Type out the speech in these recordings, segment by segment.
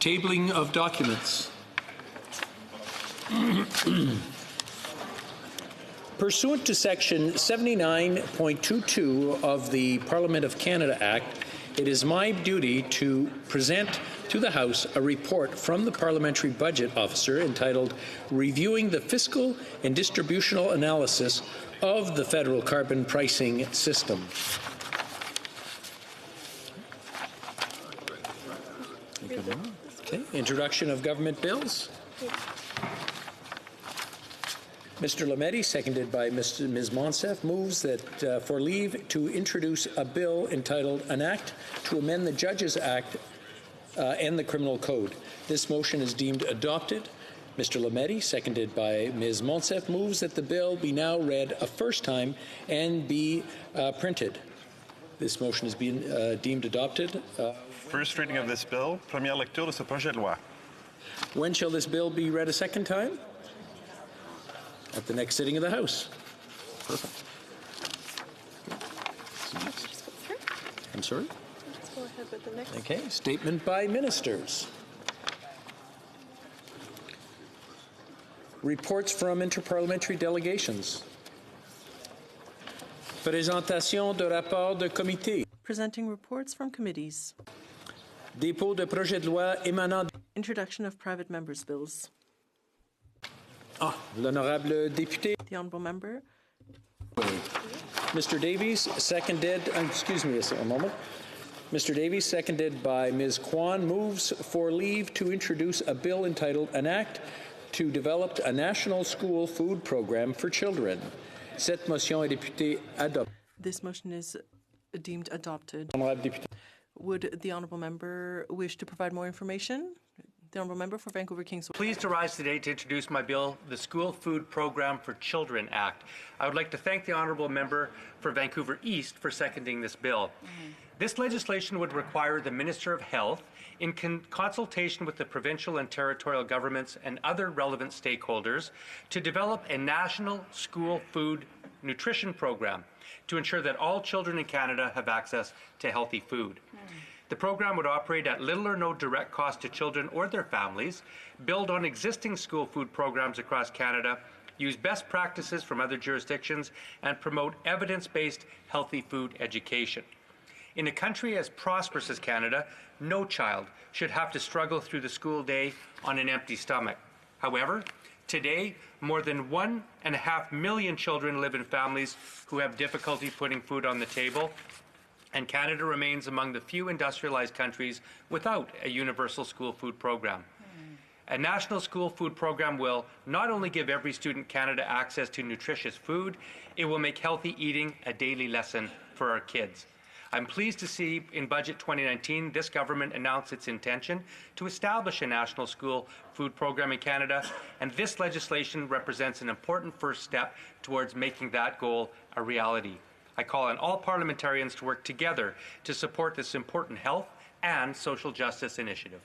Tabling of documents. Pursuant to Section 79.22 of the Parliament of Canada Act, it is my duty to present to the House a report from the Parliamentary Budget Officer entitled Reviewing the Fiscal and Distributional Analysis of the Federal Carbon Pricing System. Okay. Introduction of government bills. Mr. Lametti, seconded by Ms. Monsef, moves that for leave to introduce a bill entitled An Act to Amend the Judges Act and the Criminal Code. This motion is deemed adopted. Mr. Lametti, seconded by Ms. Monsef, moves that the bill be now read a first time and be printed. This motion is being deemed adopted. First reading of this bill, première lecture de ce projet de loi. When shall this bill be read a second time? At the next sitting of the House. Perfect. I'm sorry? Let's go ahead with the next. Okay, statement by ministers. Reports from interparliamentary delegations. Présentation de rapport de comité. Presenting reports from committees. Dépôt de projet de loi émanant. Introduction of private members' bills. L'honorable député. The honourable member. Mr. Davies, seconded, excuse me a moment. Mr. Davies, seconded by Ms. Kwan, moves for leave to introduce a bill entitled An Act to Develop a National School Food Program for Children. Cette motion est députée adoptée. This motion is deemed adopted. Honorable député. Would the honourable member wish to provide more information? The honourable member for Vancouver Kingsway. Pleased to rise today to introduce my bill, the School Food Program for Children Act. I would like to thank the honourable member for Vancouver East for seconding this bill. This legislation would require the Minister of Health, in consultation with the provincial and territorial governments and other relevant stakeholders, to develop a national school food nutrition program to ensure that all children in Canada have access to healthy food. The program would operate at little or no direct cost to children or their families, build on existing school food programs across Canada, use best practices from other jurisdictions, and promote evidence-based healthy food education. In a country as prosperous as Canada, no child should have to struggle through the school day on an empty stomach. However, today, more than 1.5 million children live in families who have difficulty putting food on the table, and Canada remains among the few industrialized countries without a universal school food program. A national school food program will not only give every student in Canada access to nutritious food, it will make healthy eating a daily lesson for our kids. I'm pleased to see in Budget 2019 this government announce its intention to establish a national school food program in Canada, and this legislation represents an important first step towards making that goal a reality. I call on all parliamentarians to work together to support this important health and social justice initiative.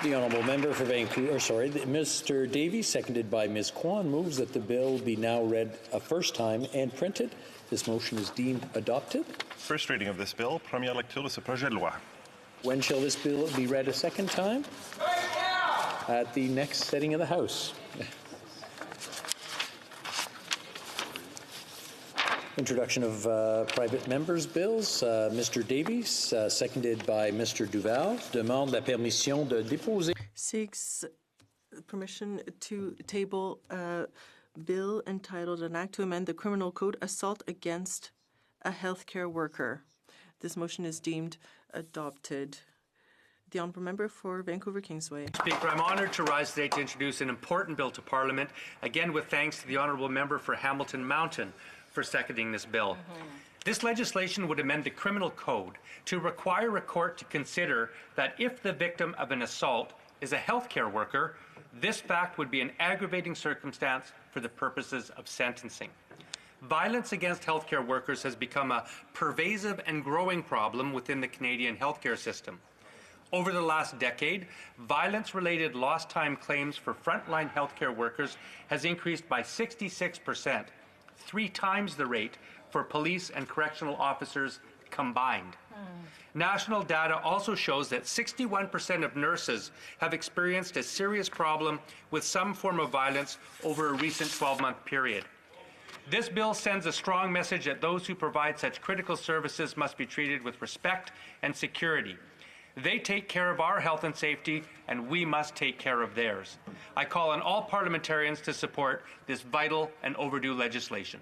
The honourable member for Vancouver, Mr. Davies, seconded by Ms. Kwan, moves that the bill be now read a first time and printed. This motion is deemed adopted. First reading of this bill, première lecture de ce projet de loi. When shall this bill be read a second time? Right now! At the next sitting of the House. Introduction of private members' bills. Mr. Davies, seconded by Mr. Duval, demande la permission de déposer. Seeks permission to table a bill entitled An Act to Amend the Criminal Code, Assault Against a Healthcare Worker. This motion is deemed adopted. The honourable member for Vancouver Kingsway. Speaker, I'm honoured to rise today to introduce an important bill to Parliament, again with thanks to the honourable member for Hamilton Mountain for seconding this bill. This legislation would amend the criminal code to require a court to consider that if the victim of an assault is a healthcare worker, this fact would be an aggravating circumstance for the purposes of sentencing. Violence against healthcare workers has become a pervasive and growing problem within the Canadian healthcare system. Over the last decade, violence-related lost time claims for frontline healthcare workers has increased by 66%, 3 times the rate for police and correctional officers combined. National data also shows that 61% of nurses have experienced a serious problem with some form of violence over a recent 12-month period. This bill sends a strong message that those who provide such critical services must be treated with respect and security. They take care of our health and safety, and we must take care of theirs. I call on all parliamentarians to support this vital and overdue legislation.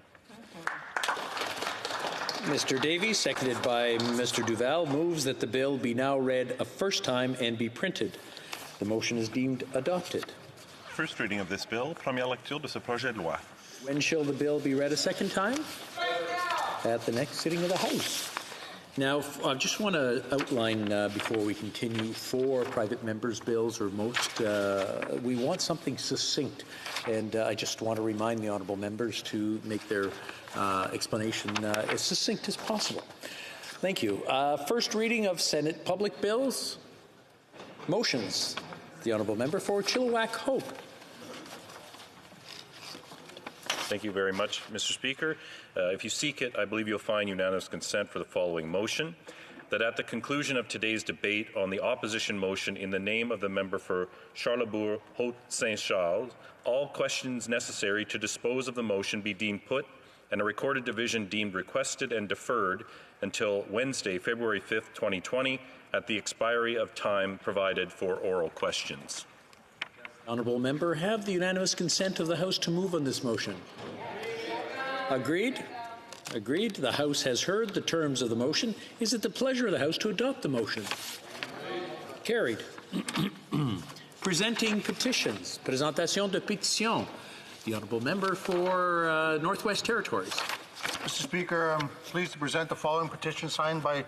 Mr. Davies, seconded by Mr. Duval, moves that the bill be now read a first time and be printed. The motion is deemed adopted. First reading of this bill, première lecture de ce projet de loi. When shall the bill be read a second time? At the next sitting of the House. Now, I just want to outline before we continue for private members' bills or most, we want something succinct, and I just want to remind the honourable members to make their explanation as succinct as possible. Thank you. First reading of Senate public bills. Motions. The honourable member for Chilliwack Hope. Thank you very much, Mr. Speaker. If you seek it, I believe you'll find unanimous consent for the following motion: that at the conclusion of today's debate on the opposition motion in the name of the member for Charlesbourg Haute Saint Charles, all questions necessary to dispose of the motion be deemed put and a recorded division deemed requested and deferred until Wednesday, February 5th, 2020, at the expiry of time provided for oral questions. Honourable member, have the unanimous consent of the House to move on this motion? Agreed? Agreed. The House has heard the terms of the motion. Is it the pleasure of the House to adopt the motion? Carried. Presenting petitions. Présentation de pétitions. The honourable member for Northwest Territories. Mr. Speaker, I'm pleased to present the following petition signed by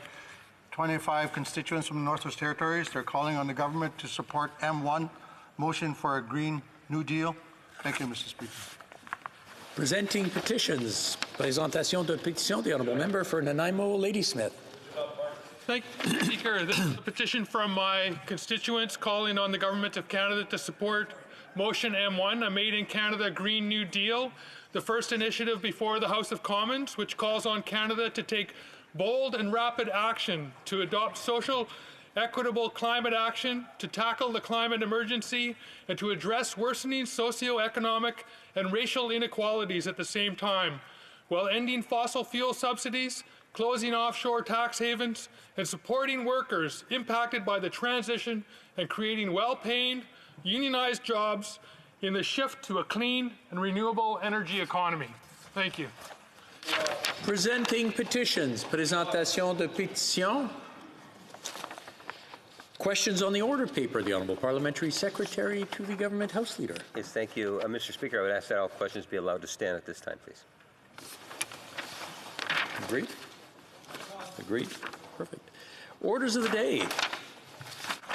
25 constituents from the Northwest Territories. They're calling on the government to support M1, motion for a Green New Deal. Thank you, Mr. Speaker. Presenting petitions. Présentation de pétitions. The honourable member for Nanaimo, Ladysmith. Thank you, Speaker. This is a petition from my constituents calling on the Government of Canada to support Motion M1, a Made in Canada Green New Deal, the first initiative before the House of Commons, which calls on Canada to take bold and rapid action to adopt social, equitable climate action, to tackle the climate emergency, and to address worsening socioeconomic and racial inequalities at the same time, while ending fossil fuel subsidies, closing offshore tax havens, and supporting workers impacted by the transition and creating well-paying, unionized jobs in the shift to a clean and renewable energy economy. Thank you. Presenting petitions. Présentation de pétitions. Questions on the order paper. The Honourable Parliamentary Secretary to the Government House Leader. Yes, thank you. Mr. Speaker, I would ask that all questions be allowed to stand at this time, please. Agreed? Agreed. Perfect. Orders of the day.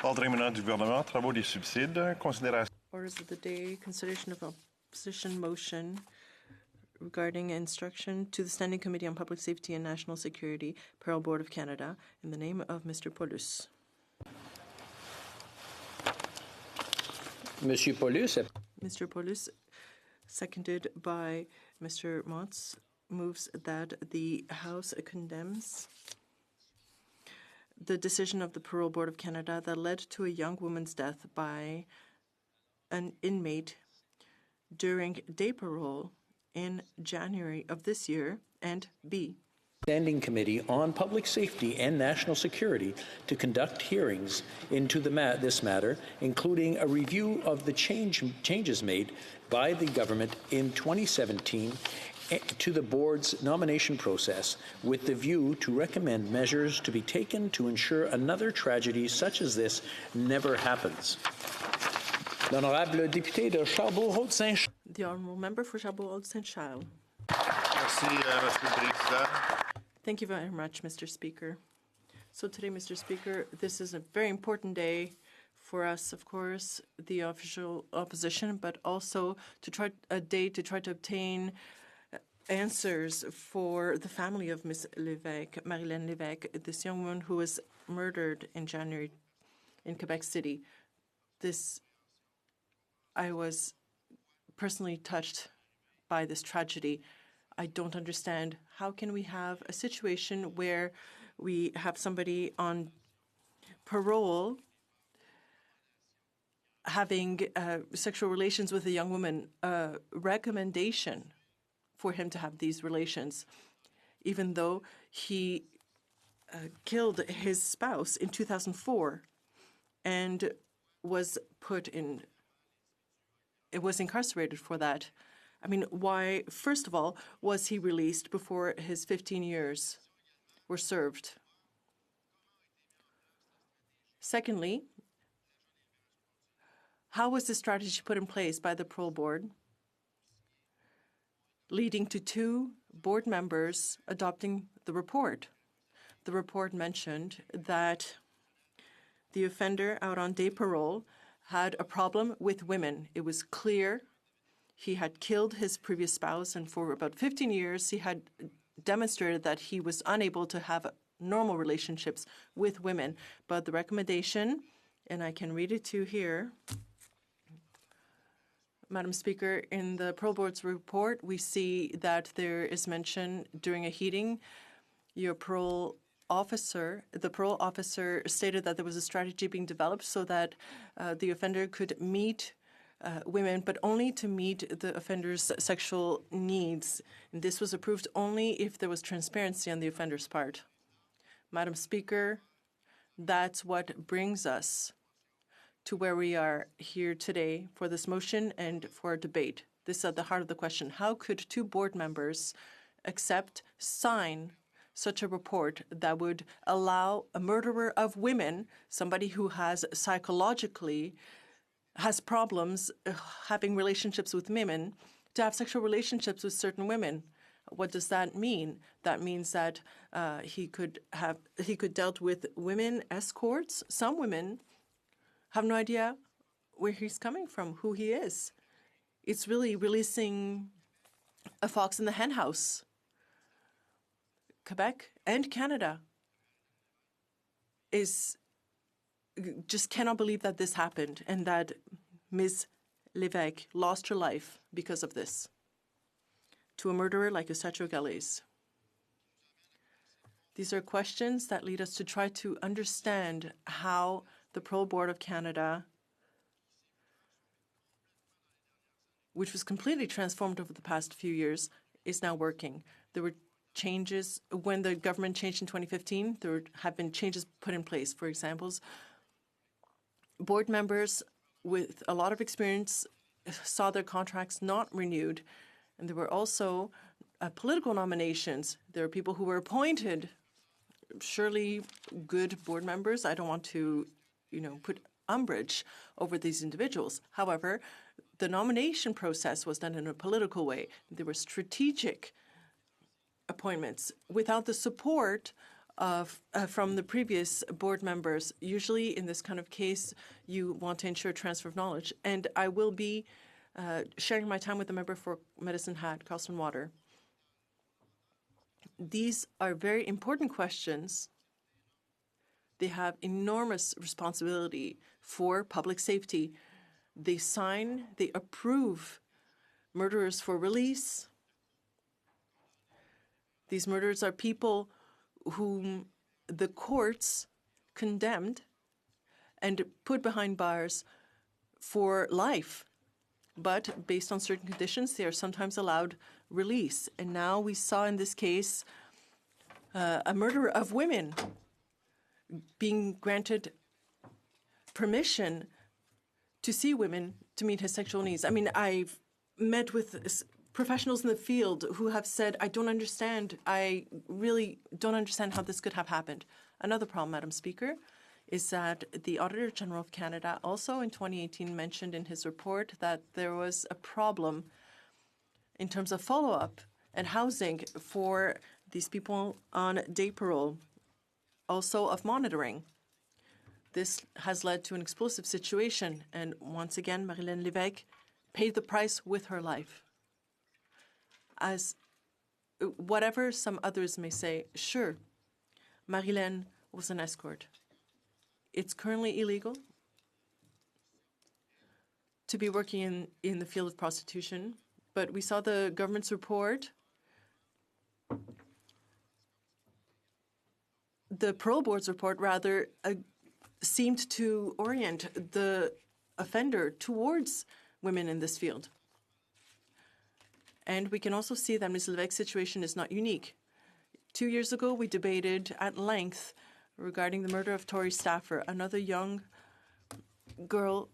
Ordre éminent du gouvernement, travaux des subsides, considération. Orders of the day, consideration of opposition motion regarding instruction to the Standing Committee on Public Safety and National Security, Parole Board of Canada, in the name of Mr. Paulus. Monsieur Paulus. Mr. Paulus, seconded by Mr. Motz, moves that the House condemns the decision of the Parole Board of Canada that led to a young woman's death by an inmate during day parole in January of this year, and B, Standing Committee on Public Safety and National Security to conduct hearings into this matter, including a review of the changes made by the government in 2017 to the board's nomination process, with the view to recommend measures to be taken to ensure another tragedy such as this never happens. L'honorable député de Charbot-Haute-Saint-Charles. the honourable member for Charbot-Haute-Saint-Charles. Merci, Monsieur le Président. Thank you very much, Mr. Speaker. So today, Mr. Speaker, this is a very important day for us, of course, the official opposition, but also a day to try to obtain answers for the family of Ms. Lévesque, Marilyn Lévesque, this young woman who was murdered in January in Quebec City. I was personally touched by this tragedy. I don't understand how can we have a situation where we have somebody on parole having sexual relations with a young woman, a recommendation for him to have these relations, even though he killed his spouse in 2004 and was incarcerated for that. I mean, why, first of all, was he released before his 15 years were served? Secondly, how was the strategy put in place by the parole board, leading to 2 board members adopting the report? The report mentioned that the offender out on day parole had a problem with women. It was clear he had killed his previous spouse, and for about 15 years he had demonstrated that he was unable to have normal relationships with women. But the recommendation, and I can read it to you here, Madam Speaker, in the parole board's report, we see that there is mention during a hearing, the parole officer stated that there was a strategy being developed so that the offender could meet women, but only to meet the offender's sexual needs. And this was approved only if there was transparency on the offender's part. Madam Speaker, that's what brings us to where we are here today for this motion and for our debate. This is at the heart of the question. How could 2 board members sign such a report that would allow a murderer of women, somebody who has problems having relationships with women, to have sexual relationships with certain women? What does that mean? That means that he could dealt with women escorts. Some women have no idea where he's coming from, who he is. It's really releasing a fox in the henhouse. Quebec and Canada just cannot believe that this happened and that Ms. Lévesque lost her life because of this to a murderer like Eustachio Galles. These are questions that lead us to try to understand how the Parole Board of Canada, which was completely transformed over the past few years, is now working. There were changes when the government changed in 2015. There have been changes put in place. For example, board members with a lot of experience saw their contracts not renewed, and there were also political nominations. There are people who were appointed, surely good board members. I don't want to put umbrage over these individuals. However, the nomination process was done in a political way. There were strategic appointments without the support from the previous board members. Usually in this kind of case, you want to ensure transfer of knowledge. And I will be sharing my time with the member for Medicine Hat, Carlson Water. These are very important questions. They have enormous responsibility for public safety. They approve murderers for release. These murderers are people whom the courts condemned and put behind bars for life. But based on certain conditions, they are sometimes allowed release. And now we saw in this case a murderer of women being granted permission to see women to meet his sexual needs. I mean, I've met with professionals in the field who have said, I don't understand. I really don't understand how this could have happened. Another problem, Madam Speaker, is that the Auditor General of Canada also in 2018 mentioned in his report that there was a problem in terms of follow-up and housing for these people on day parole, also of monitoring. This has led to an explosive situation, and once again, Marilyn Lévesque paid the price with her life. As whatever some others may say, sure, Marilyn was an escort. It's currently illegal to be working in the field of prostitution, but we saw the government's report the parole board's report rather seemed to orient the offender towards women in this field. And we can also see that Ms. Levesque's situation is not unique. 2 years ago, we debated at length regarding the murder of Tori Stafford, another young girl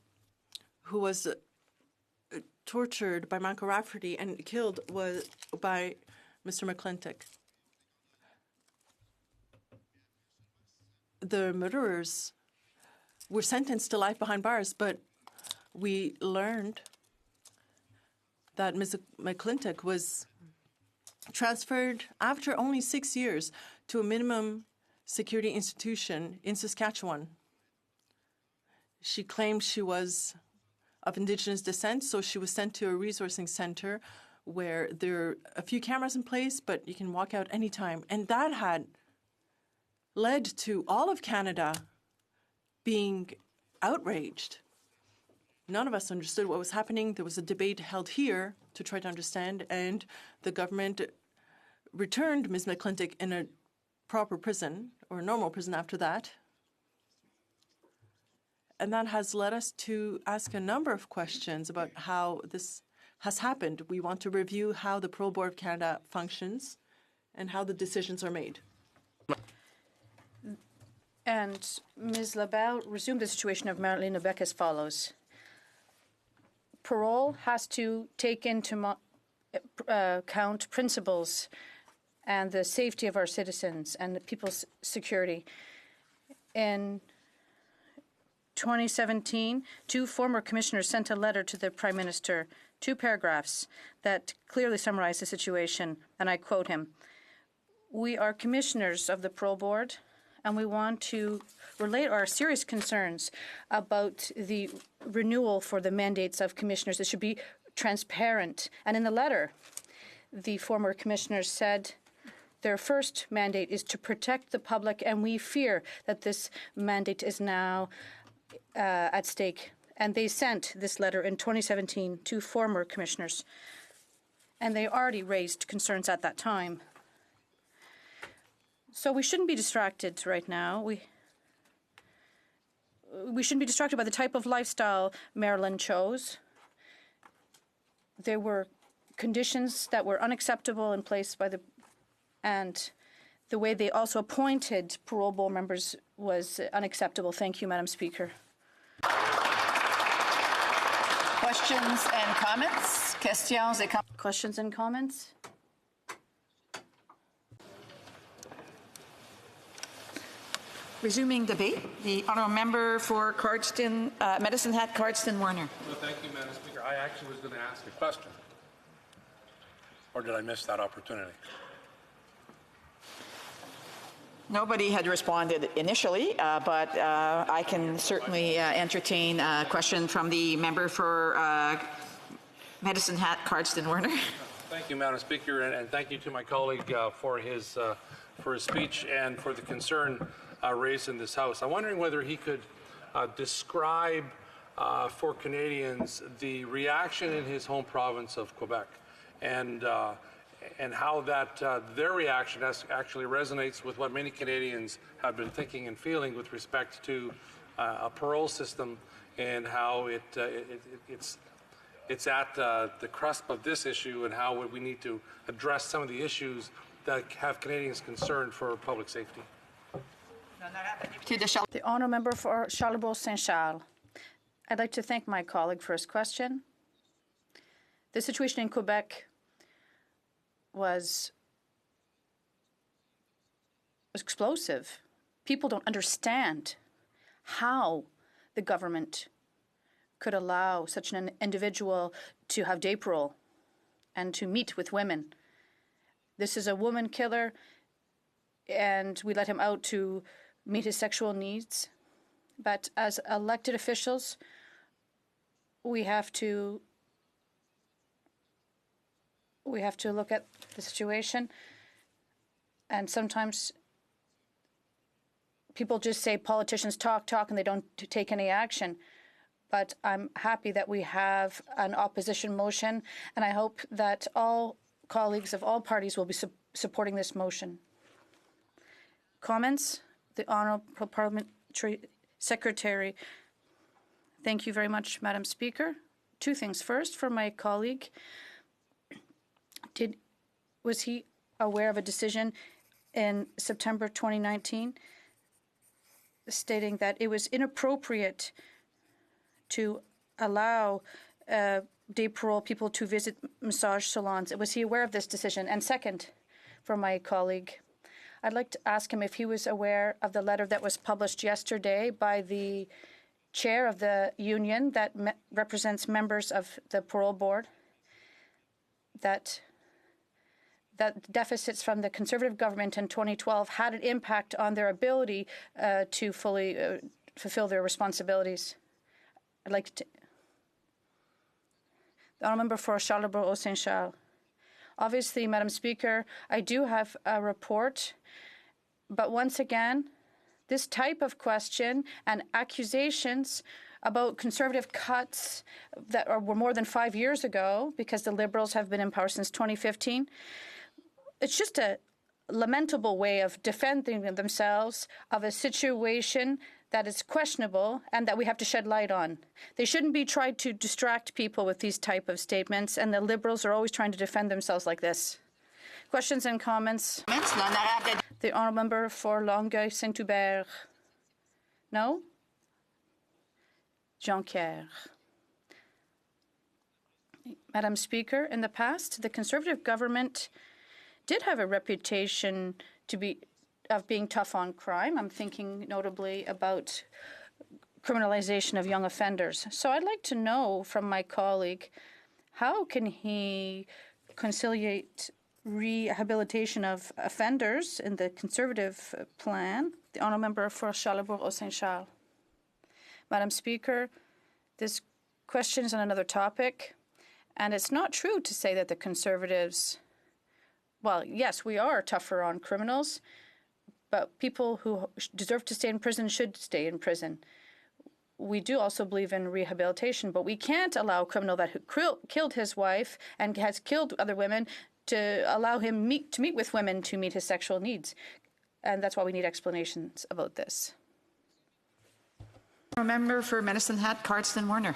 who was tortured by Michael Rafferty and killed by Mr. McClintock. The murderers were sentenced to life behind bars, but we learned that Ms. McClintock was transferred after only 6 years to a minimum security institution in Saskatchewan. She claimed she was of Indigenous descent, so she was sent to a resourcing center where there are a few cameras in place, but you can walk out anytime. And that had led to all of Canada being outraged. None of us understood what was happening. There was a debate held here to try to understand, and the government returned Ms. McClintock in a proper prison, or a normal prison after that. And that has led us to ask a number of questions about how this has happened. We want to review how the Parole Board of Canada functions and how the decisions are made. And Ms. LaBelle resumed the situation of Marlene Lebec as follows. Parole has to take into account principles and the safety of our citizens and the people's security. In 2017, 2 former commissioners sent a letter to the Prime Minister, 2 paragraphs that clearly summarize the situation, and I quote him, "We are commissioners of the Parole Board, and we want to relate our serious concerns about the renewal for the mandates of commissioners. It should be transparent." And in the letter, the former commissioners said their first mandate is to protect the public, and we fear that this mandate is now at stake. And they sent this letter in 2017 to former commissioners, and they already raised concerns at that time. So we shouldn't be distracted right now. We shouldn't be distracted by the type of lifestyle Marilyn chose. There were conditions that were unacceptable in place and the way they also appointed parole board members was unacceptable. Thank you, Madam Speaker. Questions and comments? Questions and comments? Resuming debate, the honourable member for Cardston, Medicine Hat, Cardston Warner. Well, thank you, Madam Speaker. I actually was going to ask a question. Or did I miss that opportunity? Nobody had responded initially, but I can certainly entertain a question from the member for Medicine Hat, Cardston Warner. Thank you, Madam Speaker, and thank you to my colleague for his speech and for the concern raised in this House. I'm wondering whether he could describe for Canadians the reaction in his home province of Quebec and how that their reaction actually resonates with what many Canadians have been thinking and feeling with respect to a parole system and how it's at the cusp of this issue and how we need to address some of the issues that have Canadians concerned for public safety. The honourable member for Charlebourg-Saint-Charles. I'd like to thank my colleague for his question. The situation in Quebec was explosive. People don't understand how the government could allow such an individual to have day parole and to meet with women. This is a woman killer, and we let him out to meet his sexual needs. But as elected officials, we have to look at the situation. And sometimes people just say politicians talk, and they don't take any action. But I'm happy that we have an opposition motion, and I hope that all colleagues of all parties will be supporting this motion. Comments? The Honourable Parliamentary Secretary. Thank you very much, Madam Speaker. Two things. First, for my colleague, was he aware of a decision in September 2019 stating that it was inappropriate to allow day parole people to visit massage salons? Was he aware of this decision? And second, for my colleague, I'd like to ask him if he was aware of the letter that was published yesterday by the chair of the union that represents members of the parole board, that deficits from the Conservative government in 2012 had an impact on their ability to fully fulfill their responsibilities. I'd like to. The Honourable Member for Charlesbourg-Saint Charles. Obviously, Madam Speaker, I do have a report, but once again, this type of question and accusations about Conservative cuts that were more than 5 years ago, because the Liberals have been in power since 2015, it's just a lamentable way of defending themselves of a situation that is questionable and that we have to shed light on. They shouldn't be trying to distract people with these type of statements, and the Liberals are always trying to defend themselves like this. Questions and comments? The Honourable Member for Longueuil-Saint-Hubert. No? Jonquière. Madam Speaker, in the past, the Conservative government did have a reputation of being tough on crime. I'm thinking notably about criminalization of young offenders. So I'd like to know from my colleague, how can he conciliate rehabilitation of offenders in the Conservative plan? The Honourable Member for Charlesbourg-Saint Charles. Madam Speaker, this question is on another topic, and it's not true to say that the Conservatives, well, yes, we are tougher on criminals, but people who deserve to stay in prison should stay in prison. We do also believe in rehabilitation, but we can't allow a criminal that killed his wife and has killed other women to allow him to meet with women to meet his sexual needs. And that's why we need explanations about this. Member for Medicine Hat, Cardston Warner.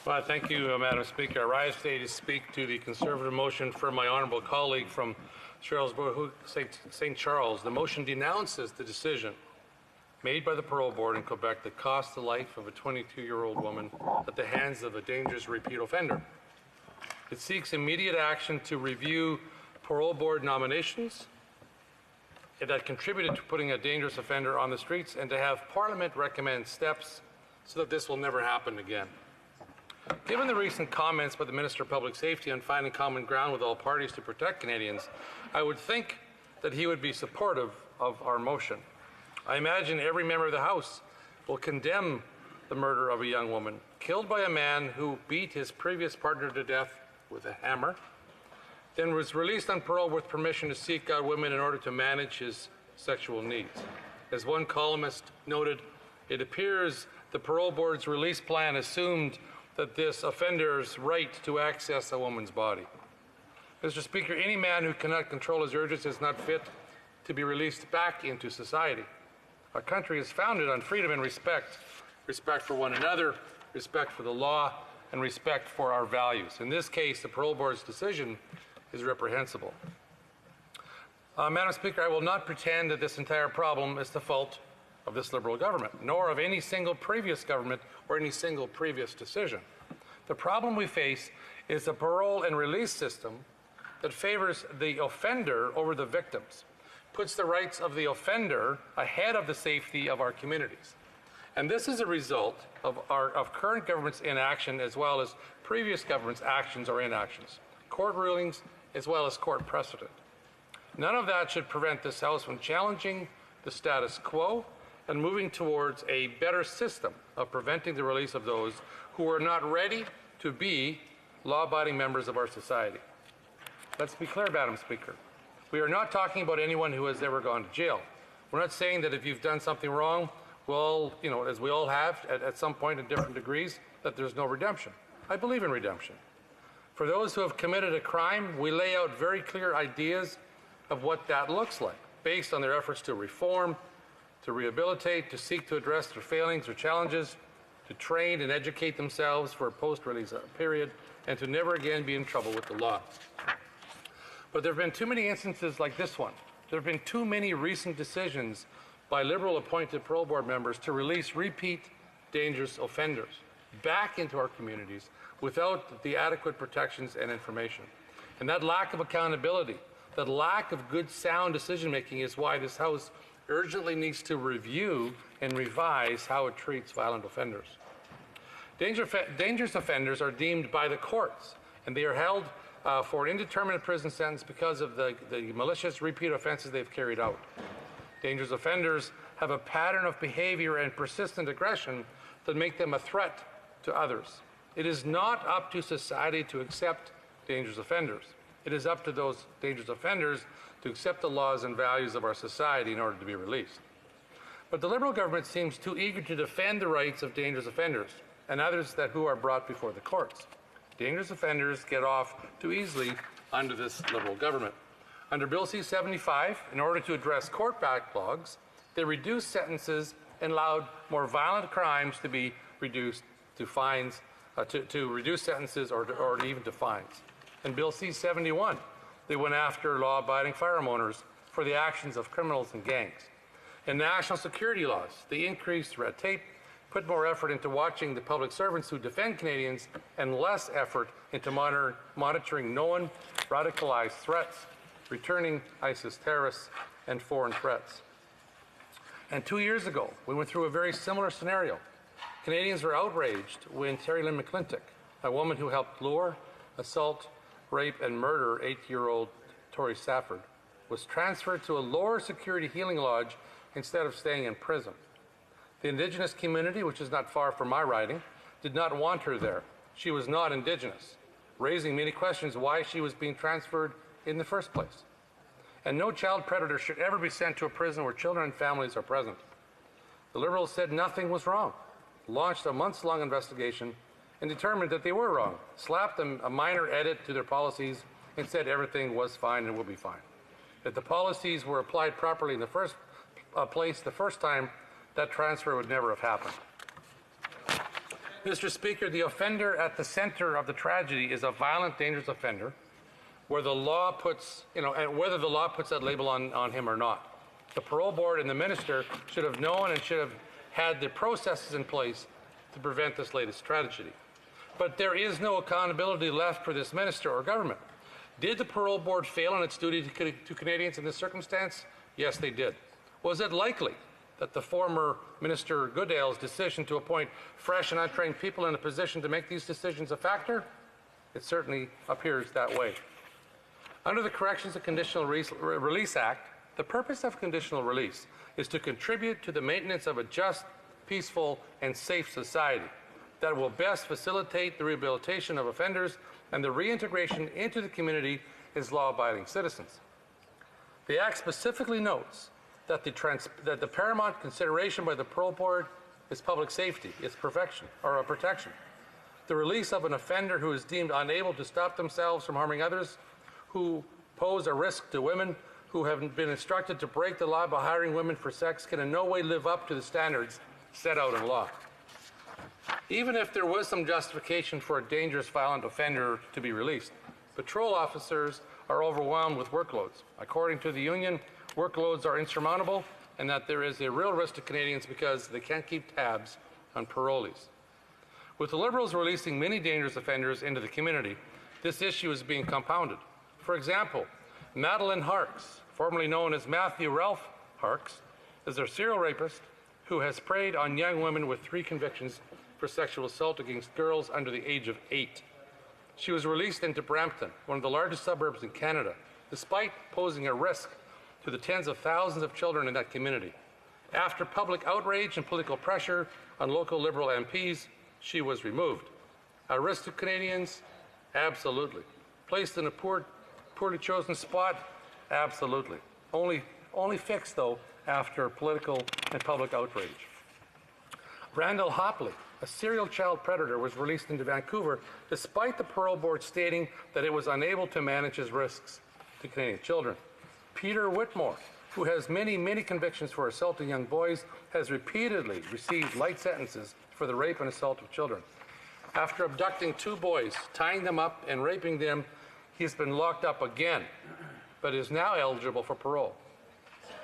Well, thank you, Madam Speaker. I rise today to speak to the Conservative motion for my honourable colleague from St. Charles. The motion denounces the decision made by the parole board in Quebec that cost the life of a 22-year-old woman at the hands of a dangerous repeat offender. It seeks immediate action to review parole board nominations that contributed to putting a dangerous offender on the streets, and to have Parliament recommend steps so that this will never happen again. Given the recent comments by the Minister of Public Safety on finding common ground with all parties to protect Canadians, I would think that he would be supportive of our motion. I imagine every member of the House will condemn the murder of a young woman killed by a man who beat his previous partner to death with a hammer, then was released on parole with permission to seek out women in order to manage his sexual needs. As one columnist noted, it appears the parole board's release plan assumed that this offender's right to access a woman's body. Mr. Speaker, any man who cannot control his urges is not fit to be released back into society. Our country is founded on freedom and respect, respect for one another, respect for the law, and respect for our values. In this case, the parole board's decision is reprehensible. Madam Speaker, I will not pretend that this entire problem is the fault of this Liberal government, nor of any single previous government or any single previous decision. The problem we face is a parole and release system that favors the offender over the victims, puts the rights of the offender ahead of the safety of our communities. And this is a result of current government's inaction as well as previous government's actions or inactions, court rulings as well as court precedent. None of that should prevent this House from challenging the status quo and moving towards a better system of preventing the release of those who are not ready to be law-abiding members of our society. Let's be clear, Madam Speaker. We are not talking about anyone who has ever gone to jail. We're not saying that if you've done something wrong, well, as we all have at some point in different degrees, that there's no redemption. I believe in redemption. For those who have committed a crime, we lay out very clear ideas of what that looks like, based on their efforts to reform to rehabilitate, to seek to address their failings or challenges, to train and educate themselves for a post-release period, and to never again be in trouble with the law. But there have been too many instances like this one. There have been too many recent decisions by Liberal-appointed parole board members to release repeat dangerous offenders back into our communities without the adequate protections and information. And that lack of accountability, that lack of good, sound decision-making is why this House urgently needs to review and revise how it treats violent offenders. Dangerous offenders are deemed by the courts, and they are held for an indeterminate prison sentence because of the malicious repeat offenses they've carried out. Dangerous offenders have a pattern of behavior and persistent aggression that make them a threat to others. It is not up to society to accept dangerous offenders. It is up to those dangerous offenders to accept the laws and values of our society in order to be released. But the Liberal government seems too eager to defend the rights of dangerous offenders and others who are brought before the courts. Dangerous offenders get off too easily under this Liberal government. Under Bill C-75, in order to address court backlogs, they reduced sentences and allowed more violent crimes to be reduced to fines, to reduce sentences or even to fines. In Bill C-71, they went after law-abiding firearm owners for the actions of criminals and gangs. In national security laws, they increased red tape, put more effort into watching the public servants who defend Canadians, and less effort into monitoring known radicalized threats, returning ISIS terrorists, and foreign threats. And 2 years ago, we went through a very similar scenario. Canadians were outraged when Terry Lynn McClintock, a woman who helped lure, assault, rape, and murder 8-year-old Tori Safford, was transferred to a lower security healing lodge instead of staying in prison. The Indigenous community, which is not far from my riding, did not want her there. She was not Indigenous, raising many questions why she was being transferred in the first place. And no child predator should ever be sent to a prison where children and families are present. The Liberals said nothing was wrong, launched a months-long investigation, and determined that they were wrong, slapped a minor edit to their policies, and said everything was fine and will be fine. If the policies were applied properly in the first place the first time, that transfer would never have happened. Mr. Speaker, the offender at the center of the tragedy is a violent, dangerous offender, where the law puts, and whether the law puts that label on him or not. The parole board and the minister should have known and should have had the processes in place to prevent this latest tragedy. But there is no accountability left for this minister or government. Did the parole board fail in its duty to Canadians in this circumstance? Yes, they did. Was it likely that the former Minister Goodale's decision to appoint fresh and untrained people in a position to make these decisions a factor? It certainly appears that way. Under the Corrections and Conditional Release Act, the purpose of conditional release is to contribute to the maintenance of a just, peaceful, and safe society that will best facilitate the rehabilitation of offenders and the reintegration into the community as law-abiding citizens. The Act specifically notes that the paramount consideration by the parole board is public safety, its protection. The release of an offender who is deemed unable to stop themselves from harming others, who pose a risk to women, who have been instructed to break the law by hiring women for sex, can in no way live up to the standards set out in law. Even if there was some justification for a dangerous, violent offender to be released, patrol officers are overwhelmed with workloads. According to the union, workloads are insurmountable and that there is a real risk to Canadians because they can't keep tabs on parolees. With the Liberals releasing many dangerous offenders into the community, this issue is being compounded. For example, Madeline Harks, formerly known as Matthew Ralph Harks, is a serial rapist who has preyed on young women with 3 convictions for sexual assault against girls under the age of 8. She was released into Brampton, one of the largest suburbs in Canada, despite posing a risk to the tens of thousands of children in that community. After public outrage and political pressure on local Liberal MPs, she was removed. A risk to Canadians? Absolutely. Placed in a poorly chosen spot? Absolutely. Only fixed, though, after political and public outrage. Randall Hopley, a serial child predator, was released into Vancouver despite the parole board stating that it was unable to manage his risks to Canadian children. Peter Whitmore, who has many convictions for assaulting young boys, has repeatedly received light sentences for the rape and assault of children. After abducting 2 boys, tying them up, and raping them, he has been locked up again, but is now eligible for parole.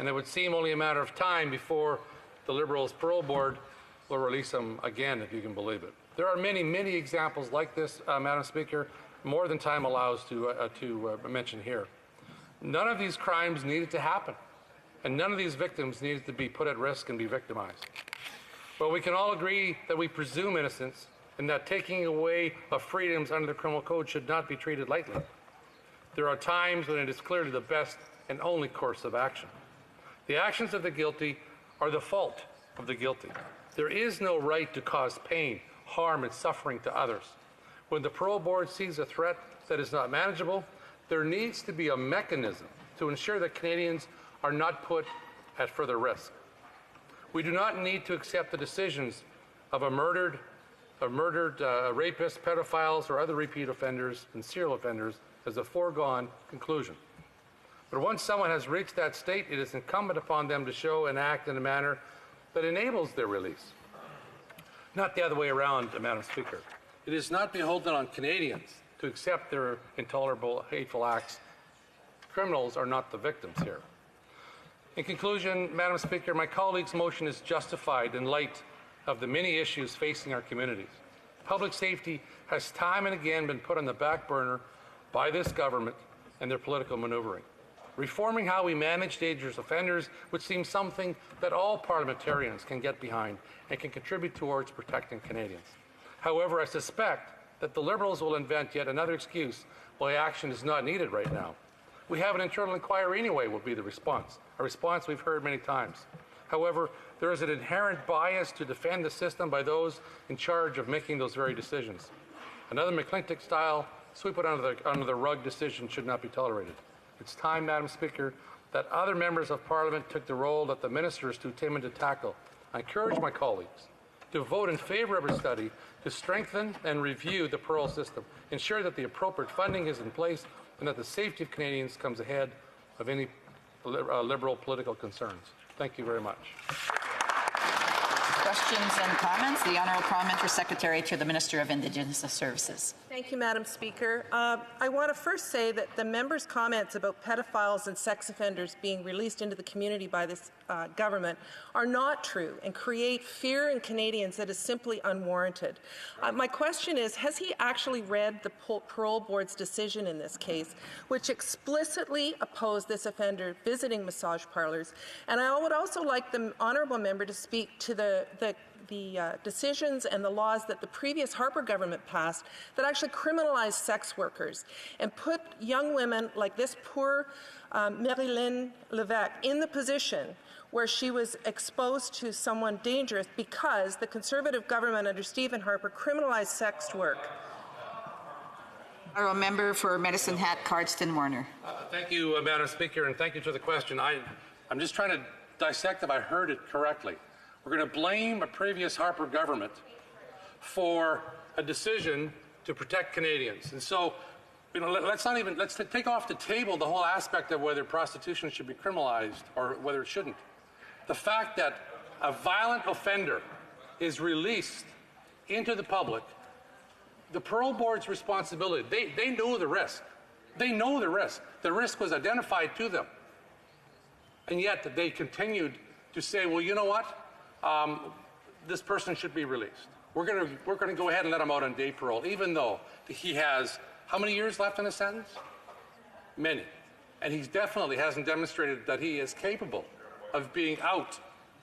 And it would seem only a matter of time before the Liberals Parole Board will release him again, if you can believe it. There are many examples like this, Madam Speaker, more than time allows to mention here. None of these crimes needed to happen, and none of these victims needed to be put at risk and be victimized. But we can all agree that we presume innocence and that taking away of freedoms under the criminal code should not be treated lightly. There are times when it is clearly the best and only course of action. The actions of the guilty are the fault of the guilty. There is no right to cause pain, harm, and suffering to others. When the parole board sees a threat that is not manageable, there needs to be a mechanism to ensure that Canadians are not put at further risk. We do not need to accept the decisions of murdered rapists, pedophiles, or other repeat offenders and serial offenders as a foregone conclusion. But once someone has reached that state, it is incumbent upon them to show and act in a manner that enables their release. Not the other way around, Madam Speaker. It is not beholden on Canadians to accept their intolerable, hateful acts. Criminals are not the victims here. In conclusion, Madam Speaker, my colleague's motion is justified in light of the many issues facing our communities. Public safety has time and again been put on the back burner by this government and their political maneuvering. Reforming how we manage dangerous offenders would seem something that all parliamentarians can get behind and can contribute towards protecting Canadians. However, I suspect that the Liberals will invent yet another excuse why action is not needed right now. We have an internal inquiry anyway, will be the response, a response we've heard many times. However, there is an inherent bias to defend the system by those in charge of making those very decisions. Another McClintock-style sweep it under the rug decision should not be tolerated. It's time, Madam Speaker, that other members of Parliament took the role that the minister is too timid to tackle. I encourage my colleagues to vote in favour of a study to strengthen and review the parole system, ensure that the appropriate funding is in place, and that the safety of Canadians comes ahead of any Liberal political concerns. Thank you very much. Questions and comments? The Honourable Parliamentary Secretary to the Minister of Indigenous Services. Thank you, Madam Speaker. I want to first say that the member's comments about pedophiles and sex offenders being released into the community by this government are not true and create fear in Canadians that is simply unwarranted. My question is, has he actually read the Parole Board's decision in this case, which explicitly opposed this offender visiting massage parlours? And I would also like the honourable member to speak to the decisions and the laws that the previous Harper government passed that actually criminalized sex workers and put young women like this poor Marilyn Levesque in the position where she was exposed to someone dangerous because the Conservative government under Stephen Harper criminalized sex work. Honourable Member for Medicine Hat, Cardston Warner. Thank you, Madam Speaker, and thank you for the question. I'm just trying to dissect if I heard it correctly. We're going to blame a previous Harper government for a decision to protect Canadians. And so, let's take off the table the whole aspect of whether prostitution should be criminalized or whether it shouldn't. The fact that a violent offender is released into the public, the parole board's responsibility, they know the risk. They know the risk. The risk was identified to them. And yet they continued to say, well, you know what? This person should be released. We're going to go ahead and let him out on day parole, even though he has how many years left in his sentence? Many. And he definitely hasn't demonstrated that he is capable of being out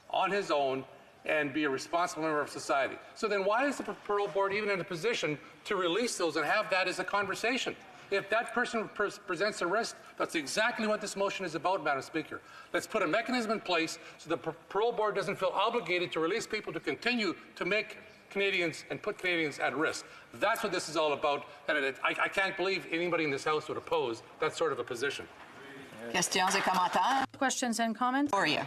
on his own and be a responsible member of society. So then why is the parole board even in a position to release those and have that as a conversation? If that person presents a risk, that's exactly what this motion is about, Madam Speaker. Let's put a mechanism in place so the parole board doesn't feel obligated to release people to continue to make Canadians and put Canadians at risk. That's what this is all about, and I can't believe anybody in this House would oppose that sort of a position. Questions et commentaires? Questions and comments? Gloria.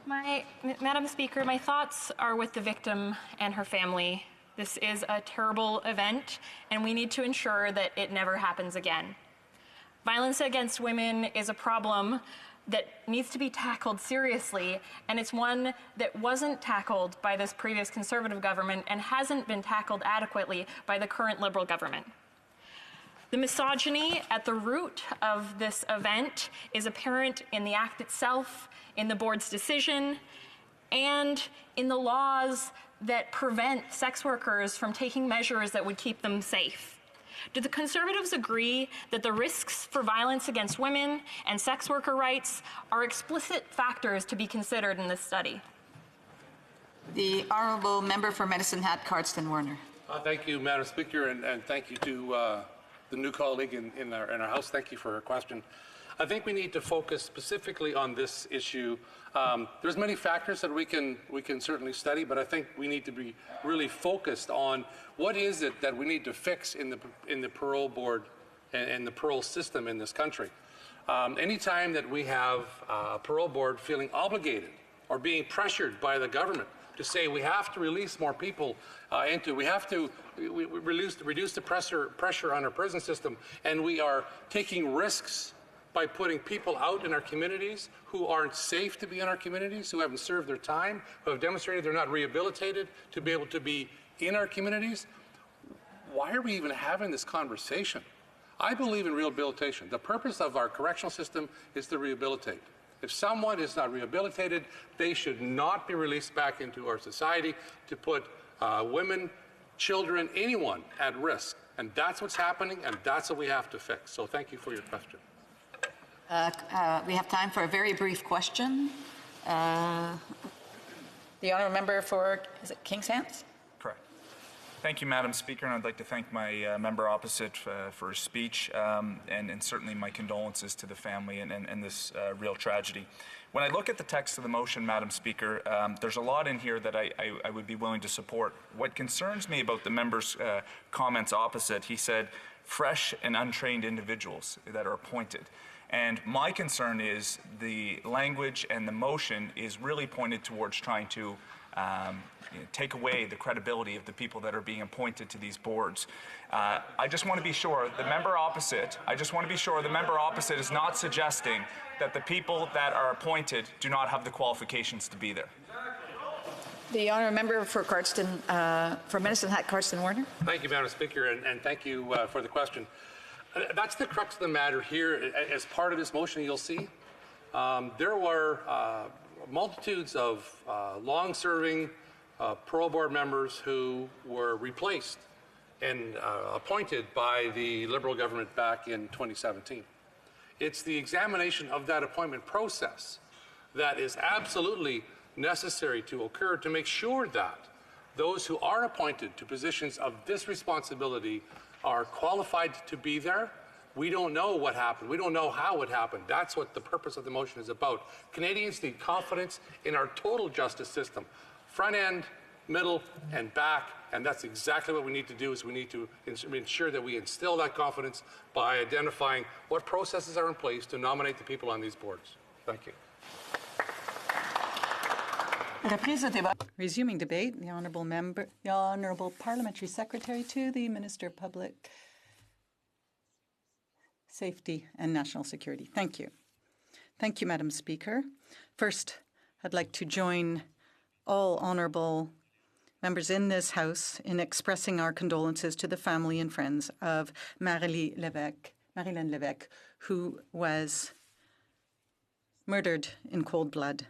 Madam Speaker, my thoughts are with the victim and her family. This is a terrible event, and we need to ensure that it never happens again. Violence against women is a problem that needs to be tackled seriously, and it's one that wasn't tackled by this previous Conservative government and hasn't been tackled adequately by the current Liberal government. The misogyny at the root of this event is apparent in the Act itself, in the board's decision, and in the laws that prevent sex workers from taking measures that would keep them safe. Do the Conservatives agree that the risks for violence against women and sex worker rights are explicit factors to be considered in this study? The honourable member for Medicine Hat, Cardston Warner. Thank you, Madam Speaker, and thank you to the new colleague in our House. Thank you for her question. I think we need to focus specifically on this issue. There's many factors that we can certainly study, but I think we need to be really focused on what is it that we need to fix in the parole board and the parole system in this country. Anytime that we have a parole board feeling obligated or being pressured by the government to say we have to release more people we have to reduce the pressure on our prison system, and we are taking risks by putting people out in our communities who aren't safe to be in our communities, who haven't served their time, who have demonstrated they're not rehabilitated to be able to be in our communities. Why are we even having this conversation? I believe in rehabilitation. The purpose of our correctional system is to rehabilitate. If someone is not rehabilitated, they should not be released back into our society to put women, children, anyone at risk. And that's what's happening, and that's what we have to fix. So thank you for your question. We have time for a very brief question. The honourable member for, is it King's Hands? Correct. Thank you, Madam Speaker, and I'd like to thank my member opposite for his speech, and certainly my condolences to the family and this real tragedy. When I look at the text of the motion, Madam Speaker, there's a lot in here that I would be willing to support. What concerns me about the member's comments opposite, he said, fresh and untrained individuals that are appointed. And my concern is the language and the motion is really pointed towards trying to take away the credibility of the people that are being appointed to these boards. I just want to be sure the member opposite is not suggesting that the people that are appointed do not have the qualifications to be there. The honourable member for Cardston, for Medicine Hat, Cardston Warner. Thank you, Madam Speaker, and thank you for the question. That's the crux of the matter here. As part of this motion, you'll see there were multitudes of long-serving parole board members who were replaced and appointed by the Liberal government back in 2017. It's the examination of that appointment process that is absolutely necessary to occur to make sure that those who are appointed to positions of this responsibility are qualified to be there. We don't know what happened. We don't know how it happened. That's what the purpose of the motion is about. Canadians need confidence in our total justice system, front end, middle, and back, and that's exactly what we need to do. Is we need to ensure that we instill that confidence by identifying what processes are in place to nominate the people on these boards. Thank you. Resuming debate, the Honourable Parliamentary Secretary to the Minister of Public Safety and National Security. Thank you. Thank you, Madam Speaker. First, I'd like to join all honourable members in this House in expressing our condolences to the family and friends of Marilyn Lévesque, who was murdered in cold blood.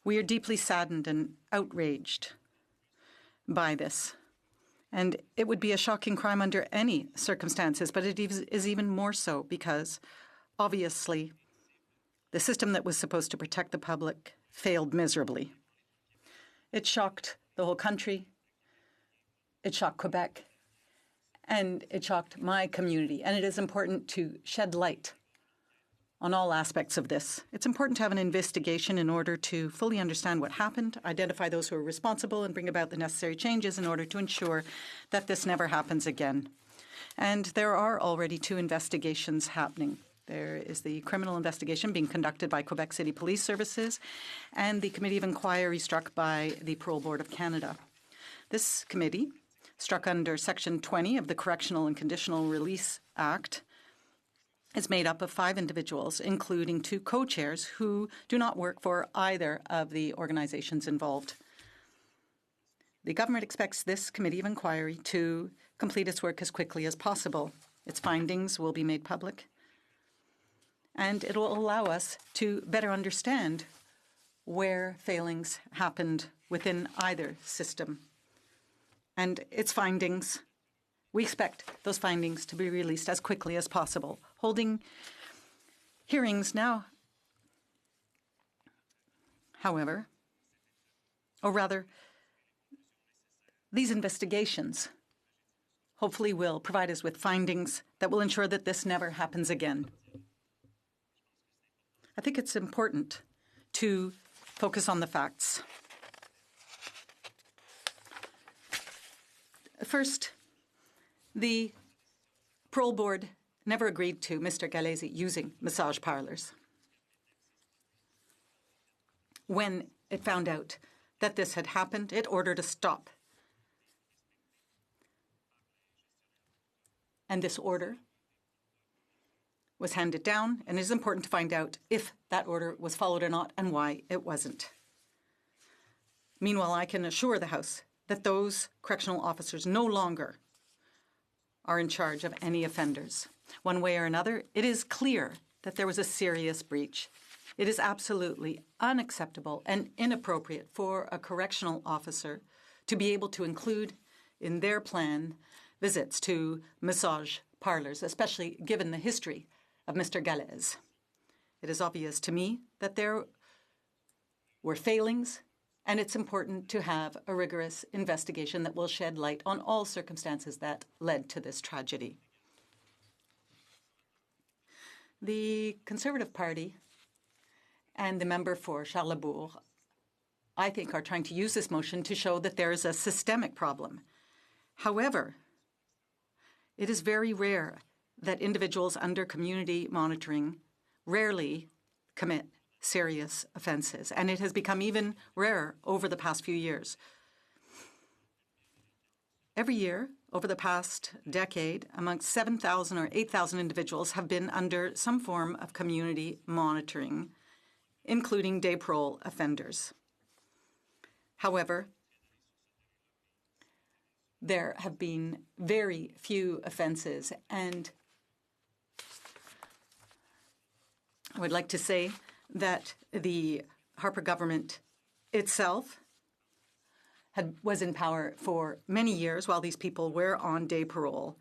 We are deeply saddened and outraged by this. And it would be a shocking crime under any circumstances, but it is even more so because, obviously, the system that was supposed to protect the public failed miserably. It shocked the whole country. It shocked Quebec. And it shocked my community. And it is important to shed light on all aspects of this. It's important to have an investigation in order to fully understand what happened, identify those who are responsible, and bring about the necessary changes in order to ensure that this never happens again. And there are already 2 investigations happening. There is the criminal investigation being conducted by Quebec City Police Services and the Committee of Inquiry struck by the Parole Board of Canada. This committee, struck under Section 20 of the Correctional and Conditional Release Act, is made up of 5 individuals, including 2 co-chairs who do not work for either of the organizations involved. The government expects this committee of inquiry to complete its work as quickly as possible. Its findings will be made public, and it will allow us to better understand where failings happened within either system. And its findings, we expect those findings to be released as quickly as possible. Holding hearings now, however, or rather, these investigations hopefully will provide us with findings that will ensure that this never happens again. I think it's important to focus on the facts. First, the parole board never agreed to Mr. Gallese using massage parlors. When it found out that this had happened, it ordered a stop. And this order was handed down, and it is important to find out if that order was followed or not and why it wasn't. Meanwhile, I can assure the House that those correctional officers no longer are in charge of any offenders. One way or another, it is clear that there was a serious breach. It is absolutely unacceptable and inappropriate for a correctional officer to be able to include in their plan visits to massage parlors, especially given the history of Mr. Gallese. It is obvious to me that there were failings, and it's important to have a rigorous investigation that will shed light on all circumstances that led to this tragedy. The Conservative Party and the member for Charlesbourg, I think, are trying to use this motion to show that there is a systemic problem. However, it is very rare that individuals under community monitoring rarely commit serious offenses, and it has become even rarer over the past few years. Every year, over the past decade, amongst 7,000 or 8,000 individuals have been under some form of community monitoring, including day parole offenders. However, there have been very few offenses, and I would like to say that the Harper government itself was in power for many years while these people were on day parole.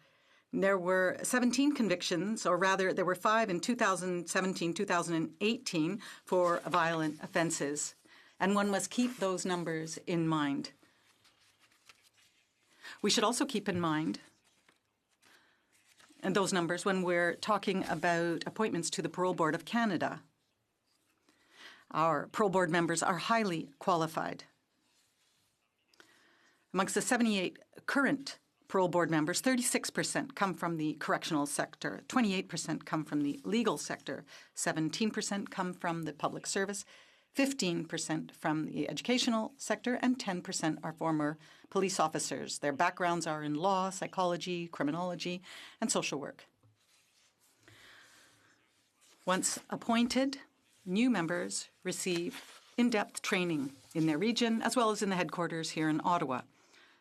There were 17 convictions, or rather there were 5 in 2017, 2018 for violent offenses, and one must keep those numbers in mind. We should also keep in mind those numbers when we're talking about appointments to the Parole Board of Canada. Our Parole Board members are highly qualified. Amongst the 78 current Parole Board members, 36% come from the correctional sector, 28% come from the legal sector, 17% come from the public service, 15% from the educational sector, and 10% are former police officers. Their backgrounds are in law, psychology, criminology, and social work. Once appointed, new members receive in-depth training in their region as well as in the headquarters here in Ottawa.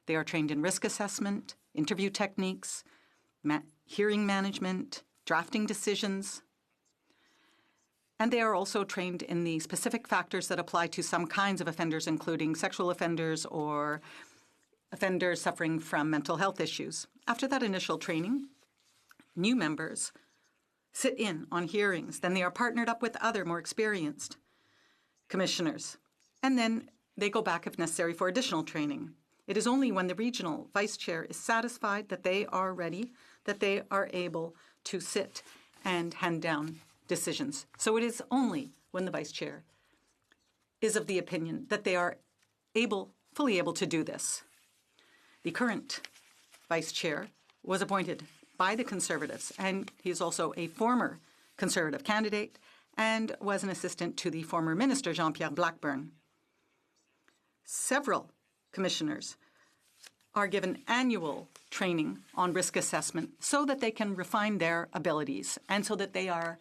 They are trained in risk assessment, interview techniques, hearing management, drafting decisions, and they are also trained in the specific factors that apply to some kinds of offenders, including sexual offenders or offenders suffering from mental health issues. After that initial training, new members sit in on hearings. Then they are partnered up with other more experienced commissioners. And then they go back if necessary for additional training. It is only when the regional vice chair is satisfied that they are ready, that they are able to sit and hand down decisions. So it is only when the vice chair is of the opinion that they are fully able to do this. The current vice chair was appointed by the Conservatives, and he is also a former Conservative candidate and was an assistant to the former minister, Jean-Pierre Blackburn. Several commissioners are given annual training on risk assessment so that they can refine their abilities and so that they are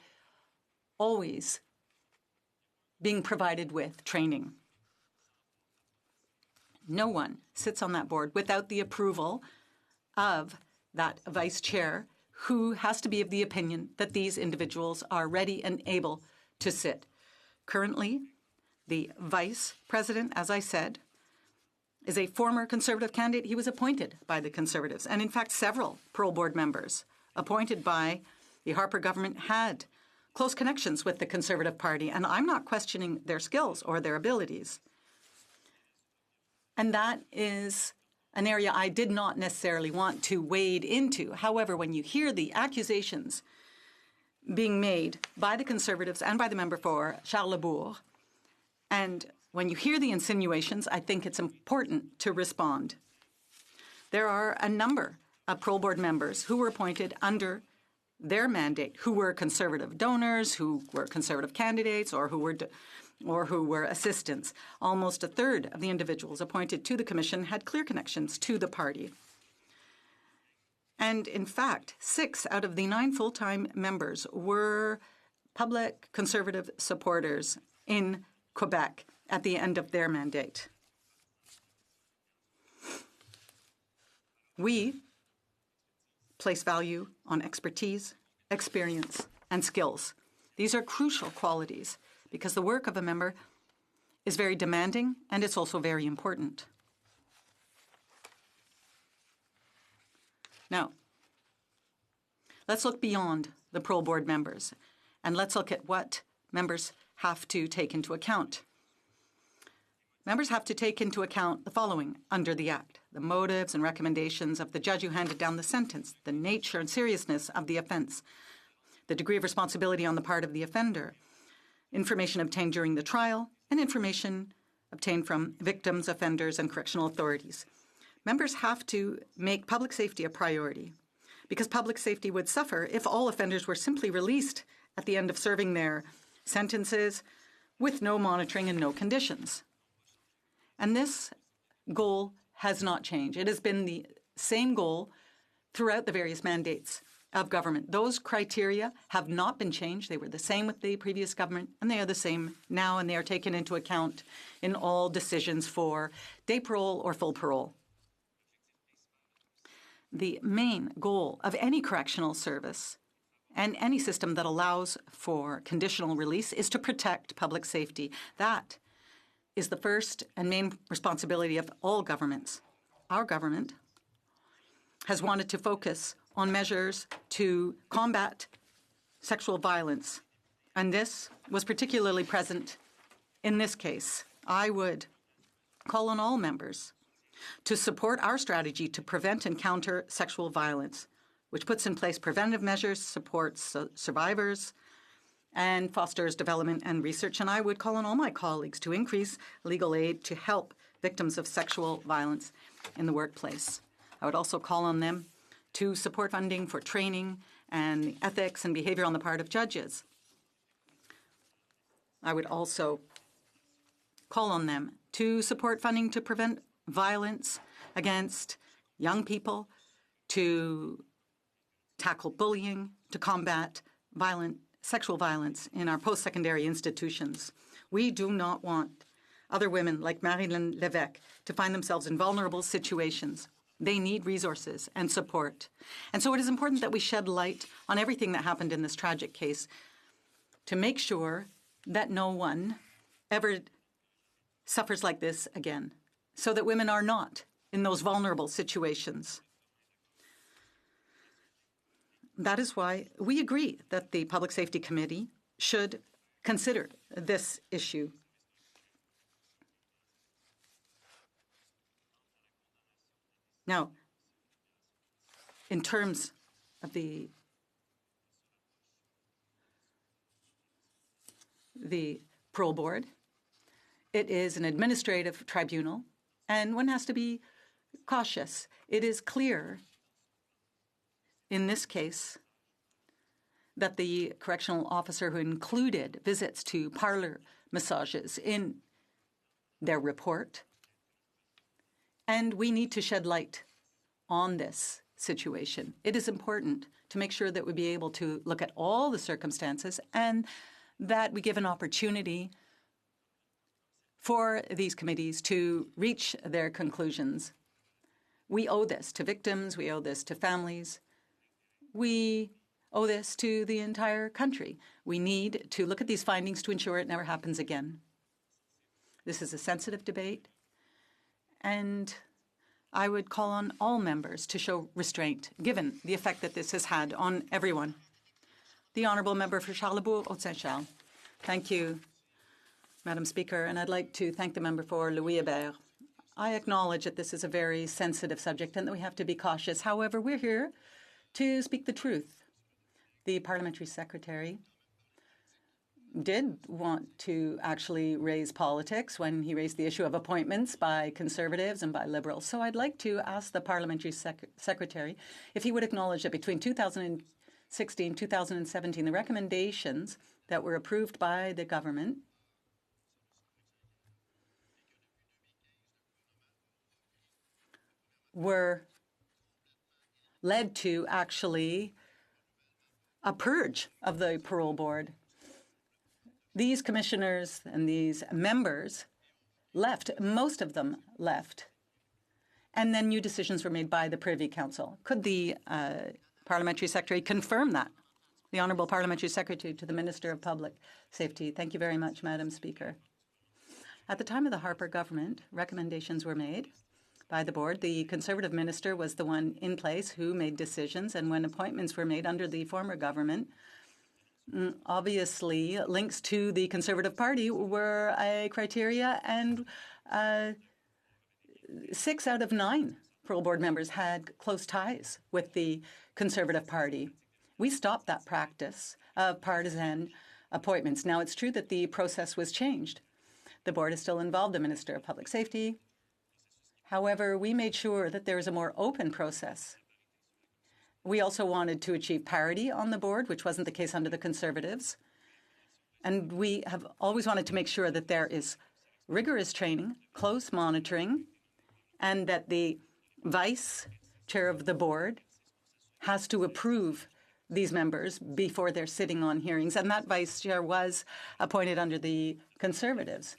always being provided with training. No one sits on that board without the approval of that vice chair, who has to be of the opinion that these individuals are ready and able to sit. Currently, the vice president, as I said, is a former Conservative candidate. He was appointed by the Conservatives. And in fact, several parole board members appointed by the Harper government had close connections with the Conservative Party. And I'm not questioning their skills or their abilities. And that is an area I did not necessarily want to wade into. However, when you hear the accusations being made by the Conservatives and by the member for Charlesbourg, and when you hear the insinuations, I think it's important to respond. There are a number of parole board members who were appointed under their mandate, who were Conservative donors, who were Conservative candidates, or who were assistants. Almost a third of the individuals appointed to the commission had clear connections to the party. And in fact, 6 out of the 9 full-time members were public Conservative supporters in Quebec at the end of their mandate. We place value on expertise, experience, and skills. These are crucial qualities because the work of a member is very demanding and it's also very important. Now, let's look beyond the parole board members and let's look at what members have to take into account. Members have to take into account the following under the Act: the motives and recommendations of the judge who handed down the sentence, the nature and seriousness of the offense, the degree of responsibility on the part of the offender, information obtained during the trial, and information obtained from victims, offenders, and correctional authorities. Members have to make public safety a priority because public safety would suffer if all offenders were simply released at the end of serving their sentences with no monitoring and no conditions. And this goal has not changed. It has been the same goal throughout the various mandates of government. Those criteria have not been changed. They were the same with the previous government, and they are the same now, and they are taken into account in all decisions for day parole or full parole. The main goal of any correctional service and any system that allows for conditional release is to protect public safety. That is the first and main responsibility of all governments. Our government has wanted to focus on measures to combat sexual violence, and this was particularly present in this case. I would call on all members to support our strategy to prevent and counter sexual violence, which puts in place preventive measures, supports survivors, and fosters development and research. And I would call on all my colleagues to increase legal aid to help victims of sexual violence in the workplace. I would also call on them to support funding for training and ethics and behavior on the part of judges. I would also call on them to support funding to prevent violence against young people, to tackle bullying, to combat sexual violence in our post-secondary institutions. We do not want other women like Marilyn Lévesque to find themselves in vulnerable situations. They need resources and support. And so it is important that we shed light on everything that happened in this tragic case to make sure that no one ever suffers like this again, so that women are not in those vulnerable situations. That is why we agree that the Public Safety Committee should consider this issue. Now, in terms of the parole board, it is an administrative tribunal, and one has to be cautious. It is clear in this case that the correctional officer who included visits to parlor massages in their report And we need to shed light on this situation. It is important to make sure that we be able to look at all the circumstances and that we give an opportunity for these committees to reach their conclusions. We owe this to victims, we owe this to families, we owe this to the entire country. We need to look at these findings to ensure it never happens again. This is a sensitive debate, and I would call on all members to show restraint, given the effect that this has had on everyone. The Honourable Member for Charlebourg, Haute-Saint-Charles. Thank you, Madam Speaker, and I'd like to thank the member for Louis Hébert. I acknowledge that this is a very sensitive subject and that we have to be cautious. However, we're here to speak the truth. The parliamentary secretary did want to actually raise politics when he raised the issue of appointments by Conservatives and by Liberals. So I'd like to ask the parliamentary secretary if he would acknowledge that between 2016 and 2017, the recommendations that were approved by the government were led to actually a purge of the parole board. These commissioners and these members left, most of them left, and then new decisions were made by the Privy Council. Could the parliamentary secretary confirm that? The Honourable Parliamentary Secretary to the Minister of Public Safety. Thank you very much, Madam Speaker. At the time of the Harper government, recommendations were made by the board. The Conservative minister was the one in place who made decisions, and when appointments were made under the former government, obviously links to the Conservative Party were a criteria, and 6 out of 9 parole board members had close ties with the Conservative Party. We stopped that practice of partisan appointments. Now, it's true that the process was changed. The board is still involved, the Minister of Public Safety. However, we made sure that there is a more open process. We also wanted to achieve parity on the board, which wasn't the case under the Conservatives. And we have always wanted to make sure that there is rigorous training, close monitoring, and that the vice chair of the board has to approve these members before they're sitting on hearings. And that vice chair was appointed under the Conservatives.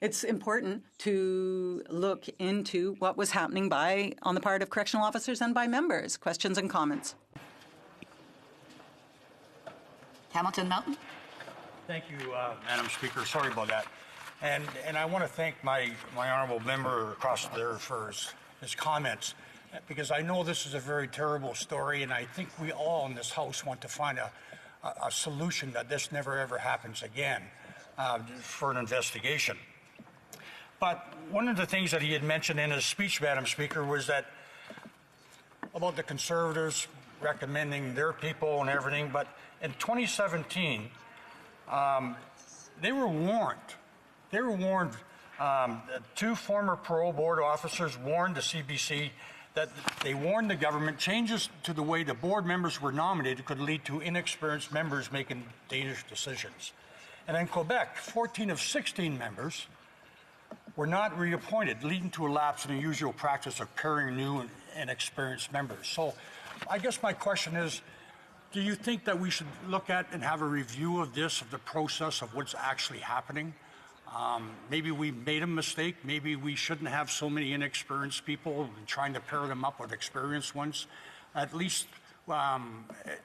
It's important to look into what was happening on the part of correctional officers and by members. Questions and comments? Hamilton Mountain. Thank you, Madam Speaker. Sorry about that. And I want to thank my honourable member across there for his comments, because I know this is a very terrible story, and I think we all in this House want to find a solution that this never ever happens again for an investigation. But one of the things that he had mentioned in his speech, Madam Speaker, was that about the Conservatives recommending their people and everything. But in 2017, they were warned. They were warned. 2 former parole board officers warned the CBC that they warned the government changes to the way the board members were nominated could lead to inexperienced members making dangerous decisions. And in Quebec, 14 of 16 members were not reappointed, leading to a lapse in the usual practice of pairing new and experienced members. So I guess my question is, do you think that we should look at and have a review of this, of the process of what's actually happening? Maybe we made a mistake. Maybe we shouldn't have so many inexperienced people and trying to pair them up with experienced ones. At least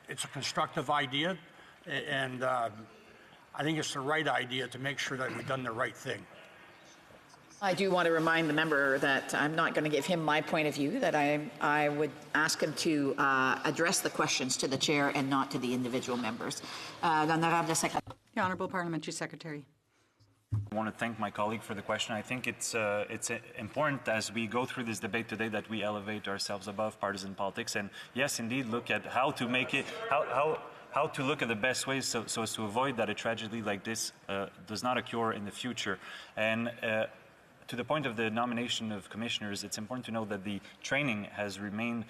it's a constructive idea, and I think it's the right idea to make sure that we've done the right thing. I do want to remind the member that I'm not going to give him my point of view, that I would ask him to address the questions to the chair and not to the individual members. The Honourable Parliamentary Secretary. I want to thank my colleague for the question. I think it's important as we go through this debate today that we elevate ourselves above partisan politics and, yes, indeed, look at how to make it, how to look at the best ways so as to avoid that a tragedy like this does not occur in the future. And to the point of the nomination of commissioners, it's important to know that the training has remained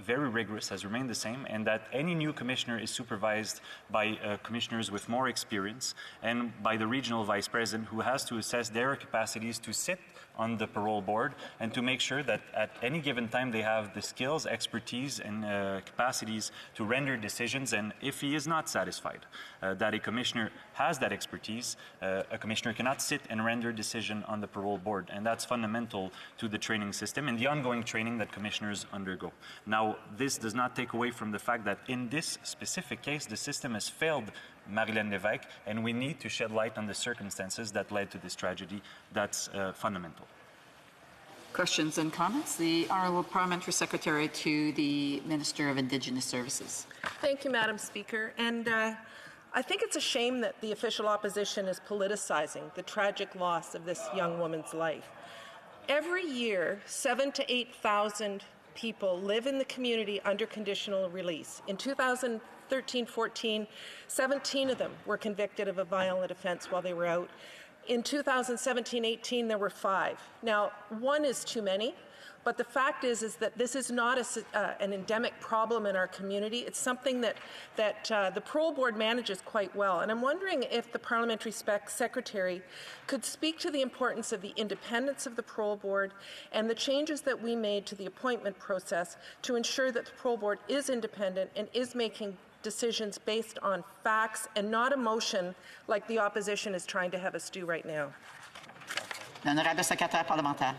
very rigorous, has remained the same, and that any new commissioner is supervised by commissioners with more experience and by the regional vice president, who has to assess their capacities to sit on the parole board and to make sure that at any given time they have the skills, expertise, and capacities to render decisions. And if he is not satisfied that a commissioner has that expertise, a commissioner cannot sit and render decision on the parole board. And that's fundamental to the training system and the ongoing training that commissioners undergo. Now, this does not take away from the fact that in this specific case, the system has failed Marilyn Lévesque, and we need to shed light on the circumstances that led to this tragedy. That's fundamental. Questions and comments? The Honourable Parliamentary Secretary to the Minister of Indigenous Services. Thank you, Madam Speaker. And I think it's a shame that the official opposition is politicizing the tragic loss of this young woman's life. Every year, 7,000 to 8,000 people live in the community under conditional release. In 2013-14, 17 of them were convicted of a violent offense while they were out. In 2017-18, there were 5. Now, 1 is too many, but the fact is that this is not an endemic problem in our community. It's something that the Parole Board manages quite well. And I'm wondering if the Parliamentary Secretary could speak to the importance of the independence of the Parole Board and the changes that we made to the appointment process to ensure that the Parole Board is independent and is making decisions based on facts and not emotion like the opposition is trying to have us do right now. L'honorable secrétaire parlementaire.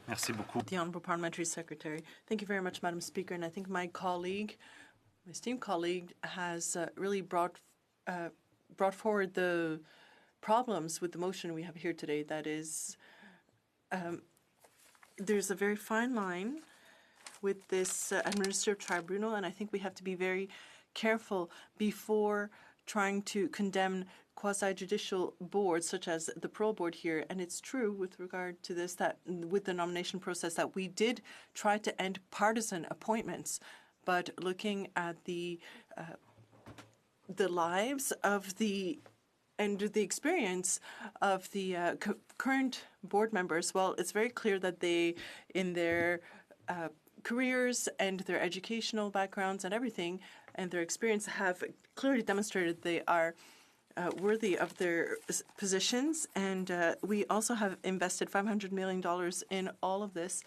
Merci beaucoup. The Honourable Parliamentary Secretary. Thank you very much, Madam Speaker. And I think my esteemed colleague, has really brought forward the problems with the motion we have here today. That is, there's a very fine line with this administrative tribunal, and I think we have to be very careful before trying to condemn quasi-judicial boards such as the Parole Board here. And it's true with regard to this that with the nomination process that we did try to end partisan appointments, but looking at the lives of and the experience of the current board members, well, it's very clear that they, in their careers and their educational backgrounds and everything, and their experience, have clearly demonstrated they are worthy of their positions. And we also have invested $500 million in all of this,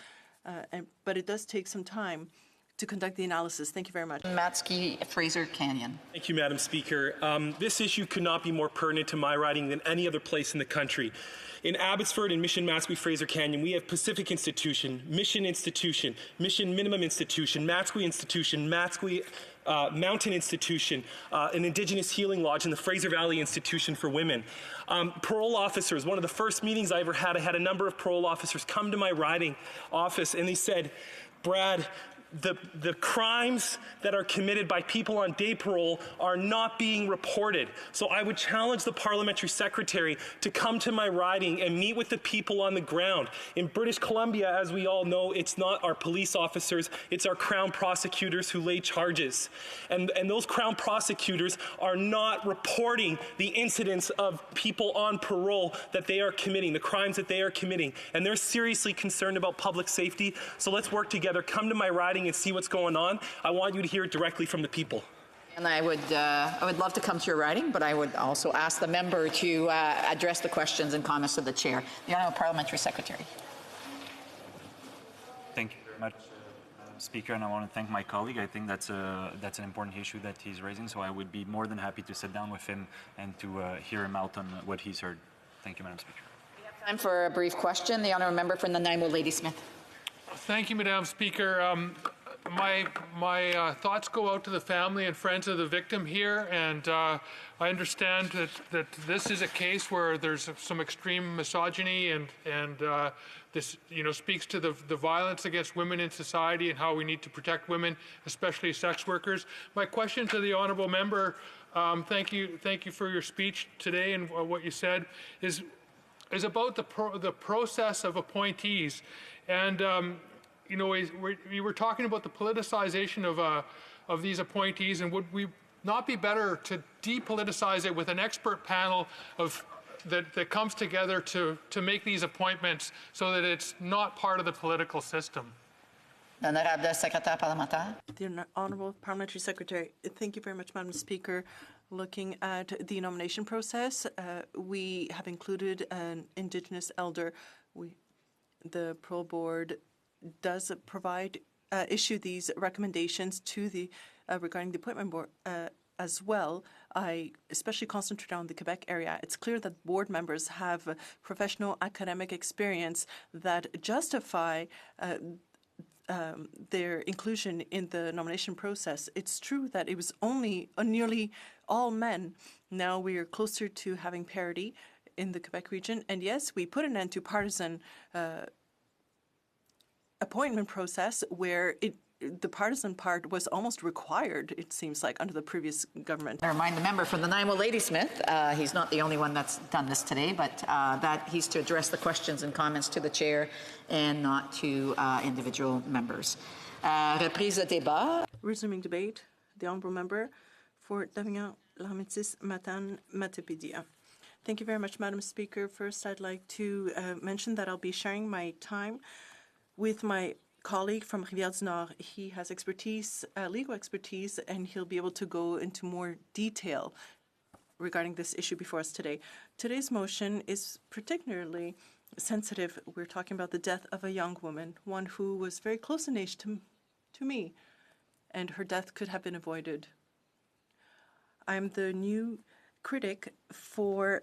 but it does take some time to conduct the analysis. Thank you very much. Matsky, Fraser Canyon. Thank you, Madam Speaker. This issue could not be more pertinent to my riding than any other place in the country. In Abbotsford and Mission Matsqui Fraser Canyon, we have Pacific Institution, Mission Minimum Institution, Matsqui Institution, Matsqui Mountain Institution, an Indigenous Healing Lodge, and the Fraser Valley Institution for Women. Parole officers, one of the first meetings I ever had, I had a number of parole officers come to my riding office, and they said, Brad, the crimes that are committed by people on day parole are not being reported. So I would challenge the Parliamentary Secretary to come to my riding and meet with the people on the ground. In British Columbia, as we all know, it's not our police officers, it's our Crown prosecutors who lay charges. And those Crown prosecutors are not reporting the incidents of people on parole that they are committing, the crimes that they are committing. And they're seriously concerned about public safety. So let's work together, come to my riding and see what's going on. I want you to hear it directly from the people. And I would love to come to your riding, but I would also ask the member to address the questions and comments of the chair. The Honourable Parliamentary Secretary. Thank you very much, Speaker, and I want to thank my colleague. I think that's an important issue that he's raising, so I would be more than happy to sit down with him and to hear him out on what he's heard. Thank you, Madam Speaker. We have time for a brief question. The Honourable Member from Nanaimo, Ladysmith. Thank you, Madam Speaker. My thoughts go out to the family and friends of the victim here, and I understand that this is a case where there's some extreme misogyny, and this speaks to the violence against women in society and how we need to protect women, especially sex workers. My question to the honourable member, thank you for your speech today and what you said, is about the process of appointees. And we were talking about the politicization of these appointees, and would we not be better to depoliticize it with an expert panel of that comes together to make these appointments so that it's not part of the political system. Honorable Secrétaire parlementaire. The Honourable Parliamentary Secretary, thank you very much, Madam Speaker. Looking at the nomination process, we have included an Indigenous elder. The Pro Board does provide issue these recommendations to the regarding the appointment board as well. I especially concentrate on the Quebec area. It's clear that board members have professional academic experience that justify their inclusion in the nomination process. It's true that it was only nearly all men. Now we are closer to having parity in the Quebec region. And yes, we put an end to partisan appointment process where the partisan part was almost required, it seems like, under the previous government. I remind the member from the Nanaimo Ladysmith, he's not the only one that's done this today, but that he's to address the questions and comments to the chair and not to individual members. Reprise de débat. Resuming debate, the honourable member for Davignon-Laurentides Matane-Matapédia. Thank you very much, Madam Speaker. First, I'd like to mention that I'll be sharing my time with my colleague from Rivière-du-Nord. He has expertise, legal expertise, and he'll be able to go into more detail regarding this issue before us today. Today's motion is particularly sensitive. We're talking about the death of a young woman, one who was very close in age to me, and her death could have been avoided. I'm the new critic for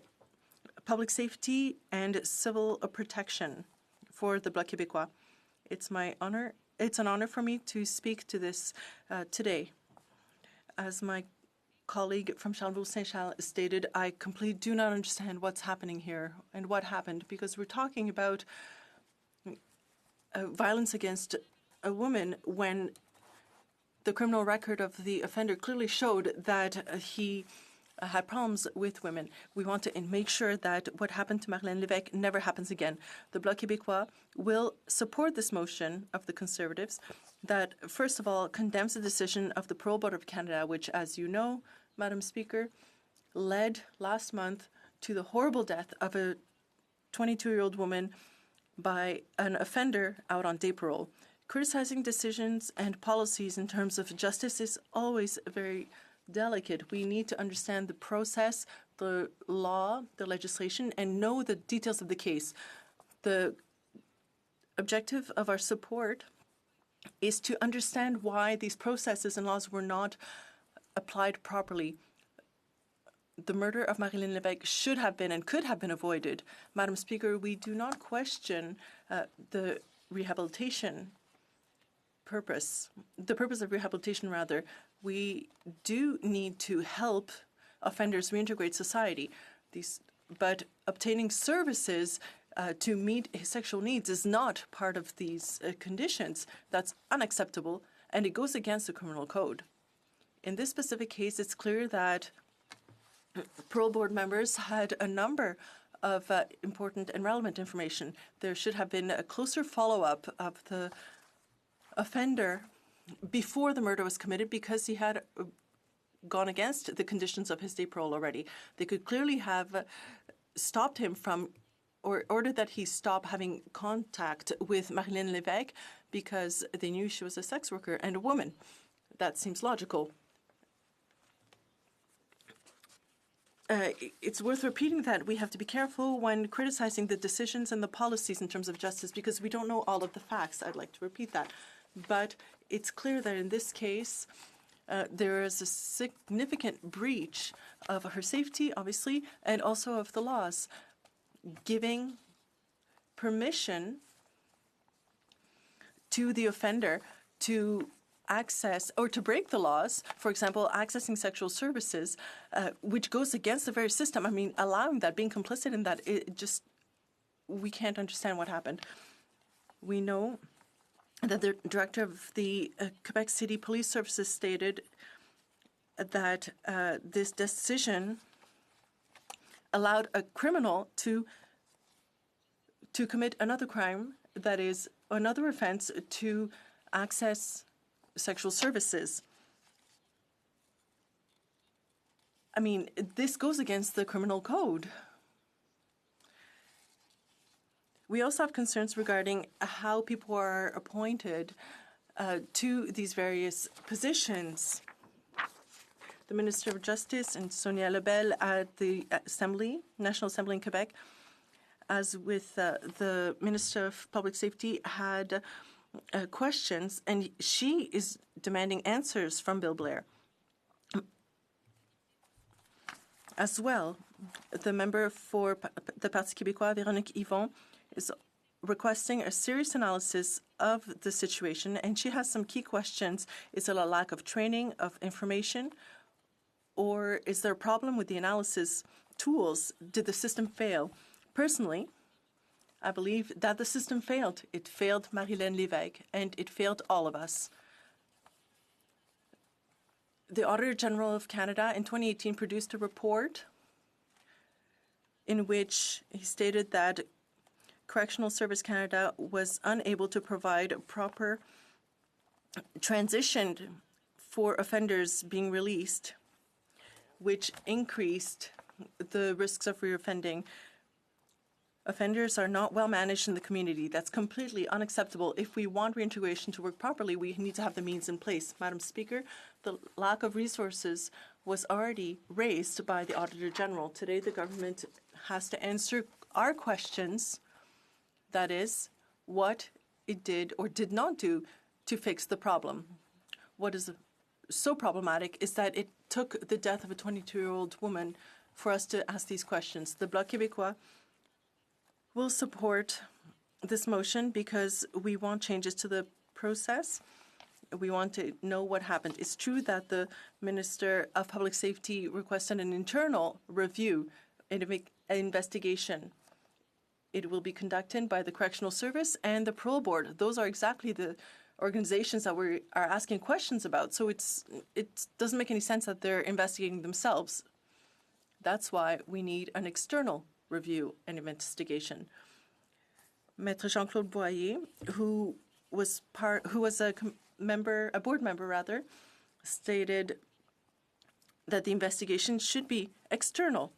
public safety and civil protection for the Bloc Québécois. It's an honor for me to speak to this today. As my colleague from Charlebourg-Saint-Charles stated, I completely do not understand what's happening here and what happened, because we're talking about violence against a woman when the criminal record of the offender clearly showed that he had problems with women. We want to make sure that what happened to Marlène Lévesque never happens again. The Bloc Québécois will support this motion of the Conservatives that, first of all, condemns the decision of the Parole Board of Canada, which, as you know, Madam Speaker, led last month to the horrible death of a 22-year-old woman by an offender out on day parole. Criticizing decisions and policies in terms of justice is always very delicate. We need to understand the process, the law, the legislation, and know the details of the case. The objective of our support is to understand why these processes and laws were not applied properly. The murder of Marlène Lévesque should have been and could have been avoided. Madam Speaker, we do not question the rehabilitation purpose, the purpose of rehabilitation, rather. We do need to help offenders reintegrate society. But obtaining services to meet his sexual needs is not part of these conditions. That's unacceptable, and it goes against the criminal code. In this specific case, it's clear that parole board members had a number of important and relevant information. There should have been a closer follow-up of the offender before the murder was committed, because he had gone against the conditions of his day parole already. They could clearly have stopped him from, or ordered that he stop having contact with Marlène Lévesque because they knew she was a sex worker and a woman. That seems logical. It's worth repeating that we have to be careful when criticizing the decisions and the policies in terms of justice, because we don't know all of the facts. I'd like to repeat that. But it's clear that in this case, there is a significant breach of her safety, obviously, and also of the laws, giving permission to the offender to access or to break the laws, for example, accessing sexual services, which goes against the very system. I mean, allowing that, being complicit in that, we can't understand what happened. We know that the director of the Quebec City Police Services stated that this decision allowed a criminal to commit another crime, that is, another offense, to access sexual services. I mean, this goes against the criminal code. We also have concerns regarding how people are appointed to these various positions. The Minister of Justice and Sonia Lebel at the Assembly, National Assembly in Quebec, as with the Minister of Public Safety, had questions, and she is demanding answers from Bill Blair. As well, the member for the Parti québécois, Véronique Yvon, is requesting a serious analysis of the situation, and she has some key questions. Is it a lack of training, of information, or is there a problem with the analysis tools? Did the system fail? Personally, I believe that the system failed. It failed Marilyn Lévesque, and it failed all of us. The Auditor General of Canada in 2018 produced a report in which he stated that Correctional Service Canada was unable to provide a proper transition for offenders being released, which increased the risks of reoffending. Offenders are not well managed in the community. That's completely unacceptable. If we want reintegration to work properly, we need to have the means in place. Madam Speaker, the lack of resources was already raised by the Auditor General. Today, the government has to answer our questions, that is, what it did or did not do to fix the problem. What is so problematic is that it took the death of a 22-year-old woman for us to ask these questions. The Bloc Québécois will support this motion because we want changes to the process. We want to know what happened. It's true that the Minister of Public Safety requested an internal review and an investigation. It will be conducted by the Correctional Service and the Parole Board. Those are exactly the organizations that we are asking questions about. So it doesn't make any sense that they're investigating themselves. That's why we need an external review and investigation. Maître Jean-Claude Boyer, who was a board member, stated that the investigation should be external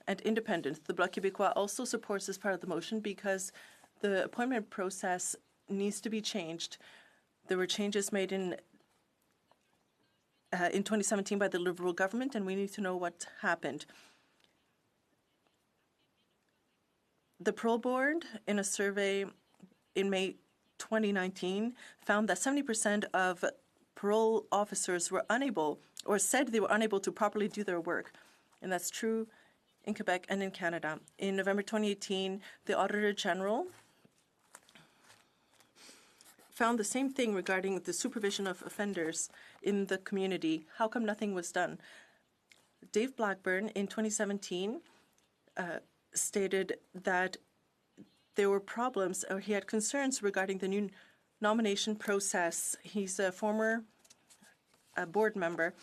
and independent. The Bloc Québécois also supports this part of the motion because the appointment process needs to be changed. There were changes made in 2017 by the Liberal government, and we need to know what happened. The Parole Board, in a survey in May 2019, found that 70% of parole officers were unable, or said they were unable to properly do their work. And that's true in Quebec and in Canada. In November 2018, the Auditor General found the same thing regarding the supervision of offenders in the community. How come nothing was done? Dave Blackburn, in 2017, stated that there were problems, or he had concerns regarding the new nomination process. He's a former board member.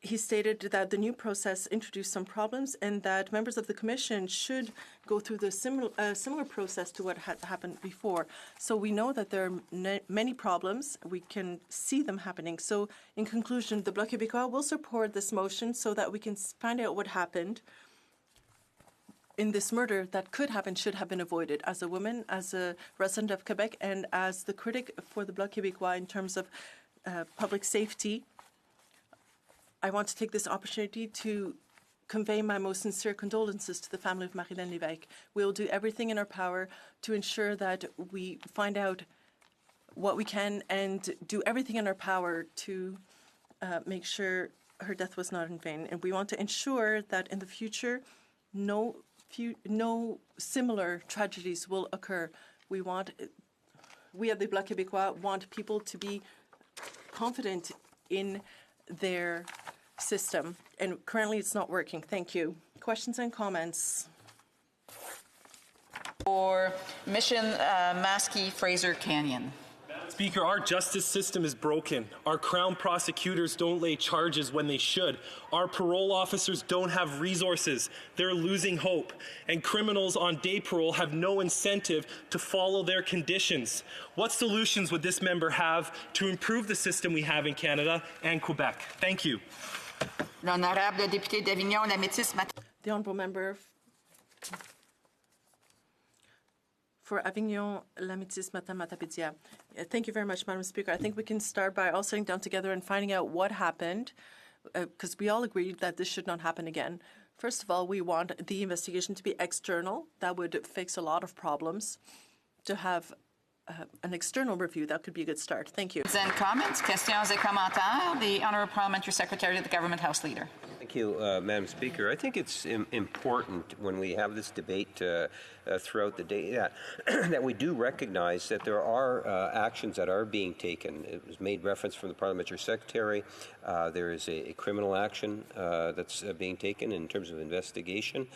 He stated that the new process introduced some problems and that members of the Commission should go through the similar process to what had happened before. So we know that there are many problems. We can see them happening. So in conclusion, the Bloc Québécois will support this motion so that we can find out what happened in this murder that could happen, should have been avoided. As a woman, as a resident of Quebec, and as the critic for the Bloc Québécois in terms of public safety, I want to take this opportunity to convey my most sincere condolences to the family of Marilyn Lévesque. We will do everything in our power to ensure that we find out what we can and do everything in our power to make sure her death was not in vain. And we want to ensure that in the future, no similar tragedies will occur. We at the Bloc Québécois want people to be confident in their system, and currently it's not working. Thank you. Questions and comments? For Mission Maskey Fraser Canyon. Speaker, our justice system is broken. Our Crown prosecutors don't lay charges when they should. Our parole officers don't have resources. They're losing hope. And criminals on day parole have no incentive to follow their conditions. What solutions would this member have to improve the system we have in Canada and Quebec? Thank you. L'honorable député d'Avignon, la Métis, The honourable member for Avignon, La Métis, Matapédia. Thank you very much, Madam Speaker. I think we can start by all sitting down together and finding out what happened, because we all agreed that this should not happen again. First of all, we want the investigation to be external. That would fix a lot of problems. To have an external review, that could be a good start. Thank you. and comments, questions et commentaires. The Honourable Parliamentary Secretary to the Government House Leader. Thank you, Madam Speaker. I think it's important when we have this debate throughout the day that we do recognize that there are actions that are being taken. It was made reference from the Parliamentary Secretary. There is a criminal action that's being taken in terms of investigation.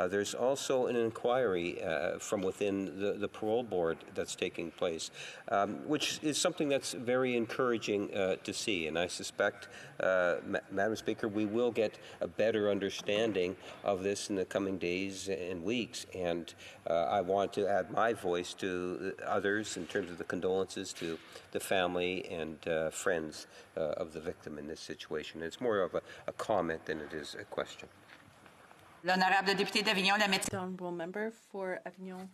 There's also an inquiry from within the parole board that's taking place, which is something that's very encouraging to see. And I suspect, Madam Speaker, we will get a better understanding of this in the coming days and weeks. And I want to add my voice to others in terms of the condolences to the family and friends of the victim in this situation. It's more of a comment than it is a question. L'honorable député d'Avignon, la Métis. The honourable member for Avignon,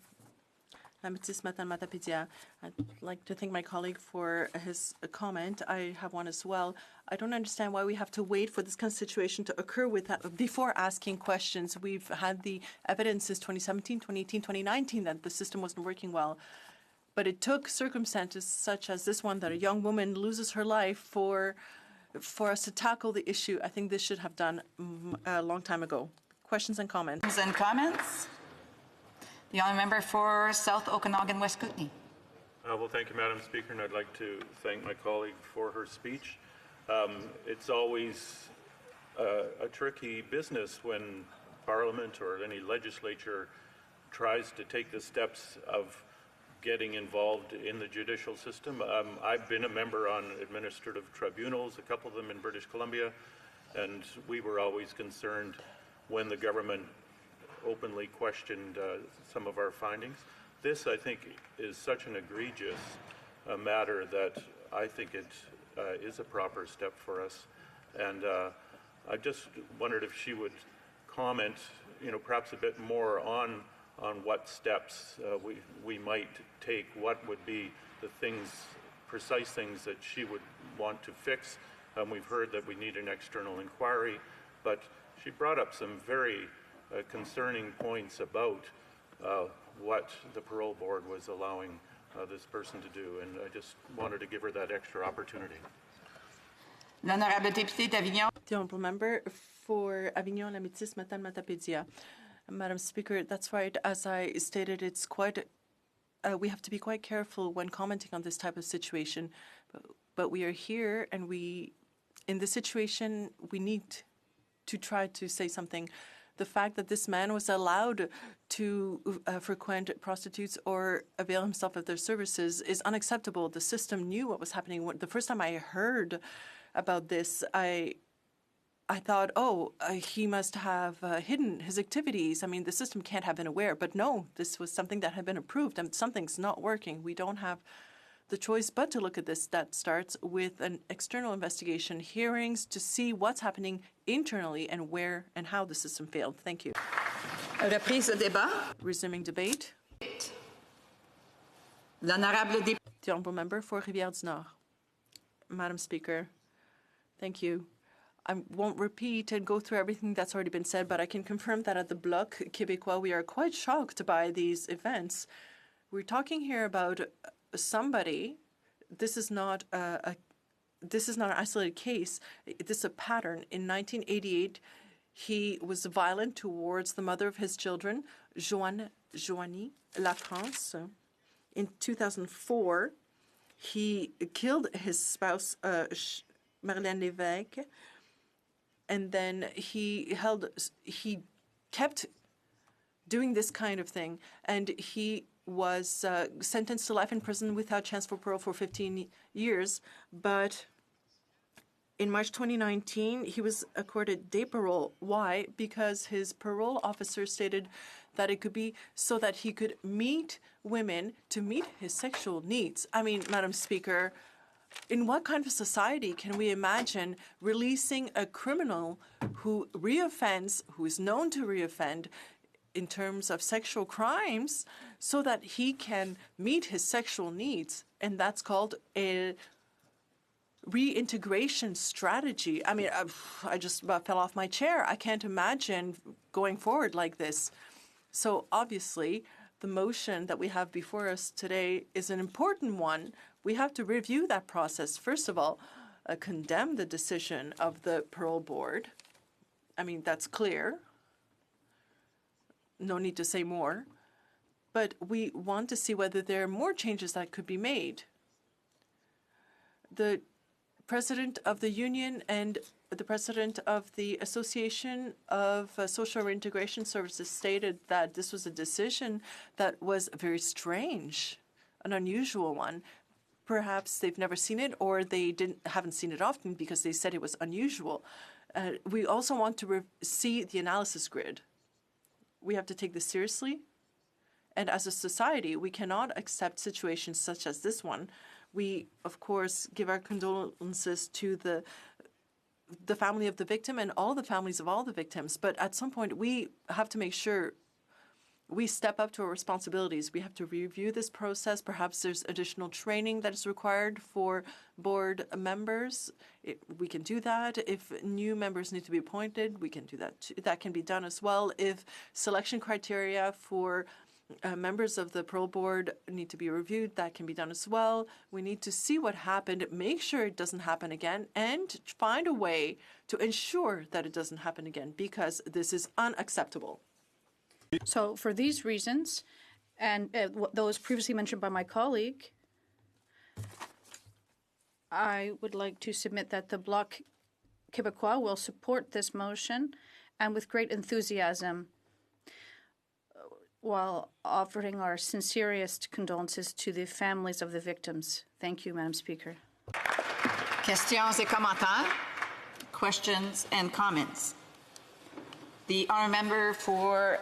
La Métis, Matapédia. I'd like to thank my colleague for his comment. I have one as well. I don't understand why we have to wait for this kind of situation to occur before asking questions. We've had the evidence since 2017, 2018, 2019 that the system wasn't working well. But it took circumstances such as this one, that a young woman loses her life for us to tackle the issue. I think this should have done a long time ago. Questions and comments? Questions and comments? The honourable member for South Okanagan, West Kootenay. Well, thank you, Madam Speaker, and I'd like to thank my colleague for her speech. It's always a tricky business when Parliament or any legislature tries to take the steps of getting involved in the judicial system. I've been a member on administrative tribunals, a couple of them in British Columbia, and we were always concerned when the government openly questioned some of our findings. This, I think, is such an egregious matter that I think it is a proper step for us. And I just wondered if she would comment, perhaps a bit more on what steps we might take, what would be the precise things that she would want to fix. We've heard that we need an external inquiry, but she brought up some very concerning points about what the parole board was allowing this person to do, and I just wanted to give her that extra opportunity. L'honorable député d'Avignon. The honourable member for Avignon, La Métis, Matapédia. Madam Speaker, that's right. As I stated, it's quite. We have to be quite careful when commenting on this type of situation, but we are here, and in this situation, we need to try to say something. The fact that this man was allowed to frequent prostitutes or avail himself of their services is unacceptable. The system knew what was happening. The first time I heard about this, I thought, he must have hidden his activities. I mean, the system can't have been aware. But no, this was something that had been approved, and something's not working. We don't have the choice but to look at this. That starts with an external investigation, hearings to see what's happening internally and where and how the system failed. Thank you. Reprise de débat. Resuming debate. L'honorable député. The honourable member for Rivière-du-Nord. Madam Speaker, thank you. I won't repeat and go through everything that's already been said, but I can confirm that at the Bloc Québécois, we are quite shocked by these events. We're talking here about somebody. This is not an isolated case. This is a pattern. In 1988, he was violent towards the mother of his children, Joanie Lafrance. In 2004, he killed his spouse, Marlène Lévesque, and then he kept doing this kind of thing, and he was sentenced to life in prison without chance for parole for 15 years. But in March 2019, he was accorded day parole. Why? Because his parole officer stated that it could be so that he could meet women to meet his sexual needs. I mean, Madam Speaker, In what kind of society can we imagine releasing a criminal who reoffends, who is known to reoffend in terms of sexual crimes, so that he can meet his sexual needs? And that's called a reintegration strategy. I mean, I just about fell off my chair. I can't imagine going forward like this. So obviously, the motion that we have before us today is an important one. We have to review that process. First of all, condemn the decision of the parole board. I mean, that's clear. No need to say more. But we want to see whether there are more changes that could be made. The President of the Union and the President of the Association of Social Reintegration Services stated that this was a decision that was very strange, an unusual one. Perhaps they've never seen it, or they haven't seen it often because they said it was unusual. We also want to see the analysis grid. We have to take this seriously. And as a society, we cannot accept situations such as this one. We, of course, give our condolences to the family of the victim and all the families of all the victims. But at some point, we have to make sure we step up to our responsibilities. We have to review this process. Perhaps there's additional training that is required for board members. We can do that. If new members need to be appointed, we can do that too. That can be done as well. If selection criteria for members of the parole board need to be reviewed, that can be done as well. We need to see what happened, make sure it doesn't happen again, and find a way to ensure that it doesn't happen again, because this is unacceptable. So for these reasons, and those previously mentioned by my colleague, I would like to submit that the Bloc Québécois will support this motion, and with great enthusiasm, while offering our sincerest condolences to the families of the victims. Thank you, Madam Speaker. Questions et commentaires? Questions and comments? The honourable member for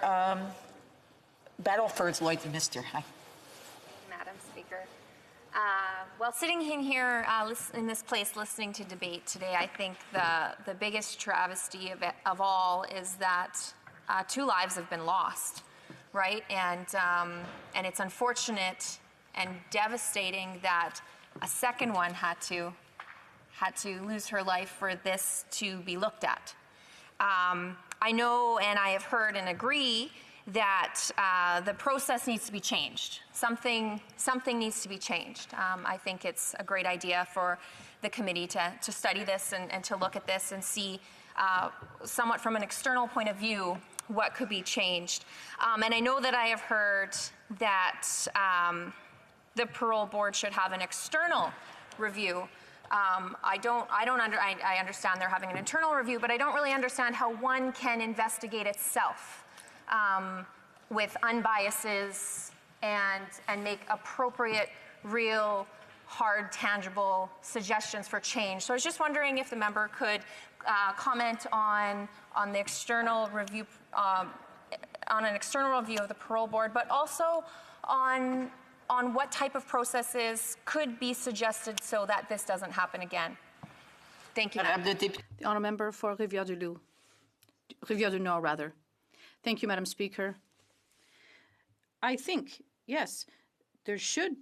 Battleford's Lloydminster. Hi. Madam Speaker. Well, sitting in here in this place listening to debate today, I think the biggest travesty of all is that 2 lives have been lost. Right, and it's unfortunate and devastating that a second one had to lose her life for this to be looked at. I know, and I have heard and agree that the process needs to be changed. Something needs to be changed. I think it's a great idea for the committee to study this and to look at this and see somewhat from an external point of view what could be changed. And I know that I have heard that the parole board should have an external review. I understand they're having an internal review, but I don't really understand how one can investigate itself with unbiases and make appropriate, real, hard, tangible suggestions for change. So I was just wondering if the member could comment on the external review, on an external review of the parole board, but also on what type of processes could be suggested so that this doesn't happen again. Thank you. The honourable member for Rivière-du-Nord, rather. Thank you, Madam Speaker. I think, yes, there should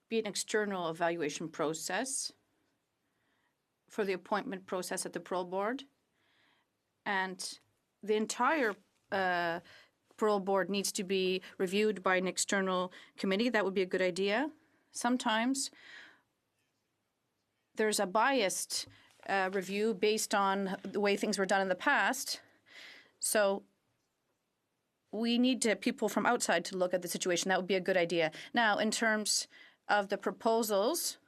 be an external evaluation process for the appointment process at the parole board, and the entire parole board needs to be reviewed by an external committee. That would be a good idea. Sometimes there's a biased review based on the way things were done in the past. So we need people from outside to look at the situation. That would be a good idea. Now, in terms of the proposals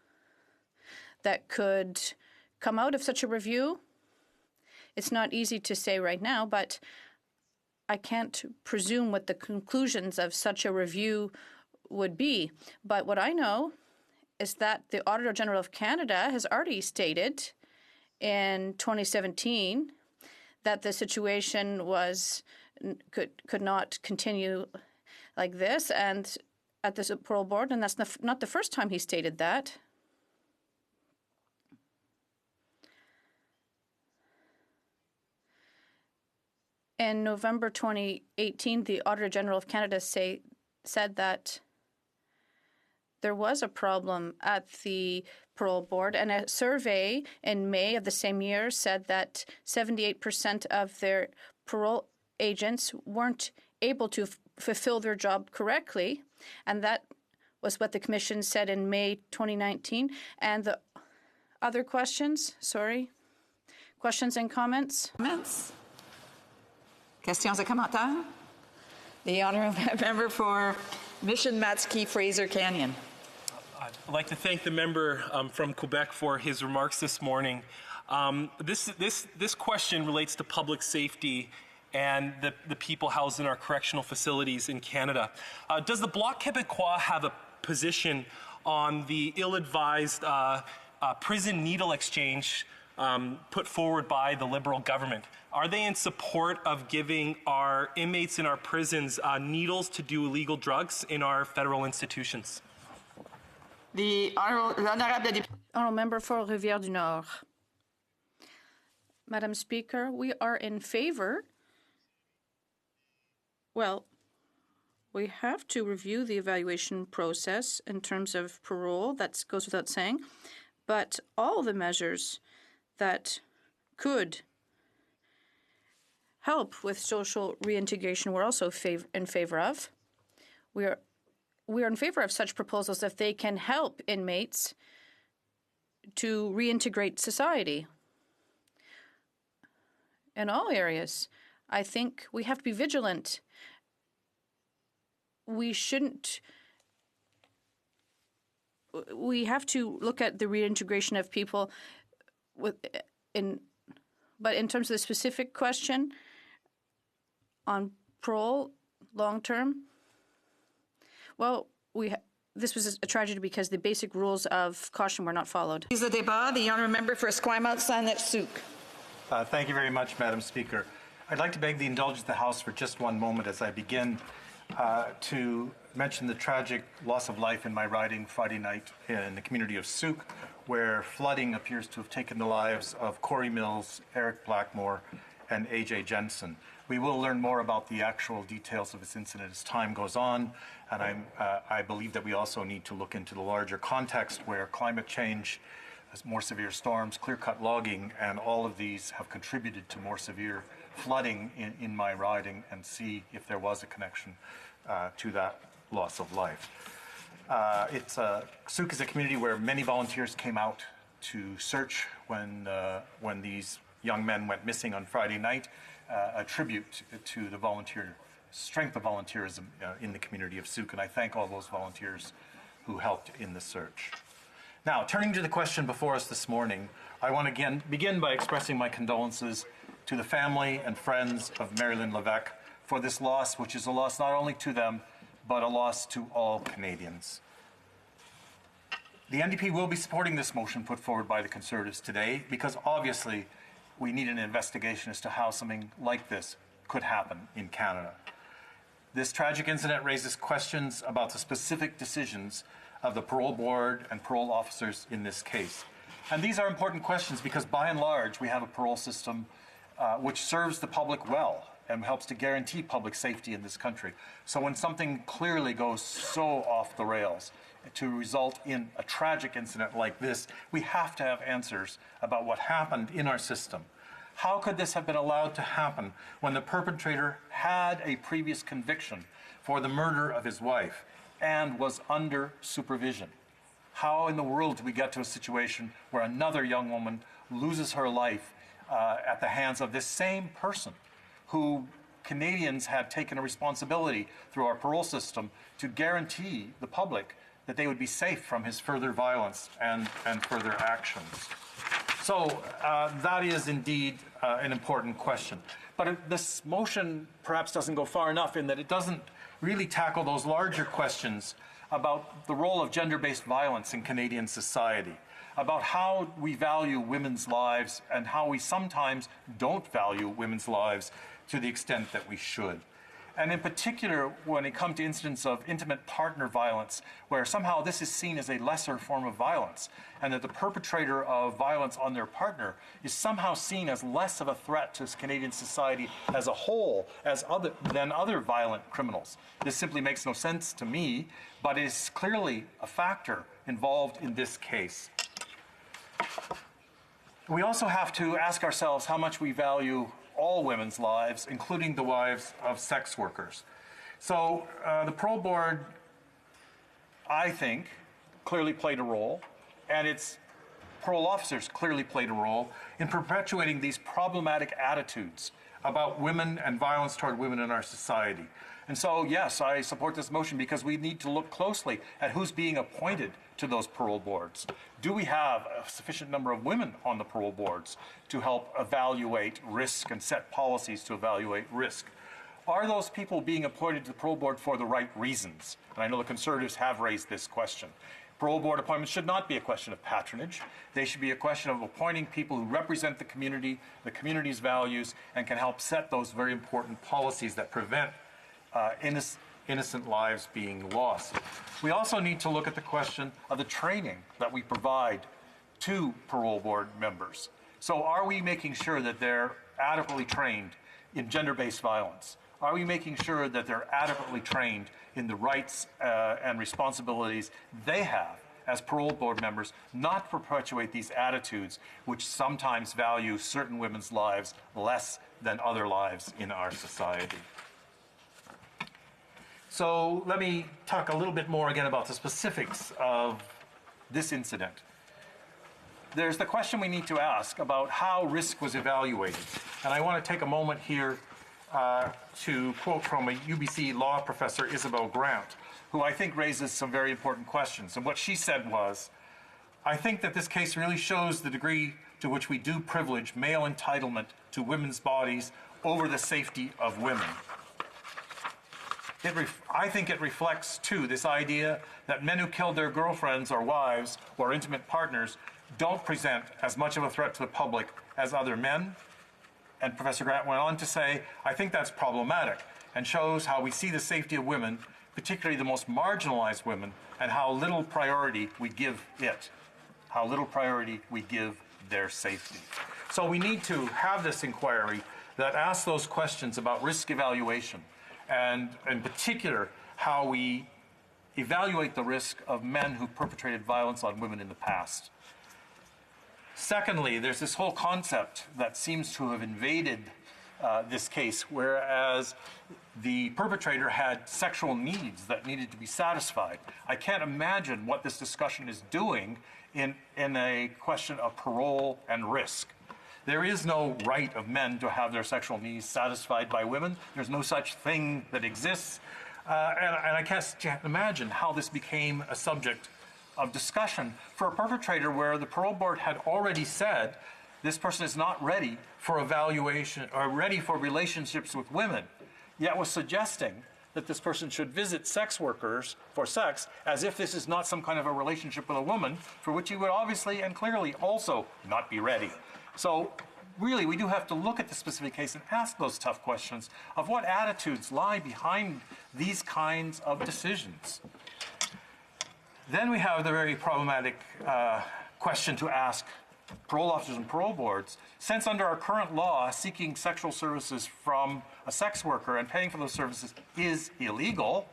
that could come out of such a review, it's not easy to say right now, but I can't presume what the conclusions of such a review would be. But what I know is that the Auditor General of Canada has already stated in 2017 that the situation could not continue like this, and at the parole board, and that's not the first time he stated that. In November 2018, the Auditor General of Canada said that there was a problem at the parole board, and a survey in May of the same year said that 78% of their parole agents weren't able to fulfill their job correctly, and that was what the Commission said in May 2019. And the other questions, questions and comments? Comments? Questions et commentaires? The honourable member for Mission Matsqui Fraser Canyon. I'd like to thank the member from Quebec for his remarks this morning. This question relates to public safety and the people housed in our correctional facilities in Canada. Does the Bloc Québécois have a position on the ill-advised prison needle exchange put forward by the Liberal government? Are they in support of giving our inmates in our prisons needles to do illegal drugs in our federal institutions? The honourable member for Rivière-du-Nord. Madam Speaker, we are in favor. Well, we have to review the evaluation process in terms of parole. That goes without saying. But all the measures that could help with social reintegration we're also in favor of. We are in favor of such proposals if they can help inmates to reintegrate society in all areas. I think we have to be vigilant. We have to look at the reintegration of people but in terms of the specific question on parole long term, well, this was a tragedy because the basic rules of caution were not followed. The débat, the honourable member for Esquimalt-Saanich-Sooke. Thank you very much, Madam Speaker. I'd like to beg the indulgence of the House for just one moment as I begin to mention the tragic loss of life in my riding Friday night in the community of Sooke, where flooding appears to have taken the lives of Corey Mills, Eric Blackmore, and AJ Jensen. We will learn more about the actual details of this incident as time goes on, and I believe that we also need to look into the larger context where climate change, more severe storms, clear-cut logging, and all of these have contributed to more severe flooding in my riding, and see if there was a connection to that loss of life. Sooke is a community where many volunteers came out to search when these young men went missing on Friday night, a tribute to the strength of volunteerism in the community of Sooke, and I thank all those volunteers who helped in the search. Now, turning to the question before us this morning, I want to again begin by expressing my condolences to the family and friends of Marilyn Levesque for this loss, which is a loss not only to them, but a loss to all Canadians. The NDP will be supporting this motion put forward by the Conservatives today because obviously we need an investigation as to how something like this could happen in Canada. This tragic incident raises questions about the specific decisions of the parole board and parole officers in this case. And these are important questions because by and large we have a parole system which serves the public well and helps to guarantee public safety in this country. So when something clearly goes so off the rails to result in a tragic incident like this, we have to have answers about what happened in our system. How could this have been allowed to happen when the perpetrator had a previous conviction for the murder of his wife and was under supervision? How in the world do we get to a situation where another young woman loses her life at the hands of this same person who Canadians had taken a responsibility through our parole system to guarantee the public that they would be safe from his further violence and further actions? So that is indeed an important question. But this motion perhaps doesn't go far enough in that it doesn't really tackle those larger questions about the role of gender-based violence in Canadian society, about how we value women's lives and how we sometimes don't value women's lives to the extent that we should. And in particular, when it comes to incidents of intimate partner violence, where somehow this is seen as a lesser form of violence, and that the perpetrator of violence on their partner is somehow seen as less of a threat to Canadian society as a whole than other violent criminals. This simply makes no sense to me, but is clearly a factor involved in this case. We also have to ask ourselves how much we value all women's lives, including the wives of sex workers. So the parole board, I think, clearly played a role, and its parole officers clearly played a role in perpetuating these problematic attitudes about women and violence toward women in our society. And so, yes, I support this motion because we need to look closely at who's being appointed to those parole boards. Do we have a sufficient number of women on the parole boards to help evaluate risk and set policies to evaluate risk? Are those people being appointed to the parole board for the right reasons? And I know the Conservatives have raised this question. Parole board appointments should not be a question of patronage. They should be a question of appointing people who represent the community's values, and can help set those very important policies that prevent innocent lives being lost. We also need to look at the question of the training that we provide to parole board members. So are we making sure that they're adequately trained in gender-based violence? Are we making sure that they're adequately trained in the rights and responsibilities they have as parole board members, not to perpetuate these attitudes which sometimes value certain women's lives less than other lives in our society? So let me talk a little bit more again about the specifics of this incident. There's the question we need to ask about how risk was evaluated. And I want to take a moment here to quote from a UBC law professor, Isabel Grant, who I think raises some very important questions. And what she said was, I think that this case really shows the degree to which we do privilege male entitlement to women's bodies over the safety of women. I think it reflects, too, this idea that men who killed their girlfriends or wives or intimate partners don't present as much of a threat to the public as other men. And Professor Grant went on to say, I think that's problematic and shows how we see the safety of women, particularly the most marginalized women, and how little priority we give it, how little priority we give their safety. So we need to have this inquiry that asks those questions about risk evaluation, and in particular, how we evaluate the risk of men who perpetrated violence on women in the past. Secondly, there's this whole concept that seems to have invaded this case, whereas the perpetrator had sexual needs that needed to be satisfied. I can't imagine what this discussion is doing in a question of parole and risk. There is no right of men to have their sexual needs satisfied by women. There's no such thing that exists. And I can't imagine how this became a subject of discussion for a perpetrator where the parole board had already said this person is not ready for evaluation or ready for relationships with women, yet was suggesting that this person should visit sex workers for sex as if this is not some kind of a relationship with a woman for which he would obviously and clearly also not be ready. So really, we do have to look at the specific case and ask those tough questions of what attitudes lie behind these kinds of decisions. Then we have the very problematic question to ask parole officers and parole boards. Since under our current law, seeking sexual services from a sex worker and paying for those services is illegal,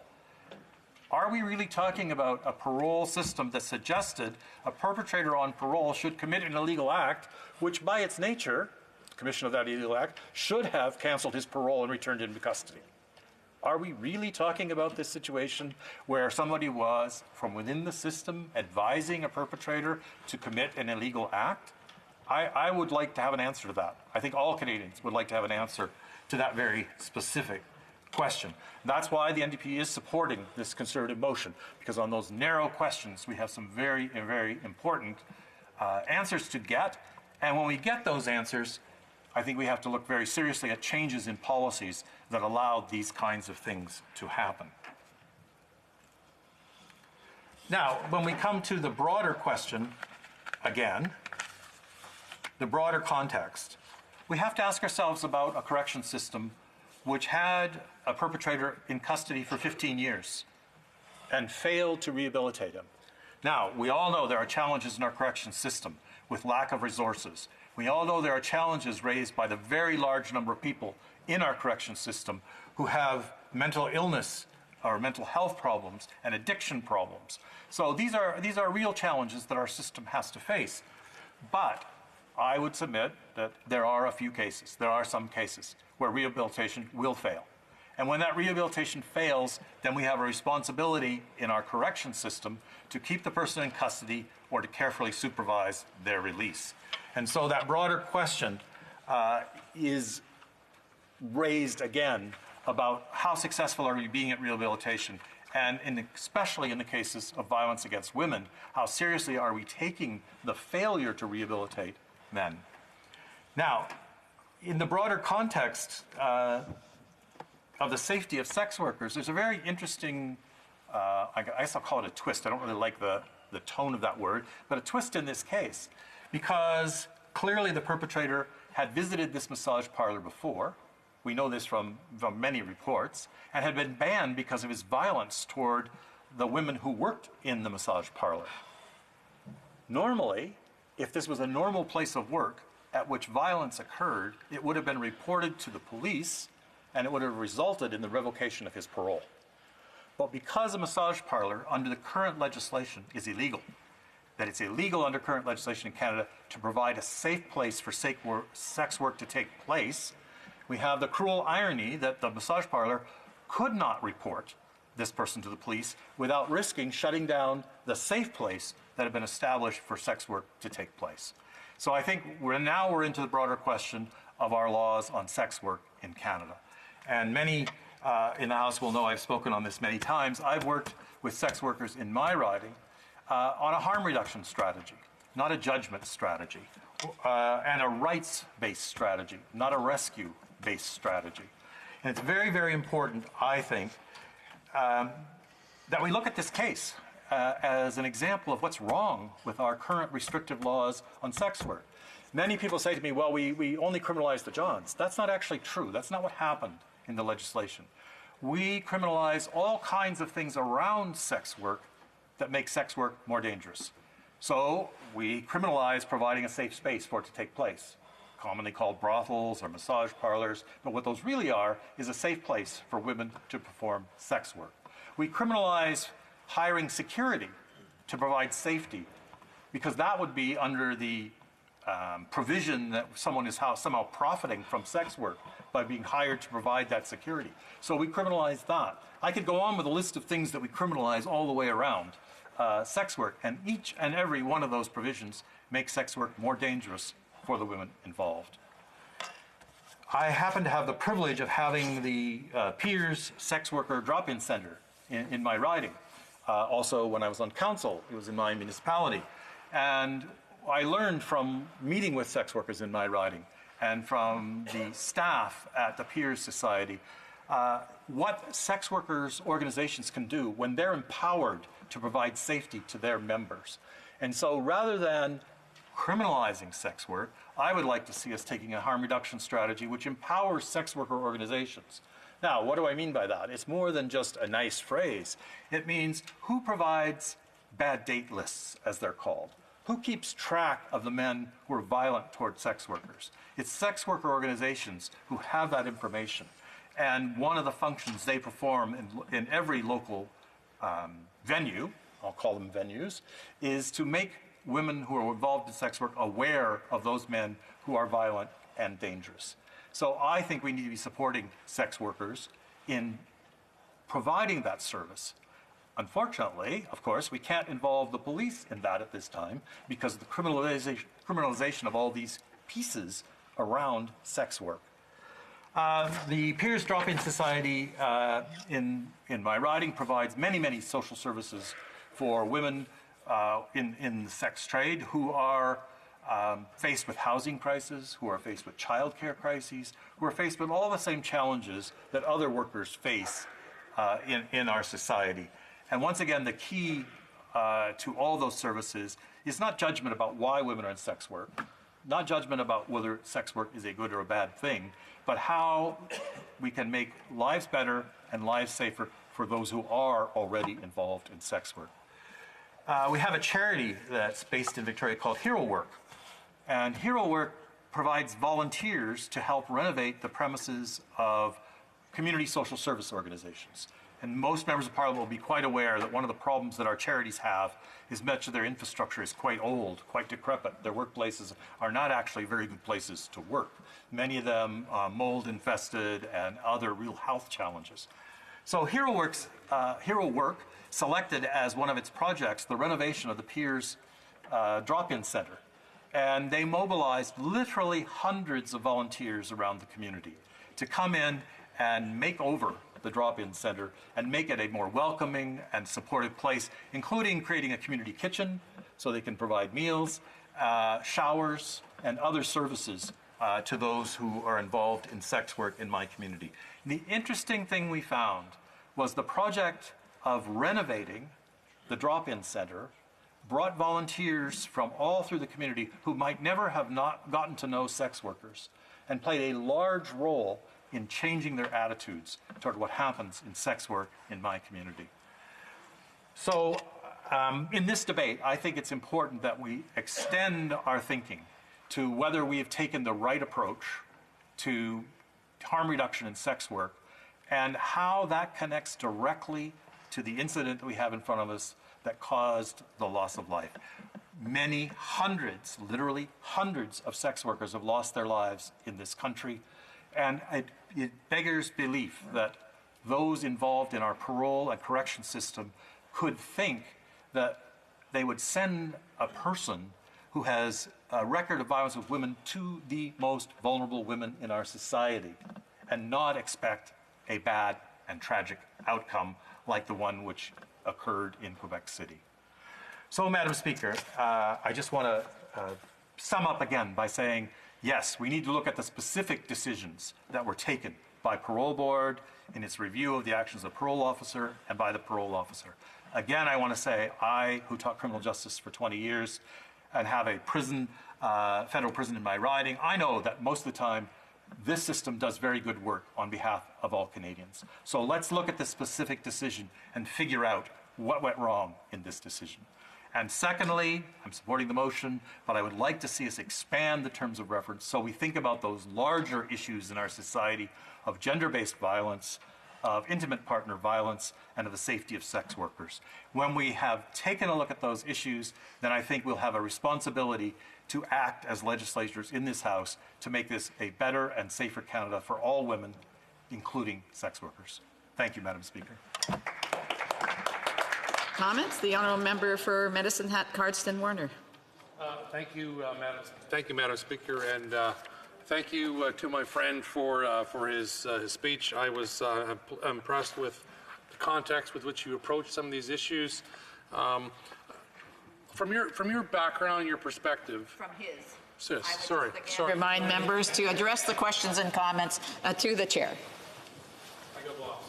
are we really talking about a parole system that suggested a perpetrator on parole should commit an illegal act, which by its nature, the commission of that illegal act, should have canceled his parole and returned him to custody? Are we really talking about this situation where somebody was from within the system advising a perpetrator to commit an illegal act? I would like to have an answer to that. I think all Canadians would like to have an answer to that very specific question. That's why the NDP is supporting this Conservative motion, because on those narrow questions, we have some very, very important answers to get. And when we get those answers, I think we have to look very seriously at changes in policies that allow these kinds of things to happen. Now, when we come to the broader question, again, the broader context, we have to ask ourselves about a correction system which had a perpetrator in custody for 15 years and failed to rehabilitate him. Now, we all know there are challenges in our correction system with lack of resources. We all know there are challenges raised by the very large number of people in our correction system who have mental illness or mental health problems and addiction problems. So these are real challenges that our system has to face. But I would submit that there are some cases where rehabilitation will fail. And when that rehabilitation fails, then we have a responsibility in our correction system to keep the person in custody or to carefully supervise their release. And so that broader question is raised again about how successful are we being at rehabilitation, and especially in the cases of violence against women, how seriously are we taking the failure to rehabilitate men? Now, in the broader context of the safety of sex workers, there's a very interesting, I guess I'll call it a twist. I don't really like the tone of that word, but a twist in this case, because clearly the perpetrator had visited this massage parlor before. We know this from many reports, and had been banned because of his violence toward the women who worked in the massage parlor. Normally, if this was a normal place of work at which violence occurred, it would have been reported to the police, and it would have resulted in the revocation of his parole. But because a massage parlor under the current legislation is illegal, that it's illegal under current legislation in Canada to provide a safe place for sex work to take place, we have the cruel irony that the massage parlor could not report this person to the police without risking shutting down the safe place that had been established for sex work to take place. So I think we're into the broader question of our laws on sex work in Canada. And many in the House will know I've spoken on this many times. I've worked with sex workers in my riding on a harm reduction strategy, not a judgment strategy, and a rights-based strategy, not a rescue-based strategy. And it's very, very important, I think, that we look at this case as an example of what's wrong with our current restrictive laws on sex work. Many people say to me, well, we only criminalize the Johns. That's not actually true. That's not what happened in the legislation. We criminalize all kinds of things around sex work that make sex work more dangerous. So we criminalize providing a safe space for it to take place, commonly called brothels or massage parlors, but what those really are is a safe place for women to perform sex work. We criminalize hiring security to provide safety, because that would be under the provision that someone is somehow profiting from sex work by being hired to provide that security. So we criminalize that. I could go on with a list of things that we criminalize all the way around sex work, and each and every one of those provisions makes sex work more dangerous for the women involved. I happen to have the privilege of having the Peers Sex Worker Drop-In Center in my riding. Also, when I was on council, it was in my municipality. And I learned from meeting with sex workers in my riding and from the staff at the Peers Society what sex workers' organizations can do when they're empowered to provide safety to their members. And so rather than criminalizing sex work, I would like to see us taking a harm reduction strategy which empowers sex worker organizations. Now, what do I mean by that? It's more than just a nice phrase. It means who provides bad date lists, as they're called? Who keeps track of the men who are violent toward sex workers? It's sex worker organizations who have that information. And one of the functions they perform in every local venue, I'll call them venues, is to make women who are involved in sex work aware of those men who are violent and dangerous. So I think we need to be supporting sex workers in providing that service. Unfortunately, of course, we can't involve the police in that at this time because of the criminalization of all these pieces around sex work. The Peers Drop-In Society in my riding provides many, many social services for women in the sex trade who are faced with housing crises, who are faced with childcare crises, who are faced with all the same challenges that other workers face in our society. And once again, the key to all those services is not judgment about why women are in sex work, not judgment about whether sex work is a good or a bad thing, but how we can make lives better and lives safer for those who are already involved in sex work. We have a charity that's based in Victoria called Hero Work. And Hero Work provides volunteers to help renovate the premises of community social service organizations. And most members of Parliament will be quite aware that one of the problems that our charities have is much of their infrastructure is quite old, quite decrepit. Their workplaces are not actually very good places to work. Many of them mold infested and other real health challenges. So Hero Work selected as one of its projects the renovation of the Piers drop-in center. And they mobilized literally hundreds of volunteers around the community to come in and make over the drop-in center and make it a more welcoming and supportive place, including creating a community kitchen so they can provide meals, showers, and other services to those who are involved in sex work in my community. And the interesting thing we found was the project of renovating the drop-in center brought volunteers from all through the community who might never have not gotten to know sex workers and played a large role in changing their attitudes toward what happens in sex work in my community. So in this debate, I think it's important that we extend our thinking to whether we have taken the right approach to harm reduction in sex work and how that connects directly to the incident that we have in front of us that caused the loss of life. Many hundreds, literally hundreds of sex workers have lost their lives in this country. And it beggars belief that those involved in our parole and correction system could think that they would send a person who has a record of violence with women to the most vulnerable women in our society and not expect a bad and tragic outcome like the one which occurred in Quebec City. So, Madam Speaker, I just want to sum up again by saying, yes, we need to look at the specific decisions that were taken by Parole Board in its review of the actions of the parole officer and by the parole officer. Again, I want to say, I, who taught criminal justice for 20 years and have a prison, federal prison in my riding, I know that most of the time this system does very good work on behalf of all Canadians. So let's look at the specific decision and figure out what went wrong in this decision. And secondly, I'm supporting the motion, but I would like to see us expand the terms of reference so we think about those larger issues in our society of gender-based violence, of intimate partner violence, and of the safety of sex workers. When we have taken a look at those issues, then I think we'll have a responsibility to act as legislators in this House to make this a better and safer Canada for all women, including sex workers. Thank you, Madam Speaker. Comments? The honourable member for Medicine Hat, Cardston Warner. Thank you, Madam Speaker, and thank you to my friend for his speech. I was impressed with the context with which you approached some of these issues. From your background, your perspective. From his. Sorry. Remind members to address the questions and comments to the chair. I got lost.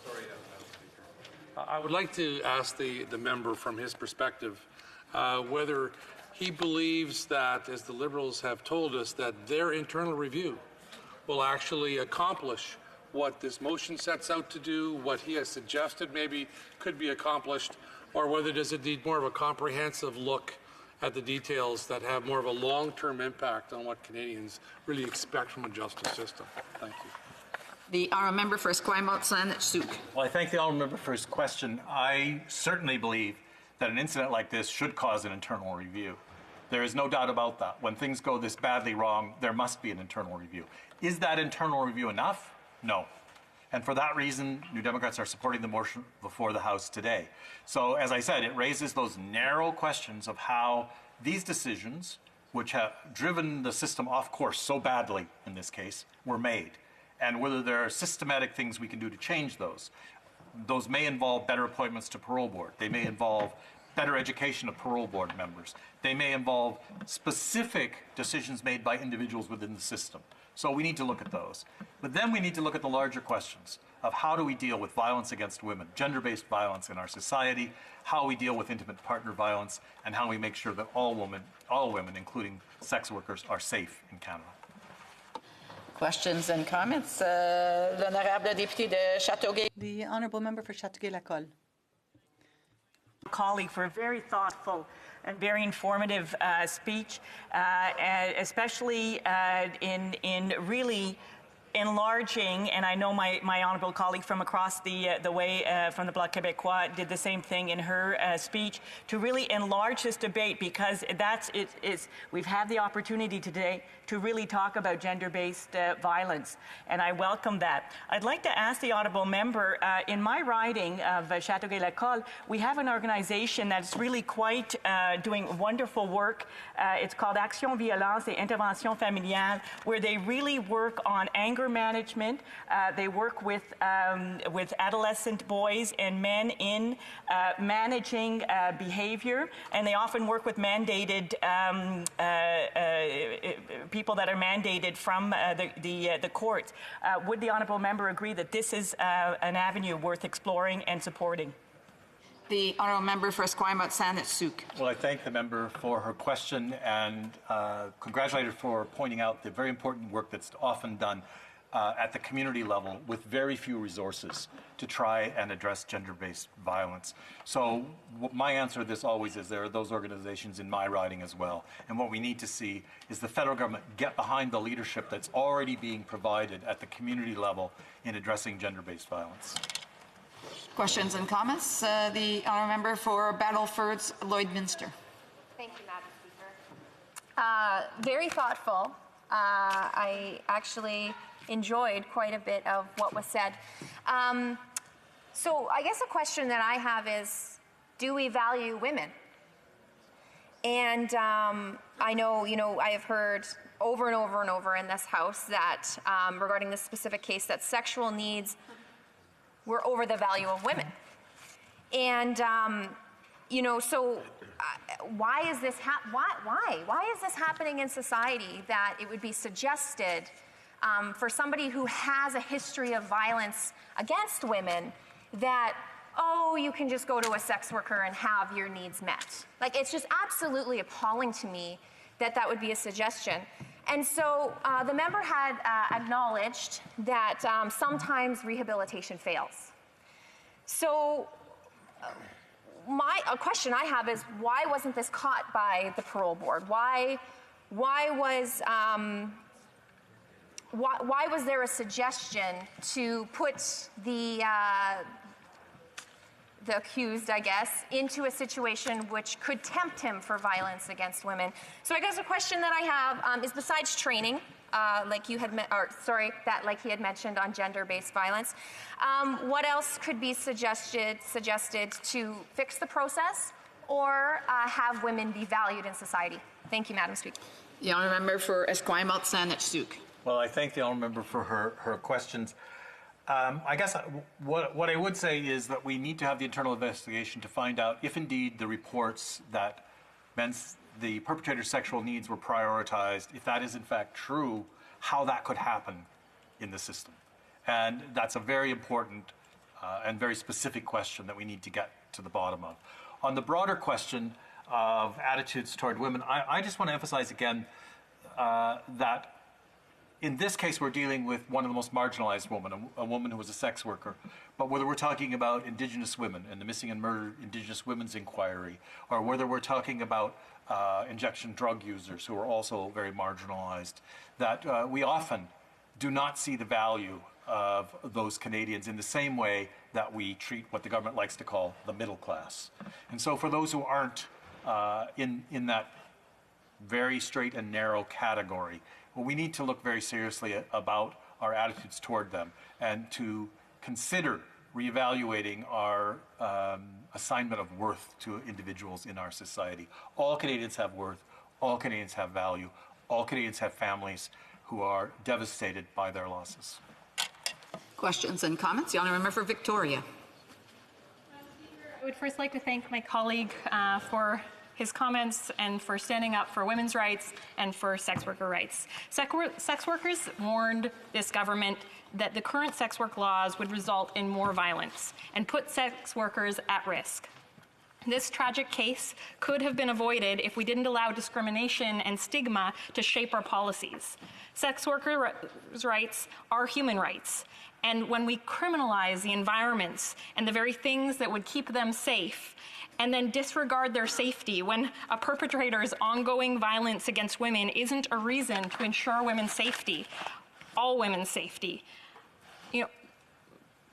Sorry, Madam Speaker. I would like to ask the member from his perspective whether he believes that, as the Liberals have told us, that their internal review will actually accomplish what this motion sets out to do, what he has suggested maybe could be accomplished, or whether does it need more of a comprehensive look at the details that have more of a long-term impact on what Canadians really expect from a justice system. Thank you. The honourable member for Esquimalt Saanich-Sooke. Well, I thank the honourable member for his question. I certainly believe that an incident like this should cause an internal review. There is no doubt about that. When things go this badly wrong, there must be an internal review. Is that internal review enough? No. And for that reason, New Democrats are supporting the motion before the House today. So, as I said, it raises those narrow questions of how these decisions, which have driven the system off course so badly in this case, were made, and whether there are systematic things we can do to change those. Those may involve better appointments to parole board. They may involve better education of parole board members. They may involve specific decisions made by individuals within the system. So we need to look at those. But then we need to look at the larger questions of how do we deal with violence against women, gender-based violence in our society, how we deal with intimate partner violence, and how we make sure that all women, including sex workers, are safe in Canada. Questions and comments? L'honorable député de Châteauguay. The honourable member for Châteauguay-Lacolle. Colleague for a very thoughtful and very informative speech, especially in really enlarging, and I know my honourable colleague from across the way from the Bloc Québécois did the same thing in her speech, to really enlarge this debate, because we've had the opportunity today to really talk about gender-based violence, and I welcome that. I'd like to ask the honourable member, in my riding of Châteauguay-Lacolle, we have an organization that's really quite doing wonderful work. It's called Action Violence et Intervention Familiale, where they really work on anger management. They work with adolescent boys and men in managing behavior, and they often work with mandated people that are mandated from the courts. Would the honourable member agree that this is an avenue worth exploring and supporting? The honourable member for Esquimalt-Saanich-Sooke. Well, I thank the member for her question and congratulate her for pointing out the very important work that's often done at the community level with very few resources to try and address gender-based violence. So my answer to this always is there are those organizations in my riding as well. And what we need to see is the federal government get behind the leadership that's already being provided at the community level in addressing gender-based violence. Questions and comments? The honourable member for Battleford's Lloydminster. Thank you, Madam Speaker. Very thoughtful. I actually enjoyed quite a bit of what was said. So I guess a question that I have is, do we value women? And I know, I have heard over and over and over in this House that regarding this specific case, that sexual needs were over the value of women. And, so why is this why is this happening in society, that it would be suggested for somebody who has a history of violence against women that, oh, you can just go to a sex worker and have your needs met? Like, it's just absolutely appalling to me that that would be a suggestion. And so the member had acknowledged that sometimes rehabilitation fails. So a question I have is, why wasn't this caught by the parole board? Why was there a suggestion to put the accused, I guess, into a situation which could tempt him for violence against women? So I guess the question that I have is, besides training, like he had mentioned on gender-based violence, what else could be suggested to fix the process or have women be valued in society? Thank you, Madam Speaker. The honourable member for Esquimalt-Saanich-Sooke. Well, I thank the honourable member for her questions. I guess what I would say is that we need to have the internal investigation to find out if indeed the reports that the perpetrator's sexual needs were prioritized, if that is in fact true, how that could happen in the system. And that's a very important and very specific question that we need to get to the bottom of. On the broader question of attitudes toward women, I just want to emphasize again that in this case, we're dealing with one of the most marginalized women, a woman who was a sex worker. But whether we're talking about Indigenous women and the Missing and Murdered Indigenous Women's Inquiry, or whether we're talking about injection drug users who are also very marginalized, that we often do not see the value of those Canadians in the same way that we treat what the government likes to call the middle class. And so for those who aren't in that very straight and narrow category, well, we need to look very seriously about our attitudes toward them and to consider reevaluating our assignment of worth to individuals in our society. All Canadians have worth, all Canadians have value, all Canadians have families who are devastated by their losses. Questions and comments? The honourable member for Victoria. I would first like to thank my colleague for his comments and for standing up for women's rights and for sex worker rights. Sex workers warned this government that the current sex work laws would result in more violence and put sex workers at risk. This tragic case could have been avoided if we didn't allow discrimination and stigma to shape our policies. Sex workers' rights are human rights, and when we criminalize the environments and the very things that would keep them safe, and then disregard their safety when a perpetrator's ongoing violence against women isn't a reason to ensure women's safety, all women's safety. You know,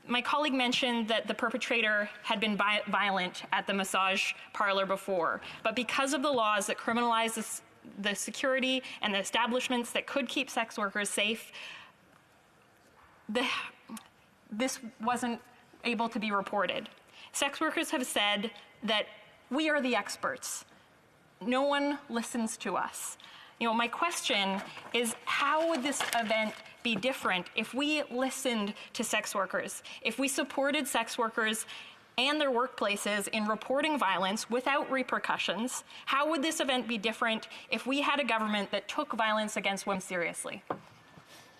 my colleague mentioned that the perpetrator had been violent at the massage parlor before, but because of the laws that criminalize the security and the establishments that could keep sex workers safe, this wasn't able to be reported. Sex workers have said that we are the experts. No one listens to us. You know, my question is, how would this event be different if we listened to sex workers, if we supported sex workers and their workplaces in reporting violence without repercussions? How would this event be different if we had a government that took violence against women seriously?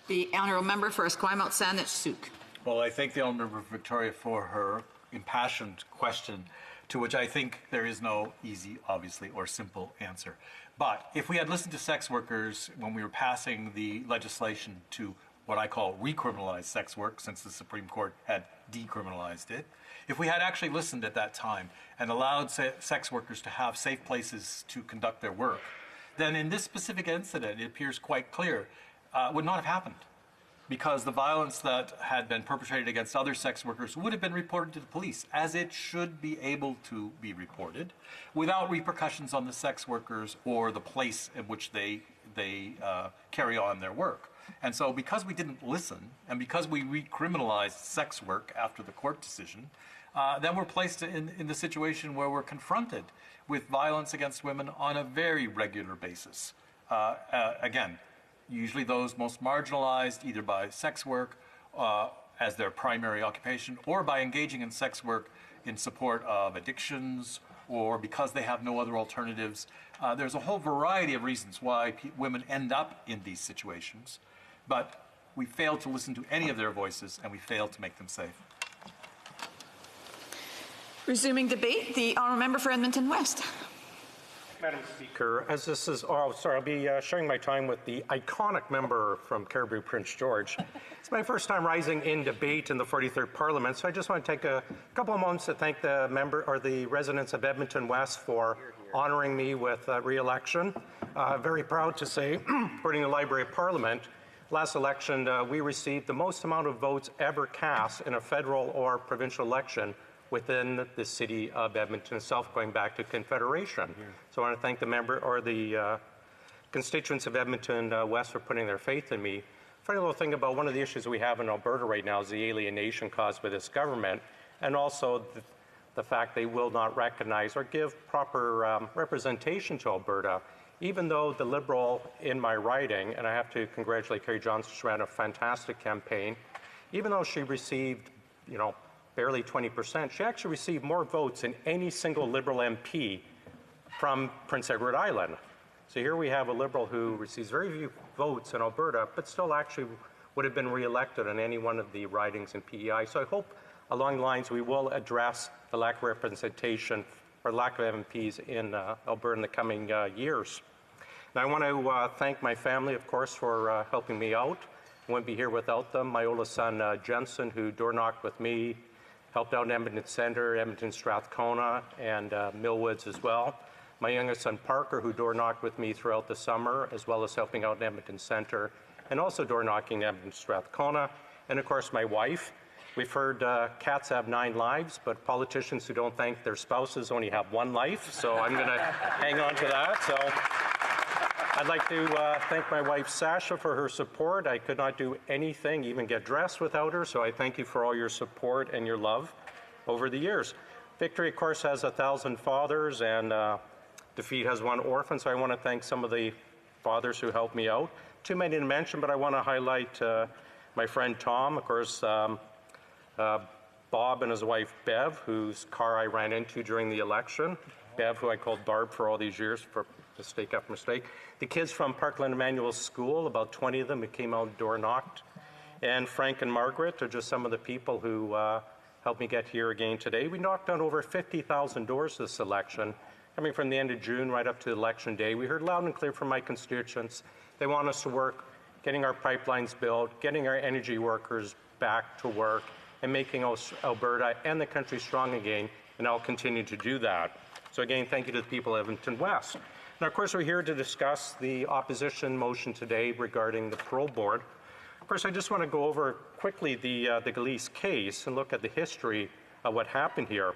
The honourable member for Esquimalt Saanich Sooke. Well, I thank the honourable member Victoria for her impassioned question, to which I think there is no easy, obviously, or simple answer. But if we had listened to sex workers when we were passing the legislation to what I call recriminalize sex work, since the Supreme Court had decriminalized it, if we had actually listened at that time and allowed sex workers to have safe places to conduct their work, then in this specific incident, it appears quite clear, would not have happened, because the violence that had been perpetrated against other sex workers would have been reported to the police, as it should be able to be reported, without repercussions on the sex workers or the place in which they carry on their work. And so because we didn't listen, and because we recriminalized sex work after the court decision, then we're placed in the situation where we're confronted with violence against women on a very regular basis. Again, usually those most marginalized either by sex work as their primary occupation, or by engaging in sex work in support of addictions, or because they have no other alternatives. There's a whole variety of reasons why women end up in these situations, but we fail to listen to any of their voices, and we fail to make them safe. Resuming debate, the honourable member for Edmonton West. Madam Speaker, as this is, I'll be sharing my time with the iconic member from Cariboo, Prince George. It's my first time rising in debate in the 43rd Parliament, so I just want to take a couple of moments to thank the member or the residents of Edmonton West for honouring me with re-election. Very proud to say, according to the Library of Parliament, last election we received the most amount of votes ever cast in a federal or provincial election within the city of Edmonton itself, going back to Confederation. So I want to thank the member or the constituents of Edmonton West for putting their faith in me. Funny little thing about one of the issues we have in Alberta right now is the alienation caused by this government, and also the fact they will not recognize or give proper representation to Alberta. Even though the Liberal in my riding, and I have to congratulate Carrie Johnson, she ran a fantastic campaign, even though she received, barely 20%, she actually received more votes than any single Liberal MP from Prince Edward Island. So here we have a Liberal who receives very few votes in Alberta, but still actually would have been re-elected in any one of the ridings in PEI. So I hope along the lines we will address the lack of representation or lack of MPs in Alberta in the coming years. Now I want to thank my family, of course, for helping me out. I wouldn't be here without them. My oldest son, Jensen, who door-knocked with me, helped out in Edmonton Centre, Edmonton Strathcona, and Millwoods as well. My youngest son, Parker, who door-knocked with me throughout the summer, as well as helping out in Edmonton Centre, and also door-knocking in Edmonton Strathcona. And of course, my wife. We've heard cats have 9 lives, but politicians who don't thank their spouses only have 1 life, so I'm going to hang on to that. So I'd like to thank my wife, Sasha, for her support. I could not do anything, even get dressed without her, so I thank you for all your support and your love over the years. Victory, of course, has 1,000 fathers, and Defeat has 1 orphan, so I want to thank some of the fathers who helped me out. Too many to mention, but I want to highlight my friend Tom, of course, Bob and his wife, Bev, whose car I ran into during the election. Bev, who I called Barb for all these years for mistake after mistake. The kids from Parkland Emmanuel School, about 20 of them who came out and door knocked. And Frank and Margaret are just some of the people who helped me get here again today. We knocked on over 50,000 doors this election, coming from the end of June right up to election day. We heard loud and clear from my constituents. They want us to work, getting our pipelines built, getting our energy workers back to work, and making Alberta and the country strong again, and I'll continue to do that. So again, thank you to the people of Edmonton West. Now, of course, we're here to discuss the opposition motion today regarding the parole board. Of course, I just want to go over quickly the Gillese case and look at the history of what happened here.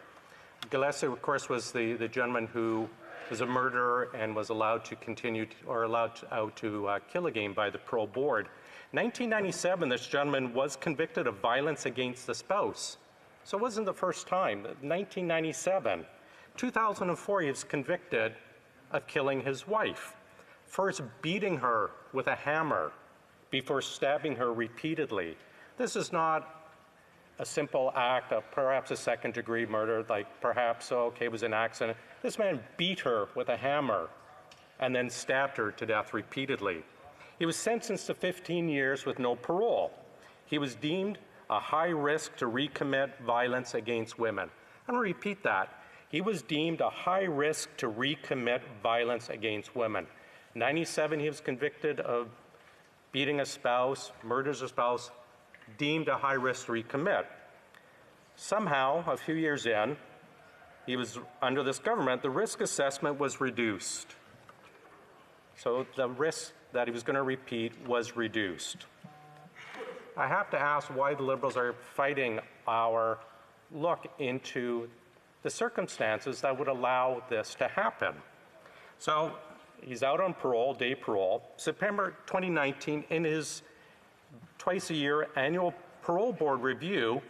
Gillese, of course, was the gentleman who was a murderer and was allowed to continue allowed to kill again by the parole board. In 1997, this gentleman was convicted of violence against the spouse. So it wasn't the first time. 1997. 2004, he was convicted of killing his wife, first beating her with a hammer before stabbing her repeatedly. This is not a simple act of perhaps a second-degree murder, like perhaps, okay, it was an accident. This man beat her with a hammer and then stabbed her to death repeatedly. He was sentenced to 15 years with no parole. He was deemed a high risk to recommit violence against women. I'm going to repeat that. He was deemed a high risk to recommit violence against women. In 1997, he was convicted of beating a spouse, murders a spouse, deemed a high risk to recommit. Somehow, a few years in, he was under this government, the risk assessment was reduced. So the risk that he was going to repeat was reduced. I have to ask why the Liberals are fighting our look into the circumstances that would allow this to happen. So he's out on parole, day parole. September 2019, in his twice-a-year annual parole board review,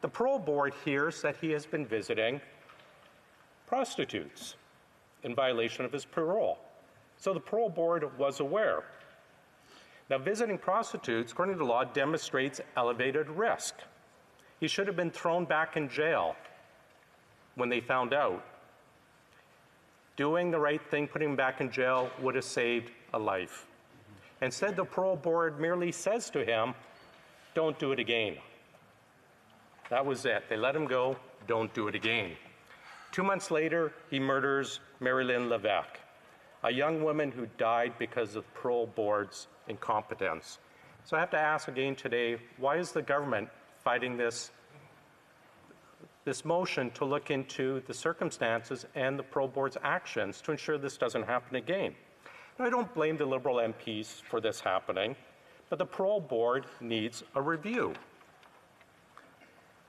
the parole board hears that he has been visiting prostitutes in violation of his parole. So the parole board was aware. Now, visiting prostitutes, according to law, demonstrates elevated risk. He should have been thrown back in jail when they found out. Doing the right thing, putting him back in jail, would have saved a life. Instead, the parole board merely says to him, don't do it again. That was it. They let him go, don't do it again. 2 months later, he murders Marilyn Levesque, a young woman who died because of parole board's incompetence. So I have to ask again today, why is the government fighting this motion to look into the circumstances and the parole board's actions to ensure this doesn't happen again? Now, I don't blame the Liberal MPs for this happening, but the parole board needs a review.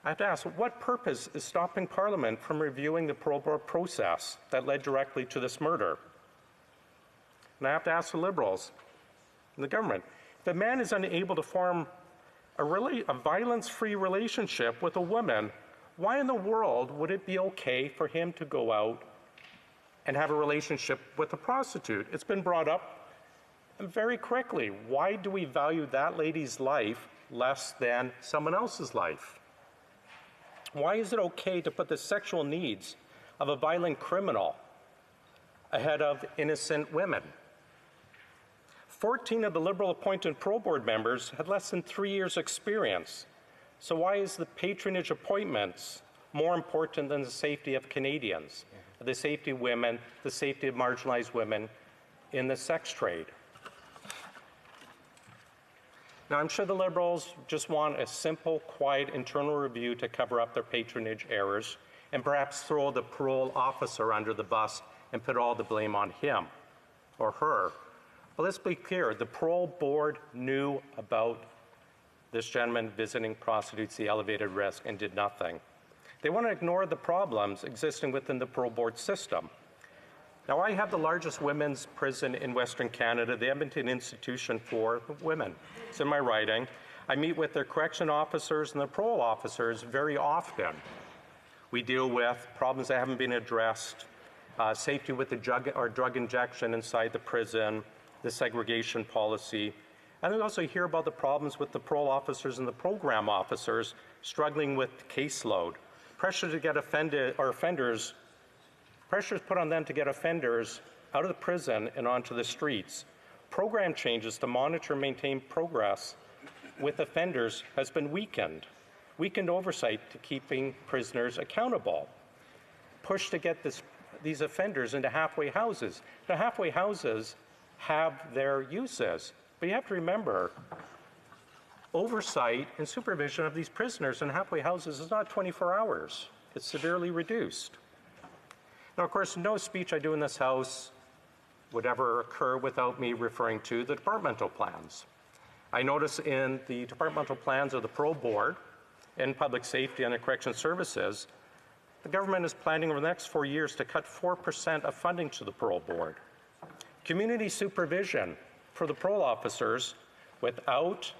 I have to ask, what purpose is stopping Parliament from reviewing the parole board process that led directly to this murder? And I have to ask the Liberals and the government, if a man is unable to form a violence-free relationship with a woman, why in the world would it be okay for him to go out and have a relationship with a prostitute? It's been brought up very quickly. Why do we value that lady's life less than someone else's life? Why is it okay to put the sexual needs of a violent criminal ahead of innocent women? 14 of the Liberal-appointed parole board members had less than 3 years' experience. So why is the patronage appointments more important than the safety of Canadians, the safety of women, the safety of marginalized women in the sex trade? Now, I'm sure the Liberals just want a simple, quiet internal review to cover up their patronage errors and perhaps throw the parole officer under the bus and put all the blame on him or her. But let's be clear, the parole board knew about this gentleman visiting prostitutes, the elevated risk, and did nothing. They want to ignore the problems existing within the parole board system. Now, I have the largest women's prison in Western Canada, the Edmonton Institution for Women. It's in my writing. I meet with their correction officers and the parole officers very often. We deal with problems that haven't been addressed, safety with the drug injection inside the prison, the segregation policy. And we also hear about the problems with the parole officers and the program officers struggling with caseload, pressure to get offenders Pressure is put on them to get offenders out of the prison and onto the streets. Program changes to monitor and maintain progress with offenders has been weakened. Weakened oversight to keeping prisoners accountable. Push to get these offenders into halfway houses. Now, halfway houses have their uses, but you have to remember, oversight and supervision of these prisoners in halfway houses is not 24 hours. It's severely reduced. Now, of course, no speech I do in this House would ever occur without me referring to the departmental plans. I notice in the departmental plans of the Parole Board and Public Safety and Correction Services, the government is planning over the next 4 years to cut 4% of funding to the Parole Board. Community supervision for the parole officers without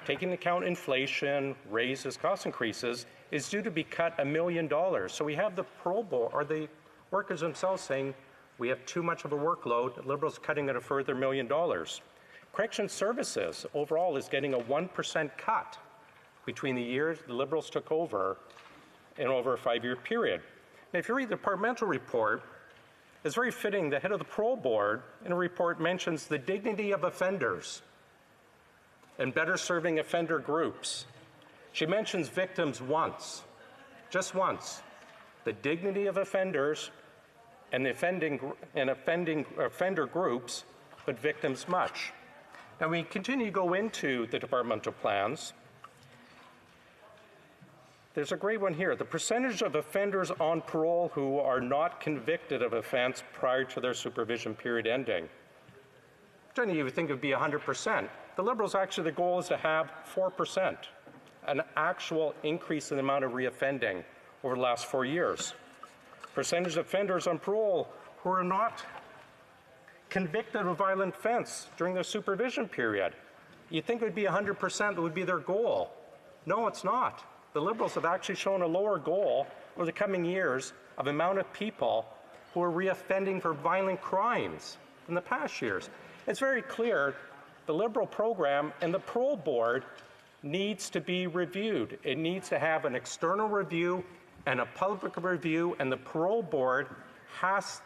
taking into account inflation, raises, cost increases, is due to be cut $1 million. So we have the parole board, or the workers themselves saying, we have too much of a workload, Liberals cutting it a further $1 million. Correction Services overall is getting a 1% cut between the years the Liberals took over and over a 5-year period. Now, if you read the departmental report, it's very fitting the head of the parole board in a report mentions the dignity of offenders and better serving offender groups. She mentions victims once, just once. The dignity of offenders and offender groups, but victims much. Now we continue to go into the departmental plans. There's a great one here. The percentage of offenders on parole who are not convicted of offense prior to their supervision period ending. Generally, you would think it would be 100%. The Liberals actually, the goal is to have 4%, an actual increase in the amount of reoffending over the last 4 years. Percentage of offenders on parole who are not convicted of a violent offense during their supervision period. You'd think it would be 100%, that would be their goal. No, it's not. The Liberals have actually shown a lower goal over the coming years of amount of people who are reoffending for violent crimes in the past years. It's very clear the Liberal program and the parole board needs to be reviewed. It needs to have an external review and a public review, and the parole board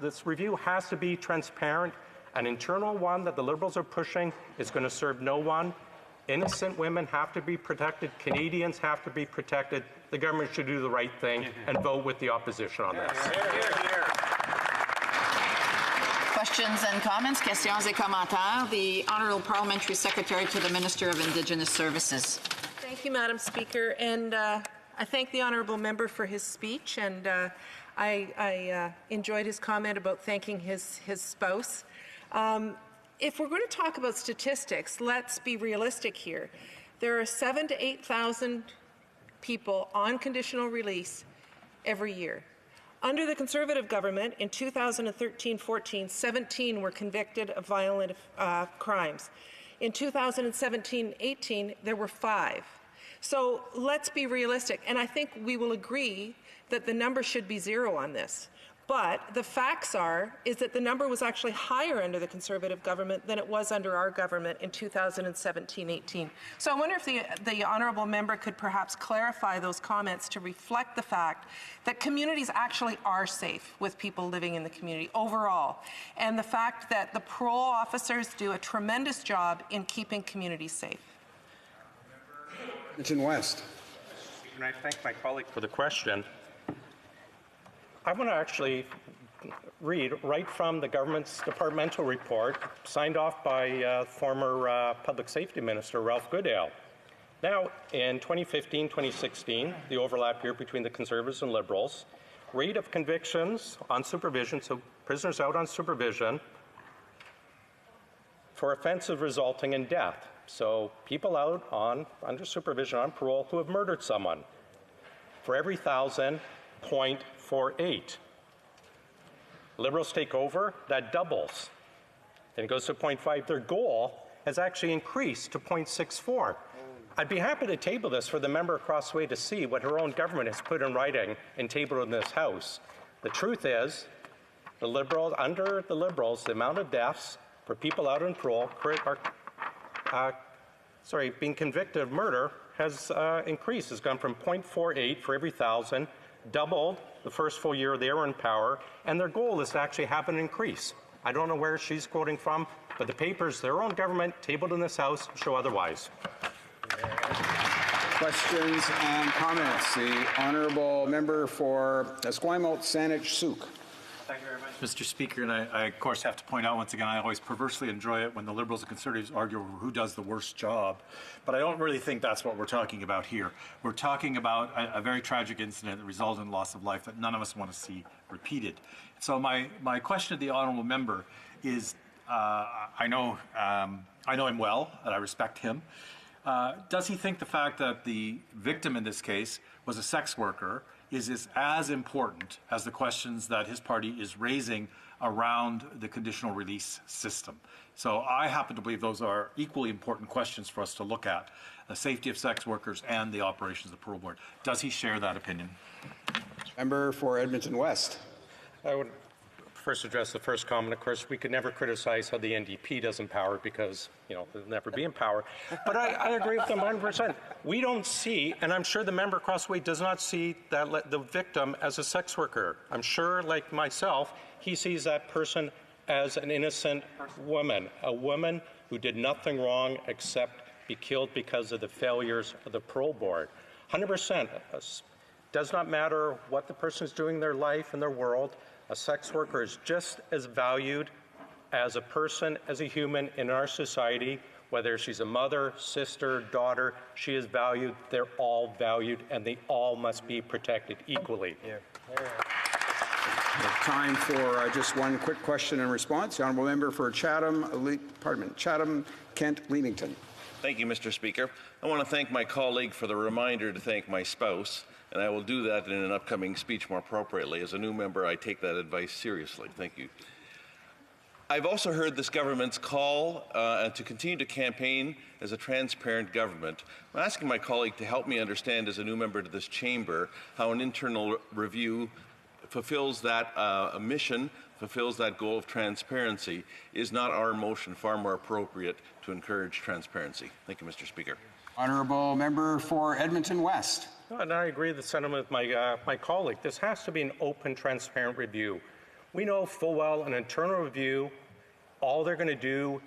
this review has to be transparent. An internal one that the Liberals are pushing is going to serve no one. Innocent women have to be protected. Canadians have to be protected. The government should do the right thing and vote with the opposition on this. Questions and comments? Questions et commentaires. The Honourable Parliamentary Secretary to the Minister of Indigenous Services. Thank you, Madam Speaker. And I thank the Honourable Member for his speech, and I enjoyed his comment about thanking his spouse. If we're going to talk about statistics, let's be realistic here. There are 7,000 to 8,000 people on conditional release every year. Under the Conservative government in 2013-14, 17 were convicted of violent crimes. In 2017-18, there were 5. So let's be realistic, and I think we will agree that the number should be 0 on this. But the facts is that the number was actually higher under the Conservative government than it was under our government in 2017-18. So I wonder if the Honourable Member could perhaps clarify those comments to reflect the fact that communities actually are safe with people living in the community overall, and the fact that the parole officers do a tremendous job in keeping communities safe. Regent West. And I thank my colleague for the question. I want to actually read right from the government's departmental report, signed off by former Public Safety Minister Ralph Goodale. Now, in 2015-2016, the overlap here between the Conservatives and Liberals, rate of convictions on supervision, so prisoners out on supervision, for offenses resulting in death. So people out under supervision on parole who have murdered someone. For every 1,000, 0.48. Liberals take over, that doubles. Then it goes to 0.5. Their goal has actually increased to 0.64. I'd be happy to table this for the member across the way to see what her own government has put in writing and tabled in this House. The truth is, under the Liberals, the amount of deaths for people out on parole being convicted of murder has increased. It's gone from 0.48 for every 1,000 doubled the first full year they were in power, and their goal is to actually have an increase. I don't know where she's quoting from, but the papers, their own government, tabled in this House, show otherwise. Questions and comments. The honourable member for Esquimalt-Saanich-Sooke. Thank you very much, Mr. Speaker. And I, of course, have to point out once again, I always perversely enjoy it when the Liberals and Conservatives argue over who does the worst job. But I don't really think that's what we're talking about here. We're talking about a very tragic incident that resulted in loss of life that none of us want to see repeated. So my question to the honourable member is, I know him well, and I respect him. Does he think the fact that the victim in this case was a sex worker is as important as the questions that his party is raising around the conditional release system? So I happen to believe those are equally important questions for us to look at, the safety of sex workers and the operations of the parole board. Does he share that opinion? Member for Edmonton West. I would first address the first comment. Of course, we could never criticize how the NDP does empower because, they'll never be in power. But I agree with them 100%. We don't see, and I'm sure the member across the way does not see the victim as a sex worker. I'm sure, like myself, he sees that person as an innocent woman, a woman who did nothing wrong except be killed because of the failures of the parole board. 100%. Does not matter what the person is doing in their life and their world. A sex worker is just as valued as a person, as a human in our society, whether she's a mother, sister, daughter, she is valued, they're all valued, and they all must be protected equally. Time for just one quick question and response. The honourable member for Chatham, Kent, Leamington. Thank you, Mr. Speaker. I want to thank my colleague for the reminder to thank my spouse, and I will do that in an upcoming speech more appropriately. As a new member, I take that advice seriously. Thank you. I've also heard this government's call to continue to campaign as a transparent government. I'm asking my colleague to help me understand, as a new member to this chamber, how an internal review fulfills that mission, fulfills that goal of transparency. Is not our motion far more appropriate to encourage transparency? Thank you, Mr. Speaker. Honourable member for Edmonton West. And I agree with the sentiment of my colleague. This has to be an open, transparent review. We know full well an internal review, all they're going to do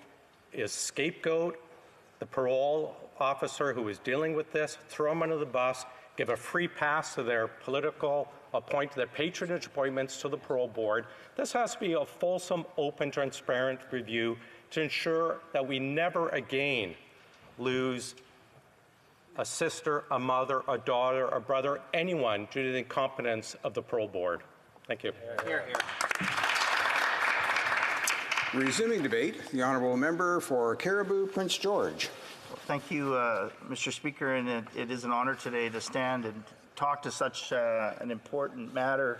is scapegoat the parole officer who is dealing with this, throw them under the bus, give a free pass to their political their patronage appointments to the parole board. This has to be a fulsome, open, transparent review to ensure that we never again lose a sister, a mother, a daughter, a brother, anyone due to the incompetence of the parole board. Thank you. Here, here. Resuming debate, the honourable member for Cariboo, Prince George. Thank you, Mr. Speaker, and it is an honour today to stand and talk to such an important matter.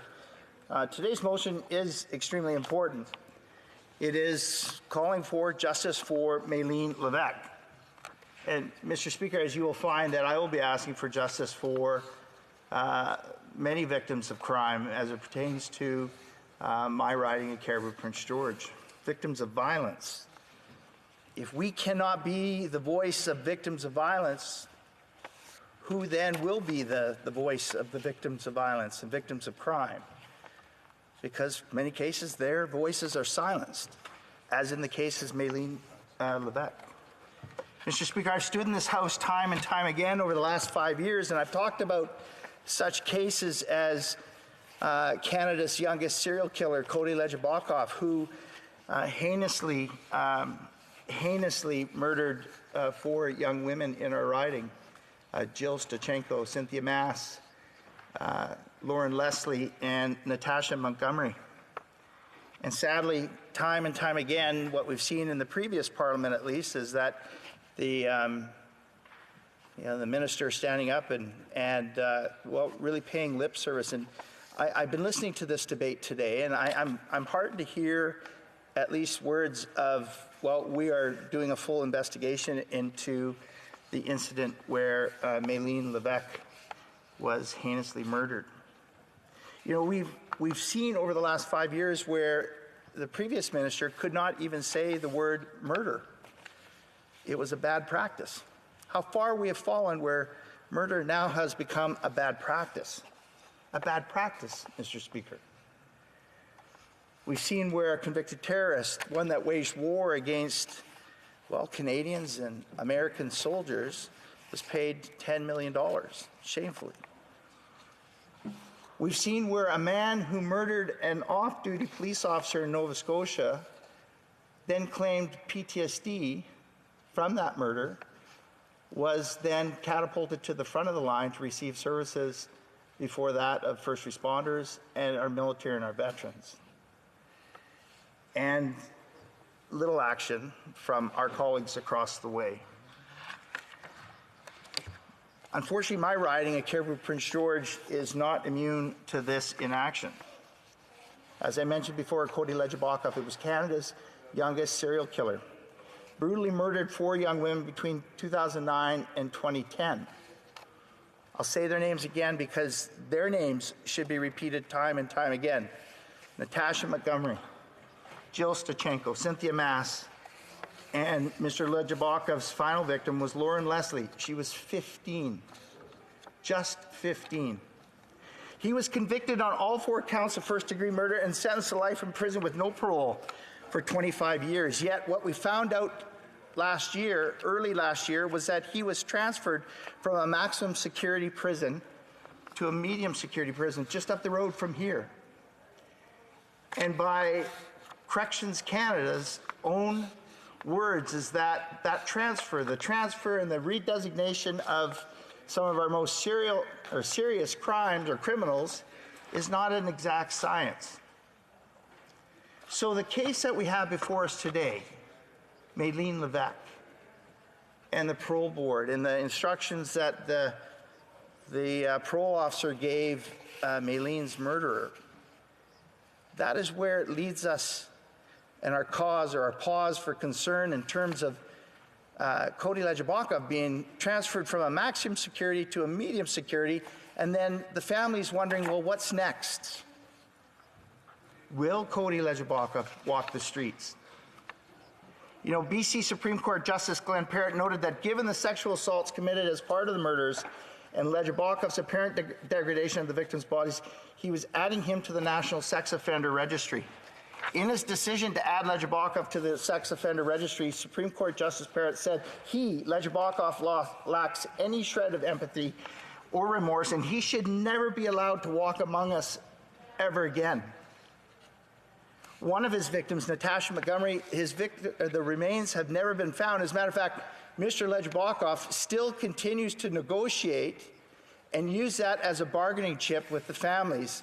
Today's motion is extremely important. It is calling for justice for Maylene Levesque. And Mr. Speaker, as you will find, that I will be asking for justice for many victims of crime as it pertains to my riding in Cariboo, Prince George. Victims of violence. If we cannot be the voice of victims of violence, who then will be the voice of the victims of violence and victims of crime? Because in many cases, their voices are silenced, as in the cases of Maylene Levesque. Mr. Speaker, I've stood in this House time and time again over the last 5 years, and I've talked about such cases as Canada's youngest serial killer, Cody Legibakov, who heinously murdered 4 young women in our riding. Jill Stachenko, Cynthia Mass, Lauren Leslie, and Natasha Montgomery. And sadly, time and time again, what we've seen in the previous parliament at least is that the minister standing up and really paying lip service. And I've been listening to this debate today, and I'm heartened to hear at least words of, we are doing a full investigation into the incident where Maylene Levesque was heinously murdered. We've seen over the last 5 years where the previous minister could not even say the word murder. It was a bad practice. How far we have fallen where murder now has become a bad practice. a bad practice, Mr. Speaker. We've seen where a convicted terrorist, one that waged war against, well, Canadians and American soldiers, was paid $10 million, shamefully. We've seen where a man who murdered an off-duty police officer in Nova Scotia then claimed PTSD from that murder, was then catapulted to the front of the line to receive services before that of first responders and our military and our veterans. And little action from our colleagues across the way. Unfortunately, my riding at Caribou Prince George is not immune to this inaction. As I mentioned before, Cody Legibakov, it was Canada's youngest serial killer. Brutally murdered 4 young women between 2009 and 2010. I'll say their names again because their names should be repeated time and time again. Natasha Montgomery, Jill Stachenko, Cynthia Mass, and Mr. Legibakov's final victim was Lauren Leslie. She was 15, just 15. He was convicted on all 4 counts of first-degree murder and sentenced to life in prison with no parole for 25 years. Yet what we found out last year, early last year, was that he was transferred from a maximum security prison to a medium security prison just up the road from here. And by Corrections Canada's own words is that the transfer and the redesignation of some of our most serious crimes or criminals is not an exact science. So the case that we have before us today, Maylene Levesque and the parole board and the instructions that the parole officer gave Maylene's murderer, that is where it leads us and our cause or our pause for concern in terms of Cody Legibakov being transferred from a maximum security to a medium security, and then the family's wondering, well, what's next? Will Cody Legibakov walk the streets? You know, BC Supreme Court Justice Glenn Parrott noted that given the sexual assaults committed as part of the murders and Legibakov's apparent degradation of the victims' bodies, he was adding him to the National Sex Offender Registry. In his decision to add Legibakov to the Sex Offender Registry, Supreme Court Justice Parrott said Legibakov lacks any shred of empathy or remorse, and he should never be allowed to walk among us ever again. One of his victims, Natasha Montgomery, the remains have never been found. As a matter of fact, Mr. Legibakov still continues to negotiate and use that as a bargaining chip with the families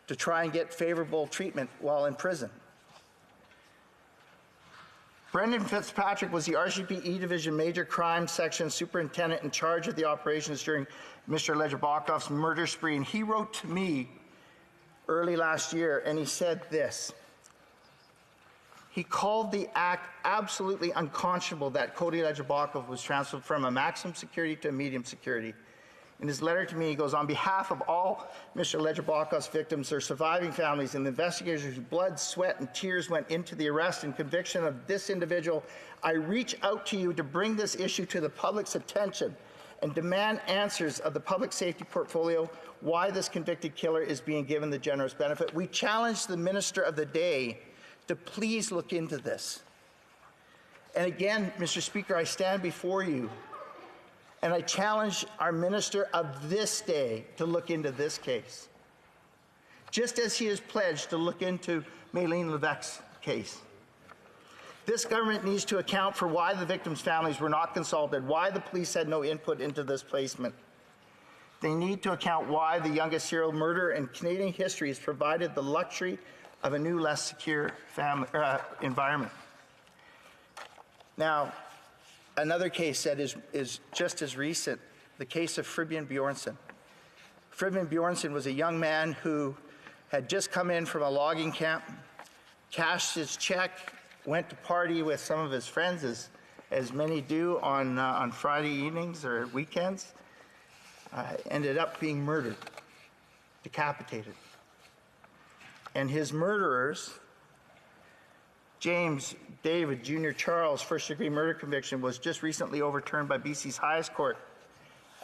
to try and get favorable treatment while in prison. Brendan Fitzpatrick was the RCMP E Division Major Crime Section Superintendent in charge of the operations during Mr. Legibakov's murder spree, and he wrote to me early last year, and he said this. He called the act absolutely unconscionable that Cody Legibakov was transferred from a maximum security to a medium security. In his letter to me, he goes, on behalf of all Mr. Legibakov's victims, their surviving families, and the investigators whose blood, sweat, and tears went into the arrest and conviction of this individual, I reach out to you to bring this issue to the public's attention and demand answers of the public safety portfolio why this convicted killer is being given the generous benefit. We challenge the Minister of the Day to please look into this. And again, Mr. Speaker, I stand before you and I challenge our Minister of this day to look into this case, just as he has pledged to look into Maylene Levesque's case. This government needs to account for why the victims' families were not consulted, why the police had no input into this placement. They need to account why the youngest serial murderer in Canadian history has provided the luxury of a new, less secure family, environment. Now, another case that is just as recent, the case of Fribian Bjornsson. Fribian Bjornsson was a young man who had just come in from a logging camp, cashed his check, went to party with some of his friends, as many do on Friday evenings or weekends, ended up being murdered, decapitated. And his murderers, James David Jr. Charles' first-degree murder conviction was just recently overturned by BC's highest court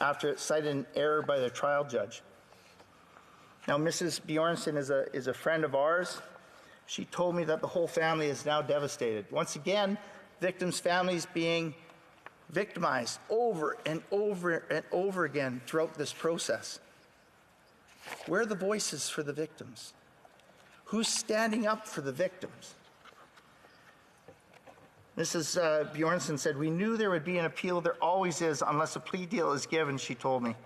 after it cited an error by the trial judge. Now, Mrs. Bjornson is a friend of ours. She told me that the whole family is now devastated. Once again, victims' families being victimized over and over and over again throughout this process. Where are the voices for the victims? Who's standing up for the victims? Mrs. Bjornson said, "We knew there would be an appeal. There always is, unless a plea deal is given," she told me.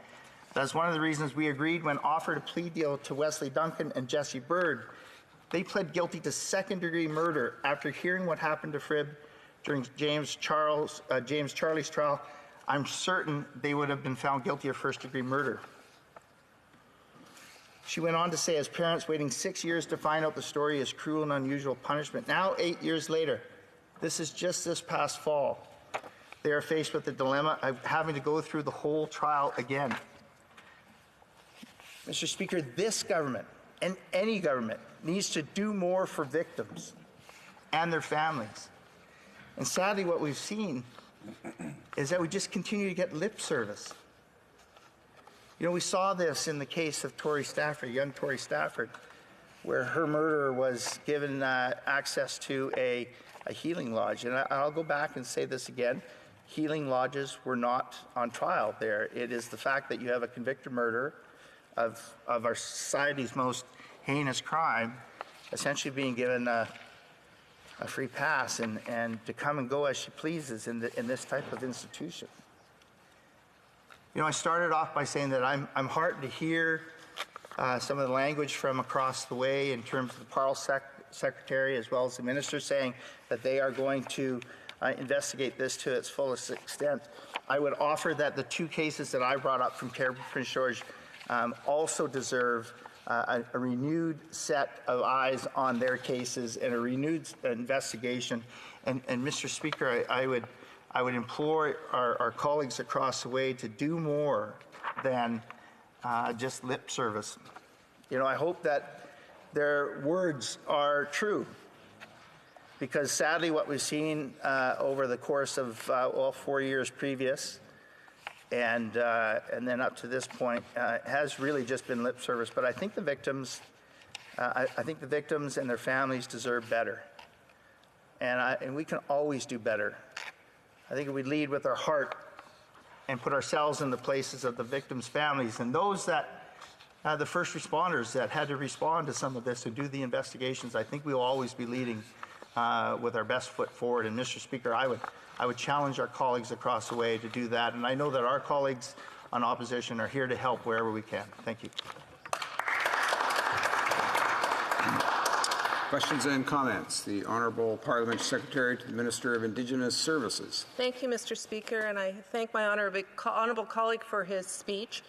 That's one of the reasons we agreed when offered a plea deal to Wesley Duncan and Jesse Bird. They pled guilty to second-degree murder after hearing what happened to Fribb during James Charlie's trial. I'm certain they would have been found guilty of first-degree murder. She went on to say, as parents waiting 6 years to find out the story is cruel and unusual punishment. Now, 8 years later, this is just this past fall, they are faced with the dilemma of having to go through the whole trial again. Mr. Speaker, this government and any government needs to do more for victims and their families. And sadly, what we've seen is that we just continue to get lip service. You know, we saw this in the case of Tori Stafford, young Tori Stafford, where her murderer was given access to a healing lodge. And I'll go back and say this again. Healing lodges were not on trial there. It is the fact that you have a convicted murderer of our society's most heinous crime essentially being given a free pass and to come and go as she pleases in this type of institution. You know, I started off by saying that I'm heartened to hear some of the language from across the way in terms of the Parle Secretary as well as the Minister saying that they are going to investigate this to its fullest extent. I would offer that the two cases that I brought up from Cariboo Prince George also deserve a renewed set of eyes on their cases and a renewed investigation. And Mr. Speaker, I would implore our colleagues across the way to do more than just lip service. You know, I hope that their words are true, because sadly what we've seen over the course of 4 years previous and then up to this point has really just been lip service. But I think the victims, and their families deserve better, and we can always do better. I think if we lead with our heart and put ourselves in the places of the victims' families and those that the first responders that had to respond to some of this and do the investigations, I think we'll always be leading with our best foot forward. And Mr. Speaker, I would challenge our colleagues across the way to do that. And I know that our colleagues on opposition are here to help wherever we can. Thank you. Questions and comments. The Honourable Parliamentary Secretary to the Minister of Indigenous Services. Thank you, Mr. Speaker, and I thank my honourable colleague for his speech.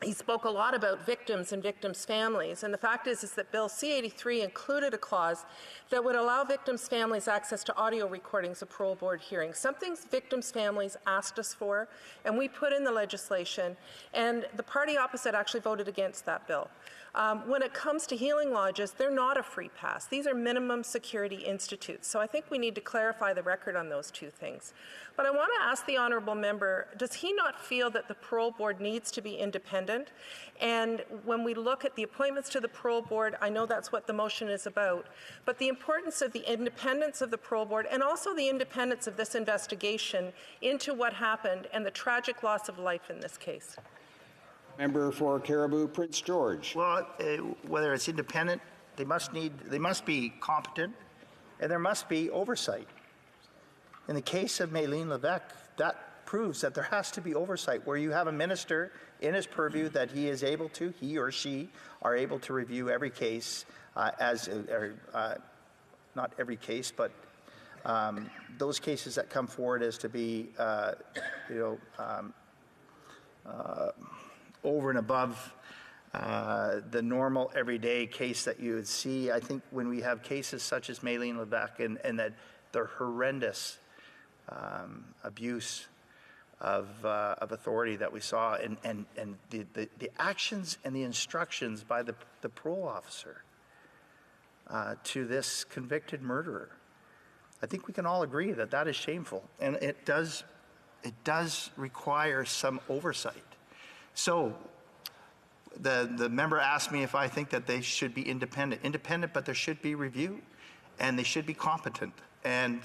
He spoke a lot about victims and victims' families, and the fact is that Bill C-83 included a clause that would allow victims' families access to audio recordings of parole board hearings, something victims' families asked us for, and we put in the legislation, and the party opposite actually voted against that bill. When it comes to healing lodges, they're not a free pass. These are minimum security institutes, so I think we need to clarify the record on those two things. But I want to ask the honourable member, does he not feel that the parole board needs to be independent? And when we look at the appointments to the parole board, I know that's what the motion is about, but the importance of the independence of the parole board and also the independence of this investigation into what happened and the tragic loss of life in this case. Member for Cariboo Prince George. Well, whether it's independent, they must be competent, and there must be oversight. In the case of Maylene Levesque, that proves that there has to be oversight, where you have a minister in his purview that he or she are able to review every case not every case, but those cases that come forward as to be, over and above the normal everyday case that you would see. I think when we have cases such as Maylene Levesque and that the horrendous abuse of authority that we saw and the actions and the instructions by the parole officer to this convicted murderer, I think we can all agree that that is shameful, and it does require some oversight. So the member asked me if I think that they should be independent, but there should be review, and they should be competent. And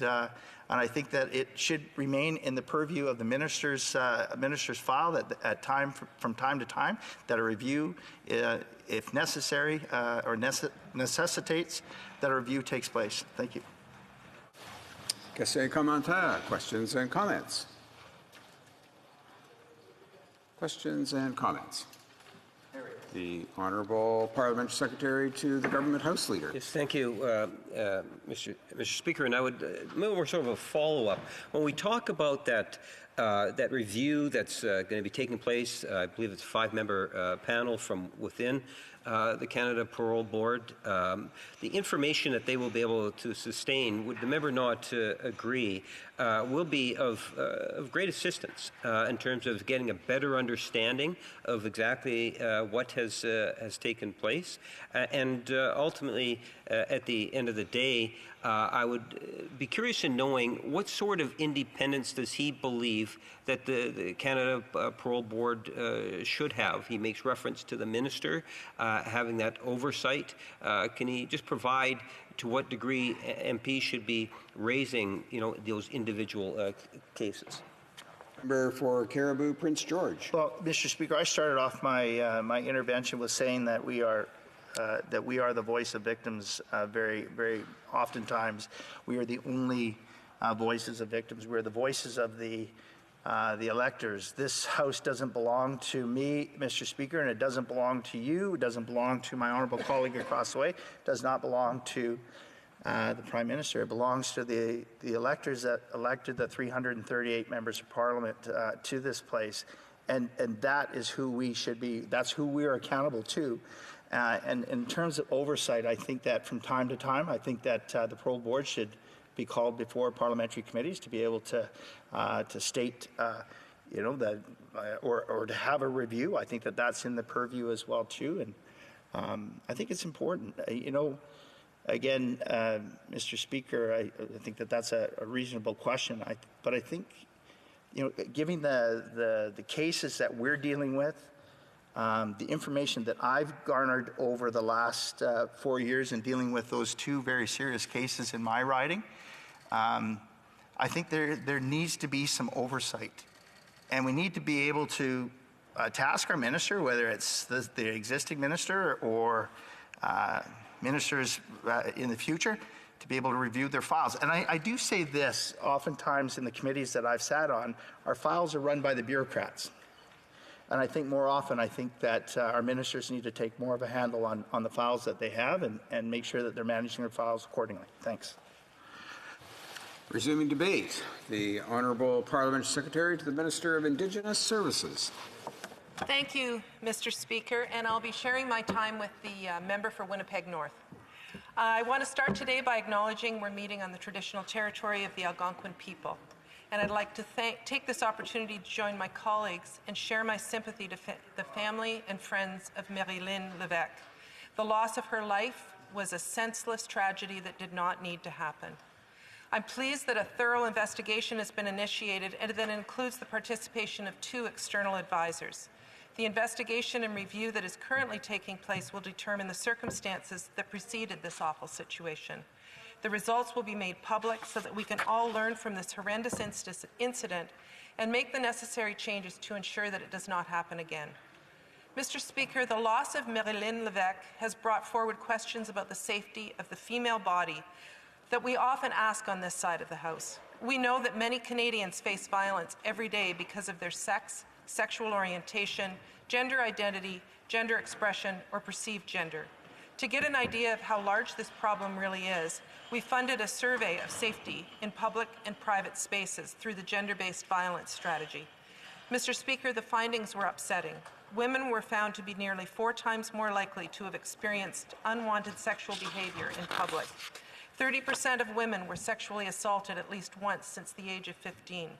I think that it should remain in the purview of the minister's file that from time to time, that a review, if necessary or necessitates, that a review takes place. Thank you. Question commentaire. Questions and comments. Questions and comments. The Honourable Parliamentary Secretary to the Government House Leader. Yes, thank you, Mr. Speaker. And I would more sort of a follow-up. When we talk about that that review that's going to be taking place, I believe it's a 5-member panel from within the Canada Parole Board. The information that they will be able to sustain, would the member not agree, will be of great assistance in terms of getting a better understanding of exactly what has taken place. And ultimately, at the end of the day, I would be curious in knowing what sort of independence does he believe that the Canada Parole Board should have. He makes reference to the minister having that oversight. Can he just provide to what degree MPs should be raising, those individual cases? Member for Caribou, Prince George. Well, Mr. Speaker, I started off my my intervention with saying that we are the voice of victims. Very, very oftentimes, we are the only voices of victims. We're the voices of the electors. This House doesn't belong to me, Mr. Speaker, and it doesn't belong to you. It doesn't belong to my honourable colleague across the way. It does not belong to the Prime Minister. It belongs to the electors that elected the 338 members of Parliament to this place, and that is who we should be. That's who we are accountable to. And in terms of oversight, I think that from time to time, I think that the Parole Board should be called before parliamentary committees to be able to state, that or to have a review. I think that that's in the purview as well too, and I think it's important. Again, Mr. Speaker, I think that that's a reasonable question. But I think, given the cases that we're dealing with. The information that I've garnered over the last 4 years in dealing with those 2 very serious cases in my riding, I think there needs to be some oversight. And we need to be able to task our minister, whether it's the existing minister or ministers in the future, to be able to review their files. And I do say this, oftentimes in the committees that I've sat on, our files are run by the bureaucrats. And I think more often, I think that our ministers need to take more of a handle on the files that they have and make sure that they're managing their files accordingly. Thanks. Resuming debate, the Honourable Parliamentary Secretary to the Minister of Indigenous Services. Thank you, Mr. Speaker, and I'll be sharing my time with the member for Winnipeg North. I want to start today by acknowledging we're meeting on the traditional territory of the Algonquin people. And I'd like to take this opportunity to join my colleagues and share my sympathy to the family and friends of Marie-Lynne Lévesque. The loss of her life was a senseless tragedy that did not need to happen. I'm pleased that a thorough investigation has been initiated and that includes the participation of 2 external advisors. The investigation and review that is currently taking place will determine the circumstances that preceded this awful situation. The results will be made public so that we can all learn from this horrendous incident and make the necessary changes to ensure that it does not happen again. Mr. Speaker, the loss of Marie-Lynne Lévesque has brought forward questions about the safety of the female body that we often ask on this side of the House. We know that many Canadians face violence every day because of their sex, sexual orientation, gender identity, gender expression, or perceived gender. To get an idea of how large this problem really is, we funded a survey of safety in public and private spaces through the gender-based violence strategy. Mr. Speaker, the findings were upsetting. Women were found to be nearly 4 times more likely to have experienced unwanted sexual behavior in public. 30% of women were sexually assaulted at least once since the age of 15.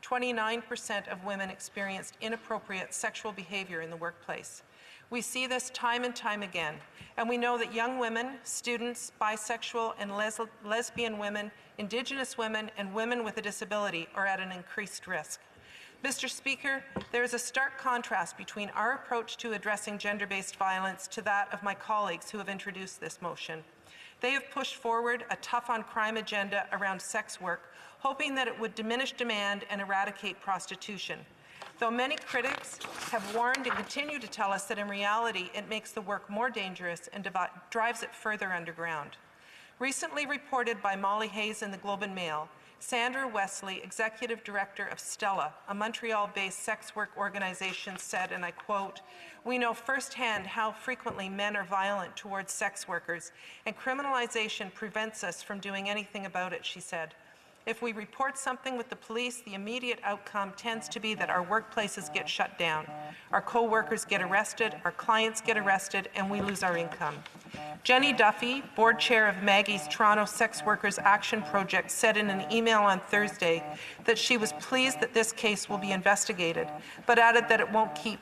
29% of women experienced inappropriate sexual behavior in the workplace. We see this time and time again, and we know that young women, students, bisexual and lesbian women, Indigenous women, and women with a disability are at an increased risk. Mr. Speaker, there is a stark contrast between our approach to addressing gender-based violence to that of my colleagues who have introduced this motion. They have pushed forward a tough-on-crime agenda around sex work, hoping that it would diminish demand and eradicate prostitution. Though many critics have warned and continue to tell us that in reality it makes the work more dangerous and drives it further underground. Recently reported by Molly Hayes in the Globe and Mail, Sandra Wesley, Executive Director of Stella, a Montreal-based sex work organization, said, and I quote, "We know firsthand how frequently men are violent towards sex workers, and criminalization prevents us from doing anything about it," she said. If we report something with the police, the immediate outcome tends to be that our workplaces get shut down. Our co-workers get arrested, our clients get arrested, and we lose our income. Jenny Duffy, board chair of Maggie's Toronto Sex Workers Action Project, said in an email on Thursday that she was pleased that this case will be investigated, but added that it won't keep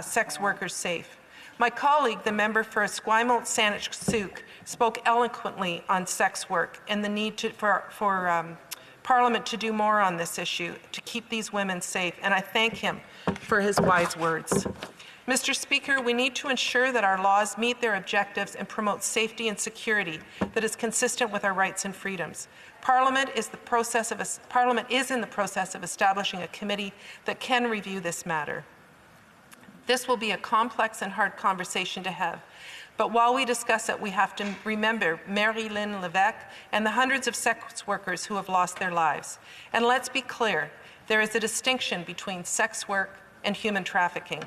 sex workers safe. My colleague, the member for Esquimalt-Saanich-Sooke, spoke eloquently on sex work and the need for Parliament to do more on this issue to keep these women safe, and I thank him for his wise words. Mr. Speaker, we need to ensure that our laws meet their objectives and promote safety and security that is consistent with our rights and freedoms. Parliament is in the process of establishing a committee that can review this matter. This will be a complex and hard conversation to have. But while we discuss it, we have to remember Mary-Lynn Levesque and the hundreds of sex workers who have lost their lives. And let's be clear, there is a distinction between sex work and human trafficking.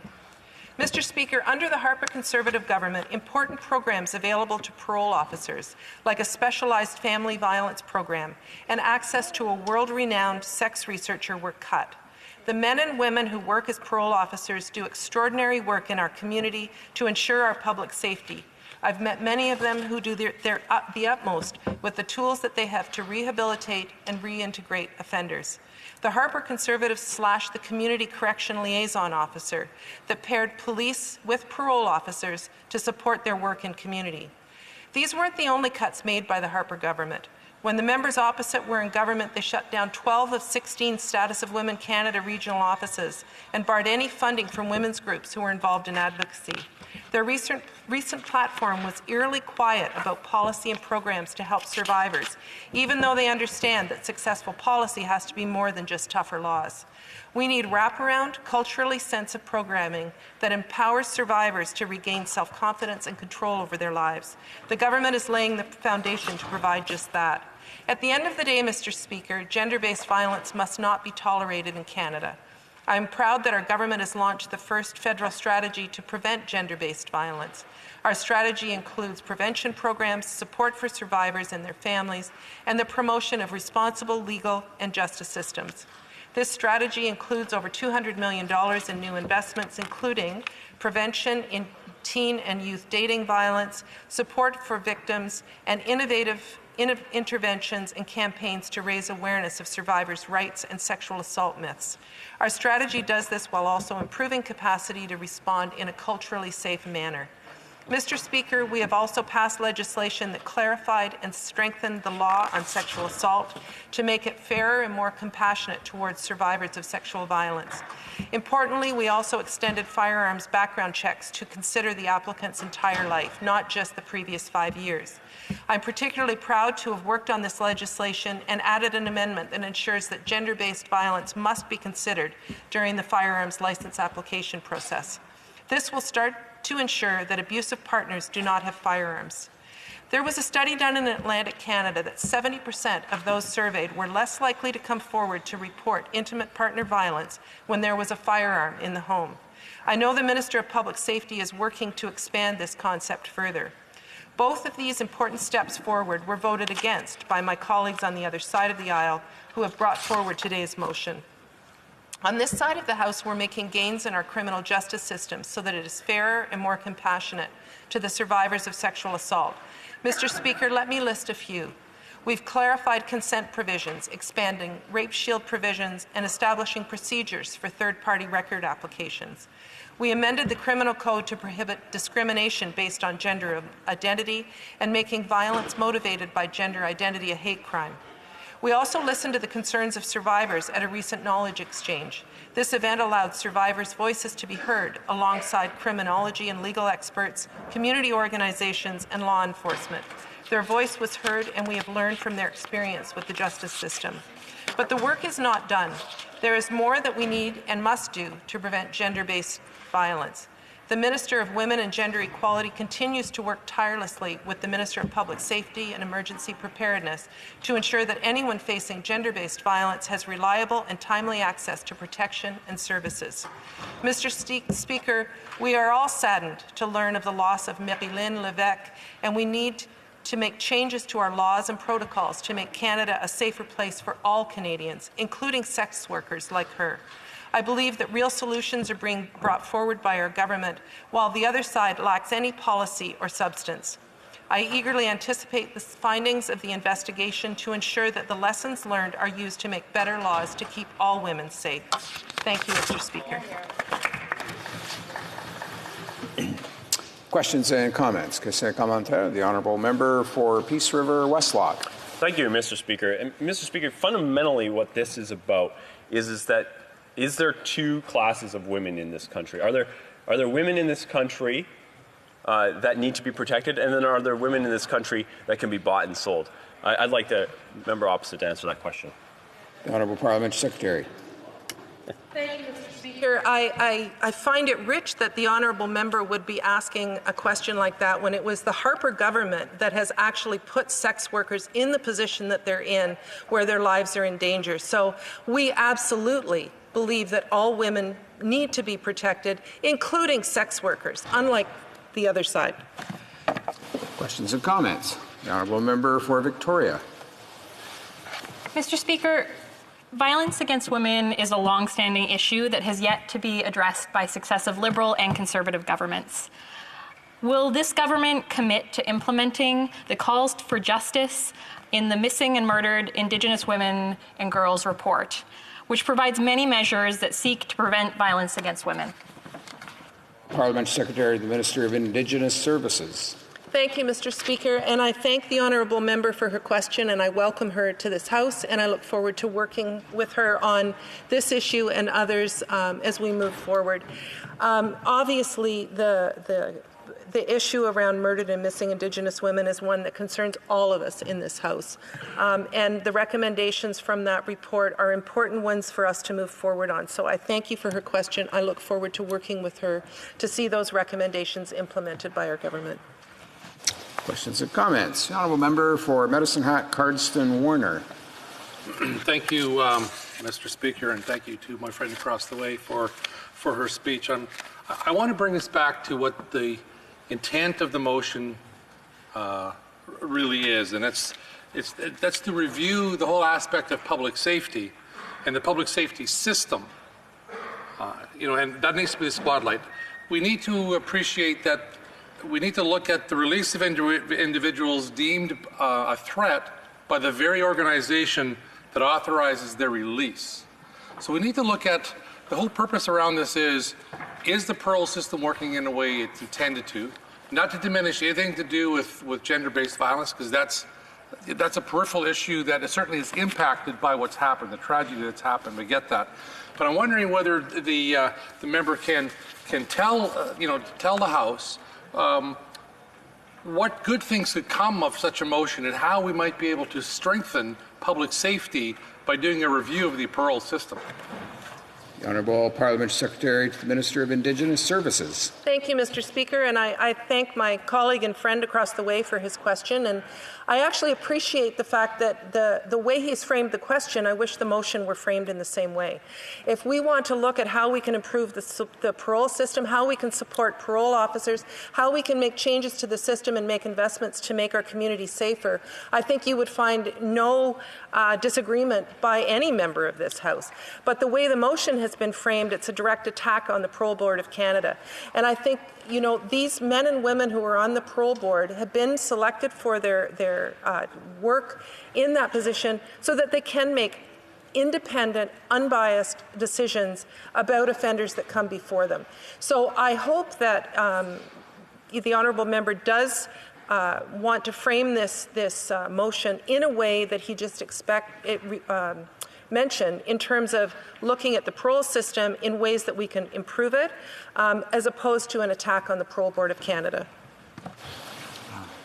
Mr. Speaker, under the Harper Conservative government, important programs available to parole officers, like a specialized family violence program and access to a world-renowned sex researcher, were cut. The men and women who work as parole officers do extraordinary work in our community to ensure our public safety. I've met many of them who do the utmost with the tools that they have to rehabilitate and reintegrate offenders. The Harper Conservatives slashed the Community Correction Liaison Officer that paired police with parole officers to support their work in community. These weren't the only cuts made by the Harper government. When the members opposite were in government, they shut down 12 of 16 Status of Women Canada regional offices and barred any funding from women's groups who were involved in advocacy. Their recent platform was eerily quiet about policy and programs to help survivors, even though they understand that successful policy has to be more than just tougher laws. We need wraparound, culturally sensitive programming that empowers survivors to regain self-confidence and control over their lives. The government is laying the foundation to provide just that. At the end of the day, Mr. Speaker, gender-based violence must not be tolerated in Canada. I am proud that our government has launched the first federal strategy to prevent gender-based violence. Our strategy includes prevention programs, support for survivors and their families, and the promotion of responsible legal and justice systems. This strategy includes over $200 million in new investments, including prevention in teen and youth dating violence, support for victims, and innovative interventions and campaigns to raise awareness of survivors' rights and sexual assault myths. Our strategy does this while also improving capacity to respond in a culturally safe manner. Mr. Speaker, we have also passed legislation that clarified and strengthened the law on sexual assault to make it fairer and more compassionate towards survivors of sexual violence. Importantly, we also extended firearms background checks to consider the applicant's entire life, not just the previous 5 years. I'm particularly proud to have worked on this legislation and added an amendment that ensures that gender-based violence must be considered during the firearms license application process. This will start to ensure that abusive partners do not have firearms. There was a study done in Atlantic Canada that 70% of those surveyed were less likely to come forward to report intimate partner violence when there was a firearm in the home. I know the Minister of Public Safety is working to expand this concept further. Both of these important steps forward were voted against by my colleagues on the other side of the aisle who have brought forward today's motion. On this side of the House, we're making gains in our criminal justice system so that it is fairer and more compassionate to the survivors of sexual assault. Mr. Speaker, let me list a few. We've clarified consent provisions, expanding rape shield provisions, and establishing procedures for third-party record applications. We amended the criminal code to prohibit discrimination based on gender identity and making violence motivated by gender identity a hate crime. We also listened to the concerns of survivors at a recent knowledge exchange. This event allowed survivors' voices to be heard alongside criminology and legal experts, community organizations, and law enforcement. Their voice was heard, and we have learned from their experience with the justice system. But the work is not done. There is more that we need and must do to prevent gender-based violence. The Minister of Women and Gender Equality continues to work tirelessly with the Minister of Public Safety and Emergency Preparedness to ensure that anyone facing gender-based violence has reliable and timely access to protection and services. Mr. Speaker, we are all saddened to learn of the loss of Marilyn Levesque, and we need to make changes to our laws and protocols to make Canada a safer place for all Canadians, including sex workers like her. I believe that real solutions are being brought forward by our government, while the other side lacks any policy or substance. I eagerly anticipate the findings of the investigation to ensure that the lessons learned are used to make better laws to keep all women safe. Thank you, Mr. Speaker. Questions and comments? Question commentaire. The honourable member for Peace River Westlock. Thank you, Mr. Speaker. And Mr. Speaker, fundamentally what this is about is that is there two classes of women in this country? Are there women in this country that need to be protected, and then are there women in this country that can be bought and sold? I'd like the member opposite to answer that question. The Honourable Parliamentary Secretary. Thank you, Mr. Speaker. I find it rich that the honourable member would be asking a question like that when it was the Harper government that has actually put sex workers in the position that they're in, where their lives are in danger. So we absolutely believe that all women need to be protected, including sex workers, unlike the other side. Questions and comments? The honourable member for Victoria. Mr. Speaker, violence against women is a long-standing issue that has yet to be addressed by successive Liberal and Conservative governments. Will this government commit to implementing the calls for justice in the Missing and Murdered Indigenous Women and Girls report, which provides many measures that seek to prevent violence against women? Parliamentary Secretary to the Minister of Indigenous Services. Thank you, Mr. Speaker, and I thank the honourable member for her question, and I welcome her to this House, and I look forward to working with her on this issue and others as we move forward. Obviously, the issue around murdered and missing Indigenous women is one that concerns all of us in this House. And the recommendations from that report are important ones for us to move forward on. So I thank you for her question. I look forward to working with her to see those recommendations implemented by our government. Questions and comments? The honourable member for Medicine Hat, Cardston Warner. Thank you, Mr. Speaker, and thank you to my friend across the way for her speech. I want to bring us back to what the intent of the motion really is, and that's to review the whole aspect of public safety and the public safety system. And that needs to be the spotlight. We need to appreciate that. We need to look at the release of individuals deemed a threat by the very organization that authorizes their release. So we need to look at the whole purpose around this is the parole system working in a way it's intended to? Not to diminish anything to do with gender-based violence, because that's a peripheral issue that certainly is impacted by what's happened, the tragedy that's happened. We get that. But I'm wondering whether the member can tell the House what good things could come of such a motion and how we might be able to strengthen public safety by doing a review of the parole system. The Honourable Parliamentary Secretary to the Minister of Indigenous Services. Thank you, Mr. Speaker, and I thank my colleague and friend across the way for his question. And I actually appreciate the fact that the way he's framed the question, I wish the motion were framed in the same way. If we want to look at how we can improve the parole system, how we can support parole officers, how we can make changes to the system and make investments to make our community safer, I think you would find no disagreement by any member of this House. But the way the motion has been framed, it's a direct attack on the Parole Board of Canada. And I think, these men and women who are on the Parole Board have been selected for their work in that position so that they can make independent, unbiased decisions about offenders that come before them. So I hope that the honourable member does want to frame this motion in a way that he just mentioned in terms of looking at the parole system in ways that we can improve it, as opposed to an attack on the Parole Board of Canada.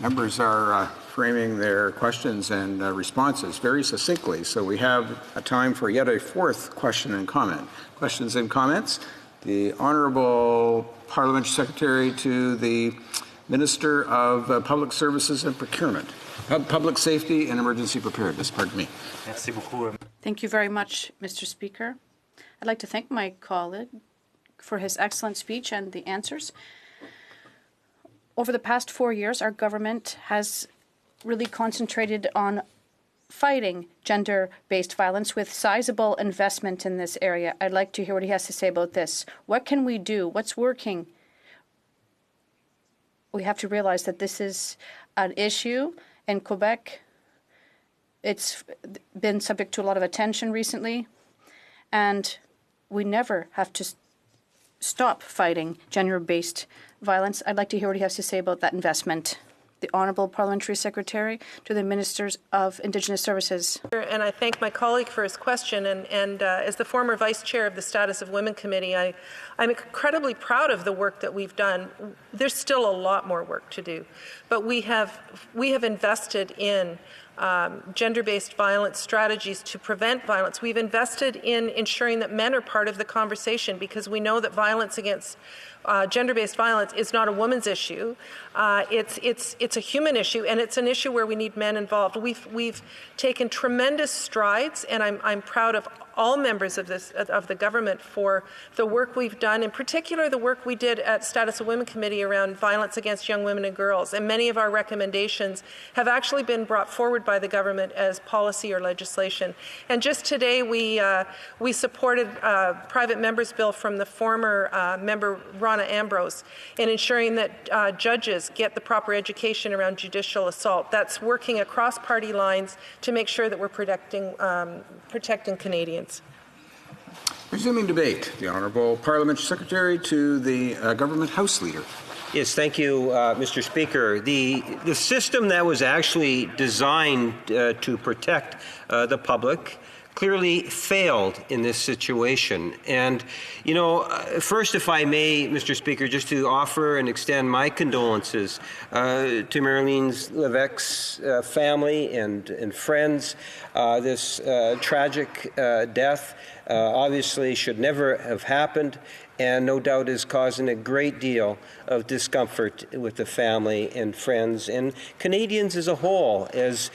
Members are framing their questions and responses very succinctly, so we have a time for yet a fourth question and comment. Questions and comments? The Honourable Parliamentary Secretary to the Minister of Public Services and Procurement, Public Safety and Emergency Preparedness. Pardon me. Thank you very much, Mr. Speaker. I'd like to thank my colleague for his excellent speech and the answers. Over the past 4 years, our government has really concentrated on fighting gender-based violence with sizable investment in this area. I'd like to hear what he has to say about this. What can we do? What's working? We have to realize that this is an issue in Quebec. It's been subject to a lot of attention recently, and we never have to stop fighting gender-based violence. I'd like to hear what he has to say about that investment. The Honourable Parliamentary Secretary to the Ministers of Indigenous Services. And I thank my colleague for his question. And as the former Vice Chair of the Status of Women Committee, I'm incredibly proud of the work that we've done. There's still a lot more work to do, but we have invested in gender-based violence strategies to prevent violence. We've invested in ensuring that men are part of the conversation, because we know that violence against gender-based violence is not a woman's issue. It's a human issue, and it's an issue where we need men involved. We've taken tremendous strides, and I'm proud of all members of the government for the work we've done, in particular the work we did at Status of Women Committee around violence against young women and girls. And many of our recommendations have actually been brought forward by the government as policy or legislation. And just today we supported a private member's bill from the former member Rona Ambrose in ensuring that judges get the proper education around judicial assault. That's working across party lines to make sure that we're protecting Canadians. Resuming debate, the Honourable Parliamentary Secretary to the Government House Leader. Yes, thank you, Mr. Speaker. The system that was actually designed to protect the public clearly failed in this situation. And, you know, first, if I may, Mr. Speaker, just to offer and extend my condolences to Marlene Levesque's family and friends. This tragic death obviously should never have happened, and no doubt is causing a great deal of discomfort with the family and friends and Canadians as a whole, as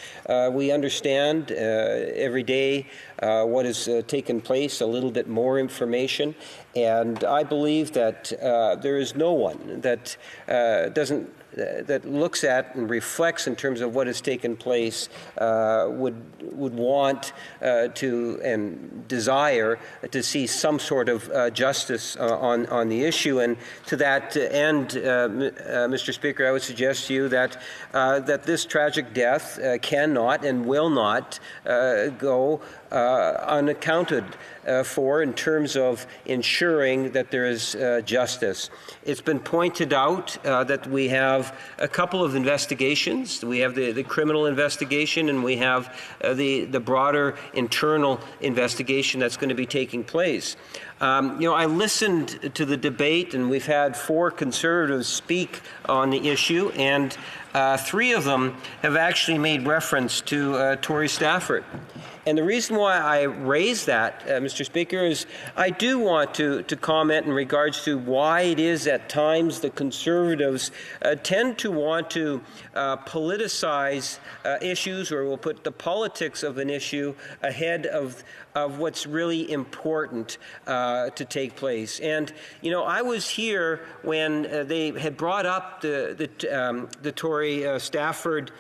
we understand every day what has taken place, a little bit more information. And I believe that there is no one that that looks at and reflects in terms of what has taken place would want to and desire to see some sort of justice on the issue. And to that end, Mr. Speaker, I would suggest to you that that this tragic death cannot and will not go unaccounted for in terms of ensuring that there is justice. It's been pointed out that we have a couple of investigations. We have the criminal investigation, and we have the broader internal investigation that's going to be taking place. You know, I listened to the debate, and we've had 4 Conservatives speak on the issue, and 3 of them have actually made reference to Tory Stafford. And the reason why I raise that, Mr. Speaker, is I do want to comment in regards to why it is at times the Conservatives tend to want to politicize issues, or will put the politics of an issue ahead of what's really important to take place. And, you know, I was here when they had brought up the Tory Stafford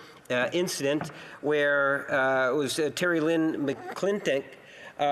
incident, where it was Terry Lynn McClintock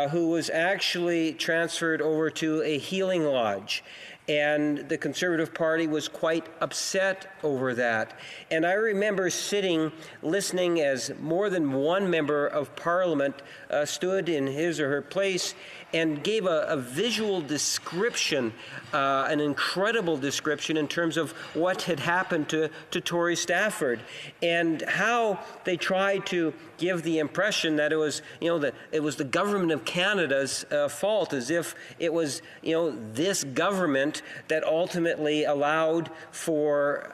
who was actually transferred over to a healing lodge. And the Conservative Party was quite upset over that. And I remember sitting, listening as more than one member of Parliament stood in his or her place and gave a visual description, an incredible description in terms of what had happened to Tory Stafford and how they tried to give the impression that it was, that it was the government of Canada's fault, as if it was, this government that ultimately allowed for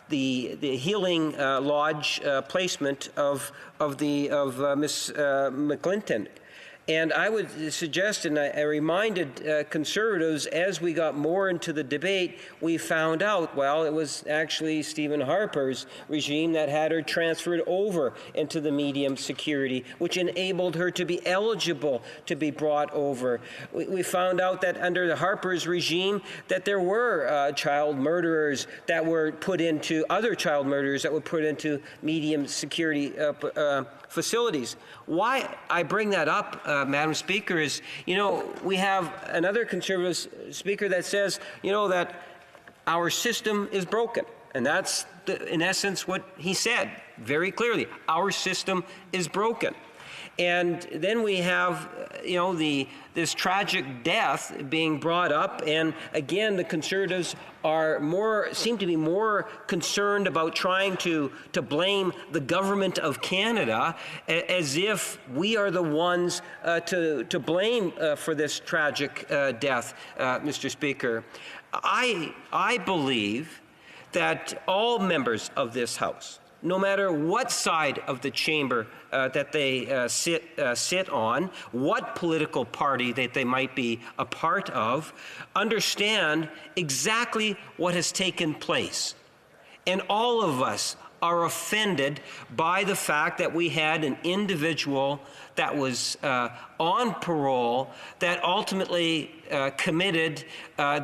the Healing Lodge placement of Miss McClinton. And I would suggest, and I reminded Conservatives, as we got more into the debate, we found out, well, it was actually Stephen Harper's regime that had her transferred over into the medium security, which enabled her to be eligible to be brought over. We found out that under the Harper's regime that there were child murderers that were put into, other child murderers that were put into medium security facilities. Why I bring that up, Madam Speaker, is, we have another Conservative speaker that says, that our system is broken. And that's, in essence, what he said very clearly. Our system is broken. And then we have, this tragic death being brought up, and again, the Conservatives seem to be more concerned about trying to blame the government of Canada, as if we are the ones to blame for this tragic death, Mr. Speaker. I believe that all members of this House, no matter what side of the chamber that they sit on, what political party that they might be a part of, understand exactly what has taken place. And all of us are offended by the fact that we had an individual that was on parole that ultimately committed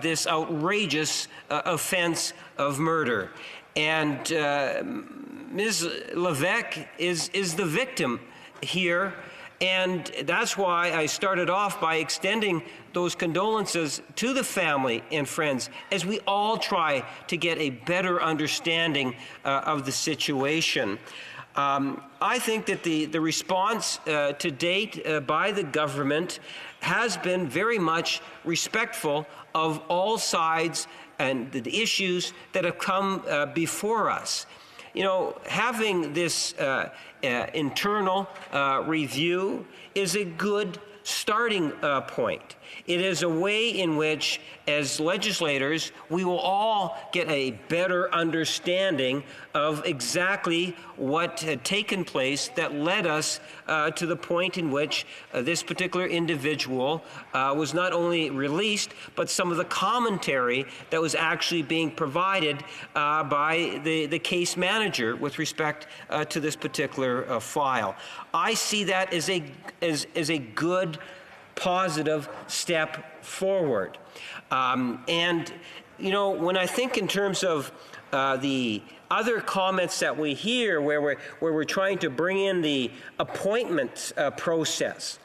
this outrageous offense of murder. And Ms. Levesque is the victim here, and that's why I started off by extending those condolences to the family and friends as we all try to get a better understanding of the situation. I think that the response to date by the government has been very much respectful of all sides and the issues that have come before us. Having this internal review is a good starting point. It is a way in which, as legislators, we will all get a better understanding of exactly what had taken place that led us to the point in which this particular individual was not only released, but some of the commentary that was actually being provided by the case manager with respect to this particular file. I see that as a good, positive step forward. And, when I think in terms of the other comments that we hear where we're trying to bring in the appointment process,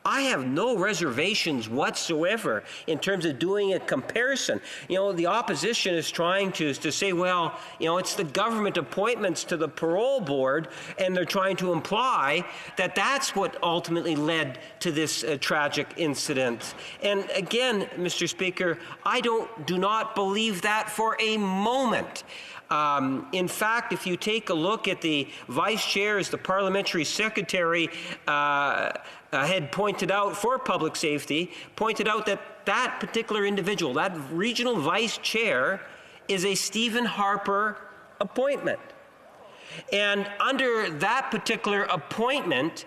I have no reservations whatsoever in terms of doing a comparison. The opposition is trying to say, well, it's the government appointments to the parole board, and they're trying to imply that that's what ultimately led to this tragic incident. And again, Mr. Speaker, I do not believe that for a moment. In fact, if you take a look at the vice chair as the parliamentary secretary had pointed out for public safety, pointed out that particular individual, that regional vice chair, is a Stephen Harper appointment. And under that particular appointment,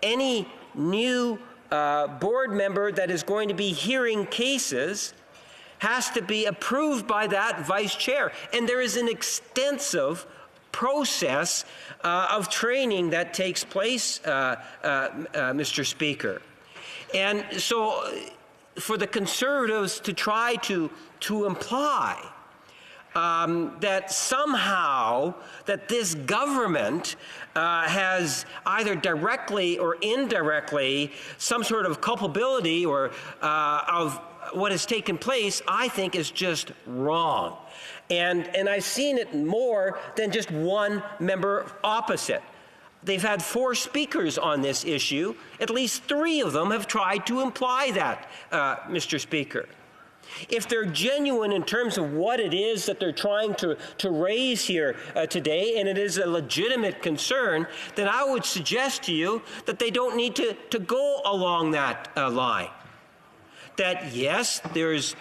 any new board member that is going to be hearing cases has to be approved by that vice chair. And there is an extensive process of training that takes place, Mr. Speaker. And so for the Conservatives to try to imply that somehow that this government has either directly or indirectly some sort of culpability or what has taken place, I think, is just wrong. And I've seen it more than just one member opposite. They've had 4 speakers on this issue. At least 3 of them have tried to imply that, Mr. Speaker. If they're genuine in terms of what it is that they're trying to raise here today, and it is a legitimate concern, then I would suggest to you that they don't need to go along that line. That yes, there is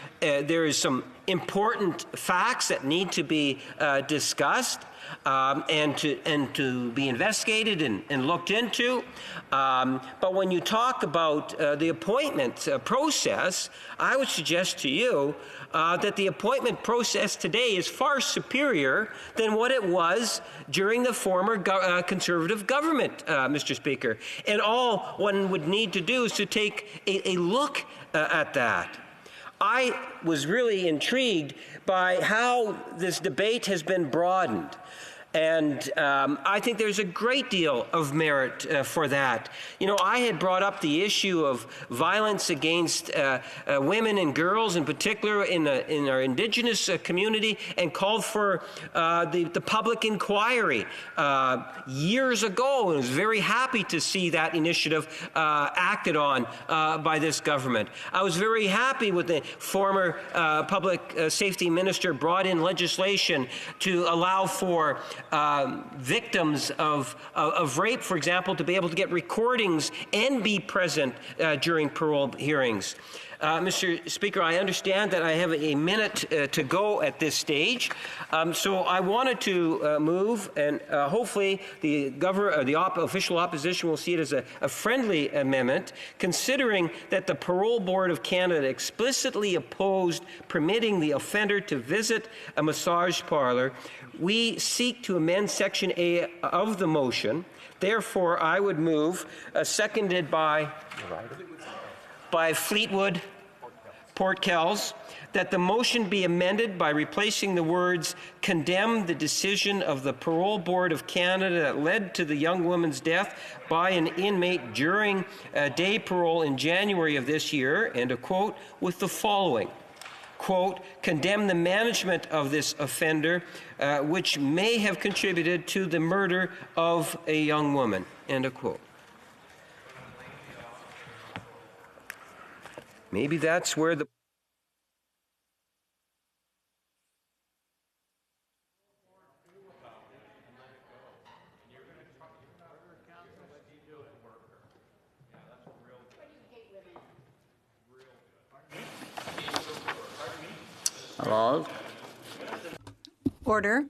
some important facts that need to be discussed and to be investigated and looked into. But when you talk about the appointment process, I would suggest to you that the appointment process today is far superior than what it was during the former Conservative government, Mr. Speaker. And all one would need to do is to take a look at that. I was really intrigued by how this debate has been broadened. And I think there's a great deal of merit for that. You know, I had brought up the issue of violence against women and girls, in particular in our Indigenous community, and called for the public inquiry years ago, and was very happy to see that initiative acted on by this government. I was very happy with the former public safety minister brought in legislation to allow for victims of rape, for example, to be able to get recordings and be present during parole hearings. Mr. Speaker, I understand that I have a minute to go at this stage, so I wanted to move, and hopefully the official opposition will see it as a friendly amendment, considering that the Parole Board of Canada explicitly opposed permitting the offender to visit a massage parlor. We seek to amend Section A of the motion. Therefore, I would move, seconded by Fleetwood, Portkells, that the motion be amended by replacing the words "condemn the decision of the Parole Board of Canada that led to the young woman's death by an inmate during day parole in January of this year," end of quote, with the following. Quote, "condemn the management of this offender which may have contributed to the murder of a young woman," end of quote. Maybe that's where the Hello? Order.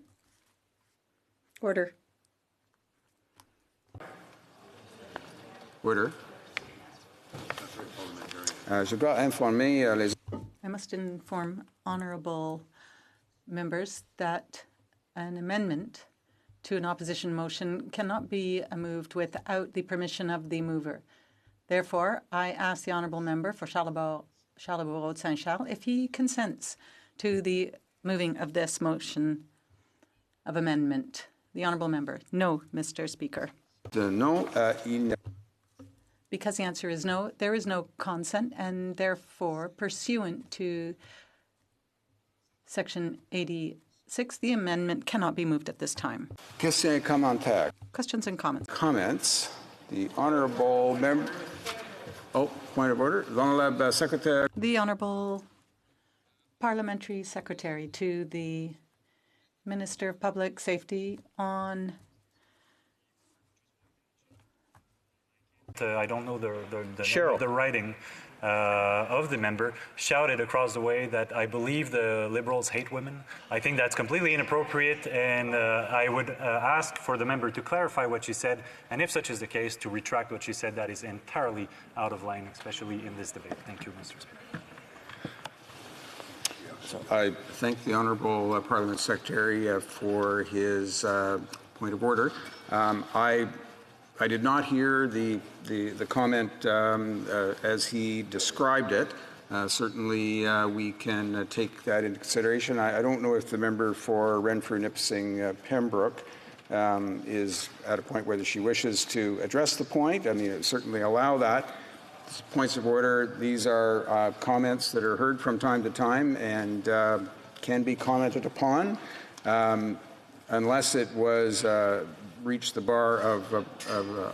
Order. Order. Je dois informer les... I must inform honourable members that an amendment to an opposition motion cannot be moved without the permission of the mover. Therefore, I ask the honourable member for Charlebourg-Saint-Charles if he consents to the moving of this motion of amendment. The honourable member. No, Mr. Speaker. Because the answer is no, there is no consent, and therefore, pursuant to Section 86, the amendment cannot be moved at this time. Questions et commentaires. Questions and comments. Comments. The honourable member. Oh, point of order. L'honourable secretary. The honourable parliamentary secretary to the Minister of Public Safety on. I don't know the writing of the member, shouted across the way that I believe the Liberals hate women. I think that's completely inappropriate, and I would ask for the member to clarify what she said, and if such is the case, to retract what she said. That is entirely out of line, especially in this debate. Thank you, Mr. Speaker. I thank the Honourable Parliament Secretary for his point of order. I did not hear the comment as he described it. Certainly, we can take that into consideration. I don't know if the member for Renfrew-Nipissing-Pembroke is at a point whether she wishes to address the point. I mean, certainly allow that. Points of order. These are comments that are heard from time to time and can be commented upon unless it was reached the bar of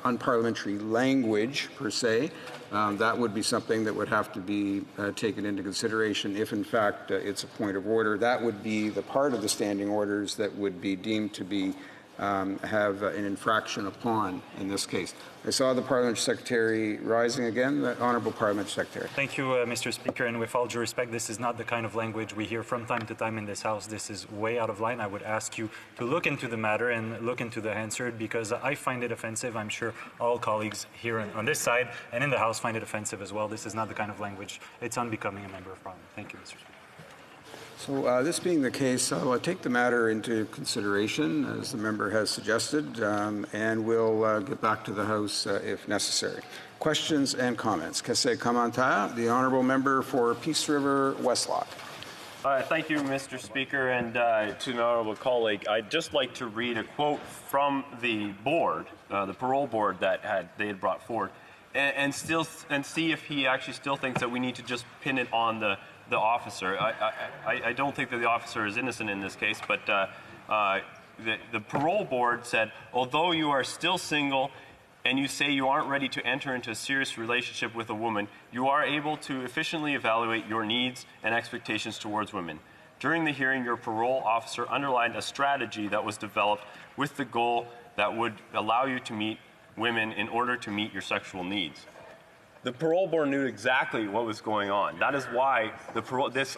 unparliamentary language per se. That would be something that would have to be taken into consideration if, in fact, it's a point of order. That would be the part of the standing orders that would be deemed to be have an infraction upon in this case. I saw the Parliamentary Secretary rising again. The Honourable Parliamentary Secretary. Thank you, Mr. Speaker. And with all due respect, this is not the kind of language we hear from time to time in this House. This is way out of line. I would ask you to look into the matter and look into the answer because I find it offensive. I'm sure all colleagues here on this side and in the House find it offensive as well. This is not the kind of language. It's unbecoming a member of Parliament. Thank you, Mr. Speaker. So this being the case, I'll take the matter into consideration, as the member has suggested, and we'll get back to the House if necessary. Questions and comments. Kese Kamanta, the Honourable Member for Peace River Westlock. Thank you, Mr. Speaker, and to an honourable colleague. I'd just like to read a quote from the board, the parole board that they had brought forward, and see if he actually still thinks that we need to just pin it on the officer. I don't think that the officer is innocent in this case, but the parole board said, although you are still single and you say you aren't ready to enter into a serious relationship with a woman, you are able to efficiently evaluate your needs and expectations towards women. During the hearing, your parole officer underlined a strategy that was developed with the goal that would allow you to meet women in order to meet your sexual needs. The parole board knew exactly what was going on. That is why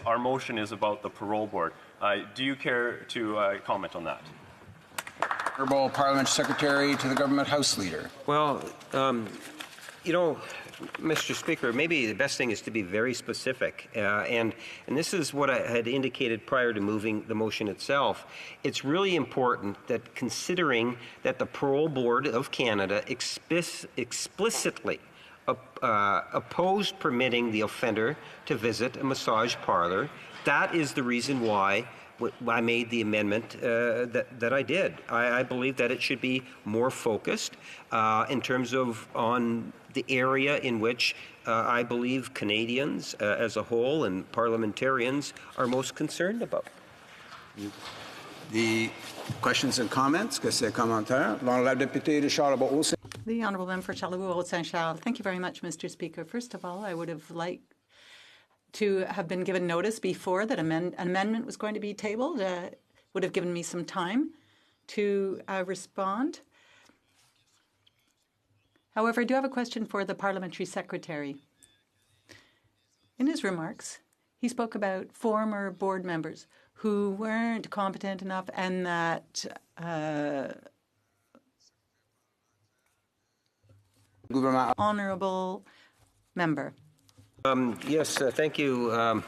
our motion is about the parole board. Do you care to comment on that? Honourable Parliamentary Secretary to the Government House Leader. Well, you know, Mr. Speaker, maybe the best thing is to be very specific. And this is what I had indicated prior to moving the motion itself. It's really important that considering that the Parole Board of Canada explicitly opposed permitting the offender to visit a massage parlor. That is the reason why I made the amendment that I did. I believe that it should be more focused in terms of on the area in which I believe Canadians as a whole and parliamentarians are most concerned about. The questions and comments. The Honourable Member for Charlevoix-Saint-Charles. Thank you very much, Mr. Speaker. First of all, I would have liked to have been given notice before that an amendment was going to be tabled. Would have given me some time to respond. However, I do have a question for the Parliamentary Secretary. In his remarks, he spoke about former board members who weren't competent enough and that Honourable Member. Yes, thank you.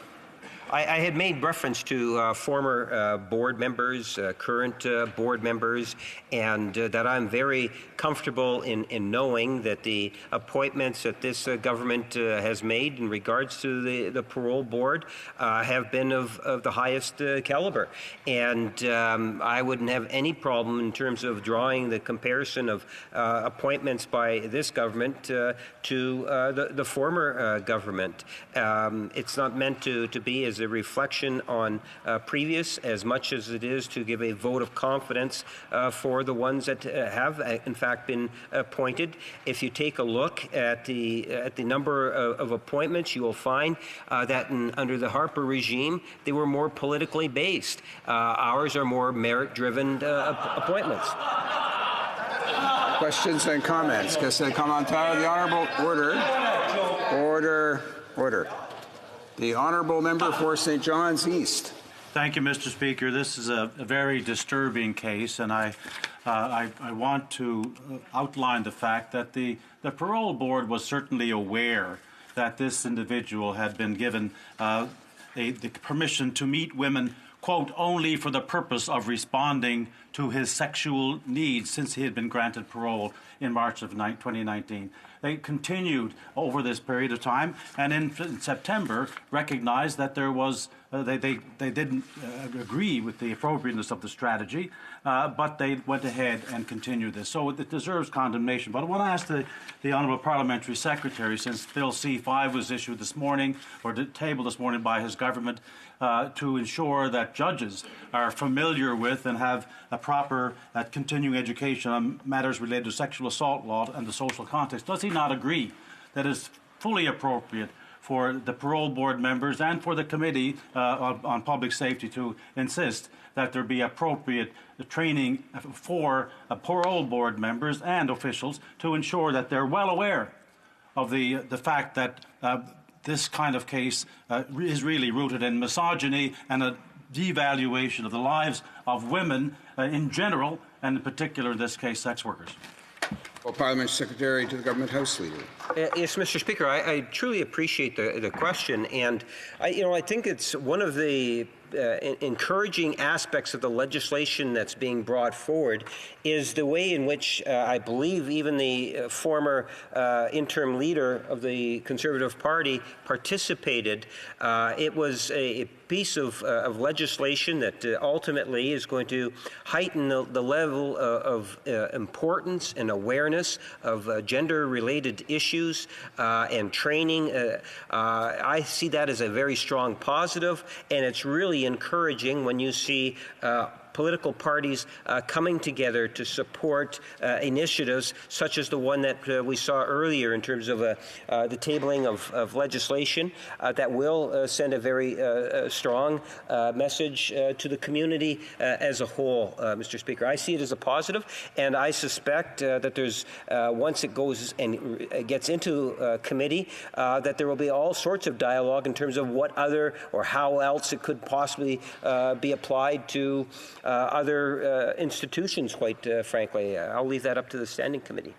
I had made reference to former board members, current board members, and that I'm very comfortable in knowing that the appointments that this government has made in regards to the parole board have been of the highest caliber. And I wouldn't have any problem in terms of drawing the comparison of appointments by this government to the former government. It's not meant to be as a reflection on previous as much as it is to give a vote of confidence for the ones that have in fact been appointed. If you take a look at the number of appointments, you will find that under the Harper regime they were more politically based. Ours are more merit-driven appointments. Questions and comments. The Honourable Order. The Honourable Member for St. John's East. Thank you, Mr. Speaker. This is a very disturbing case, and I want to outline the fact that the parole board was certainly aware that this individual had been given the permission to meet women, quote, only for the purpose of responding to his sexual needs since he had been granted parole in March of 2019. They continued over this period of time, and in September recognized that there was they didn't agree with the appropriateness of the strategy, but they went ahead and continued this. So it deserves condemnation. But I want to ask the Honourable Parliamentary Secretary, since Bill C-5 was issued this morning, or tabled this morning by his government, to ensure that judges are familiar with and have a proper continuing education on matters related to sexual assault law and the social context. Does he not agree that it's fully appropriate for the parole board members and for the Committee on Public Safety to insist that there be appropriate training for parole board members and officials to ensure that they're well aware of the fact that this kind of case is really rooted in misogyny and a devaluation of the lives of women in general, and in particular, in this case, sex workers? Well, Parliamentary Secretary to the Government House Leader. Yes, Mr. Speaker, I truly appreciate the question, and I think it's one of the encouraging aspects of the legislation that's being brought forward is the way in which I believe even the former interim leader of the Conservative Party participated. It was a piece of legislation that ultimately is going to heighten the level of importance and awareness of gender-related issues and training. I see that as a very strong positive, and it's really encouraging when you see political parties coming together to support initiatives such as the one that we saw earlier in terms of the tabling of legislation that will send a very strong message to the community as a whole, Mr. Speaker. I see it as a positive, and I suspect that there's, once it goes and gets into committee, that there will be all sorts of dialogue in terms of what other or how else it could possibly be applied to other institutions, quite frankly. I'll leave that up to the Standing Committee.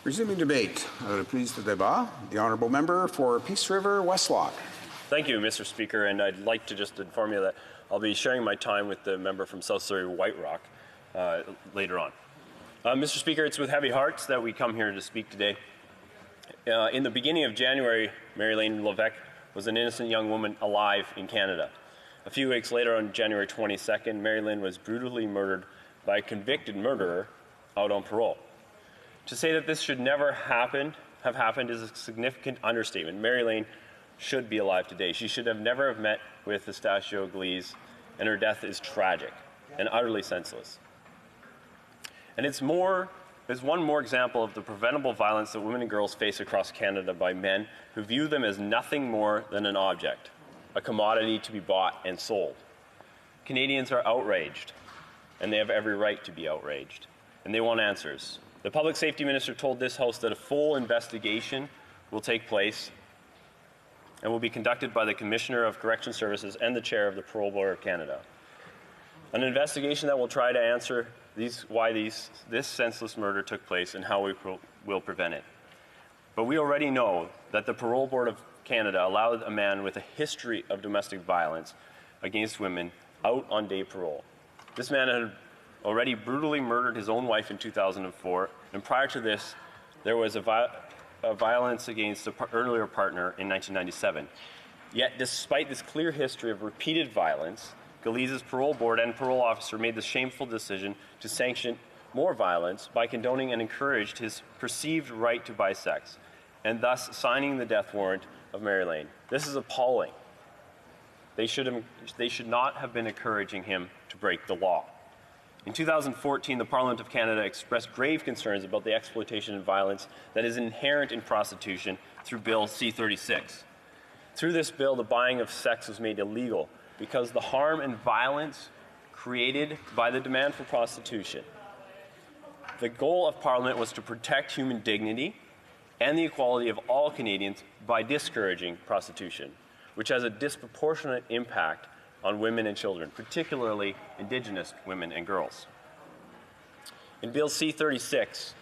Resuming debate. Please the débat. The Honourable Member for Peace River, Westlock. Thank you, Mr. Speaker, and I'd like to just inform you that I'll be sharing my time with the member from South Surrey, White Rock, later on. Mr. Speaker, it's with heavy hearts that we come here to speak today. In the beginning of January, Mary-Lane Levesque was an innocent young woman alive in Canada. A few weeks later, on January 22nd, Mary-Lane was brutally murdered by a convicted murderer out on parole. To say that this should never have happened is a significant understatement. Mary-Lane should be alive today. She should have never have met with Eustachio Glees, and her death is tragic and utterly senseless. And it's one more example of the preventable violence that women and girls face across Canada by men who view them as nothing more than an object, a commodity to be bought and sold. Canadians are outraged, and they have every right to be outraged, and they want answers. The Public Safety Minister told this House that a full investigation will take place and will be conducted by the Commissioner of Correction Services and the Chair of the Parole Board of Canada. An investigation that will try to answer why this senseless murder took place and how we will prevent it. But we already know that the Parole Board of Canada allowed a man with a history of domestic violence against women out on day parole. This man had already brutally murdered his own wife in 2004, and prior to this, there was a violence against an earlier partner in 1997. Yet, despite this clear history of repeated violence, Galeese's parole board and parole officer made the shameful decision to sanction more violence by condoning and encouraged his perceived right to buy sex, and thus signing the death warrant of Mary-Lane. This is appalling. They should not have been encouraging him to break the law. In 2014, the Parliament of Canada expressed grave concerns about the exploitation and violence that is inherent in prostitution through Bill C-36. Through this bill, the buying of sex was made illegal because the harm and violence created by the demand for prostitution. The goal of Parliament was to protect human dignity and the equality of all Canadians by discouraging prostitution, which has a disproportionate impact on women and children, particularly Indigenous women and girls. In Bill C-36,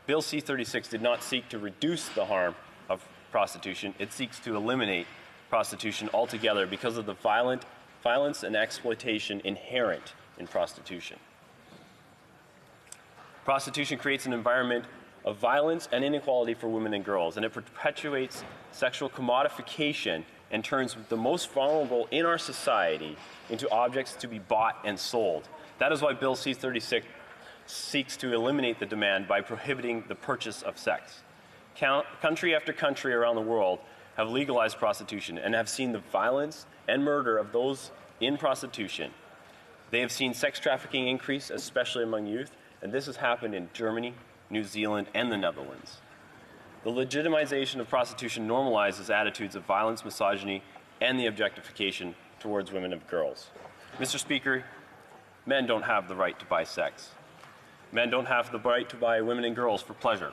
Bill C-36 did not seek to reduce the harm of prostitution. It seeks to eliminate prostitution altogether because of the violence and exploitation inherent in prostitution. Prostitution creates an environment of violence and inequality for women and girls, and it perpetuates sexual commodification and turns the most vulnerable in our society into objects to be bought and sold. That is why Bill C-36 seeks to eliminate the demand by prohibiting the purchase of sex. Country after country around the world have legalized prostitution and have seen the violence and murder of those in prostitution. They have seen sex trafficking increase, especially among youth, and this has happened in Germany, New Zealand, and the Netherlands. The legitimization of prostitution normalizes attitudes of violence, misogyny, and the objectification towards women and girls. Mr. Speaker, men don't have the right to buy sex. Men don't have the right to buy women and girls for pleasure.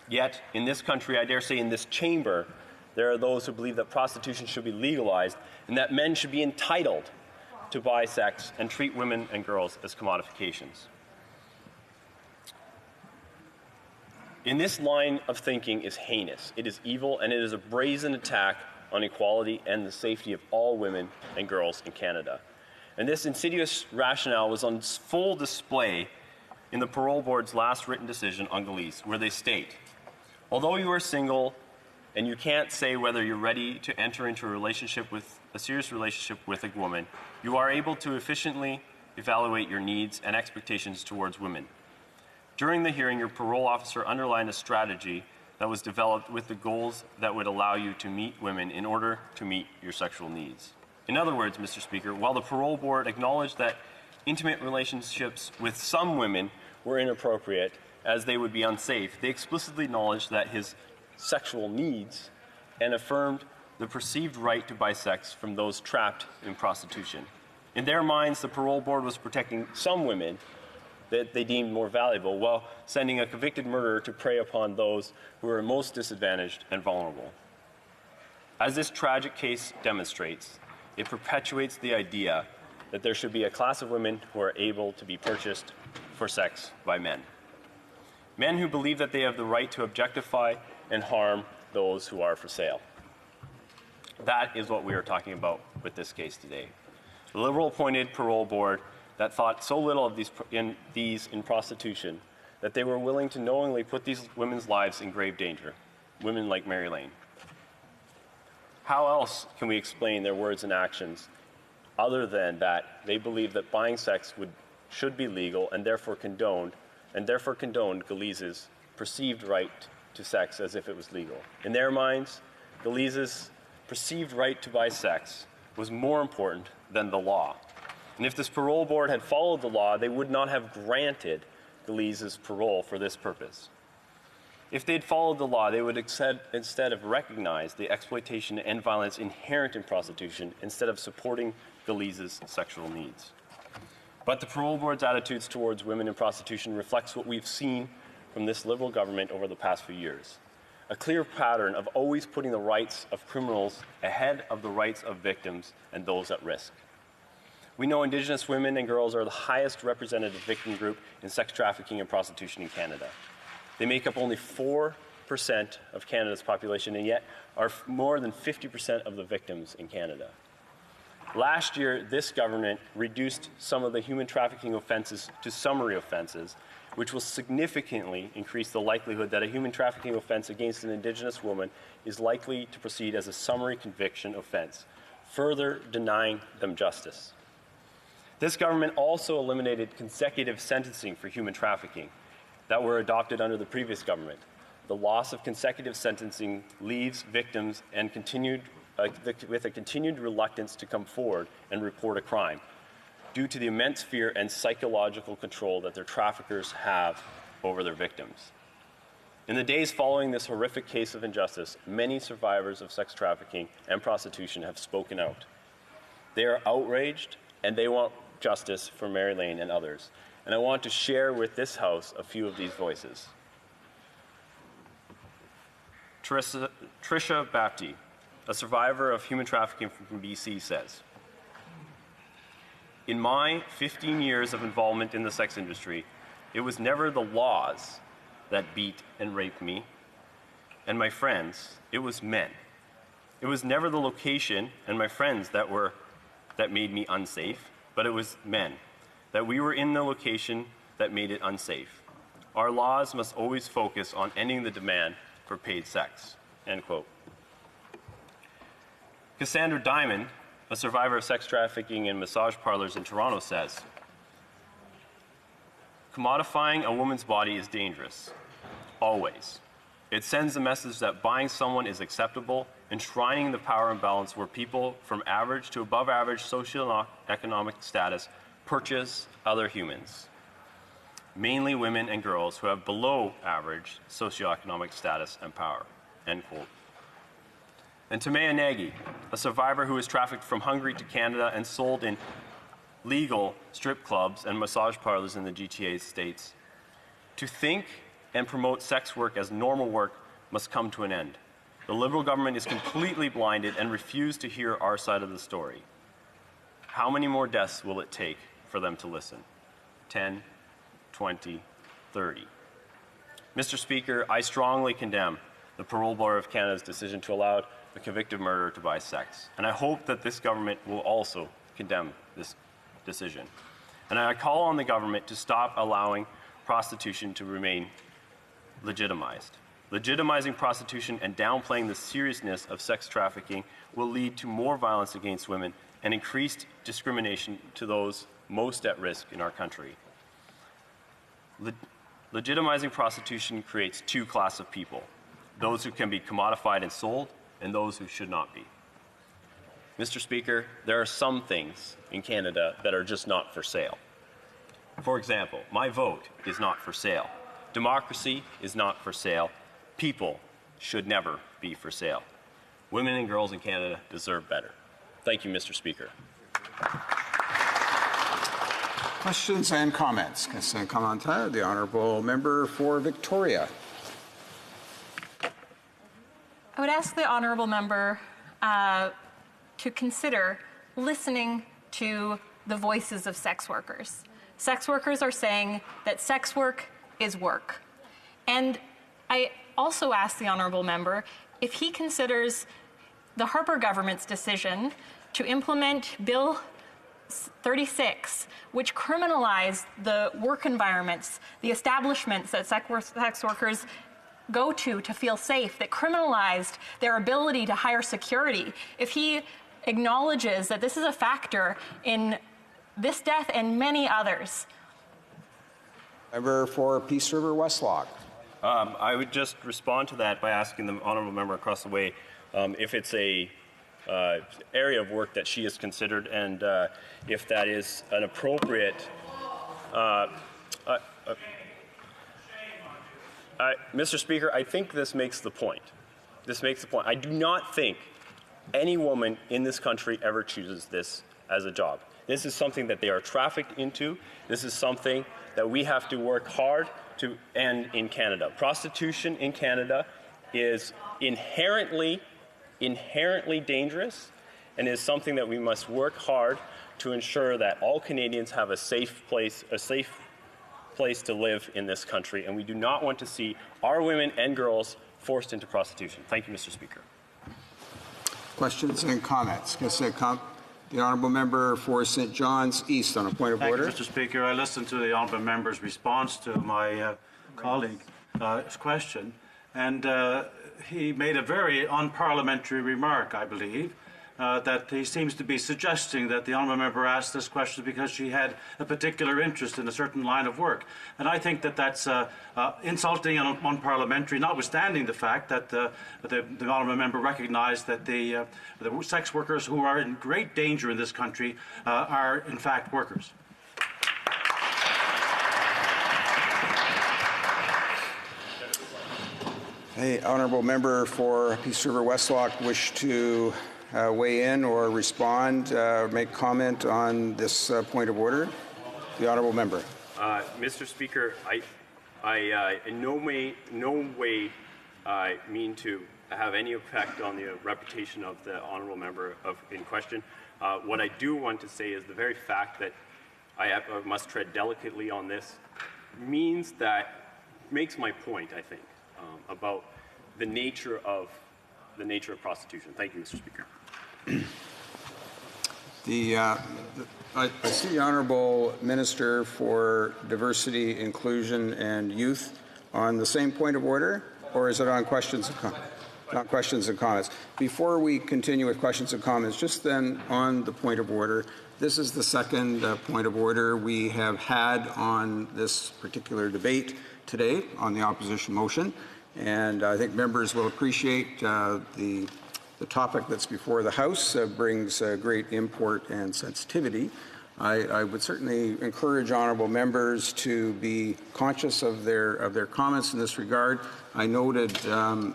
Yet, in this country, I dare say in this chamber, there are those who believe that prostitution should be legalized and that men should be entitled to buy sex and treat women and girls as commodifications. In this line of thinking is heinous, it is evil, and it is a brazen attack on equality and the safety of all women and girls in Canada. And this insidious rationale was on full display in the Parole Board's last written decision on Gillese, where they state, although you are single and you can't say whether you're ready to enter into a serious relationship with a woman, you are able to efficiently evaluate your needs and expectations towards women. During the hearing, your parole officer underlined a strategy that was developed with the goals that would allow you to meet women in order to meet your sexual needs. In other words, Mr. Speaker, while the Parole Board acknowledged that intimate relationships with some women were inappropriate as they would be unsafe, they explicitly acknowledged that his sexual needs and affirmed the perceived right to buy sex from those trapped in prostitution. In their minds, the Parole Board was protecting some women that they deemed more valuable, while sending a convicted murderer to prey upon those who are most disadvantaged and vulnerable. As this tragic case demonstrates, it perpetuates the idea that there should be a class of women who are able to be purchased for sex by men. Men who believe that they have the right to objectify and harm those who are for sale. That is what we are talking about with this case today. The Liberal-appointed Parole Board that thought so little of these in prostitution that they were willing to knowingly put these women's lives in grave danger, women like Mary Lane. How else can we explain their words and actions other than that they believe that buying sex should be legal and therefore condoned Gillese's perceived right to sex as if it was legal. In their minds, Gillese's perceived right to buy sex was more important than the law. And if this parole board had followed the law, they would not have granted Gillese's parole for this purpose. If they had followed the law, they would instead have recognized the exploitation and violence inherent in prostitution instead of supporting Gillese's sexual needs. But the parole board's attitudes towards women in prostitution reflects what we've seen from this Liberal government over the past few years. A clear pattern of always putting the rights of criminals ahead of the rights of victims and those at risk. We know Indigenous women and girls are the highest representative victim group in sex trafficking and prostitution in Canada. They make up only 4% of Canada's population and yet are more than 50% of the victims in Canada. Last year, this government reduced some of the human trafficking offenses to summary offenses, which will significantly increase the likelihood that a human trafficking offense against an Indigenous woman is likely to proceed as a summary conviction offense, further denying them justice. This government also eliminated consecutive sentencing for human trafficking that were adopted under the previous government. The loss of consecutive sentencing leaves victims and with a continued reluctance to come forward and report a crime due to the immense fear and psychological control that their traffickers have over their victims. In the days following this horrific case of injustice, many survivors of sex trafficking and prostitution have spoken out. They are outraged and they want justice for Mary Lane and others. And I want to share with this House a few of these voices. Tricia Bapti, a survivor of human trafficking from BC, says, "In my 15 years of involvement in the sex industry, it was never the laws that beat and raped me and my friends, it was men. It was never the location and my friends that made me unsafe, but it was men, that we were in the location that made it unsafe. Our laws must always focus on ending the demand for paid sex." End quote. Cassandra Diamond, a survivor of sex trafficking in massage parlors in Toronto, says, "Commodifying a woman's body is dangerous, always. It sends the message that buying someone is acceptable, enshrining the power imbalance where people from average to above average socioeconomic status purchase other humans, mainly women and girls who have below average socioeconomic status and power." End quote. And Tamaya Nagy, a survivor who was trafficked from Hungary to Canada and sold in legal strip clubs and massage parlors in the GTA states. "To think and promote sex work as normal work must come to an end. The Liberal government is completely blinded and refused to hear our side of the story. How many more deaths will it take for them to listen? 10, 20, 30. Mr. Speaker, I strongly condemn the Parole Board of Canada's decision to allow a convicted murderer to buy sex, and I hope that this government will also condemn this decision. And I call on the government to stop allowing prostitution to remain legitimized. Legitimizing prostitution and downplaying the seriousness of sex trafficking will lead to more violence against women and increased discrimination to those most at risk in our country. Legitimizing prostitution creates two classes of people: those who can be commodified and sold, and those who should not be. Mr. Speaker, there are some things in Canada that are just not for sale. For example, my vote is not for sale. Democracy is not for sale. People should never be for sale. Women and girls in Canada deserve better. Thank you, Mr. Speaker. Questions and comments. Question commentaire, the honourable member for Victoria. I would ask the honourable member to consider listening to the voices of sex workers. Sex workers are saying that sex work is work. And I also ask the honourable member if he considers the Harper government's decision to implement Bill 36, which criminalized the work environments, the establishments that sex workers go to feel safe, that criminalized their ability to hire security. If he acknowledges that this is a factor in this death and many others. Member for Peace River Westlock. I would just respond to that by asking the honourable member across the way if it's a area of work that she has considered, and if that is an appropriate Mr. Speaker, I think this makes the point. I do not think any woman in this country ever chooses this as a job. This is something that they are trafficked into. This is something that we have to work hard to end in Canada. Prostitution in Canada is inherently dangerous, and is something that we must work hard to ensure that all Canadians have a safe place to live in this country, and we do not want to see our women and girls forced into prostitution. Thank you, Mr. Speaker. Questions and comments. The honourable member for St. John's East on a point of order. Thank you, Mr. Speaker. I listened to the honourable member's response to my colleague's question, and he made a very unparliamentary remark, I believe, that he seems to be suggesting that the honourable member asked this question because she had a particular interest in a certain line of work. And I think that that's insulting and unparliamentary, notwithstanding the fact that the honourable member recognised that the sex workers who are in great danger in this country are in fact workers. The honourable member for Peace River Westlock wish to weigh in or respond, make comment on this point of order. The honourable member. Mr. Speaker, I in no way mean to have any effect on the reputation of the honourable member in question. What I do want to say is the very fact that I must tread delicately on this makes my point, I think, about the nature of prostitution. Thank you, Mr. Speaker. I see the Honourable Minister for Diversity, Inclusion and Youth on the same point of order, or is it on questions of comments? Not questions and comments. Before we continue with questions and comments, just then on the point of order, this is the second point of order we have had on this particular debate today on the opposition motion, and I think members will appreciate the topic that's before the House brings great import and sensitivity. I would certainly encourage honourable members to be conscious of their comments in this regard. I noted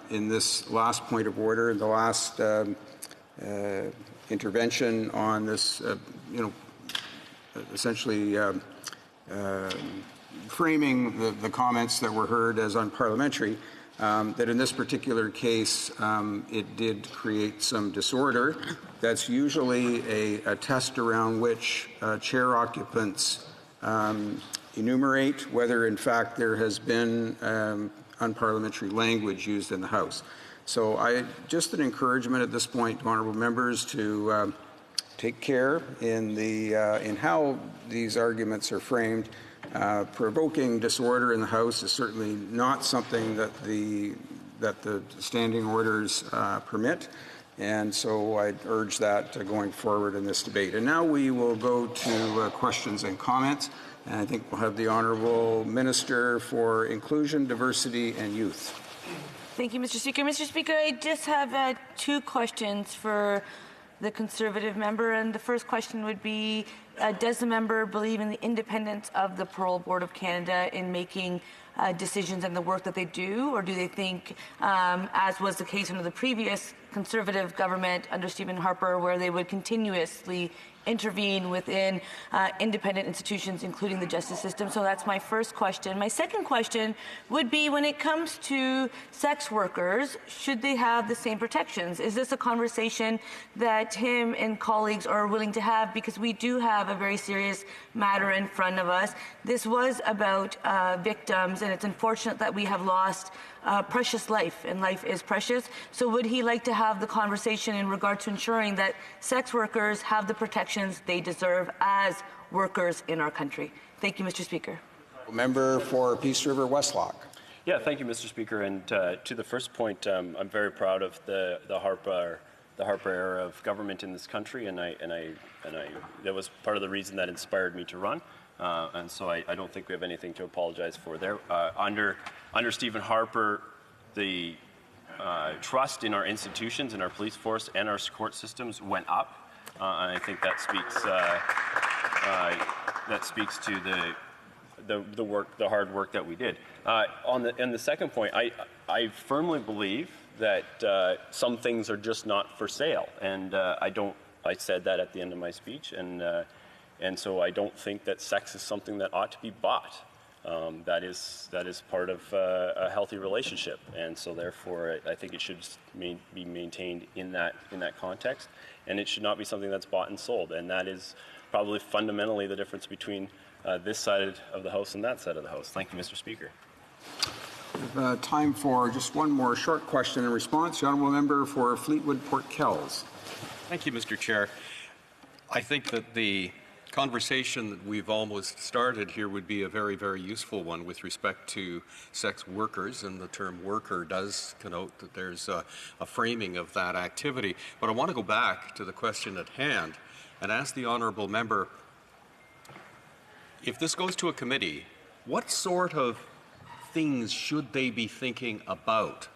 in this last point of order, in the last intervention on this, essentially framing the comments that were heard as unparliamentary, that in this particular case, it did create some disorder. That's usually a test around which chair occupants enumerate whether, in fact, there has been unparliamentary language used in the House. So just an encouragement at this point to honourable members to take care in how these arguments are framed. Provoking disorder in the House is certainly not something that the standing orders permit, and so I'd urge that going forward in this debate. And now we will go to questions and comments, and I think we'll have the Honourable Minister for Inclusion, Diversity and Youth. Thank you, Mr. Speaker. Mr. Speaker, I just have two questions for the Conservative member, and the first question would be, does the member believe in the independence of the Parole Board of Canada in making decisions and the work that they do, or do they think, as was the case under the previous Conservative government under Stephen Harper, where they would continuously intervene within independent institutions, including the justice system? So that's my first question. My second question would be, when it comes to sex workers, should they have the same protections? Is this a conversation that him and colleagues are willing to have? Because we do have a very serious matter in front of us. This was about victims, and it's unfortunate that we have lost precious life, and life is precious. So would he like to have the conversation in regard to ensuring that sex workers have the protections they deserve as workers in our country? Thank you, Mr. Speaker. Member for Peace River Westlock. Yeah, thank you, Mr. Speaker. And to the first point, I'm very proud of the Harper era of government in this country, and that was part of the reason that inspired me to run. And so I don't think we have anything to apologize for there. Under Stephen Harper, the trust in our institutions, in our police force, and our court systems went up. And I think that speaks to the hard work that we did. On the second point, I firmly believe that some things are just not for sale, and I said that at the end of my speech, and so I don't think that sex is something that ought to be bought. That is part of a healthy relationship, and so therefore I think it should be maintained in that context, and it should not be something that's bought and sold. And that is probably fundamentally the difference between this side of the House and that side of the House. Thank you, Mr. Speaker. Time for just one more short question and response. The Honourable Member for Fleetwood Port Kells. Thank you, Mr. Chair. I think that the conversation that we've almost started here would be a very, very useful one with respect to sex workers, and the term worker does connote that there's a framing of that activity. But I want to go back to the question at hand and ask the Honourable Member, if this goes to a committee, what sort of things should they be thinking about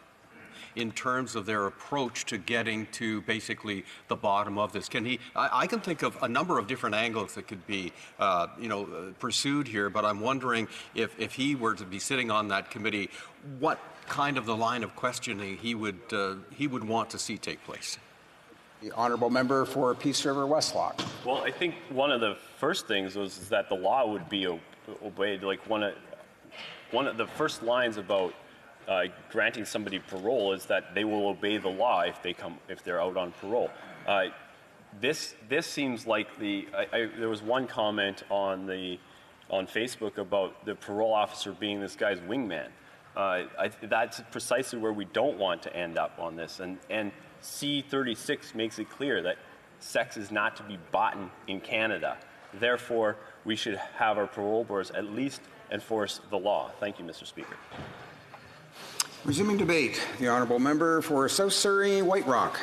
in terms of their approach to getting to basically the bottom of this? I can think of a number of different angles that could be, pursued here, but I'm wondering if he were to be sitting on that committee, what kind of the line of questioning he would want to see take place. The Honourable Member for Peace River Westlock. Well, I think one of the first things was that the law would be obeyed. Like one of the first lines about granting somebody parole is that they will obey the law if they're out on parole. This seems like there was one comment on Facebook about the parole officer being this guy's wingman. That's precisely where we don't want to end up on this. And C-36 makes it clear that sex is not to be bought in Canada. Therefore, we should have our parole boards at least enforce the law. Thank you, Mr. Speaker. Resuming debate, the honourable member for South Surrey, White Rock.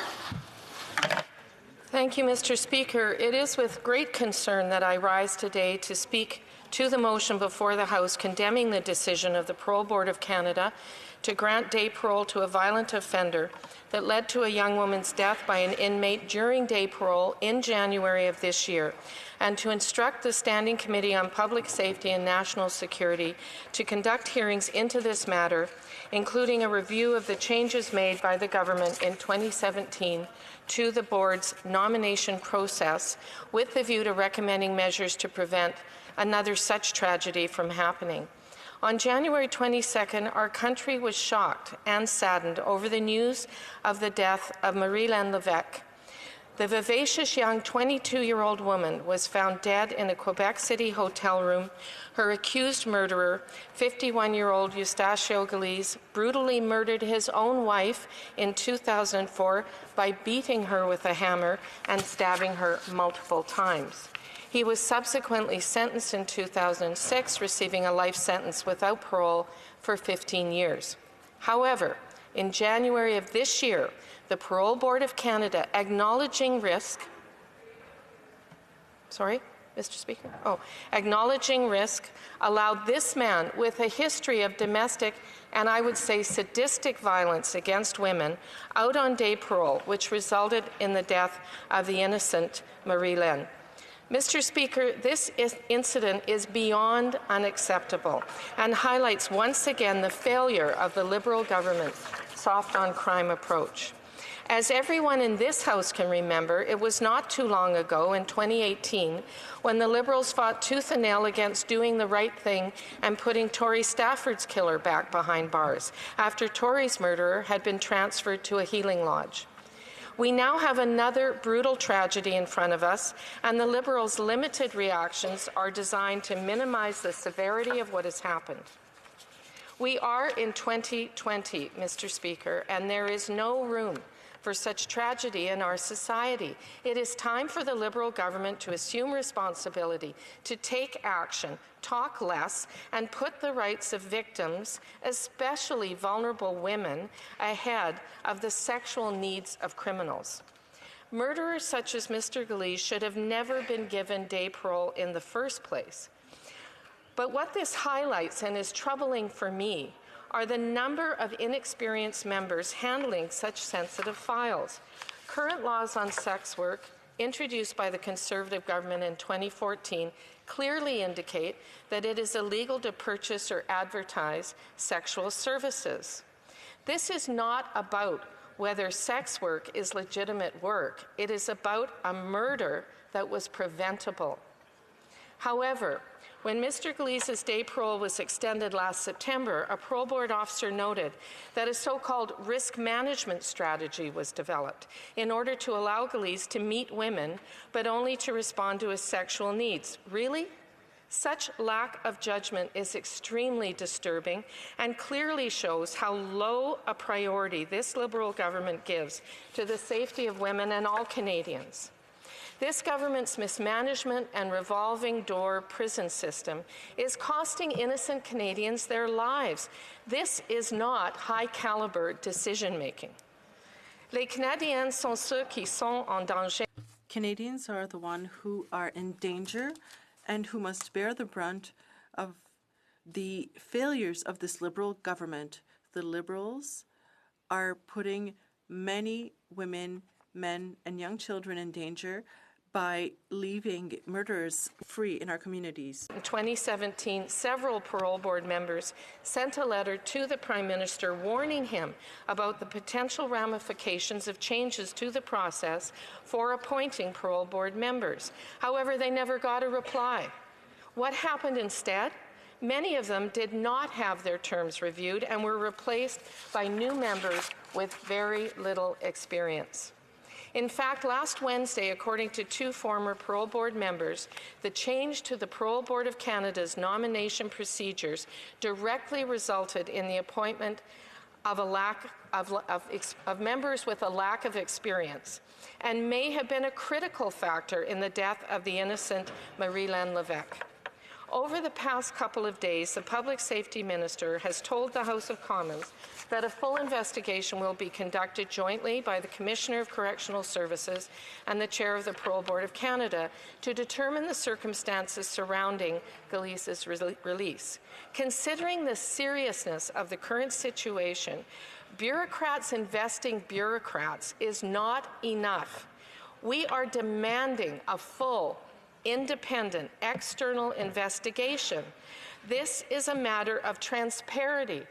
Thank you, Mr. Speaker. It is with great concern that I rise today to speak to the motion before the House condemning the decision of the Parole Board of Canada to grant day parole to a violent offender that led to a young woman's death by an inmate during day parole in January of this year, and to instruct the Standing Committee on Public Safety and National Security to conduct hearings into this matter, including a review of the changes made by the government in 2017 to the board's nomination process, with the view to recommending measures to prevent another such tragedy from happening. On January 22nd, our country was shocked and saddened over the news of the death of Marie-Laine Levesque. The vivacious young 22-year-old woman was found dead in a Quebec City hotel room. Her accused murderer, 51-year-old Eustachio Galiz, brutally murdered his own wife in 2004 by beating her with a hammer and stabbing her multiple times. He was subsequently sentenced in 2006, receiving a life sentence without parole for 15 years. Acknowledging risk, allowed this man with a history of domestic and I would say sadistic violence against women out on day parole, which resulted in the death of the innocent Marie-Laine. Mr. Speaker, this incident is beyond unacceptable and highlights once again the failure of the Liberal government's soft-on-crime approach. As everyone in this House can remember, it was not too long ago, in 2018, when the Liberals fought tooth and nail against doing the right thing and putting Tory Stafford's killer back behind bars, after Tory's murderer had been transferred to a healing lodge. We now have another brutal tragedy in front of us, and the Liberals' limited reactions are designed to minimize the severity of what has happened. We are in 2020, Mr. Speaker, and there is no room for such tragedy in our society. It is time for the Liberal government to assume responsibility, to take action, talk less, and put the rights of victims, especially vulnerable women, ahead of the sexual needs of criminals. Murderers such as Mr. Galiz should have never been given day parole in the first place. But what this highlights, and is troubling for me, are the number of inexperienced members handling such sensitive files. Current laws on sex work, introduced by the Conservative government in 2014, clearly indicate that it is illegal to purchase or advertise sexual services. This is not about whether sex work is legitimate work. It is about a murder that was preventable. However, when Mr. Galiz's day parole was extended last September, a parole board officer noted that a so-called risk management strategy was developed in order to allow Galiz to meet women, but only to respond to his sexual needs. Really? Such lack of judgment is extremely disturbing and clearly shows how low a priority this Liberal government gives to the safety of women and all Canadians. This government's mismanagement and revolving door prison system is costing innocent Canadians their lives. This is not high-caliber decision-making. Les Canadiens sont ceux qui sont en danger. Canadians are the ones who are in danger and who must bear the brunt of the failures of this Liberal government. The Liberals are putting many women, men, and young children in danger by leaving murderers free in our communities. In 2017, several parole board members sent a letter to the Prime Minister warning him about the potential ramifications of changes to the process for appointing parole board members. However, they never got a reply. What happened instead? Many of them did not have their terms reviewed and were replaced by new members with very little experience. In fact, last Wednesday, according to two former parole board members, the change to the Parole Board of Canada's nomination procedures directly resulted in the appointment of members with a lack of experience, and may have been a critical factor in the death of the innocent Marie-Laine Levesque. Over the past couple of days, the Public Safety Minister has told the House of Commons that a full investigation will be conducted jointly by the Commissioner of Correctional Services and the Chair of the Parole Board of Canada to determine the circumstances surrounding Galise's release. Considering the seriousness of the current situation, bureaucrats investing bureaucrats is not enough. We are demanding a full, independent, external investigation. This is a matter of transparency,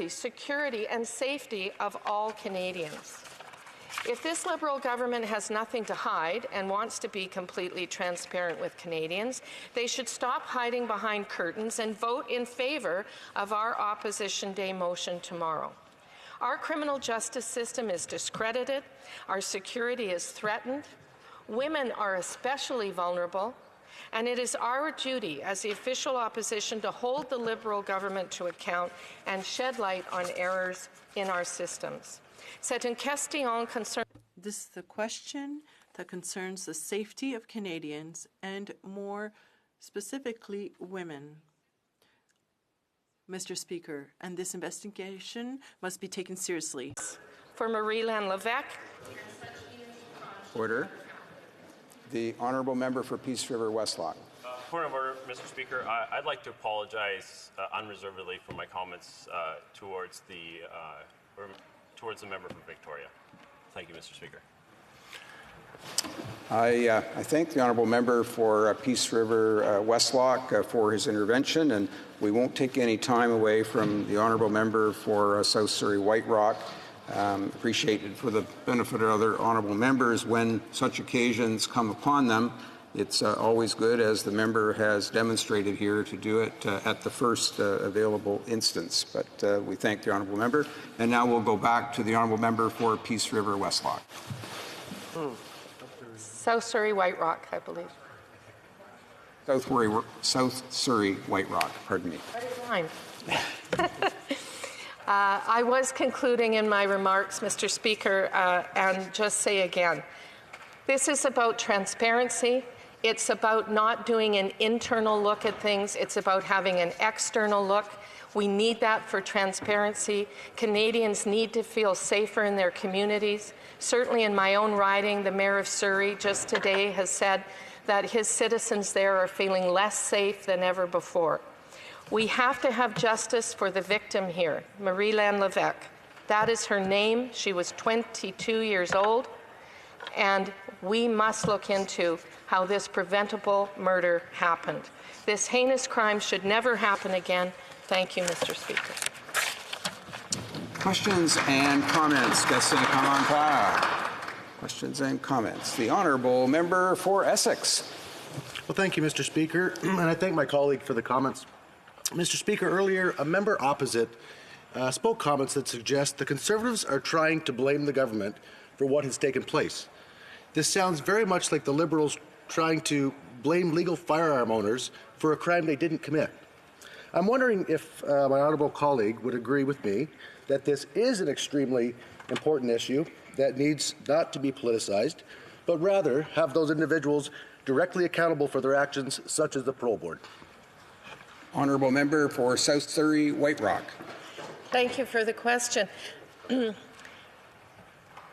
security, and safety of all Canadians. If this Liberal government has nothing to hide and wants to be completely transparent with Canadians, they should stop hiding behind curtains and vote in favour of our Opposition Day motion tomorrow. Our criminal justice system is discredited, our security is threatened, women are especially vulnerable, and it is our duty as the official opposition to hold the Liberal government to account and shed light on errors in our systems. C'est une question concernant. This is the question that concerns the safety of Canadians and more specifically women. Mr. Speaker, and this investigation must be taken seriously. For Marie-Lan Levesque. Order. The Honourable Member for Peace River Westlock. Point of order, Mr. Speaker. I'd like to apologize unreservedly for my comments towards the member from Victoria. Thank you, Mr. Speaker. I thank the Honourable Member for Peace River Westlock for his intervention, and we won't take any time away from the Honourable Member for South Surrey White Rock. Appreciated for the benefit of other honourable members when such occasions come upon them. It's always good, as the member has demonstrated here, to do it at the first available instance. But we thank the honourable member. And now we'll go back to the honourable member for Peace River Westlock. South Surrey White Rock, I believe. South Surrey White Rock, pardon me. I was concluding in my remarks, Mr. Speaker, and just say again, this is about transparency. It's about not doing an internal look at things. It's about having an external look. We need that for transparency. Canadians need to feel safer in their communities. Certainly in my own riding, the Mayor of Surrey just today has said that his citizens there are feeling less safe than ever before. We have to have justice for the victim here, Marie-Lan Levesque. That is her name. She was 22 years old, and we must look into how this preventable murder happened. This heinous crime should never happen again. Thank you, Mr. Speaker. Questions and comments. Questions and comments. The Honourable Member for Essex. Well, thank you, Mr. Speaker, and I thank my colleague for the comments. Mr. Speaker, earlier, a member opposite spoke comments that suggest the Conservatives are trying to blame the government for what has taken place. This sounds very much like the Liberals trying to blame legal firearm owners for a crime they didn't commit. I'm wondering if my honourable colleague would agree with me that this is an extremely important issue that needs not to be politicized, but rather have those individuals directly accountable for their actions, such as the Parole Board. Honourable Member for South Surrey White Rock. Thank you for the question. It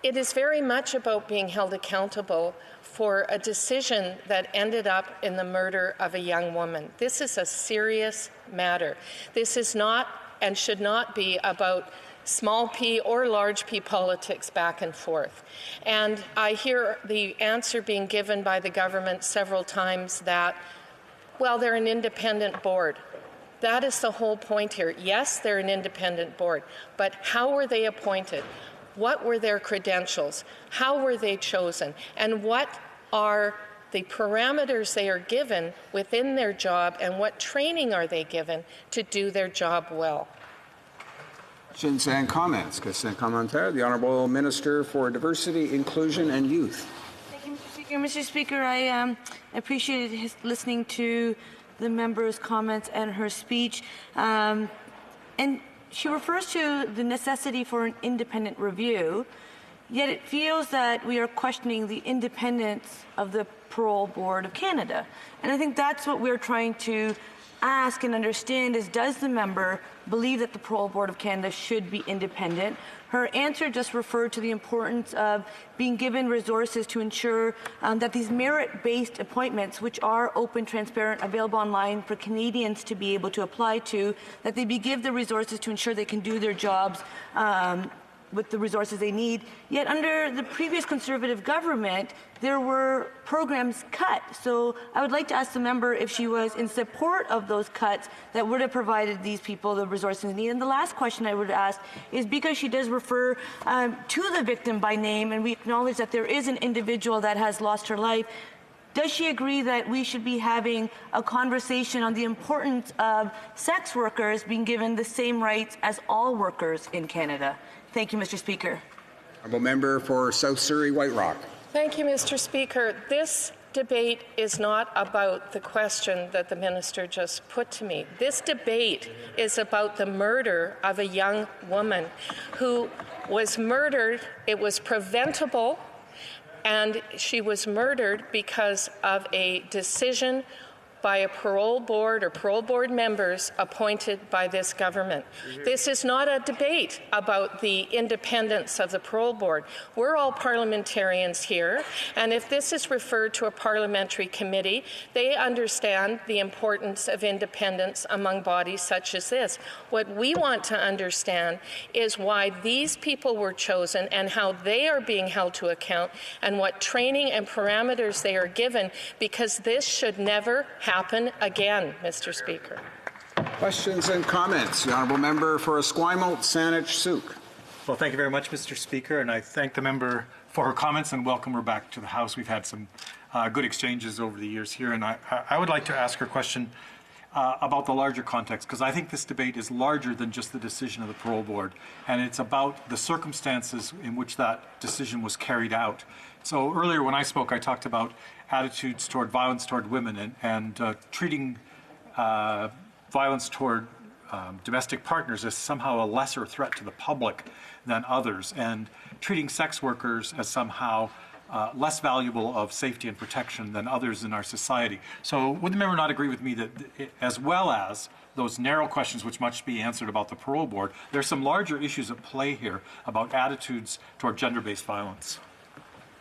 is very much about being held accountable for a decision that ended up in the murder of a young woman. This is a serious matter. This is not and should not be about small p or large p politics back and forth. And I hear the answer being given by the government several times that, well, they're an independent board. That is the whole point here. Yes, they're an independent board, but how were they appointed? What were their credentials? How were they chosen? And what are the parameters they are given within their job, and what training are they given to do their job well? Questions and comments. Question commentaire. The Honourable Minister for Diversity, Inclusion and Youth. Thank you, Mr. Speaker. Mr. Speaker, I appreciated listening to the member's comments and her speech. And she refers to the necessity for an independent review. Yet it feels that we are questioning the independence of the Parole Board of Canada. And I think that's what we're trying to ask and understand is, does the member believe that the Parole Board of Canada should be independent? Her answer just referred to the importance of being given resources to ensure that these merit-based appointments, which are open, transparent, available online for Canadians to be able to apply to, that they be given the resources to ensure they can do their jobs with the resources they need. Yet under the previous Conservative government, there were programs cut. So I would like to ask the member if she was in support of those cuts that would have provided these people the resources they need. And the last question I would ask is, because she does refer to the victim by name, and we acknowledge that there is an individual that has lost her life, does she agree that we should be having a conversation on the importance of sex workers being given the same rights as all workers in Canada? Thank you, Mr. Speaker. Honourable member for South Surrey White Rock. Thank you, Mr. Speaker. This debate is not about the question that the minister just put to me. This debate is about the murder of a young woman who was murdered. It was preventable, and she was murdered because of a decision by a parole board or parole board members appointed by this government. This is not a debate about the independence of the parole board. We're all parliamentarians here, and if this is referred to a parliamentary committee, they understand the importance of independence among bodies such as this. What we want to understand is why these people were chosen and how they are being held to account and what training and parameters they are given, because this should never happen again, Mr. Speaker. Questions and comments. The honourable member for Esquimalt, Saanich, Sooke. Well, thank you very much, Mr. Speaker, and I thank the member for her comments and welcome her back to the House. We've had some good exchanges over the years here, and I would like to ask her a question about the larger context, because I think this debate is larger than just the decision of the parole board, and it's about the circumstances in which that decision was carried out. So earlier when I spoke, I talked about attitudes toward violence toward women and treating violence toward domestic partners as somehow a lesser threat to the public than others, and treating sex workers as somehow less valuable of safety and protection than others in our society. So would the member not agree with me that as well as those narrow questions which must be answered about the parole board, there's some larger issues at play here about attitudes toward gender-based violence?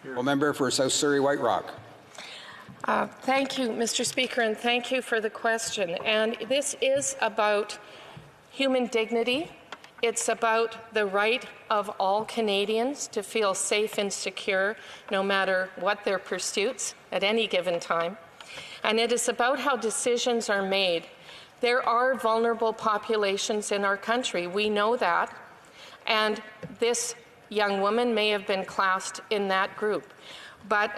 Well, member for South Surrey White Rock. Thank you, Mr. Speaker, and thank you for the question. And this is about human dignity. It's about the right of all Canadians to feel safe and secure no matter what their pursuits at any given time. And it is about how decisions are made. There are vulnerable populations in our country. We know that. And this young woman may have been classed in that group. But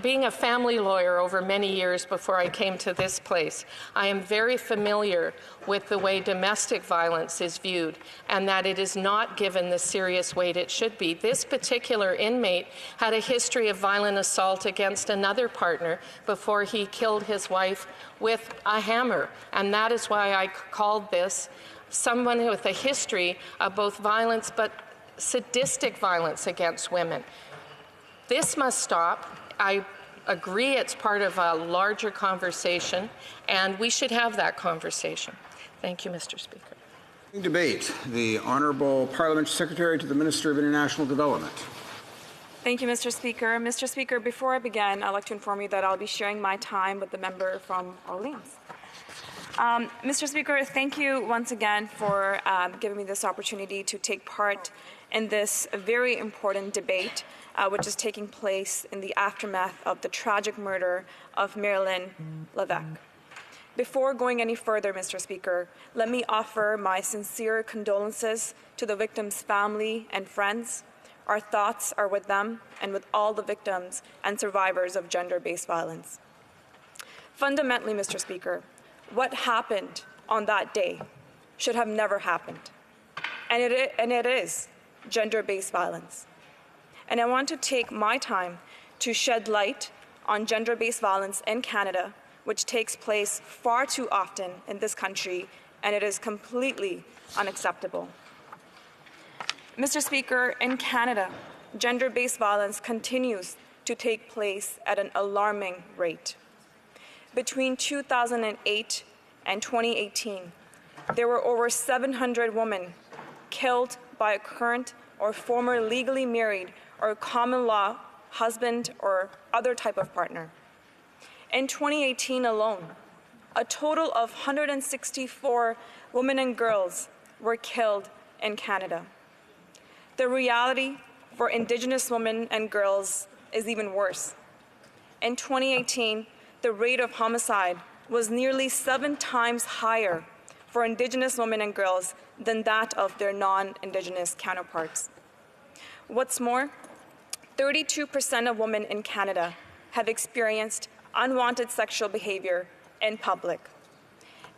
being a family lawyer over many years before I came to this place, I am very familiar with the way domestic violence is viewed and that it is not given the serious weight it should be. This particular inmate had a history of violent assault against another partner before he killed his wife with a hammer, and that is why I called this someone with a history of both violence but sadistic violence against women. This must stop. I agree it's part of a larger conversation, and we should have that conversation. Thank you, Mr. Speaker. Debate. The Honourable Parliamentary Secretary to the Minister of International Development. Thank you, Mr. Speaker. Mr. Speaker, before I begin, I'd like to inform you that I'll be sharing my time with the member from Orleans. Mr. Speaker, thank you once again for giving me this opportunity to take part in this very important debate, which is taking place in the aftermath of the tragic murder of Marilyn Lévesque. Before going any further, Mr. Speaker, let me offer my sincere condolences to the victim's family and friends. Our thoughts are with them and with all the victims and survivors of gender-based violence. Fundamentally, Mr. Speaker, what happened on that day should have never happened. And it is gender-based violence. And I want to take my time to shed light on gender-based violence in Canada, which takes place far too often in this country, and it is completely unacceptable. Mr. Speaker, in Canada, gender-based violence continues to take place at an alarming rate. Between 2008 and 2018, there were over 700 women killed by a current or former legally married or common law husband or other type of partner. In 2018 alone, a total of 164 women and girls were killed in Canada. The reality for Indigenous women and girls is even worse. In 2018, the rate of homicide was nearly 7 times higher for Indigenous women and girls than that of their non-Indigenous counterparts. What's more, 32% of women in Canada have experienced unwanted sexual behavior in public.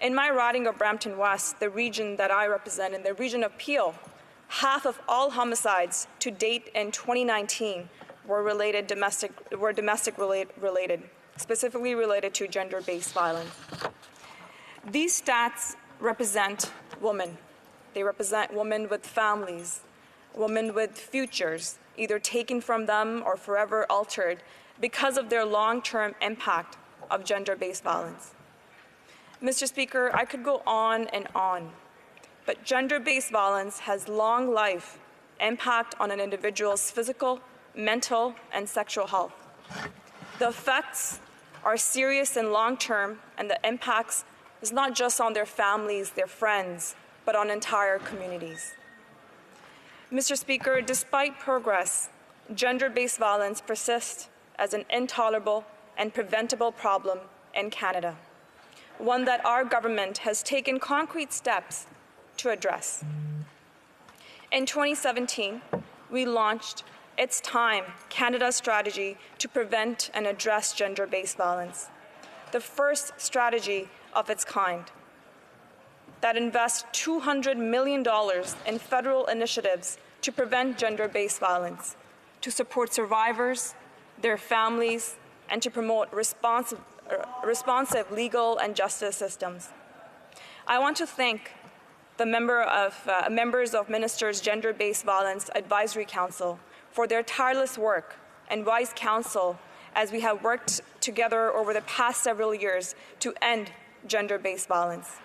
In my riding of Brampton West, the region that I represent, in the region of Peel, half of all homicides to date in 2019 were domestic related, specifically related to gender-based violence. These stats represent women. They represent women with families, women with futures, either taken from them or forever altered because of their long-term impact of gender-based violence. Mr. Speaker, I could go on and on, but gender-based violence has long life impact on an individual's physical, mental, and sexual health. The effects are serious and long-term, and the impacts is not just on their families, their friends, but on entire communities. Mr. Speaker, despite progress, gender-based violence persists as an intolerable and preventable problem in Canada, one that our government has taken concrete steps to address. In 2017, we launched It's Time, Canada's strategy to prevent and address gender-based violence, the first strategy of its kind that invests $200 million in federal initiatives to prevent gender-based violence, to support survivors, their families, and to promote responsive legal and justice systems. I want to thank the members of Ministers' Gender-Based Violence Advisory Council for their tireless work and wise counsel as we have worked together over the past several years to end gender-based violence.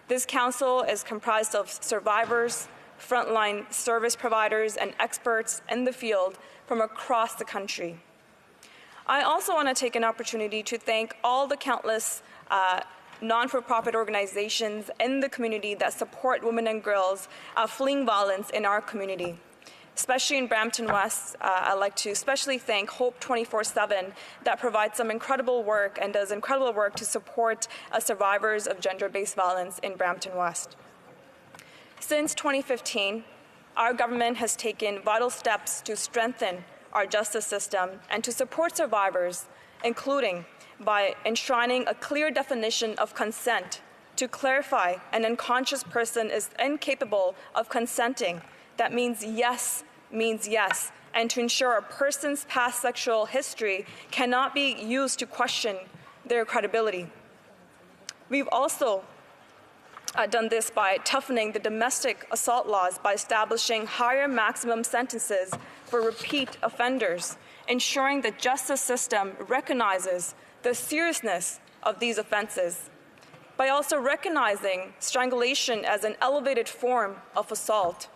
This council is comprised of survivors, frontline service providers, and experts in the field from across the country. I also want to take an opportunity to thank all the countless non-for-profit organizations in the community that support women and girls fleeing violence in our community. Especially in Brampton West, I'd like to especially thank Hope 24/7 that provides some incredible work and does incredible work to support survivors of gender-based violence in Brampton West. Since 2015, our government has taken vital steps to strengthen our justice system and to support survivors, including by enshrining a clear definition of consent to clarify an unconscious person is incapable of consenting. That means yes, and to ensure a person's past sexual history cannot be used to question their credibility. We've also done this by toughening the domestic assault laws by establishing higher maximum sentences for repeat offenders, ensuring the justice system recognizes the seriousness of these offenses, by also recognizing strangulation as an elevated form of assault,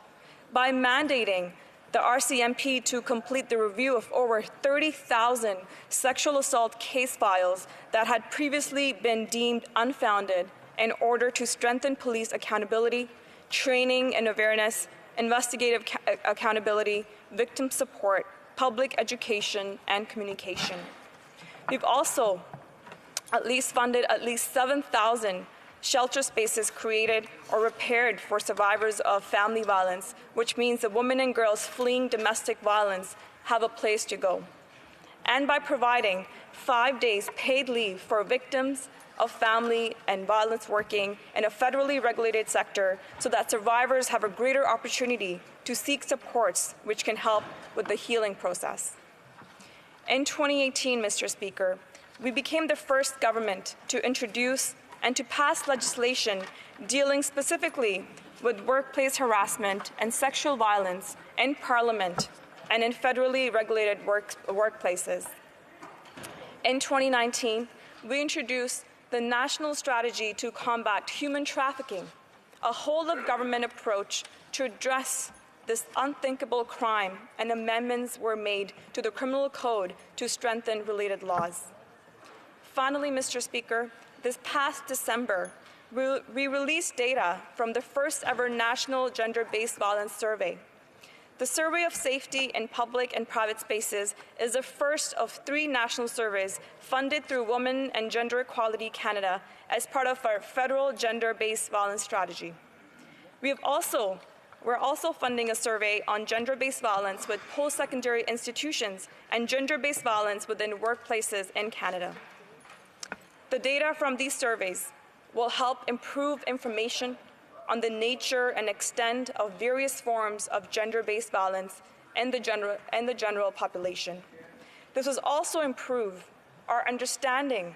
by mandating the RCMP to complete the review of over 30,000 sexual assault case files that had previously been deemed unfounded in order to strengthen police accountability, training and awareness, investigative accountability, victim support, public education, and communication. We've also funded at least 7,000 shelter spaces created or repaired for survivors of family violence, which means that women and girls fleeing domestic violence have a place to go. And by providing 5 days paid leave for victims of family and violence working in a federally regulated sector so that survivors have a greater opportunity to seek supports which can help with the healing process. In 2018, Mr. Speaker, we became the first government to introduce and to pass legislation dealing specifically with workplace harassment and sexual violence in Parliament and in federally regulated workplaces. In 2019, we introduced the National Strategy to Combat Human Trafficking, a whole-of-government approach to address this unthinkable crime, and amendments were made to the Criminal Code to strengthen related laws. Finally, Mr. Speaker, this past December, we released data from the first-ever National Gender-Based Violence Survey. The Survey of Safety in Public and Private Spaces is the first of 3 national surveys funded through Women and Gender Equality Canada as part of our federal gender-based violence strategy. We're also funding a survey on gender-based violence with post-secondary institutions and gender-based violence within workplaces in Canada. The data from these surveys will help improve information on the nature and extent of various forms of gender-based violence in the general population. This will also improve our understanding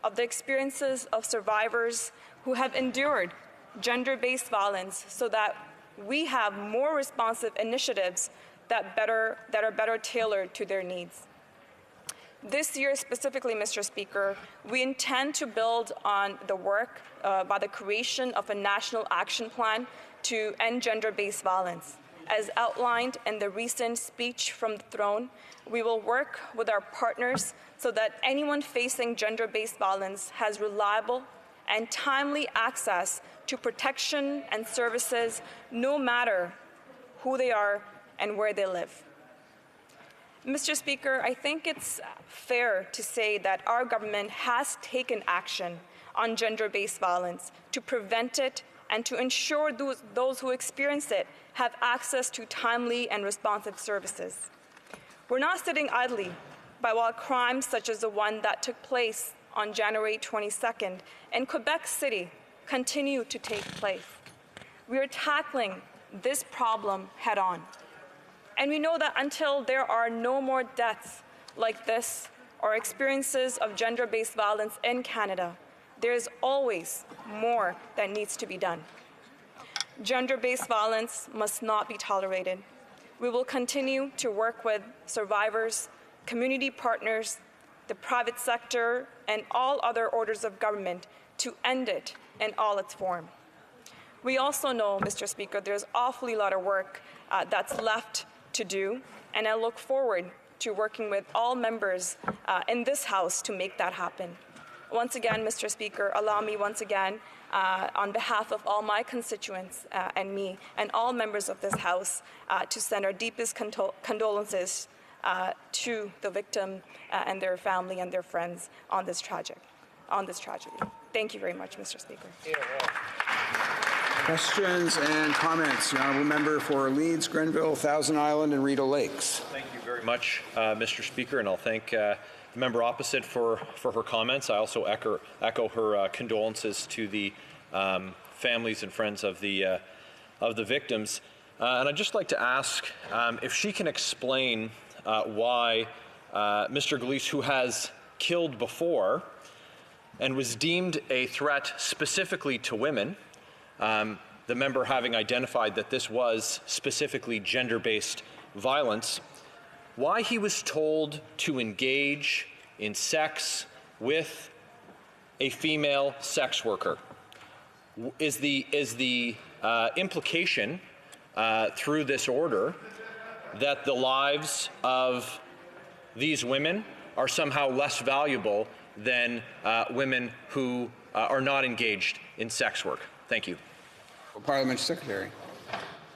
of the experiences of survivors who have endured gender-based violence, so that we have more responsive initiatives that are better tailored to their needs. This year specifically, Mr. Speaker, we intend to build on the work by the creation of a national action plan to end gender-based violence. As outlined in the recent speech from the throne, we will work with our partners so that anyone facing gender-based violence has reliable and timely access to protection and services, no matter who they are and where they live. Mr. Speaker, I think it's fair to say that our government has taken action on gender-based violence to prevent it and to ensure those who experience it have access to timely and responsive services. We're not sitting idly by while crimes such as the one that took place on January 22nd in Quebec City continue to take place. We are tackling this problem head-on. And we know that until there are no more deaths like this or experiences of gender-based violence in Canada, there is always more that needs to be done. Gender-based violence must not be tolerated. We will continue to work with survivors, community partners, the private sector, and all other orders of government to end it in all its form. We also know, Mr. Speaker, there's awfully a lot of work that's left to do, and I look forward to working with all members in this House to make that happen. Once again, Mr. Speaker, allow me once again, on behalf of all my constituents and me and all members of this House, to send our deepest condolences to the victim and their family and their friends on this tragedy. Thank you very much, Mr. Speaker. Questions and comments. The Honourable Member for Leeds, Grenville, Thousand Island and Rideau Lakes. Thank you very much, Mr. Speaker, and I'll thank the member opposite for her comments. I also echo her condolences to the families and friends of the victims. And I'd just like to ask if she can explain why Mr. Gillese, who has killed before and was deemed a threat specifically to women, the member having identified that this was specifically gender-based violence, why he was told to engage in sex with a female sex worker. Is the implication through this order that the lives of these women are somehow less valuable than women who are not engaged in sex work? Thank you. Parliamentary Secretary.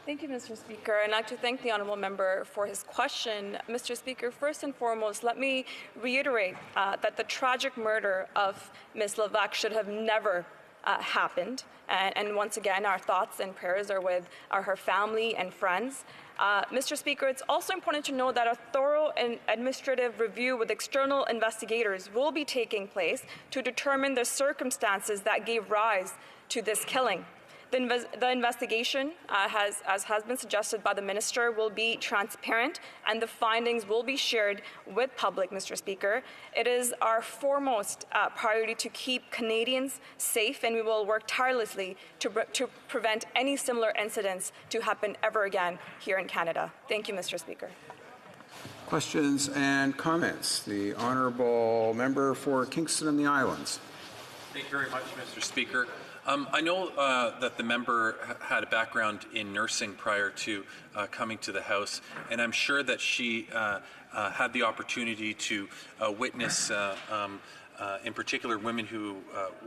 Thank you, Mr. Speaker. And I'd like to thank the honourable member for his question. Mr. Speaker, first and foremost, let me reiterate that the tragic murder of Ms. Levac should have never happened. And once again, our thoughts and prayers are with her family and friends. Mr. Speaker, it's also important to know that a thorough and administrative review with external investigators will be taking place to determine the circumstances that gave rise to this killing. The investigation, as has been suggested by the Minister, will be transparent and the findings will be shared with public, Mr. Speaker. It is our foremost priority to keep Canadians safe, and we will work tirelessly to prevent any similar incidents to happen ever again here in Canada. Thank you, Mr. Speaker. Questions and comments? The honourable member for Kingston and the Islands. Thank you very much, Mr. Speaker. I know that the member had a background in nursing prior to coming to the House, and I'm sure that she had the opportunity to witness, in particular, women who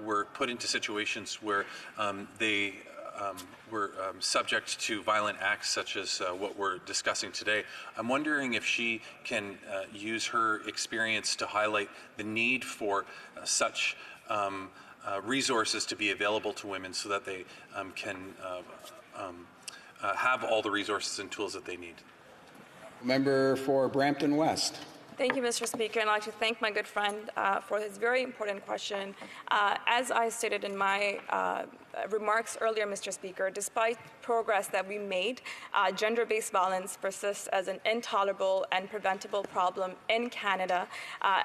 were put into situations where they were subject to violent acts such as what we're discussing today. I'm wondering if she can use her experience to highlight the need for such resources to be available to women so that they can have all the resources and tools that they need. Member for Brampton West. Thank you, Mr. Speaker, and I'd like to thank my good friend for his very important question. As I stated in my remarks earlier, Mr. Speaker, despite progress that we made, gender-based violence persists as an intolerable and preventable problem in Canada.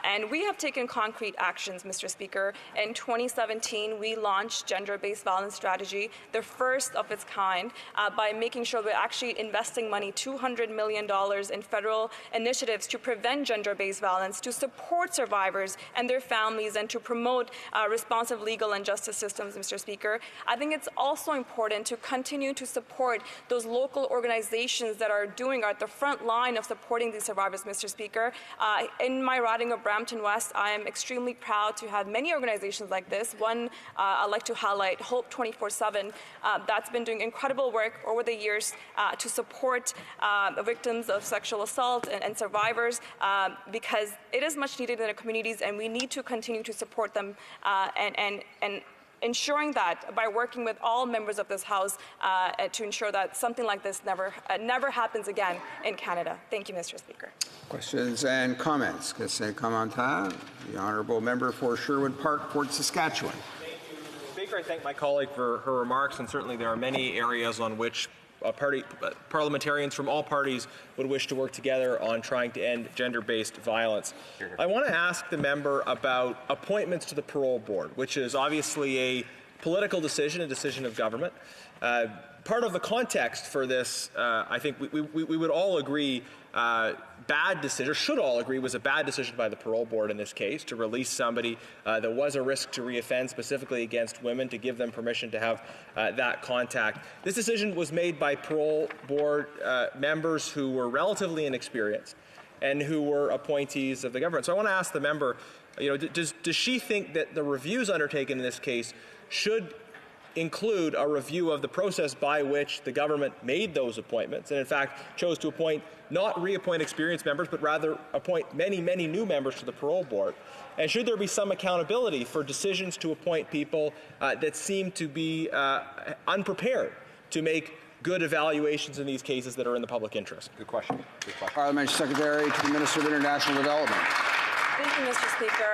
And we have taken concrete actions, Mr. Speaker. In 2017, we launched gender-based violence strategy, the first of its kind, by making sure we're actually investing money, $200 million in federal initiatives to prevent gender-based violence, to support survivors and their families, and to promote responsive legal and justice systems, Mr. Speaker. I think it's also important to continue to support those local organizations that are at the front line of supporting these survivors, Mr. Speaker. In my riding of Brampton West, I am extremely proud to have many organizations like this. One I'd like to highlight, Hope 24/7, that's been doing incredible work over the years to support victims of sexual assault and survivors, because it is much needed in our communities, and we need to continue to support them and ensuring that by working with all members of this House to ensure that something like this never happens again in Canada. Thank you, Mr. Speaker. Questions and comments? The honourable member for Sherwood Park, Fort Saskatchewan. Thank you, Mr. Speaker. I thank my colleague for her remarks, and certainly there are many areas on which parliamentarians from all parties would wish to work together on trying to end gender-based violence. I want to ask the member about appointments to the parole board, which is obviously a political decision, a decision of government. Part of the context for this, I think we would all agree, bad decision, or should all agree, was a bad decision by the parole board in this case to release somebody that was a risk to reoffend, specifically against women, to give them permission to have that contact. This decision was made by parole board members who were relatively inexperienced and who were appointees of the government. So I want to ask the member, does she think that the reviews undertaken in this case should include a review of the process by which the government made those appointments, and in fact chose to not reappoint experienced members, but rather appoint many, many new members to the parole board? And should there be some accountability for decisions to appoint people that seem to be unprepared to make good evaluations in these cases that are in the public interest? Good question. Parliamentary Secretary to the Minister of International Development. Thank you, Mr. Speaker.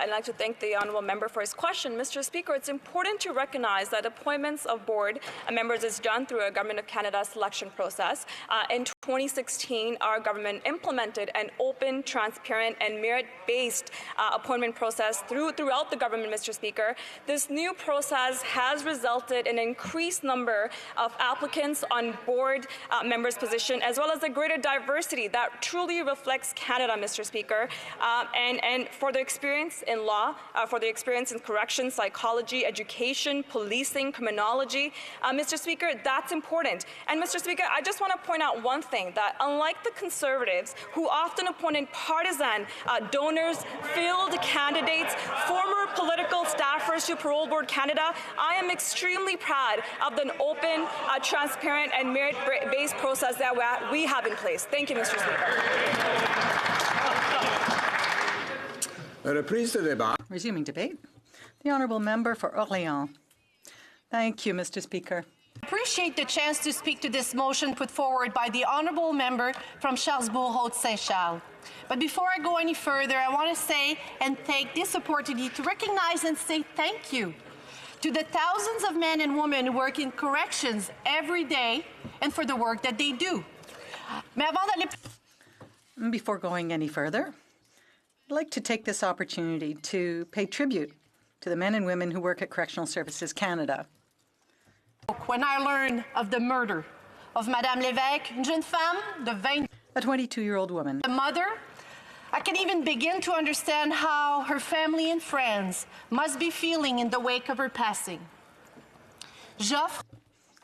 I'd like to thank the honourable member for his question. Mr. Speaker, it's important to recognize that appointments of board members is done through a Government of Canada selection process. In 2016, our government implemented an open, transparent, and merit-based appointment process throughout the government, Mr. Speaker. This new process has resulted in an increased number of applicants on board members' position, as well as a greater diversity that truly reflects Canada, Mr. Speaker. And for the experience in law, for the experience in corrections, psychology, education, policing, criminology, Mr. Speaker, that's important. And Mr. Speaker, I just want to point out one thing, that unlike the Conservatives, who often appointed partisan donors, failed candidates, former political staffers to Parole Board Canada, I am extremely proud of the open, transparent, and merit-based process that we have in place. Thank you, Mr. Speaker. Resuming debate. The honourable member for Orléans. Thank you, Mr. Speaker. I appreciate the chance to speak to this motion put forward by the honourable member from Charlesbourg-Haute-Saint-Charles. But before I go any further, I want to say and take this opportunity to recognize and say thank you to the thousands of men and women who work in corrections every day and for the work that they do. Before going any further, I'd like to take this opportunity to pay tribute to the men and women who work at Correctional Services Canada. When I learned of the murder of Madame Lévesque, une jeune femme de 20... a 22-year-old woman. A mother, I can even begin to understand how her family and friends must be feeling in the wake of her passing.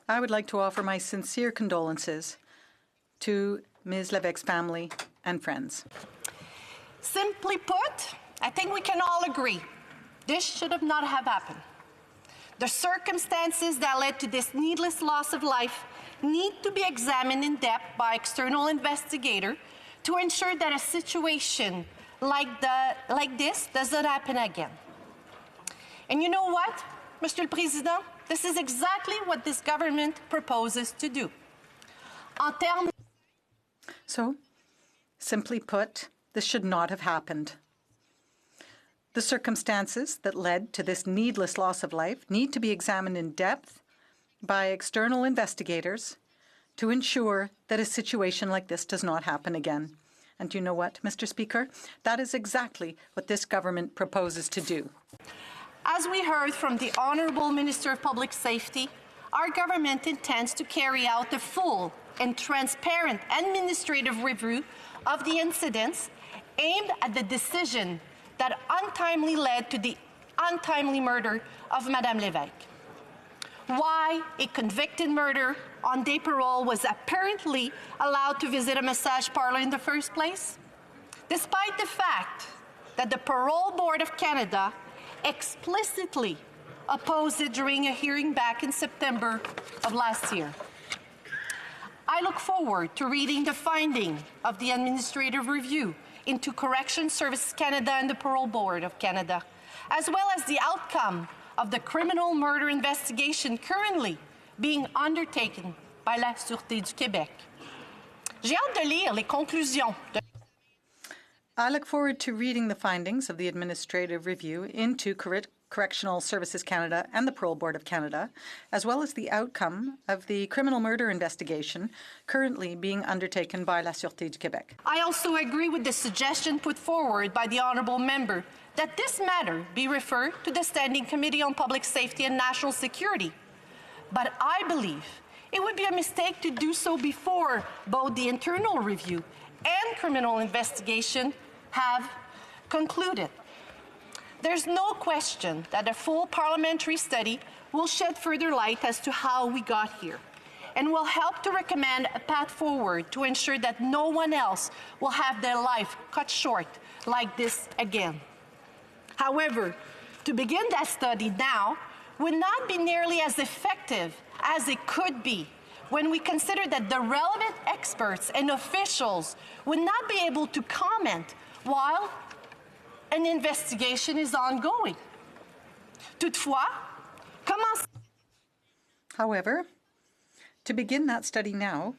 I would like to offer my sincere condolences to Ms. Lévesque's family and friends. Simply put, I think we can all agree this should have not have happened. The circumstances that led to this needless loss of life need to be examined in depth by external investigator to ensure that a situation like this does not happen again. And you know what, Mr. le Président? This is exactly what this government proposes to do. So, simply put, this should not have happened. The circumstances that led to this needless loss of life need to be examined in depth by external investigators to ensure that a situation like this does not happen again. And you know what, Mr. Speaker? That is exactly what this government proposes to do. As we heard from the Honourable Minister of Public Safety, our government intends to carry out a full and transparent administrative review of the incidents aimed at the decision that untimely led to the untimely murder of Madame Lévesque. Why a convicted murderer on day parole was apparently allowed to visit a massage parlor in the first place, despite the fact that the Parole Board of Canada explicitly opposed it during a hearing back in September of last year. I look forward to reading the finding of the administrative review into Correction Services Canada and the Parole Board of Canada, as well as the outcome of the criminal murder investigation currently being undertaken by la Sûreté du Québec. J'ai hâte de lire les conclusions. I look forward to reading the findings of the administrative review into Correctional Services Canada and the Parole Board of Canada, as well as the outcome of the criminal murder investigation currently being undertaken by la Sûreté du Québec. I also agree with the suggestion put forward by the honourable member that this matter be referred to the Standing Committee on Public Safety and National Security. But I believe it would be a mistake to do so before both the internal review and criminal investigation have concluded. There's no question that a full parliamentary study will shed further light as to how we got here and will help to recommend a path forward to ensure that no one else will have their life cut short like this again. However, to begin that study now would not be nearly as effective as it could be when we consider that the relevant experts and officials would not be able to comment while an investigation is ongoing. Toutefois, However, to begin that study now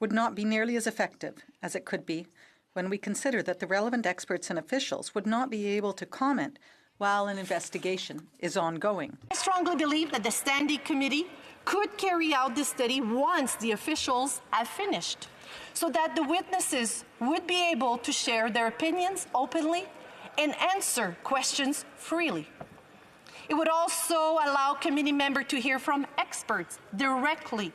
would not be nearly as effective as it could be when we consider that the relevant experts and officials would not be able to comment while an investigation is ongoing. I strongly believe that the Standing Committee could carry out this study once the officials have finished, so that the witnesses would be able to share their opinions openly and answer questions freely. It would also allow committee members to hear from experts directly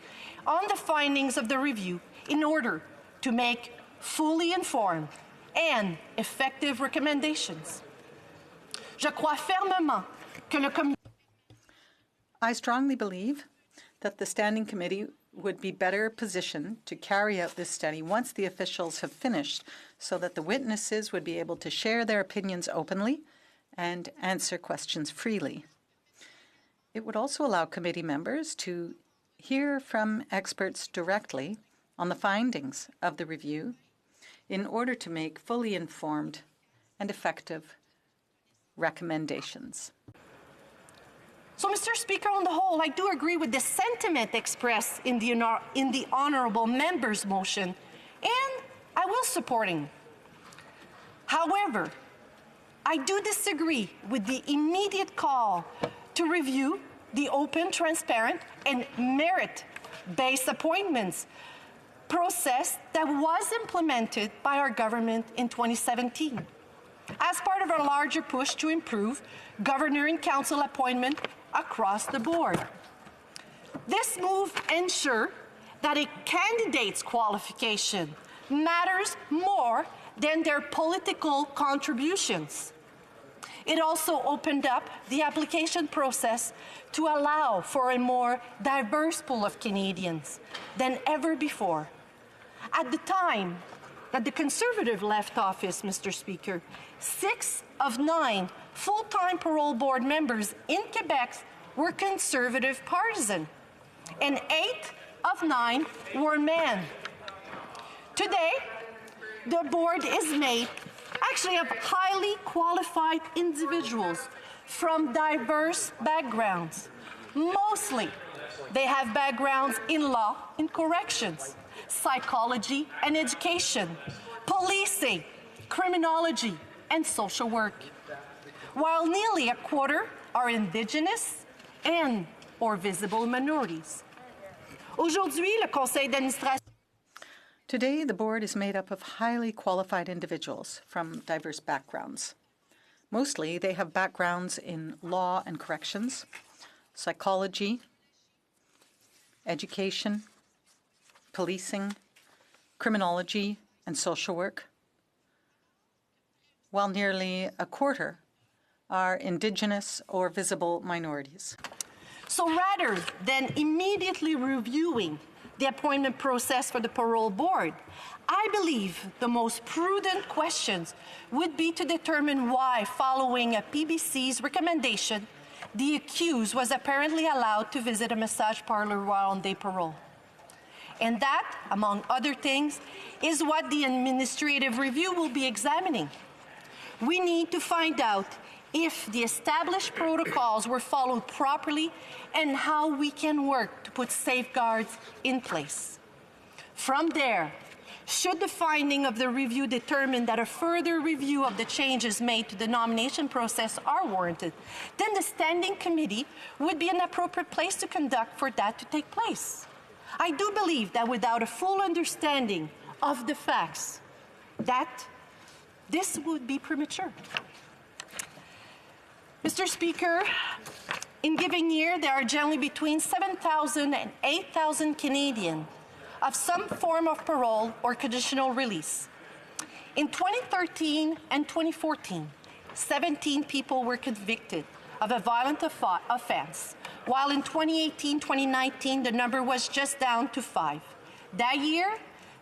on the findings of the review in order to make fully informed and effective recommendations. Je crois fermement que le comité. I strongly believe that the Standing Committee would be better positioned to carry out this study once the officials have finished, so that the witnesses would be able to share their opinions openly and answer questions freely. It would also allow committee members to hear from experts directly on the findings of the review in order to make fully informed and effective recommendations. So, Mr. Speaker, on the whole, I do agree with the sentiment expressed in the honourable member's motion, and I will support him. However, I do disagree with the immediate call to review the open, transparent, and merit-based appointments process that was implemented by our government in 2017 as part of our larger push to improve governor and council appointment across the board. This move ensures that a candidate's qualification matters more than their political contributions. It also opened up the application process to allow for a more diverse pool of Canadians than ever before. At the time that the Conservative left office, Mr. Speaker, 6 of 9 full-time parole board members in Quebec were Conservative partisan, and 8 of 9 were men. Today, the board is made actually of highly qualified individuals from diverse backgrounds. Mostly, they have backgrounds in law and corrections, psychology and education, policing, criminology, and social work, while nearly a quarter are Indigenous and or visible minorities. Aujourd'hui, le Conseil d'administration. Today, the board is made up of highly qualified individuals from diverse backgrounds. Mostly, they have backgrounds in law and corrections, psychology, education, policing, criminology, and social work, while nearly a quarter are Indigenous or visible minorities. So rather than immediately reviewing the appointment process for the parole board, I believe the most prudent questions would be to determine why, following a PBC's recommendation, the accused was apparently allowed to visit a massage parlor while on day parole. And that, among other things, is what the administrative review will be examining. We need to find out if the established protocols were followed properly and how we can work to put safeguards in place. From there, should the finding of the review determine that a further review of the changes made to the nomination process are warranted, then the Standing Committee would be an appropriate place to conduct for that to take place. I do believe that without a full understanding of the facts, that this would be premature. Mr. Speaker, in given year, there are generally between 7,000 and 8,000 Canadians of some form of parole or conditional release. In 2013 and 2014, 17 people were convicted of a violent offense, while in 2018-2019, the number was just down to 5. That year,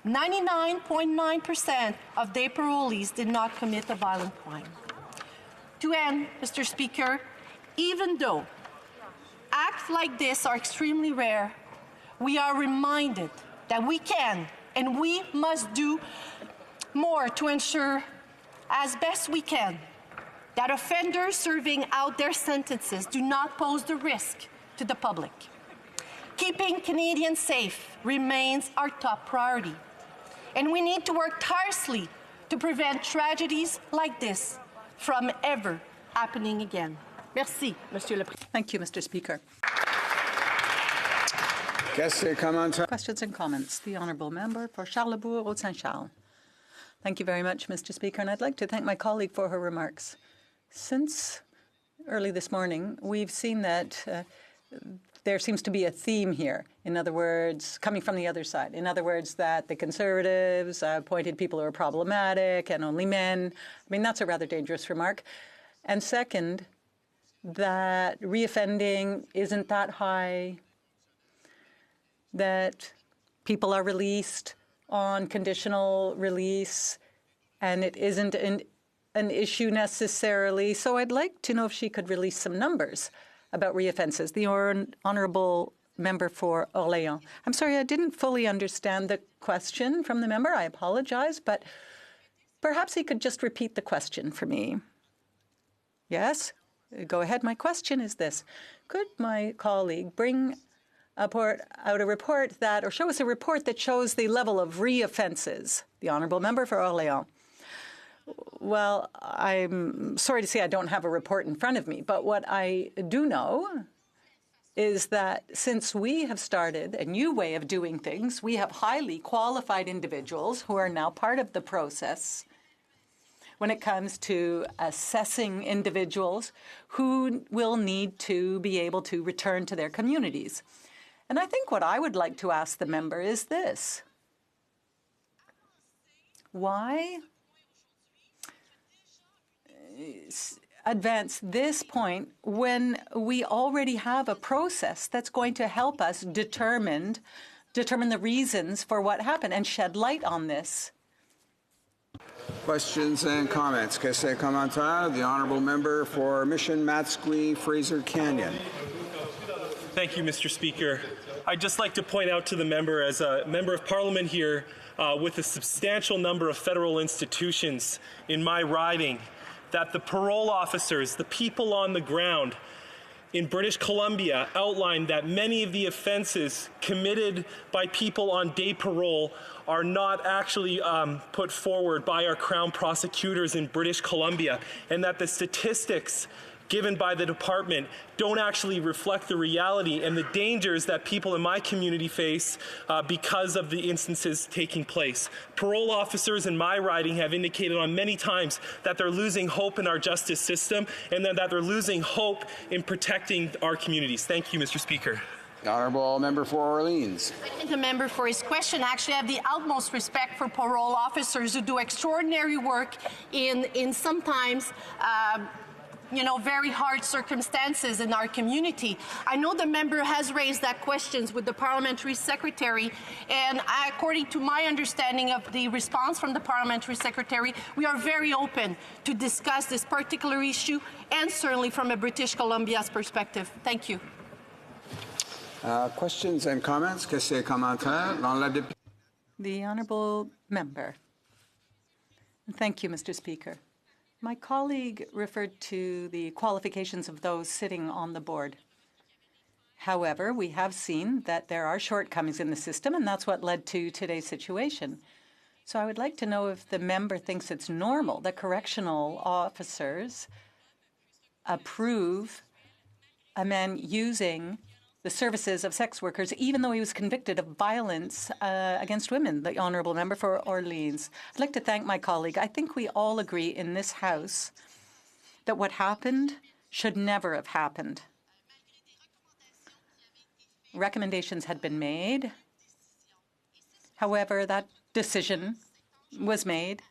99.9% of day parolees did not commit a violent crime. To end, Mr. Speaker, even though acts like this are extremely rare, we are reminded that we can and we must do more to ensure, as best we can, that offenders serving out their sentences do not pose the risk to the public. Keeping Canadians safe remains our top priority, and we need to work tirelessly to prevent tragedies like this from ever happening again. Merci, Monsieur le Président. Thank you, Mr. Speaker. Questions and comments. The Honourable Member for Charlebourg-Haute-Saint-Charles. Thank you very much, Mr. Speaker, and I'd like to thank my colleague for her remarks. Since early this morning, we've seen that there seems to be a theme here. In other words, coming from the other side. In other words, that the Conservatives appointed people who are problematic and only men. I mean, that's a rather dangerous remark. And second, that reoffending isn't that high, that people are released on conditional release, and it isn't an issue necessarily. So I'd like to know if she could release some numbers about reoffenses. The Honourable Member for Orléans. I'm sorry, I didn't fully understand the question from the member. I apologize, but perhaps he could just repeat the question for me. Yes? Go ahead. My question is this. Could my colleague bring out a report that, or show us a report that shows the level of reoffenses? The Honourable Member for Orléans. Well, I'm sorry to say I don't have a report in front of me, but what I do know is that since we have started a new way of doing things, we have highly qualified individuals who are now part of the process when it comes to assessing individuals who will need to be able to return to their communities. And I think what I would like to ask the member is this. Why advance this point when we already have a process that's going to help us determine the reasons for what happened and shed light on this? Questions and comments. Question commentaire. The honourable member for Mission Matsqui Fraser Canyon. Thank you, Mr. Speaker. I'd just like to point out to the member, as a member of Parliament here with a substantial number of federal institutions in my riding, that the parole officers, the people on the ground in British Columbia, outlined that many of the offenses committed by people on day parole are not actually put forward by our Crown prosecutors in British Columbia, and that the statistics given by the department don't actually reflect the reality and the dangers that people in my community face because of the instances taking place. Parole officers in my riding have indicated on many times that they're losing hope in our justice system and that they're losing hope in protecting our communities. Thank you, Mr. Speaker. The honourable member for Orleans. I thank the member for his question. Actually, I have the utmost respect for parole officers who do extraordinary work in sometimes very hard circumstances in our community. I know the member has raised that questions with the parliamentary secretary, and according to my understanding of the response from the parliamentary secretary, we are very open to discuss this particular issue, and certainly from a British Columbia's perspective. Thank you. Questions and comments. Question commentaire. The honourable member. Thank you, Mr. Speaker. My colleague referred to the qualifications of those sitting on the board. However, we have seen that there are shortcomings in the system, and that's what led to today's situation. So I would like to know if the member thinks it's normal that correctional officers approve a man using the services of sex workers, even though he was convicted of violence against women, the honourable member for Orleans. I'd like to thank my colleague. I think we all agree in this House that what happened should never have happened. Recommendations had been made. However, that decision was made,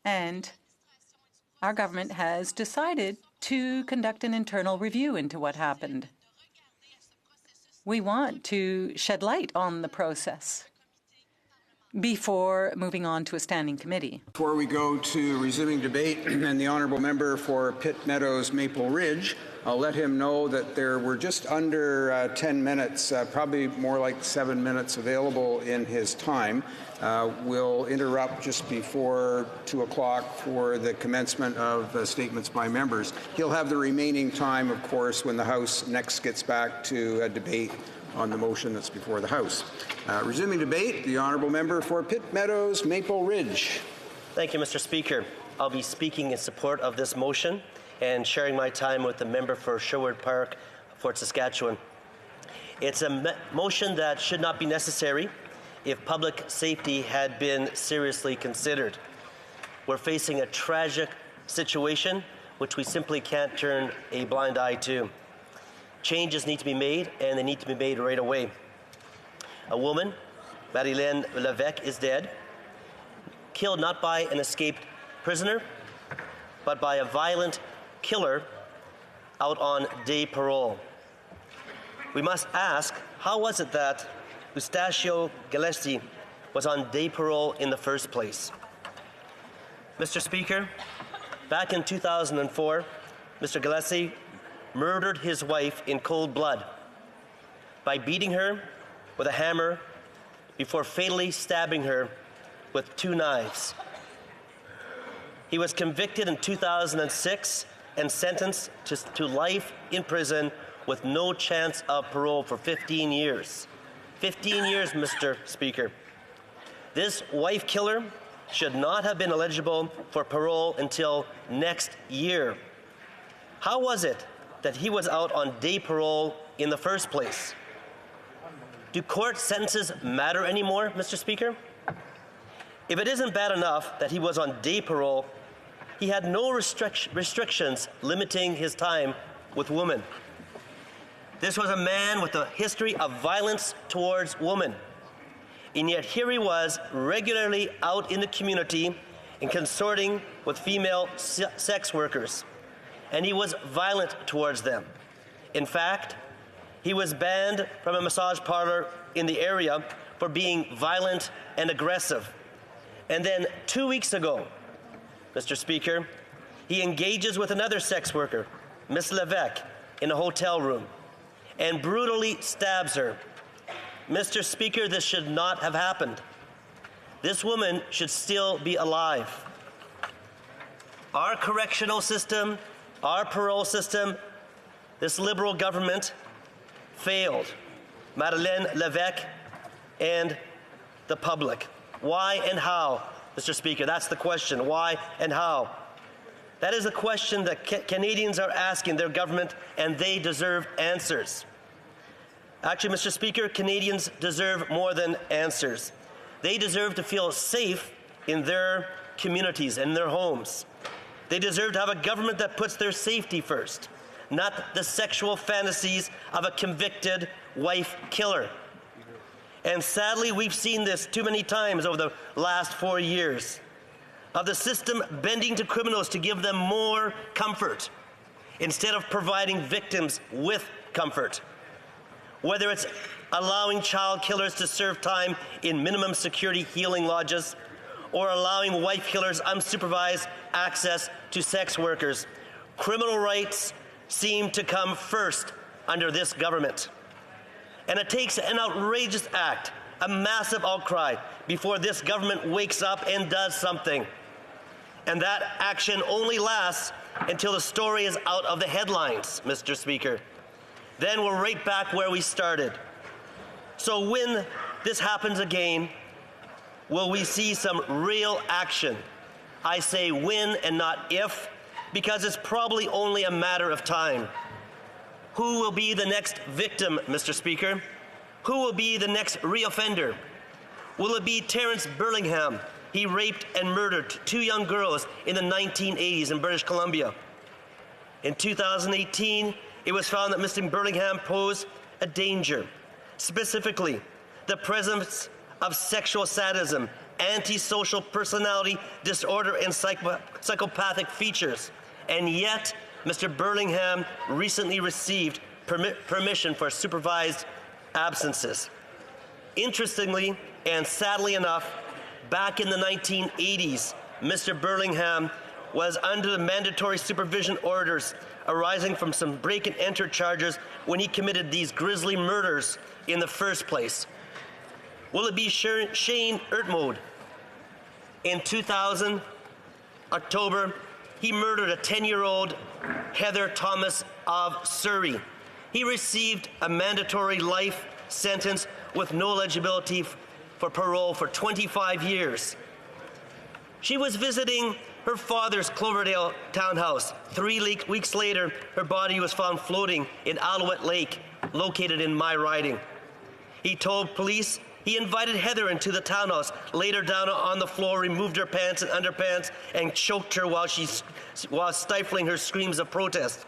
and our government has decided to conduct an internal review into what happened. We want to shed light on the process before moving on to a standing committee. Before we go to resuming debate and the honourable member for Pitt Meadows Maple Ridge, I'll let him know that there were just under 10 minutes, probably more like 7 minutes available in his time. We'll interrupt just before 2 o'clock for the commencement of statements by members. He'll have the remaining time, of course, when the House next gets back to a debate on the motion that's before the House. Resuming debate, the honourable member for Pitt Meadows Maple Ridge. Thank you, Mr. Speaker. I'll be speaking in support of this motion and sharing my time with the member for Sherwood Park, Fort Saskatchewan. It's a motion that should not be necessary if public safety had been seriously considered. We're facing a tragic situation which we simply can't turn a blind eye to. Changes need to be made, and they need to be made right away. A woman, Marilyn Levesque, is dead, killed not by an escaped prisoner, but by a violent killer out on day parole. We must ask, how was it that Eustachio Gillespie was on day parole in the first place? Mr. Speaker, back in 2004, Mr. Gillespie murdered his wife in cold blood by beating her with a hammer before fatally stabbing her with 2 knives. He was convicted in 2006 and sentenced to life in prison with no chance of parole for 15 years. 15 years, Mr. Speaker. This wife killer should not have been eligible for parole until next year. How was it that he was out on day parole in the first place? Do court sentences matter anymore, Mr. Speaker? If it isn't bad enough that he was on day parole, he had no restrictions limiting his time with women. This was a man with a history of violence towards women. And yet here he was, regularly out in the community and consorting with female sex workers. And he was violent towards them. In fact, he was banned from a massage parlor in the area for being violent and aggressive. And then 2 weeks ago, Mr. Speaker, he engages with another sex worker, Miss Levesque, in a hotel room and brutally stabs her. Mr. Speaker, this should not have happened. This woman should still be alive. Our correctional system, our parole system, this Liberal government failed Madeleine Levesque and the public. Why and how, Mr. Speaker? That's the question. Why and how? That is the question that Canadians are asking their government, and they deserve answers. Actually, Mr. Speaker, Canadians deserve more than answers. They deserve to feel safe in their communities and their homes. They deserve to have a government that puts their safety first, not the sexual fantasies of a convicted wife killer. And sadly, we've seen this too many times over the last 4 years, of the system bending to criminals to give them more comfort instead of providing victims with comfort. Whether it's allowing child killers to serve time in minimum security healing lodges, or allowing wife killers unsupervised access to sex workers, criminal rights seem to come first under this government. And it takes an outrageous act, a massive outcry, before this government wakes up and does something. And that action only lasts until the story is out of the headlines, Mr. Speaker. Then we're right back where we started. So when this happens again, will we see some real action? I say when and not if, because it's probably only a matter of time. Who will be the next victim, Mr. Speaker? Who will be the next reoffender? Will it be Terrence Burlingham? He raped and murdered 2 young girls in the 1980s in British Columbia. In 2018, it was found that Mr. Burlingham posed a danger, specifically the presence of sexual sadism, antisocial personality disorder, and psychopathic features. And yet, Mr. Burlingham recently received permission for supervised absences. Interestingly, and sadly enough, back in the 1980s, Mr. Burlingham was under the mandatory supervision orders arising from some break-and-enter charges when he committed these grisly murders in the first place. Will it be Shane Ertmode? In 2000, October, he murdered a 10-year-old Heather Thomas of Surrey. He received a mandatory life sentence with no eligibility for parole for 25 years. She was visiting her father's Cloverdale townhouse. 3 weeks later, her body was found floating in Alouette Lake, located in my riding. He told police he invited Heather into the townhouse, laid her down on the floor, removed her pants and underpants, and choked her while stifling her screams of protest.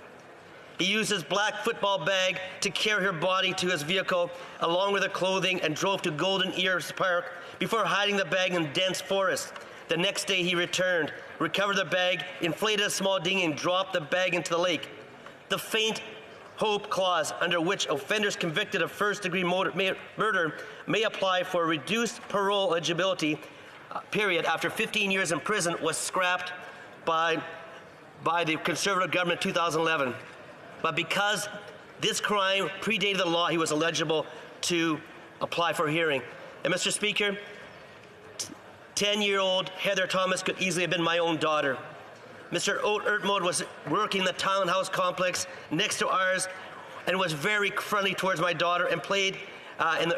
He used his black football bag to carry her body to his vehicle, along with her clothing, and drove to Golden Ears Park before hiding the bag in dense forest. The next day he returned, recovered the bag, inflated a small dinghy, and dropped the bag into the lake. The faint hope clause under which offenders convicted of first-degree murder may apply for reduced parole eligibility period after 15 years in prison was scrapped by the Conservative government in 2011. But because this crime predated the law, he was eligible to apply for hearing. And Mr. Speaker, 10-year-old Heather Thomas could easily have been my own daughter. Mr. Ertmode was working the townhouse complex next to ours and was very friendly towards my daughter and played and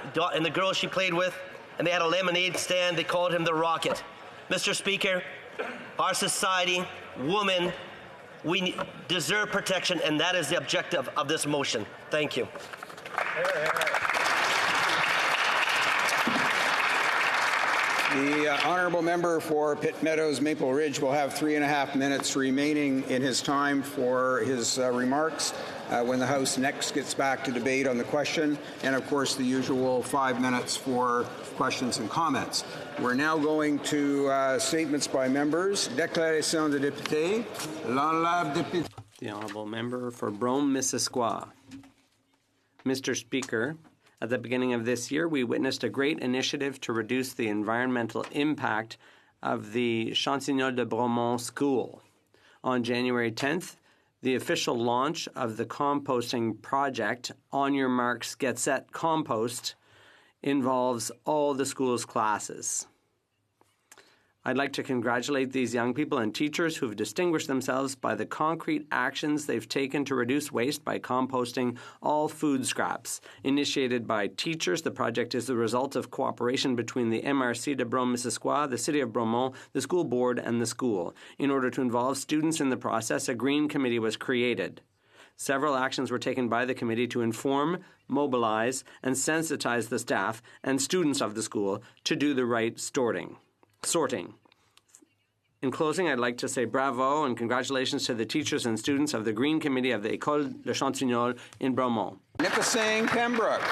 the girls she played with, and they had a lemonade stand. They called him the Rocket. Mr. Speaker, our society, women, we deserve protection, and that is the objective of this motion. Thank you. The honourable member for Pitt Meadows Maple Ridge will have 3.5 minutes remaining in his time for his remarks when the House next gets back to debate on the question, and of course the usual 5 minutes for questions and comments. We're now going to statements by members. Déclaration de député. L'honorable député. The honourable member for Brome-Missisquoi. Mr. Speaker, at the beginning of this year, we witnessed a great initiative to reduce the environmental impact of the Chantignol de Bromont School. On January 10th, the official launch of the composting project, On Your Marks, Get Set Compost, involves all the school's classes. I'd like to congratulate these young people and teachers who've distinguished themselves by the concrete actions they've taken to reduce waste by composting all food scraps. Initiated by teachers, the project is the result of cooperation between the MRC de Brome-Missisquoi, the City of Bromont, the school board, and the school. In order to involve students in the process, a Green Committee was created. Several actions were taken by the committee to inform, mobilize, and sensitize the staff and students of the school to do the right sorting. In closing, I'd like to say bravo and congratulations to the teachers and students of the Green Committee of the École Le Chantignol in Bromont. Nipissing Pembroke.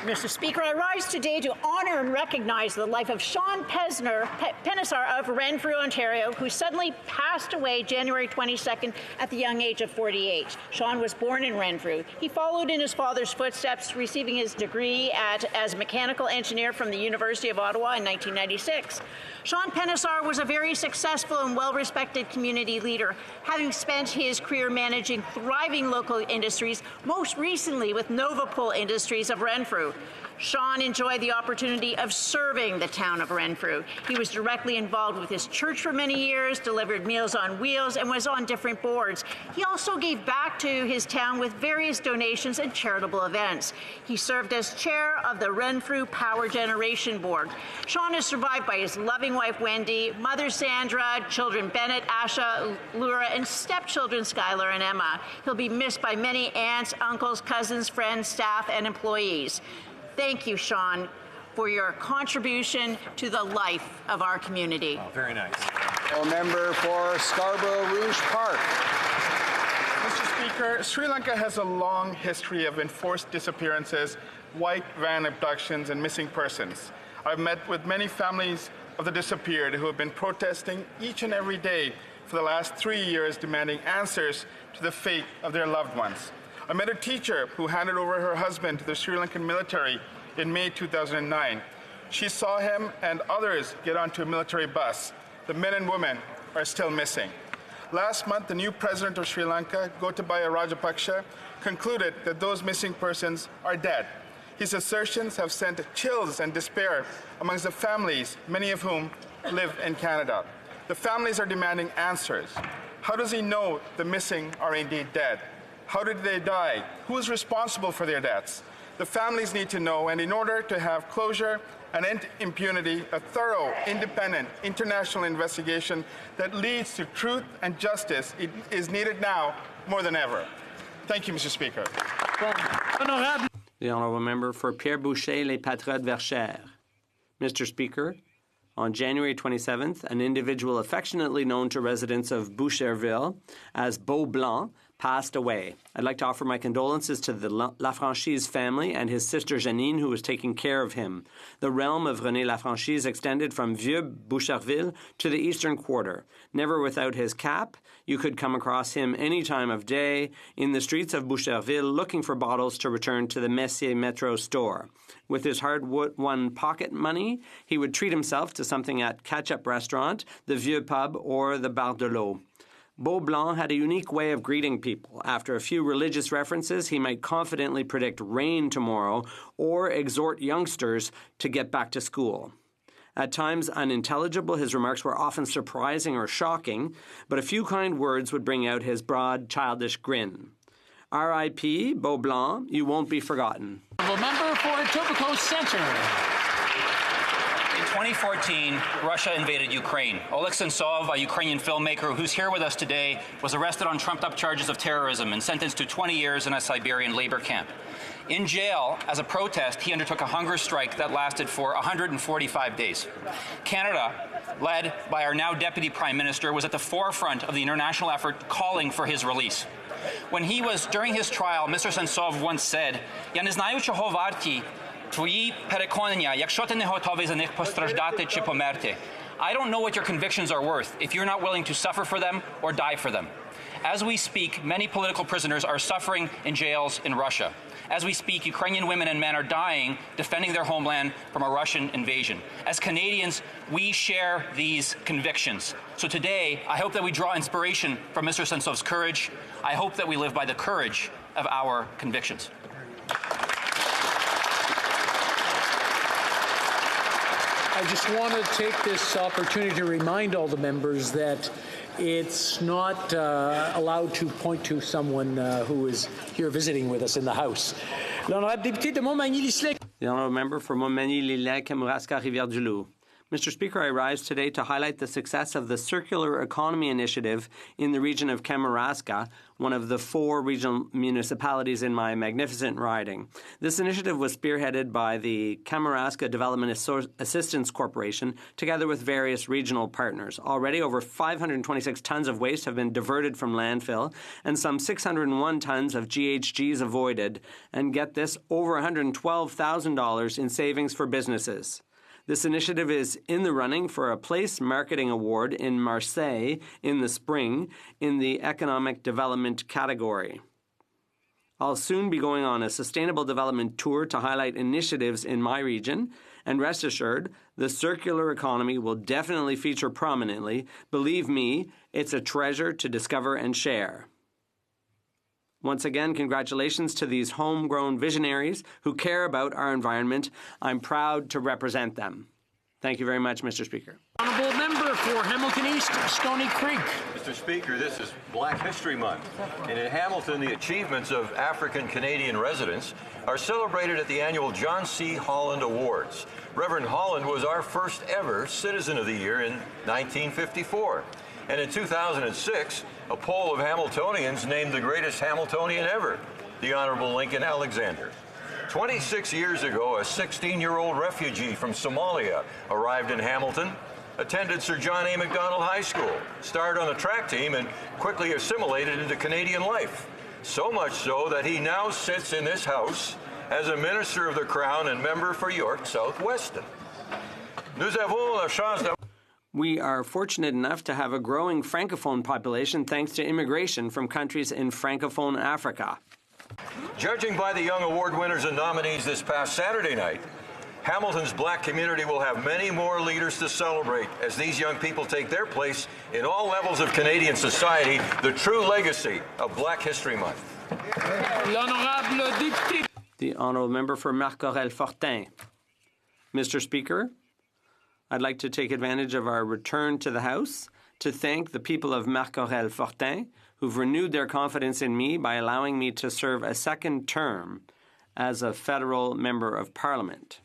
Mr. Speaker, I rise today to honour and recognize the life of Sean Pennisar of Renfrew, Ontario, who suddenly passed away January 22nd at the young age of 48. Sean was born in Renfrew. He followed in his father's footsteps, receiving his degree as a mechanical engineer from the University of Ottawa in 1996. Sean Pennisar was a very successful and well-respected community leader, having spent his career managing thriving local industries, most recently with Novapol Industries of Renfrew. Sean enjoyed the opportunity of serving the town of Renfrew. He was directly involved with his church for many years, delivered Meals on Wheels, and was on different boards. He also gave back to his town with various donations and charitable events. He served as chair of the Renfrew Power Generation Board. Sean is survived by his loving wife, Wendy, mother, Sandra, children, Bennett, Asha, Laura, and stepchildren, Skylar and Emma. He'll be missed by many aunts, uncles, cousins, friends, staff, and employees. Thank you, Sean, for your contribution to the life of our community. Oh, very nice. Member for Scarborough Rouge Park. Mr. Speaker, Sri Lanka has a long history of enforced disappearances, white van abductions, and missing persons. I've met with many families of the disappeared who have been protesting each and every day for the last 3 years, demanding answers to the fate of their loved ones. I met a teacher who handed over her husband to the Sri Lankan military in May 2009. She saw him and others get onto a military bus. The men and women are still missing. Last month, the new president of Sri Lanka, Gotabaya Rajapaksa, concluded that those missing persons are dead. His assertions have sent chills and despair amongst the families, many of whom live in Canada. The families are demanding answers. How does he know the missing are indeed dead? How did they die? Who is responsible for their deaths? The families need to know, and in order to have closure and end impunity, a thorough, independent, international investigation that leads to truth and justice is needed now more than ever. Thank you, Mr. Speaker. The honourable member for Pierre Boucher, Les Patriotes Verchères. Mr. Speaker, on January 27th, an individual affectionately known to residents of Boucherville as Beau Blanc passed away. I'd like to offer my condolences to the Lafranchise family and his sister Janine, who was taking care of him. The realm of René Lafranchise extended from Vieux Boucherville to the eastern quarter. Never without his cap, you could come across him any time of day in the streets of Boucherville looking for bottles to return to the Messier Metro store. With his hard-won pocket money, he would treat himself to something at Catch-Up Restaurant, the Vieux Pub, or the Bar de l'Eau. Beau Blanc had a unique way of greeting people. After a few religious references, he might confidently predict rain tomorrow or exhort youngsters to get back to school. At times unintelligible, his remarks were often surprising or shocking, but a few kind words would bring out his broad, childish grin. R.I.P. Beau Blanc, you won't be forgotten. Member for Etobicoke Centre. 2014, Russia invaded Ukraine. Oleg Sentsov, a Ukrainian filmmaker who's here with us today, was arrested on trumped-up charges of terrorism and sentenced to 20 years in a Siberian labor camp. In jail, as a protest, he undertook a hunger strike that lasted for 145 days. Canada, led by our now Deputy Prime Minister, was at the forefront of the international effort calling for his release. When he was during his trial, Mr. Sentsov once said, "Я не знаю, чого варті твої переконання, якщо ти не готовий за них постраждати чи померти." I don't know what your convictions are worth if you're not willing to suffer for them or die for them. As we speak, many political prisoners are suffering in jails in Russia. As we speak, Ukrainian women and men are dying defending their homeland from a Russian invasion. As Canadians, we share these convictions. So today, I hope that we draw inspiration from Mr. Sentsov's courage. I hope that we live by the courage of our convictions. I just want to take this opportunity to remind all the members that it's not allowed to point to someone who is here visiting with us in the House. The honourable member for Montmagny-Lillet, Kamouraska, Rivière-du-Loup. Mr. Speaker, I rise today to highlight the success of the Circular Economy Initiative in the region of Kamouraska, one of the 4 regional municipalities in my magnificent riding. This initiative was spearheaded by the Kamouraska Development Assistance Corporation, together with various regional partners. Already, over 526 tons of waste have been diverted from landfill, and some 601 tons of GHGs avoided, and get this, over $112,000 in savings for businesses. This initiative is in the running for a Place Marketing Award in Marseille in the spring in the Economic Development category. I'll soon be going on a sustainable development tour to highlight initiatives in my region, and rest assured, the circular economy will definitely feature prominently. Believe me, it's a treasure to discover and share. Once again, congratulations to these homegrown visionaries who care about our environment. I'm proud to represent them. Thank you very much, Mr. Speaker. Honourable member for Hamilton East, Stony Creek. Mr. Speaker, this is Black History Month, and in Hamilton, the achievements of African-Canadian residents are celebrated at the annual John C. Holland Awards. Reverend Holland was our first ever Citizen of the Year in 1954. And in 2006, a poll of Hamiltonians named the greatest Hamiltonian ever, the Honorable Lincoln Alexander. 26 years ago, a 16-year-old refugee from Somalia arrived in Hamilton, attended Sir John A. Macdonald High School, starred on the track team, and quickly assimilated into Canadian life. So much so that he now sits in this House as a Minister of the Crown and member for York South Weston. Nous avons la chance d'avoir... We are fortunate enough to have a growing Francophone population thanks to immigration from countries in Francophone Africa. Judging by the young award winners and nominees this past Saturday night, Hamilton's Black community will have many more leaders to celebrate as these young people take their place in all levels of Canadian society, the true legacy of Black History Month. The honourable member for Marc-Aurèle-Fortin. Mr. Speaker, I'd like to take advantage of our return to the House to thank the people of Marc-Aurèle-Fortin who've renewed their confidence in me by allowing me to serve a second term as a federal member of Parliament.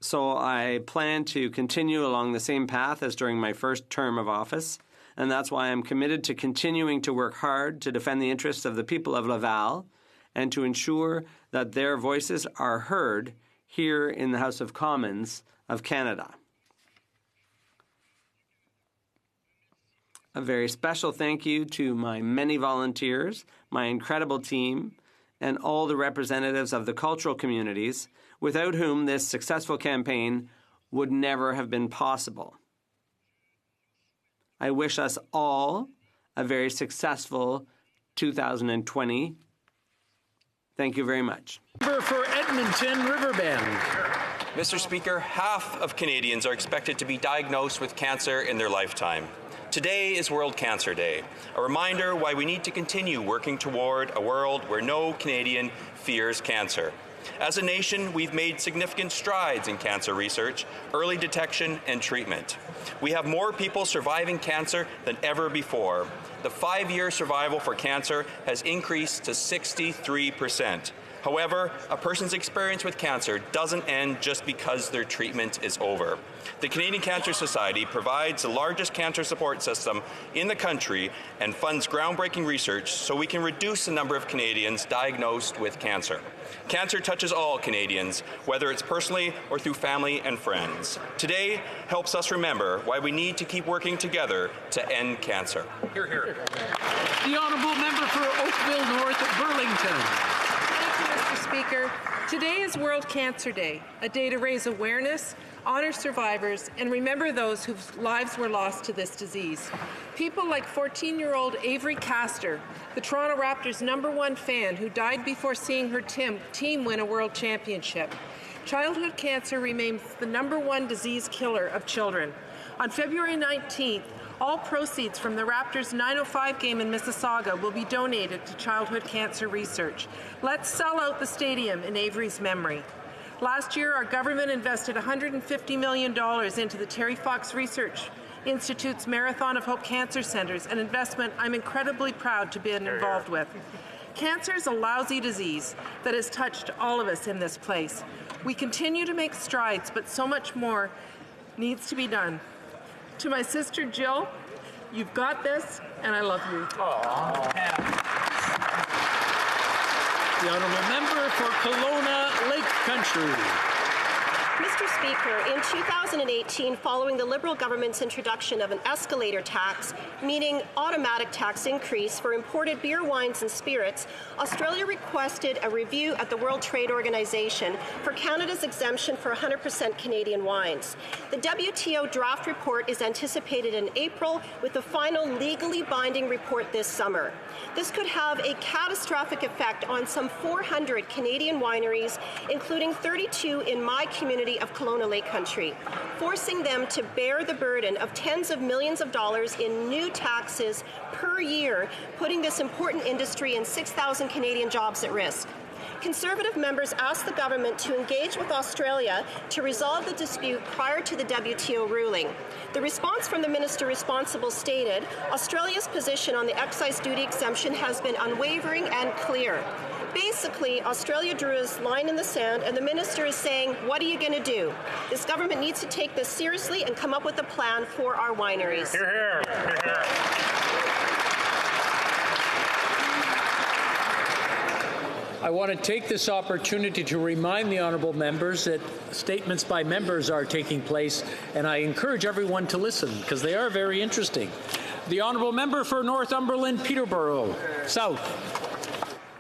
So I plan to continue along the same path as during my first term of office, and that's why I'm committed to continuing to work hard to defend the interests of the people of Laval and to ensure that their voices are heard here in the House of Commons of Canada. A very special thank you to my many volunteers, my incredible team, and all the representatives of the cultural communities, without whom this successful campaign would never have been possible. I wish us all a very successful 2020. Thank you very much. For Edmonton, Riverbend. Mr. Speaker, half of Canadians are expected to be diagnosed with cancer in their lifetime. Today is World Cancer Day, a reminder why we need to continue working toward a world where no Canadian fears cancer. As a nation, we've made significant strides in cancer research, early detection, and treatment. We have more people surviving cancer than ever before. The 5-year survival for cancer has increased to 63%. However, a person's experience with cancer doesn't end just because their treatment is over. The Canadian Cancer Society provides the largest cancer support system in the country and funds groundbreaking research so we can reduce the number of Canadians diagnosed with cancer. Cancer touches all Canadians, whether it's personally or through family and friends. Today helps us remember why we need to keep working together to end cancer. Hear, hear. The Honourable Member for Oakville North, Burlington. Thank you, Mr. Speaker. Today is World Cancer Day, a day to raise awareness, honor survivors, and remember those whose lives were lost to this disease. People like 14-year-old Avery Castor, the Toronto Raptors' #1 fan who died before seeing her team win a world championship. Childhood cancer remains the #1 disease killer of children. On February 19th, all proceeds from the Raptors' 9:05 game in Mississauga will be donated to childhood cancer research. Let's sell out the stadium in Avery's memory. Last year, our government invested $150 million into the Terry Fox Research Institute's Marathon of Hope Cancer Centers, an investment I'm incredibly proud to be involved with. Cancer is a lousy disease that has touched all of us in this place. We continue to make strides, but so much more needs to be done. To my sister Jill, you've got this, and I love you. The Honourable Member for Kelowna Lake Country. Mr. Speaker, in 2018, following the Liberal government's introduction of an escalator tax, meaning automatic tax increase for imported beer, wines and spirits, Australia requested a review at the World Trade Organization for Canada's exemption for 100% Canadian wines. The WTO draft report is anticipated in April, with the final legally binding report this summer. This could have a catastrophic effect on some 400 Canadian wineries, including 32 in my community of Kelowna Lake Country, forcing them to bear the burden of tens of millions of dollars in new taxes per year, putting this important industry and 6,000 Canadian jobs at risk. Conservative members asked the government to engage with Australia to resolve the dispute prior to the WTO ruling. The response from the minister responsible stated, Australia's position on the excise duty exemption has been unwavering and clear. Basically, Australia drew its line in the sand, and the minister is saying, what are you going to do? This government needs to take this seriously and come up with a plan for our wineries. Hear, hear. Hear, hear. I want to take this opportunity to remind the honourable members that statements by members are taking place, and I encourage everyone to listen because they are very interesting. The honourable member for Northumberland, Peterborough South.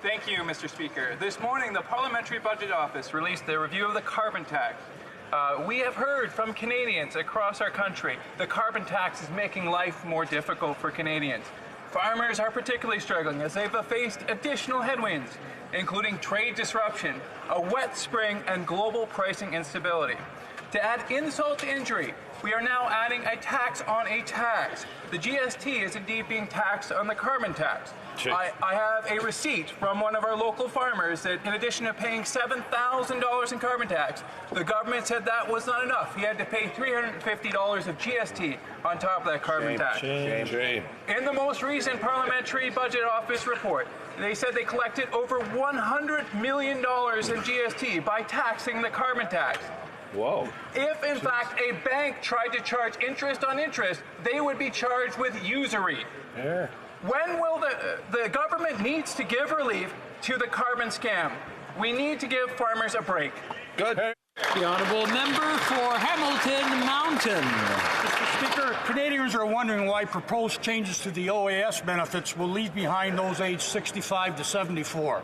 Thank you, Mr. Speaker. This morning, the Parliamentary Budget Office released their review of the carbon tax. We have heard from Canadians across our country the carbon tax is making life more difficult for Canadians. Farmers are particularly struggling as they've faced additional headwinds, including trade disruption, a wet spring, and global pricing instability. To add insult to injury, we are now adding a tax on a tax. The GST is indeed being taxed on the carbon tax. I have a receipt from one of our local farmers that in addition to paying $7,000 in carbon tax, the government said that was not enough. He had to pay $350 of GST on top of that carbon tax. Shame. In the most recent Parliamentary Budget Office report, they said they collected over $100 million in GST by taxing the carbon tax. Whoa. If, in fact, a bank tried to charge interest on interest, they would be charged with usury. Yeah. When will the government needs to give relief to the carbon scam? We need to give farmers a break. Good. The honourable member for Hamilton Mountain. Mr. Speaker, Canadians are wondering why proposed changes to the OAS benefits will leave behind those aged 65 to 74.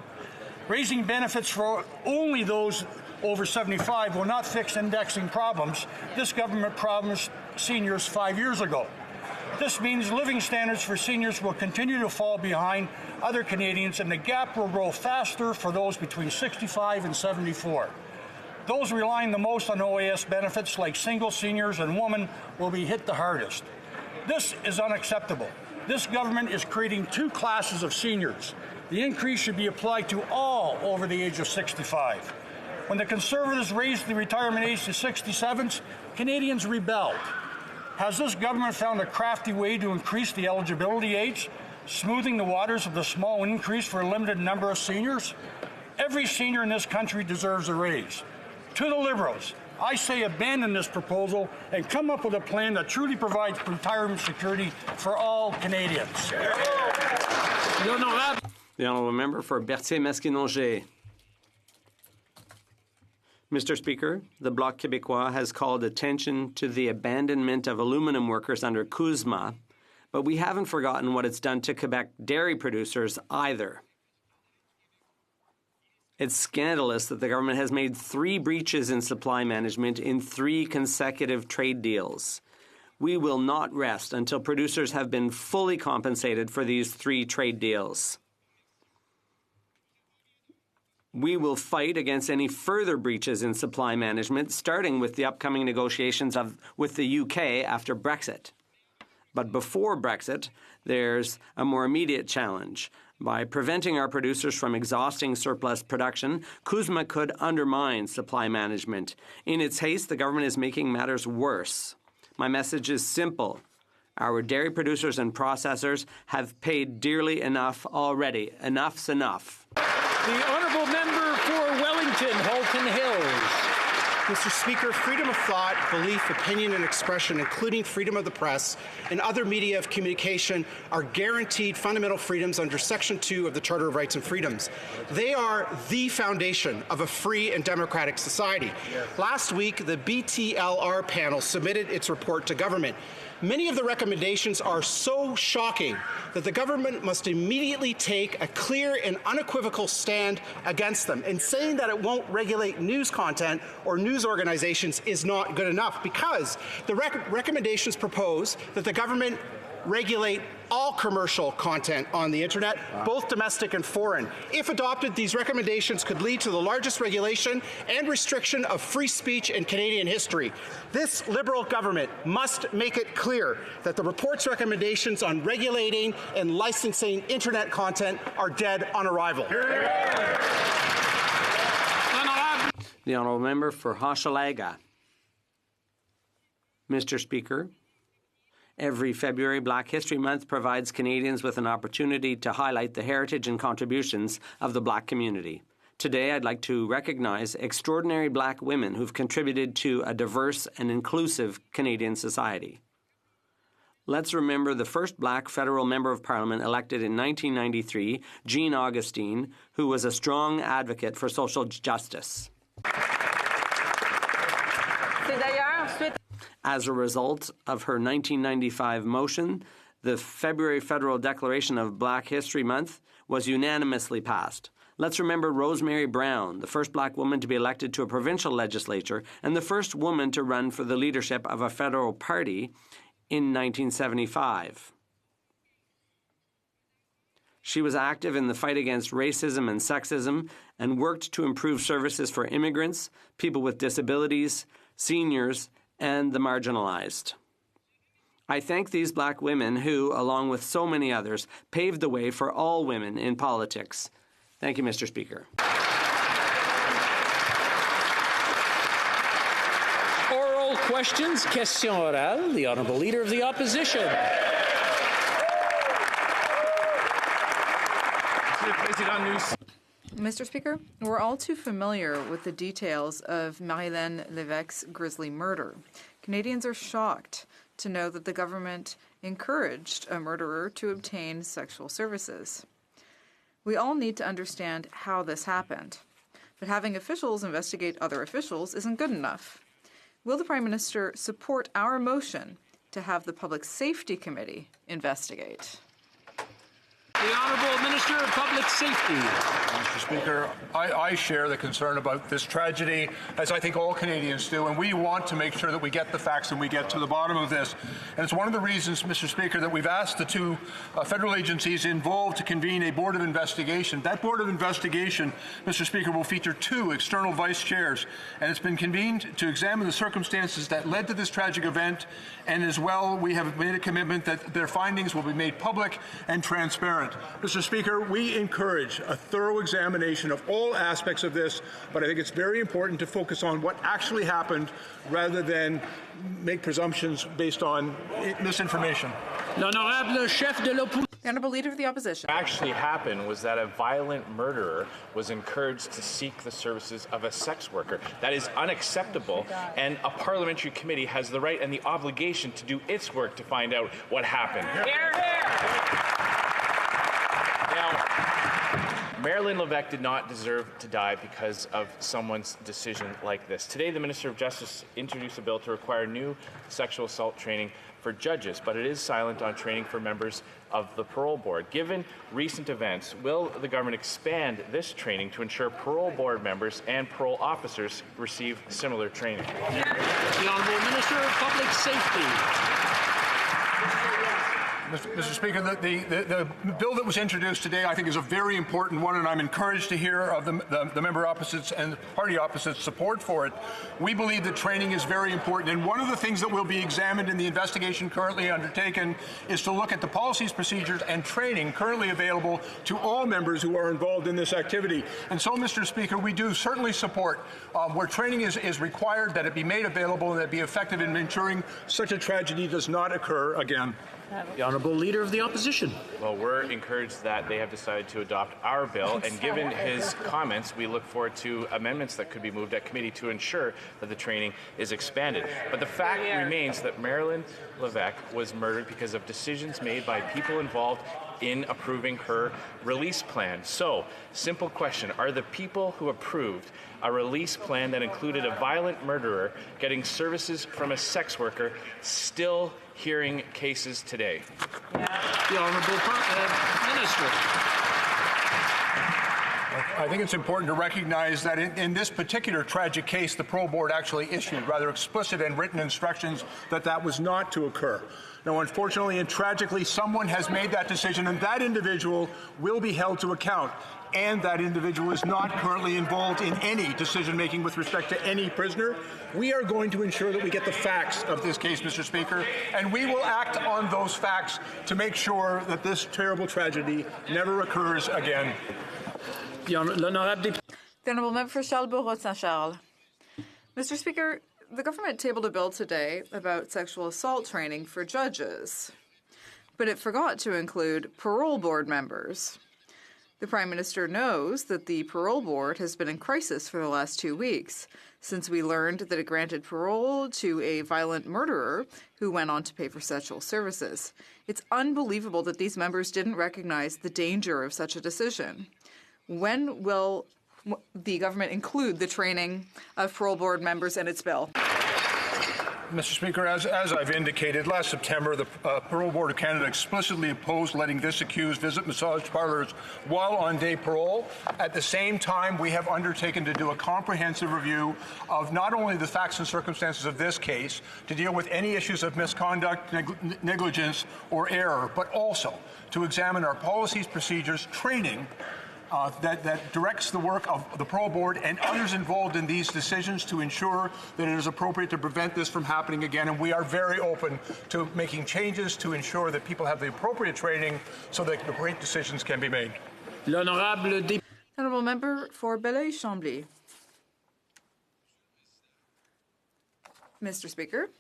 Raising benefits for only those over 75 will not fix indexing problems this government promised seniors 5 years ago. This means living standards for seniors will continue to fall behind other Canadians, and the gap will grow faster for those between 65 and 74. Those relying the most on OAS benefits, like single seniors and women, will be hit the hardest. This is unacceptable. This government is creating two classes of seniors. The increase should be applied to all over the age of 65. When the Conservatives raised the retirement age to 67, Canadians rebelled. Has this government found a crafty way to increase the eligibility age, smoothing the waters of the small increase for a limited number of seniors? Every senior in this country deserves a raise. To the Liberals, I say abandon this proposal and come up with a plan that truly provides retirement security for all Canadians. The Honourable Member for Berthier-Masquinongé. Mr. Speaker, the Bloc Québécois has called attention to the abandonment of aluminum workers under CUSMA, but we haven't forgotten what it's done to Quebec dairy producers either. It's scandalous that the government has made 3 breaches in supply management in 3 consecutive trade deals. We will not rest until producers have been fully compensated for these 3 trade deals. We will fight against any further breaches in supply management, starting with the upcoming negotiations with the UK after Brexit. But before Brexit, there's a more immediate challenge. By preventing our producers from exhausting surplus production, CUSMA could undermine supply management. In its haste, the government is making matters worse. My message is simple. Our dairy producers and processors have paid dearly enough already. Enough's enough. The Honourable Member for Wellington, Halton Hills. Mr. Speaker, freedom of thought, belief, opinion, and expression, including freedom of the press and other media of communication, are guaranteed fundamental freedoms under Section 2 of the Charter of Rights and Freedoms. They are the foundation of a free and democratic society. Last week, the BTLR panel submitted its report to government. Many of the recommendations are so shocking that the government must immediately take a clear and unequivocal stand against them. And saying that it won't regulate news content or news organizations is not good enough, because the recommendations propose that the government regulate all commercial content on the internet, both domestic and foreign. If adopted, these recommendations could lead to the largest regulation and restriction of free speech in Canadian history. This Liberal government must make it clear that the report's recommendations on regulating and licensing internet content are dead on arrival. The Honourable Member for Hochelaga. Mr. Speaker, every February, Black History Month provides Canadians with an opportunity to highlight the heritage and contributions of the Black community. Today, I'd like to recognize extraordinary Black women who've contributed to a diverse and inclusive Canadian society. Let's remember the first Black federal member of Parliament elected in 1993, Jean Augustine, who was a strong advocate for social justice. As a result of her 1995 motion, the February Federal Declaration of Black History Month was unanimously passed. Let's remember Rosemary Brown, the first Black woman to be elected to a provincial legislature and the first woman to run for the leadership of a federal party in 1975. She was active in the fight against racism and sexism and worked to improve services for immigrants, people with disabilities, seniors, and the marginalized. I thank these Black women who, along with so many others, paved the way for all women in politics. Thank you, Mr. Speaker. Oral questions, question orale, the Honourable Leader of the Opposition. Mr. Speaker, we're all too familiar with the details of Marie-Hélène Lévesque's grisly murder. Canadians are shocked to know that the government encouraged a murderer to obtain sexual services. We all need to understand how this happened, but having officials investigate other officials isn't good enough. Will the Prime Minister support our motion to have the Public Safety Committee investigate? The Honourable Minister of Public Safety. Mr. Speaker, I share the concern about this tragedy, as I think all Canadians do, and we want to make sure that we get the facts and we get to the bottom of this. And it's one of the reasons, Mr. Speaker, that we've asked the 2 federal agencies involved to convene a board of investigation. That board of investigation, Mr. Speaker, will feature 2 external vice chairs, and it's been convened to examine the circumstances that led to this tragic event, and as well, we have made a commitment that their findings will be made public and transparent. Mr. Speaker, we encourage a thorough examination of all aspects of this, but I think it's very important to focus on what actually happened rather than make presumptions based on misinformation. L'honorable chef de l'opposition. The Honourable Leader of the Opposition. What actually happened was that a violent murderer was encouraged to seek the services of a sex worker. That is unacceptable, and a parliamentary committee has the right and the obligation to do its work to find out what happened. Now, Marilyn Levesque did not deserve to die because of someone's decision like this. Today, the Minister of Justice introduced a bill to require new sexual assault training for judges, but it is silent on training for members of the parole board. Given recent events, will the government expand this training to ensure parole board members and parole officers receive similar training? The Honourable Minister of Public Safety. Mr. Speaker, the bill that was introduced today, I think, is a very important one, and I'm encouraged to hear of the member opposites and party opposites' support for it. We believe that training is very important, and one of the things that will be examined in the investigation currently undertaken is to look at the policies, procedures, and training currently available to all members who are involved in this activity. And so, Mr. Speaker, we do certainly support where training is required, that it be made available and that it be effective in ensuring such a tragedy does not occur again. The Honourable Leader of the Opposition. Well, we're encouraged that they have decided to adopt our bill, and given his comments, we look forward to amendments that could be moved at committee to ensure that the training is expanded. But the fact remains that Marilyn Levesque was murdered because of decisions made by people involved in approving her release plan. So, simple question, are the people who approved a release plan that included a violent murderer getting services from a sex worker still hearing cases today? The Honourable Minister. I think it's important to recognize that in this particular tragic case, the parole board actually issued rather explicit and written instructions that that was not to occur. Now, unfortunately and tragically, someone has made that decision, and that individual will be held to account. And that individual is not currently involved in any decision-making with respect to any prisoner. We are going to ensure that we get the facts of this case, Mr. Speaker, and we will act on those facts to make sure that this terrible tragedy never occurs again. The Honourable Member for Charlesbourg-Saint-Charles. Mr. Speaker, the government tabled a bill today about sexual assault training for judges, but it forgot to include parole board members. The Prime Minister knows that the parole board has been in crisis for the last 2 weeks, since we learned that it granted parole to a violent murderer who went on to pay for sexual services. It's unbelievable that these members didn't recognize the danger of such a decision. When will the government include the training of parole board members in its bill? Mr. Speaker, as I've indicated, last September, the Parole Board of Canada explicitly opposed letting this accused visit massage parlors while on day parole. At the same time, we have undertaken to do a comprehensive review of not only the facts and circumstances of this case to deal with any issues of misconduct, negligence, or error, but also to examine our policies, procedures, training, that directs the work of the parole board and others involved in these decisions to ensure that it is appropriate to prevent this from happening again. And we are very open to making changes to ensure that people have the appropriate training so that the great decisions can be made. Honourable Member for Belleuil-Chambly. Mr. Speaker.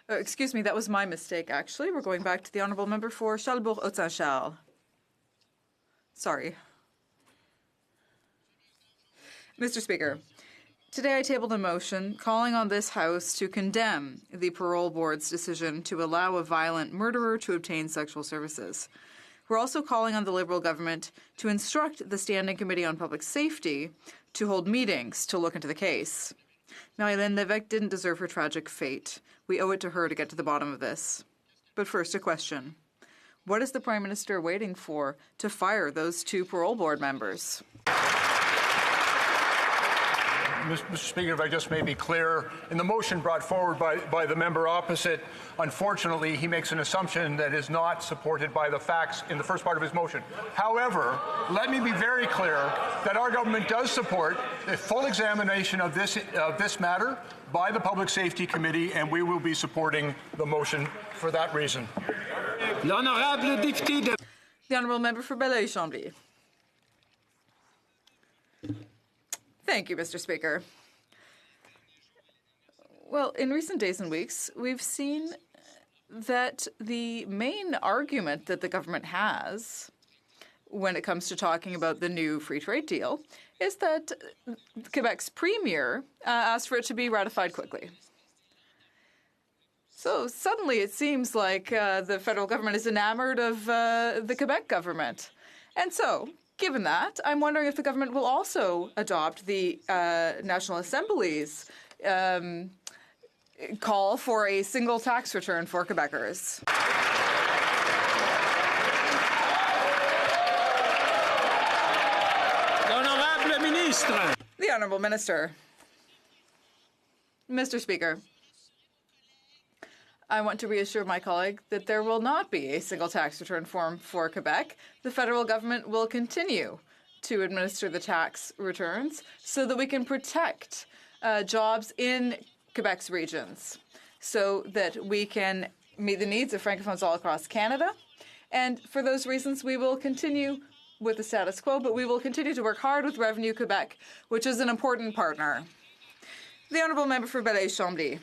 Excuse me, that was my mistake, actually. We're going back to the Honourable Member for Charlesbourg-Saint-Charles. Sorry. Mr. Speaker, today I tabled a motion calling on this House to condemn the parole board's decision to allow a violent murderer to obtain sexual services. We're also calling on the Liberal government to instruct the Standing Committee on Public Safety to hold meetings to look into the case. Marilyn Levesque didn't deserve her tragic fate. We owe it to her to get to the bottom of this. But first, a question. What is the Prime Minister waiting for to fire those 2 parole board members? Mr. Speaker, if I just may be clear, in the motion brought forward by the member opposite, unfortunately, he makes an assumption that is not supported by the facts in the first part of his motion. However, let me be very clear that our government does support a full examination of this matter by the Public Safety Committee, and we will be supporting the motion for that reason. The Honourable Member for Belleuil-Chambly. Thank you, Mr. Speaker. Well, in recent days and weeks, we've seen that the main argument that the government has when it comes to talking about the new free trade deal is that Quebec's premier asked for it to be ratified quickly. So suddenly it seems like the federal government is enamored of the Quebec government. And so, given that, I'm wondering if the government will also adopt the National Assembly's call for a single tax return for Quebecers. L'honorable ministre. The Honourable Minister. Mr. Speaker, I want to reassure my colleague that there will not be a single tax return form for Quebec. The federal government will continue to administer the tax returns so that we can protect jobs in Quebec's regions, so that we can meet the needs of francophones all across Canada. And for those reasons, we will continue with the status quo, but we will continue to work hard with Revenue Quebec, which is an important partner. The Honourable Member for Belleuil-Chambly.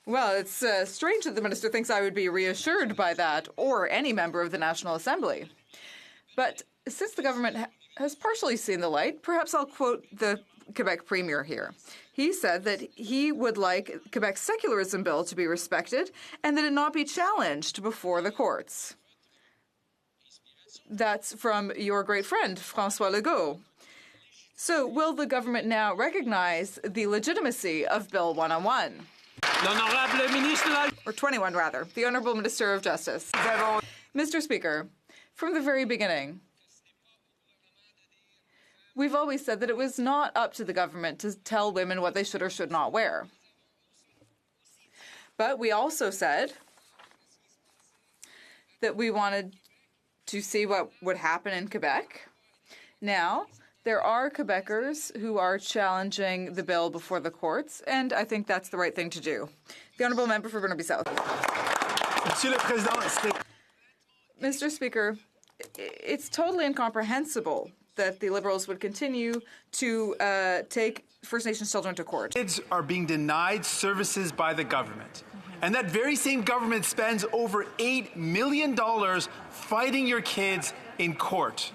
Well, it's strange that the minister thinks I would be reassured by that, or any member of the National Assembly. But since the government has partially seen the light, perhaps I'll quote the Quebec Premier here. He said that he would like Quebec's secularism bill to be respected and that it not be challenged before the courts. That's from your great friend, François Legault. So will the government now recognize the legitimacy of Bill 101? L'honorable ministre. Or 21, rather. The Honourable Minister of Justice. Mr. Speaker, from the very beginning, we've always said that it was not up to the government to tell women what they should or should not wear. But we also said that we wanted to see what would happen in Quebec. Now, there are Quebecers who are challenging the bill before the courts, and I think that's the right thing to do. The Honourable Member for Burnaby South. Mr. Speaker, it's totally incomprehensible that the Liberals would continue to take First Nations children to court. Kids are being denied services by the government. And that very same government spends over $8 million fighting your kids in court.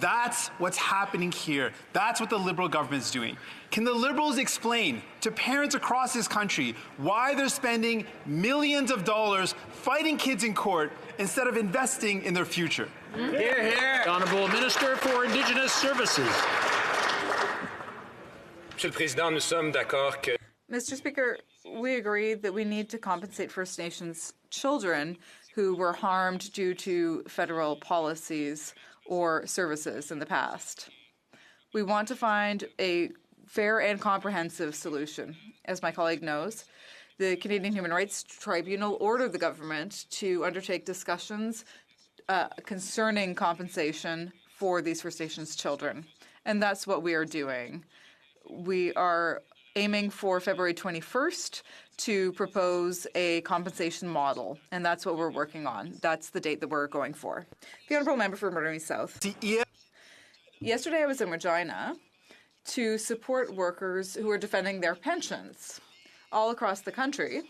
That's what's happening here. That's what the Liberal government is doing. Can the Liberals explain to parents across this country why they're spending millions of dollars fighting kids in court instead of investing in their future? Hear, hear. Honourable Minister for Indigenous Services. Monsieur le Président, nous sommes d'accord que... Mr. Speaker, we agree that we need to compensate First Nations children who were harmed due to federal policies or services in the past. We want to find a fair and comprehensive solution. As my colleague knows, the Canadian Human Rights Tribunal ordered the government to undertake discussions concerning compensation for these First Nations children. And that's what we are doing. We are aiming for February 21st to propose a compensation model, and that's what we're working on. That's the date that we're going for. The Honourable Member for Burnaby South. Yesterday I was in Regina to support workers who are defending their pensions. All across the country,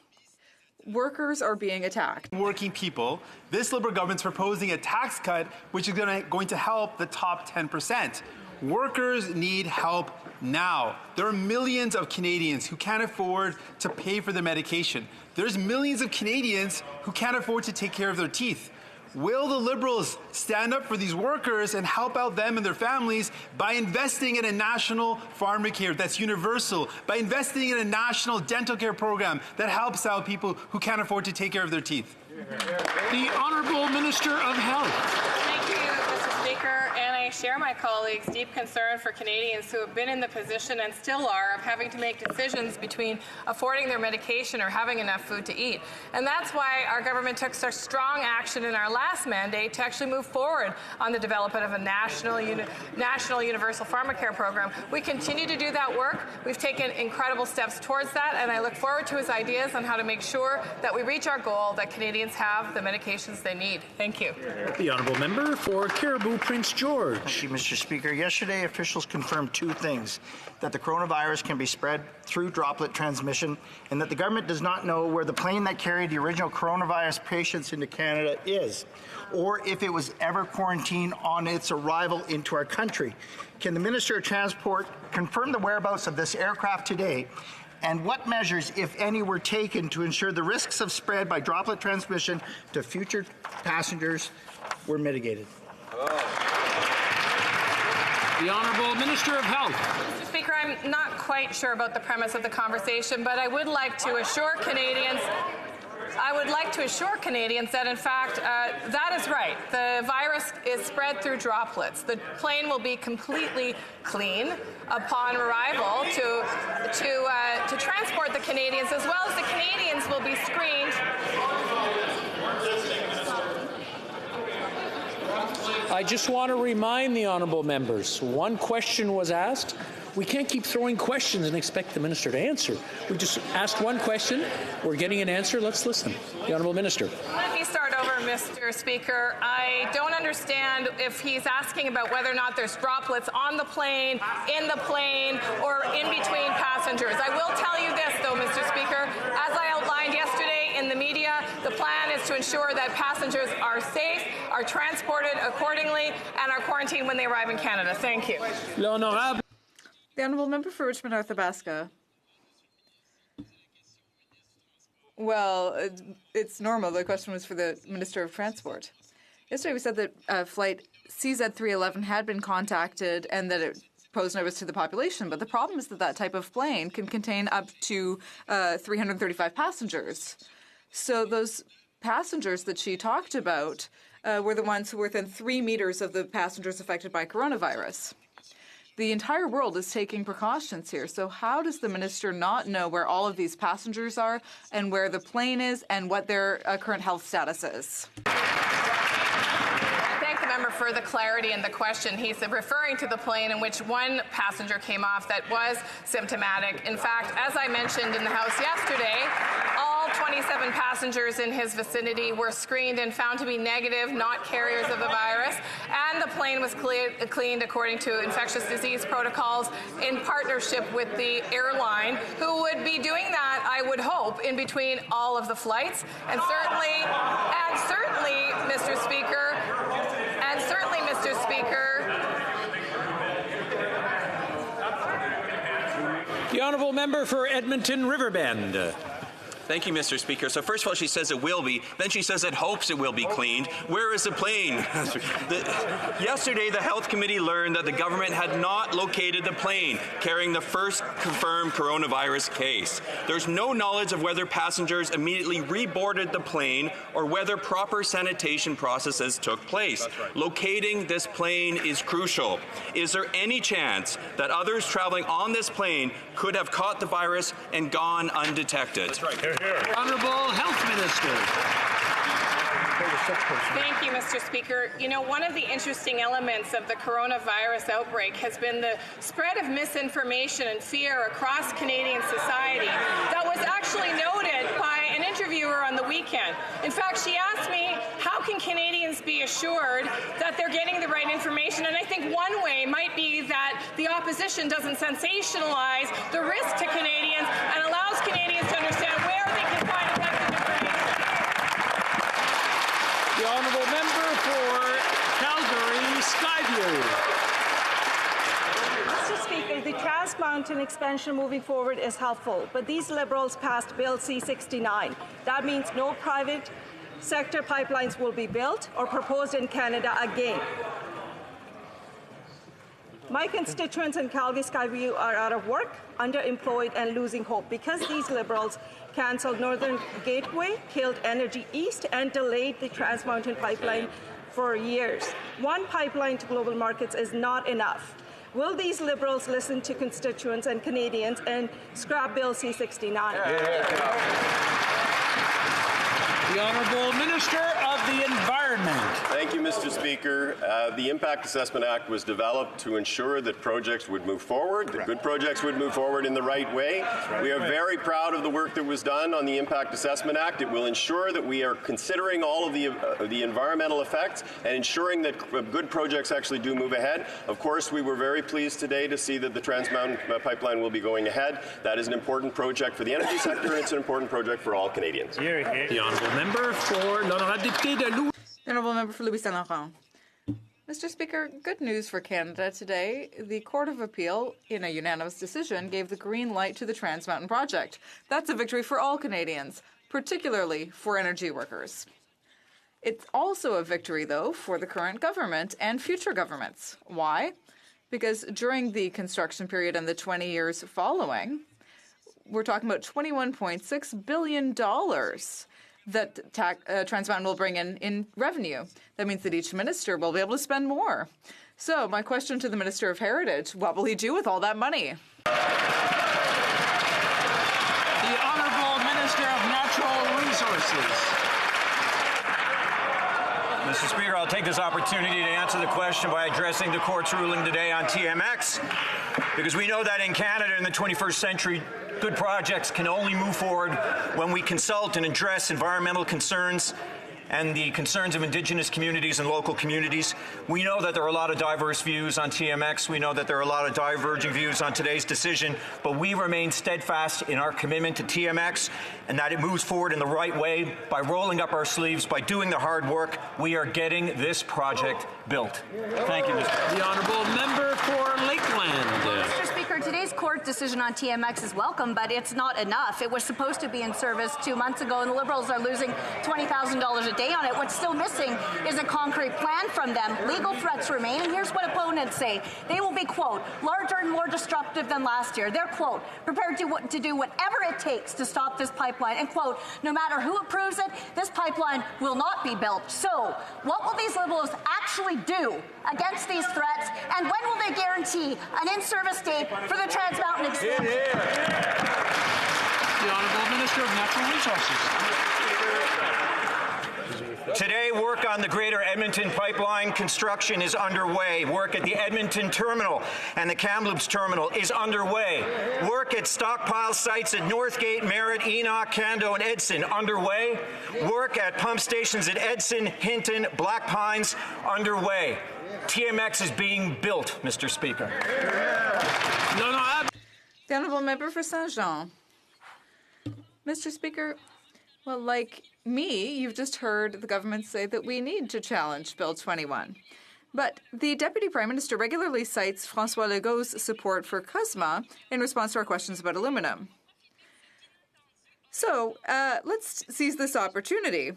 workers are being attacked. Working people, this Liberal government's proposing a tax cut which is going to help the top 10%. Workers need help now. There are millions of Canadians who can't afford to pay for their medication. There's millions of Canadians who can't afford to take care of their teeth. Will the Liberals stand up for these workers and help out them and their families by investing in a national pharmacare that's universal, by investing in a national dental care program that helps out people who can't afford to take care of their teeth? The Honourable Minister of Health. Thank you, Mr. Speaker, and I share my colleagues' deep concern for Canadians who have been in the position and still are of having to make decisions between affording their medication or having enough food to eat. And that's why our government took such strong action in our last mandate to actually move forward on the development of a national universal pharmacare program. We continue to do that work. We've taken incredible steps towards that, and I look forward to his ideas on how to make sure that we reach our goal that Canadians have the medications they need. Thank you. The Honourable Member for Cariboo Prince George. Thank you, Mr. Speaker. Yesterday, officials confirmed two things: that the coronavirus can be spread through droplet transmission, and that the government does not know where the plane that carried the original coronavirus patients into Canada is, or if it was ever quarantined on its arrival into our country. Can the Minister of Transport confirm the whereabouts of this aircraft today? And what measures, if any, were taken to ensure the risks of spread by droplet transmission to future passengers were mitigated? The Honourable Minister of Health. Mr. Speaker, I'm not quite sure about the premise of the conversation, but I would like to assure Canadians that, in fact, that is right. The virus is spread through droplets. The plane will be completely clean upon arrival to transport the Canadians, as well as the Canadians will be screened. I just want to remind the honourable members, one question was asked. We can't keep throwing questions and expect the minister to answer. We just asked one question. We're getting an answer. Let's listen. The Honourable Minister. Let me start over, Mr. Speaker. I don't understand if he's asking about whether or not there's droplets on the plane, in the plane, or in between passengers. I will tell you this, though, Mr. Speaker. As I outlined yesterday in the media, the plan is to ensure that passengers are safe, are transported accordingly, and are quarantined when they arrive in Canada. Thank you. The Honourable Member for Richmond Arthabaska. Well, it's normal. The question was for the Minister of Transport. Yesterday we said that flight CZ311 had been contacted and that it posed no risk to the population, but the problem is that that type of plane can contain up to 335 passengers. So those passengers that she talked about were the ones who were within 3 meters of the passengers affected by coronavirus. The entire world is taking precautions here. So how does the minister not know where all of these passengers are and where the plane is and what their current health status is? I thank the member for the clarity in the question. He's referring to the plane in which one passenger came off that was symptomatic. In fact, as I mentioned in the House yesterday, all 27 passengers in his vicinity were screened and found to be negative, not carriers of the virus, and the plane was cleaned according to infectious disease protocols in partnership with the airline, who would be doing that, I would hope, in between all of the flights. And certainly, Mr. Speaker, The Honourable Member for Edmonton Riverbend. Thank you, Mr. Speaker. So first of all, she says it will be. Then she says it hopes it will be cleaned. Where is the plane? Yesterday, the Health Committee learned that the government had not located the plane carrying the first confirmed coronavirus case. There's no knowledge of whether passengers immediately reboarded the plane or whether proper sanitation processes took place. Right. Locating this plane is crucial. Is there any chance that others traveling on this plane could have caught the virus and gone undetected? That's right. Honourable Health Minister. Thank you, Mr. Speaker. You know, one of the interesting elements of the coronavirus outbreak has been the spread of misinformation and fear across Canadian society that was actually noted by an interviewer on the weekend. In fact, she asked me, how can Canadians be assured that they're getting the right information? And I think one way might be that the opposition doesn't sensationalize the risk to Canadians and allows Canadians to understand where they can find effective information. The Honourable Member for Calgary Skyview. Mr. Speaker, the Trans Mountain expansion moving forward is helpful, but these Liberals passed Bill C-69. That means no private sector pipelines will be built or proposed in Canada again. My constituents in Calgary Skyview are out of work, underemployed, and losing hope because these Liberals cancelled Northern Gateway, killed Energy East, and delayed the Trans Mountain pipeline for years. One pipeline to global markets is not enough. Will these Liberals listen to constituents and Canadians and scrap Bill C-69? The Honourable Minister of of the Environment. Thank you, Mr. Speaker. The Impact Assessment Act was developed to ensure that projects would move forward, that good projects would move forward in the right way. We are very proud of the work that was done on the Impact Assessment Act. It will ensure that we are considering all of the environmental effects and ensuring that good projects actually do move ahead. Of course, we were very pleased today to see that the Trans Mountain Pipeline will be going ahead. That is an important project for the energy sector, and it's an important project for all Canadians. The honourable member for l'honorable député de Louis. The honourable member for Louis Saint Laurent. Mr. Speaker, good news for Canada today. The Court of Appeal, in a unanimous decision, gave the green light to the Trans Mountain project. That's a victory for all Canadians, particularly for energy workers. It's also a victory, though, for the current government and future governments. Why? Because during the construction period and the 20 years following, we're talking about $21.6 billion that Trans Mountain will bring in revenue. That means that each minister will be able to spend more. So my question to the Minister of Heritage, what will he do with all that money? The Honourable Minister of Natural Resources. Mr. Speaker, I'll take this opportunity to answer the question by addressing the court's ruling today on TMX, because we know that in Canada in the 21st century, good projects can only move forward when we consult and address environmental concerns and the concerns of Indigenous communities and local communities. We know that there are a lot of diverse views on TMX. We know that there are a lot of diverging views on today's decision, but we remain steadfast in our commitment to TMX and that it moves forward in the right way by rolling up our sleeves, by doing the hard work. We are getting this project built. Thank you, Mr. The honourable member for Lakeland. Mr. Speaker, today's court decision on TMX is welcome, but it's not enough. It was supposed to be in service 2 months ago, and the Liberals are losing $20,000 a day on it. What's still missing is a concrete plan from them. Legal threats remain, and here's what opponents say. They will be, quote, larger and more disruptive than last year. They're, quote, prepared to do whatever it takes to stop this pipeline, and, quote, no matter who approves it, this pipeline will not be built. So, what will these Liberals actually do against these threats, and when will they guarantee an in-service date for the Trans Mountain expansion? The Honourable Minister of Natural Resources. Today, work on the Greater Edmonton Pipeline construction is underway. Work at the Edmonton Terminal and the Kamloops Terminal is underway. Work at stockpile sites at Northgate, Merritt, Enoch, Cando, and Edson underway. Work at pump stations at Edson, Hinton, Black Pines underway. TMX is being built, Mr. Speaker. The Honourable Member for Saint-Jean. Mr. Speaker, well, like me, you've just heard the government say that we need to challenge Bill 21. But the Deputy Prime Minister regularly cites François Legault's support for CUSMA in response to our questions about aluminum. So let's seize this opportunity.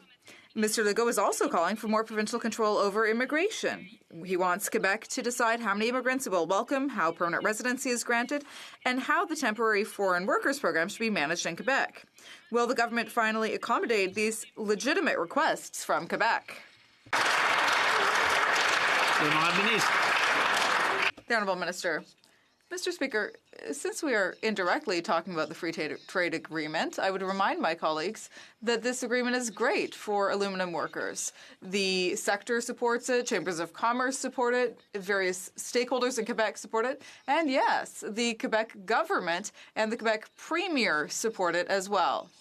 Mr. Legault is also calling for more provincial control over immigration. He wants Quebec to decide how many immigrants it will welcome, how permanent residency is granted, and how the temporary foreign workers program should be managed in Quebec. Will the government finally accommodate these legitimate requests from Quebec? The Honourable Minister. Mr. Speaker, since we are indirectly talking about the free trade agreement, I would remind my colleagues that this agreement is great for aluminum workers. The sector supports it, chambers of commerce support it, various stakeholders in Quebec support it, and yes, the Quebec government and the Quebec premier support it as well.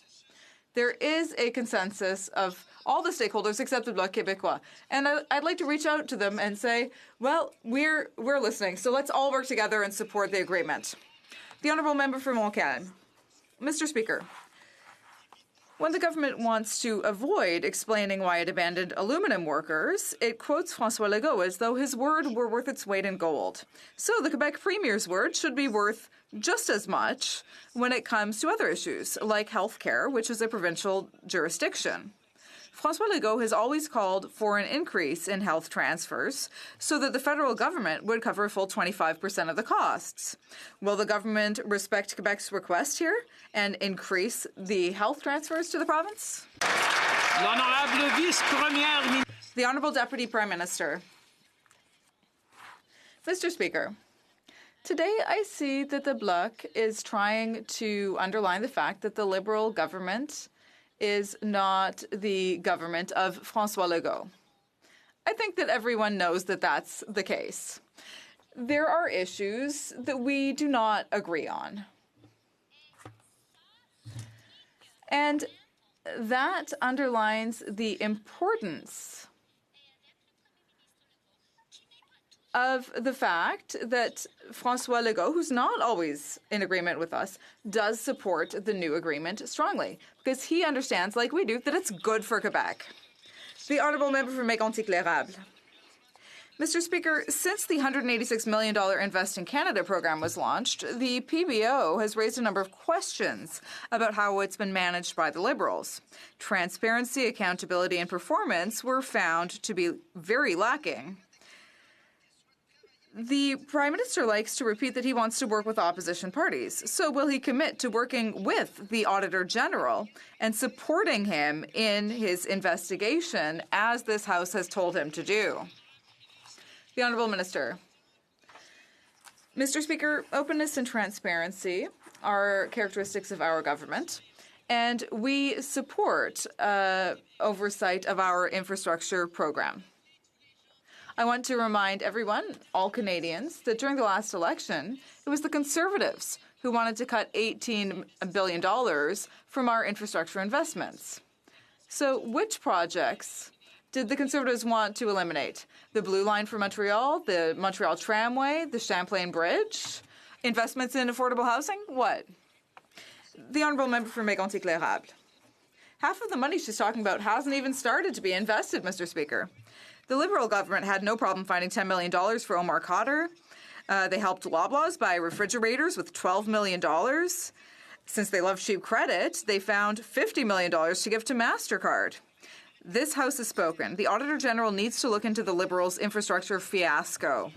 There is a consensus of all the stakeholders except the Bloc Québécois. And I'd like to reach out to them and say, well, we're listening, so let's all work together and support the agreement. The Honourable Member for Montcalm. Mr. Speaker, when the government wants to avoid explaining why it abandoned aluminum workers, it quotes François Legault as though his word were worth its weight in gold. So the Quebec Premier's word should be worth just as much when it comes to other issues, like health care, which is a provincial jurisdiction. François Legault has always called for an increase in health transfers so that the federal government would cover a full 25% of the costs. Will the government respect Quebec's request here and increase the health transfers to the province? The Honourable Deputy Prime Minister. Mr. Speaker, today I see that the Bloc is trying to underline the fact that the Liberal government is not the government of François Legault. I think that everyone knows that that's the case. There are issues that we do not agree on. And that underlines the importance of the fact that François Legault, who's not always in agreement with us, does support the new agreement strongly, because he understands, like we do, that it's good for Quebec. The Honourable Member for Mégantic-L'Érable. Mr. Speaker, since the $186 million Invest in Canada program was launched, the PBO has raised a number of questions about how it's been managed by the Liberals. Transparency, accountability, and performance were found to be very lacking. The Prime Minister likes to repeat that he wants to work with opposition parties. So will he commit to working with the Auditor General and supporting him in his investigation, as this House has told him to do? The Honourable Minister. Mr. Speaker, openness and transparency are characteristics of our government, and we support oversight of our infrastructure program. I want to remind everyone, all Canadians, that during the last election, it was the Conservatives who wanted to cut $18 billion from our infrastructure investments. So which projects did the Conservatives want to eliminate? The Blue Line for Montreal, the Montreal Tramway, the Champlain Bridge, investments in affordable housing? What? The Honourable Member for Mégantic-L'Érable. Half of the money she's talking about hasn't even started to be invested, Mr. Speaker. The Liberal government had no problem finding $10 million for Omar Khadr. They helped Loblaws buy refrigerators with $12 million. Since they love cheap credit, they found $50 million to give to MasterCard. This House has spoken. The Auditor General needs to look into the Liberals' infrastructure fiasco.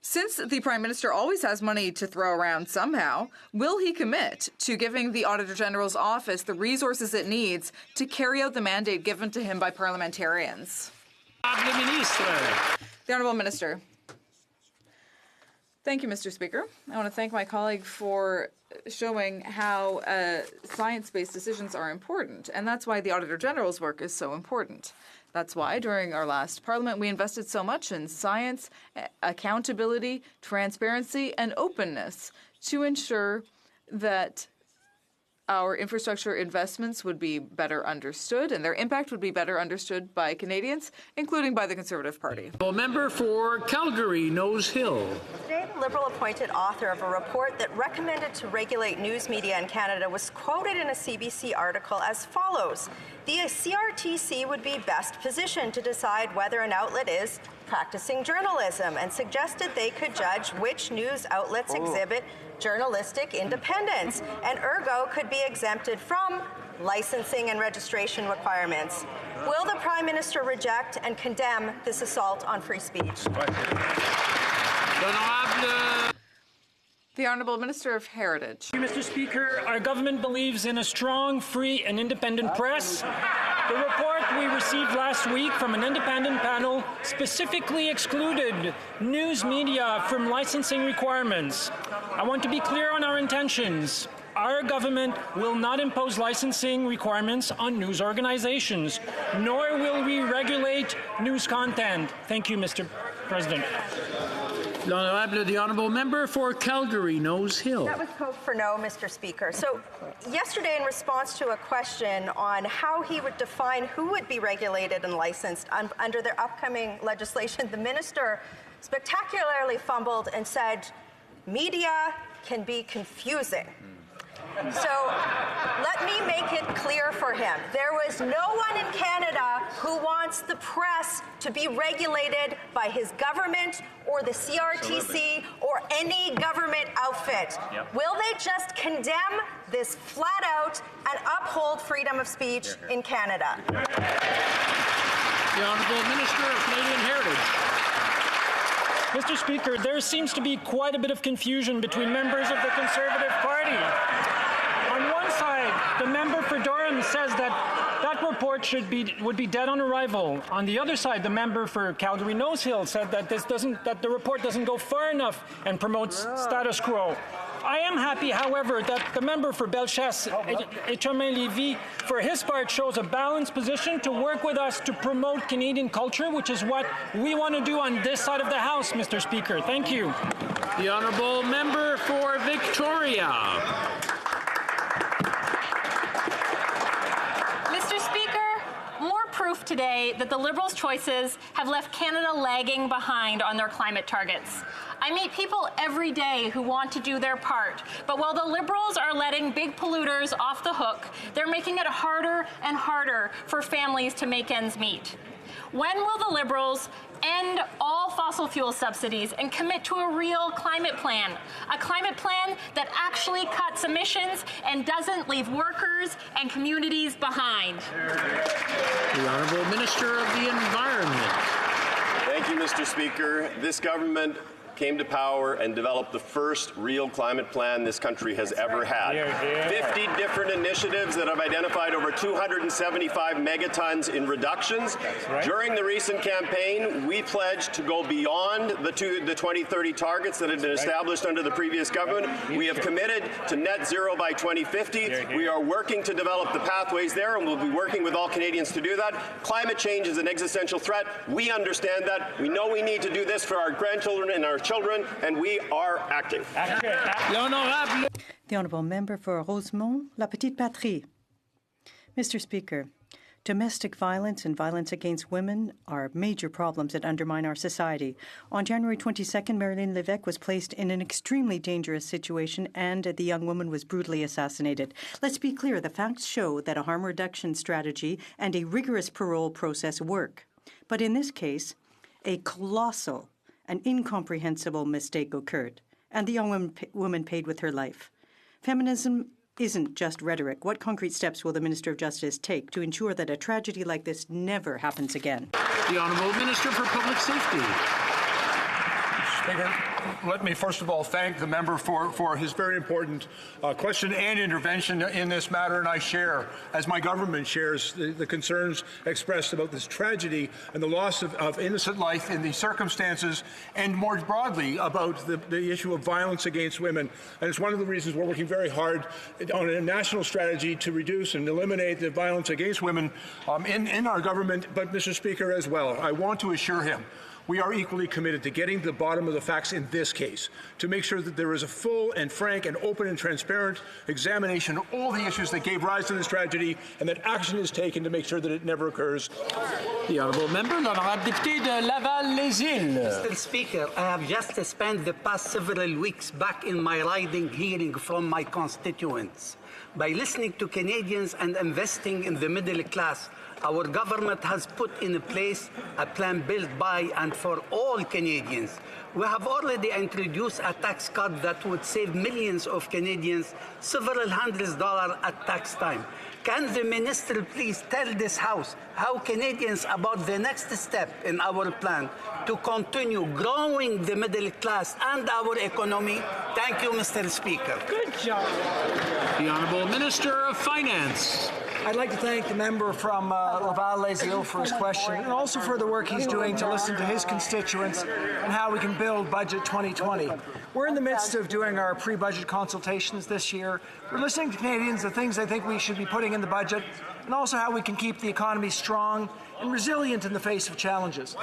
Since the Prime Minister always has money to throw around somehow, will he commit to giving the Auditor General's office the resources it needs to carry out the mandate given to him by parliamentarians? The Honourable Minister. Thank you, Mr. Speaker. I want to thank my colleague for showing how science-based decisions are important, and that's why the Auditor General's work is so important. That's why, during our last Parliament, we invested so much in science, accountability, transparency, and openness to ensure that our infrastructure investments would be better understood and their impact would be better understood by Canadians, including by the Conservative Party. Member for Calgary, Nose Hill. Today, the Liberal-appointed author of a report that recommended to regulate news media in Canada was quoted in a CBC article as follows: the CRTC would be best positioned to decide whether an outlet is practicing journalism, and suggested they could judge which news outlets exhibit journalistic independence and ergo could be exempted from licensing and registration requirements. Will the Prime Minister reject and condemn this assault on free speech? The Honourable Minister of Heritage. Mr. Speaker, our government believes in a strong, free and independent press. The report we received last week from an independent panel specifically excluded news media from licensing requirements. I want to be clear on our intentions. Our government will not impose licensing requirements on news organizations, nor will we regulate news content. Thank you, Mr. President. The Honourable Member for Calgary, Nose Hill. That was code for no, Mr. Speaker. So yesterday, in response to a question on how he would define who would be regulated and licensed under their upcoming legislation, the minister spectacularly fumbled and said, media can be confusing. So let me make it clear for him. There was no one in Canada who wants the press to be regulated by his government or the CRTC or any government outfit. Yep. Will they just condemn this flat out and uphold freedom of speech in Canada? The Honourable Minister of Canadian Heritage. Mr. Speaker, there seems to be quite a bit of confusion between members of the Conservative Party. On one side, the member for Durham says that that report would be dead on arrival. On the other side, the member for Calgary Nose Hill said that the report doesn't go far enough and promotes status quo. I am happy, however, that the member for Bellechasse, Etchemin-Lévis, for his part, shows a balanced position to work with us to promote Canadian culture, which is what we want to do on this side of the House, Mr. Speaker. Thank you. The honourable member for Victoria. Mr. Speaker, more proof today that the Liberals' choices have left Canada lagging behind on their climate targets. I meet people every day who want to do their part, but while the Liberals are letting big polluters off the hook, they're making it harder and harder for families to make ends meet. When will the Liberals end all fossil fuel subsidies and commit to a real climate plan? A climate plan that actually cuts emissions and doesn't leave workers and communities behind. The Honourable Minister of the Environment. Thank you, Mr. Speaker. This government came to power and developed the first real climate plan this country has ever had. 50 different initiatives that have identified over 275 megatons in reductions. During the recent campaign, we pledged to go beyond the 2030 targets that had been established under the previous government. We have committed to net zero by 2050. We are working to develop the pathways there, and we'll be working with all Canadians to do that. Climate change is an existential threat. We understand that. We know we need to do this for our grandchildren and our children, and we are acting. The Honourable Member for Rosemont, La Petite Patrie. Mr. Speaker, domestic violence and violence against women are major problems that undermine our society. On January 22nd, Marilyn Lévesque was placed in an extremely dangerous situation and the young woman was brutally assassinated. Let's be clear, the facts show that a harm reduction strategy and a rigorous parole process work. But in this case, a colossal an incomprehensible mistake occurred, and the young woman paid with her life. Feminism isn't just rhetoric. What concrete steps will the Minister of Justice take to ensure that a tragedy like this never happens again? The Honourable Minister for Public Safety. Speaker, let me first of all thank the member for his very important question and intervention in this matter, and I share, as my government shares, the concerns expressed about this tragedy and the loss of innocent life in these circumstances, and more broadly about the issue of violence against women. And it's one of the reasons we're working very hard on a national strategy to reduce and eliminate the violence against women in our government, but Mr. Speaker as well. I want to assure him we are equally committed to getting to the bottom of the facts in this case, to make sure that there is a full and frank and open and transparent examination of all the issues that gave rise to this tragedy, and that action is taken to make sure that it never occurs. The Honourable Member, l'Honourable Député de Laval-les-Îles. Mr. Speaker, I have just spent the past several weeks back in my riding hearing from my constituents. By listening to Canadians and investing in the middle class, our government has put in place a plan built by and for all Canadians. We have already introduced a tax cut that would save millions of Canadians several $100s at tax time. Can the minister please tell this House how Canadians about the next step in our plan to continue growing the middle class and our economy? Thank you, Mr. Speaker. Good job. The Honourable Minister of Finance. I'd like to thank the member from Laval-les-Îles for his question, and also for the work he's doing to listen to his constituents and how we can build Budget 2020. We're in the midst of doing our pre-budget consultations this year. We're listening to Canadians, the things they think we should be putting in the budget, and also how we can keep the economy strong and resilient in the face of challenges.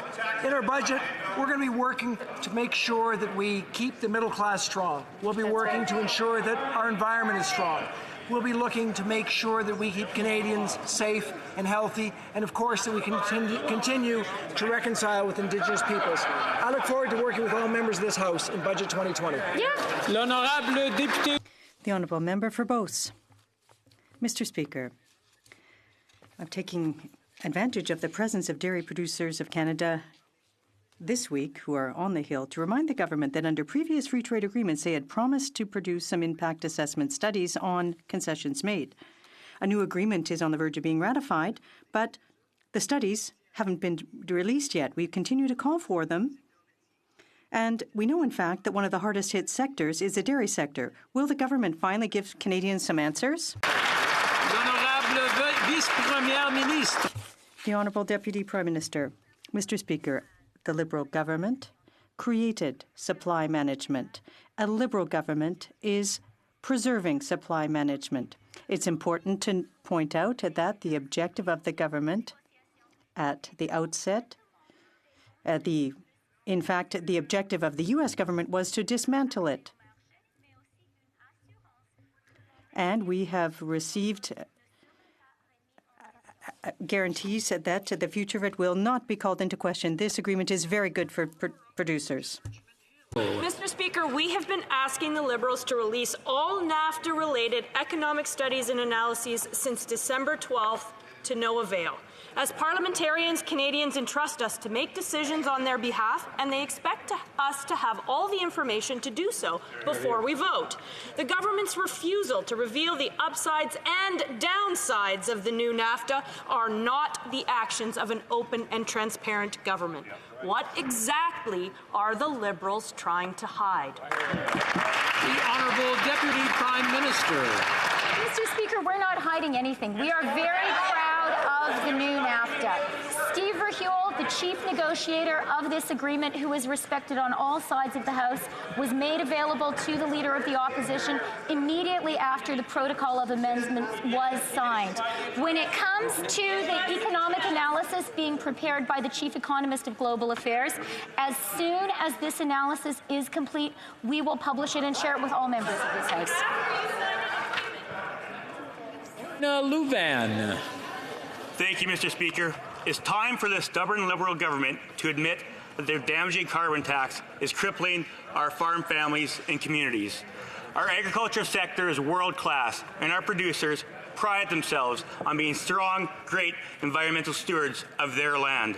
In our budget, we're going to be working to make sure that we keep the middle class strong. We'll be working to ensure that our environment is strong. We'll be looking to make sure that we keep Canadians safe and healthy, and of course that we continue to reconcile with Indigenous peoples. I look forward to working with all members of this House in Budget 2020. L'Honourable Député. The Honourable Member for Beauce. Mr. Speaker, I'm taking advantage of the presence of dairy producers of Canada this week who are on the Hill to remind the government that under previous free trade agreements they had promised to produce some impact assessment studies on concessions made. A new agreement is on the verge of being ratified, but the studies haven't been released yet. We continue to call for them. And we know, in fact, that one of the hardest hit sectors is the dairy sector. Will the government finally give Canadians some answers? L'Honourable Vice-Première Ministre. The Honourable Deputy Prime Minister. Mr. Speaker, the Liberal government created supply management. A Liberal government is preserving supply management. It's important to point out that the objective of the government at the outset, in fact, the objective of the U.S. government was to dismantle it. And we have received guarantees that the future of it will not be called into question. This agreement is very good for producers. Mr. Speaker, we have been asking the Liberals to release all NAFTA-related economic studies and analyses since December 12th to no avail. As parliamentarians, Canadians entrust us to make decisions on their behalf, and they expect us to have all the information to do so before we vote. The government's refusal to reveal the upsides and downsides of the new NAFTA are not the actions of an open and transparent government. What exactly are the Liberals trying to hide? The Honourable Deputy Prime Minister. Mr. Speaker, we're not hiding anything. We are very proud of the new NAFTA. Steve Verheuel, the chief negotiator of this agreement, who is respected on all sides of the House, was made available to the Leader of the Opposition immediately after the Protocol of Amendments was signed. When it comes to the economic analysis being prepared by the Chief Economist of Global Affairs, as soon as this analysis is complete, we will publish it and share it with all members of this House. Louvain. Thank you, Mr. Speaker. It's time for the stubborn Liberal government to admit that their damaging carbon tax is crippling our farm families and communities. Our agriculture sector is world-class, and our producers pride themselves on being strong, great environmental stewards of their land.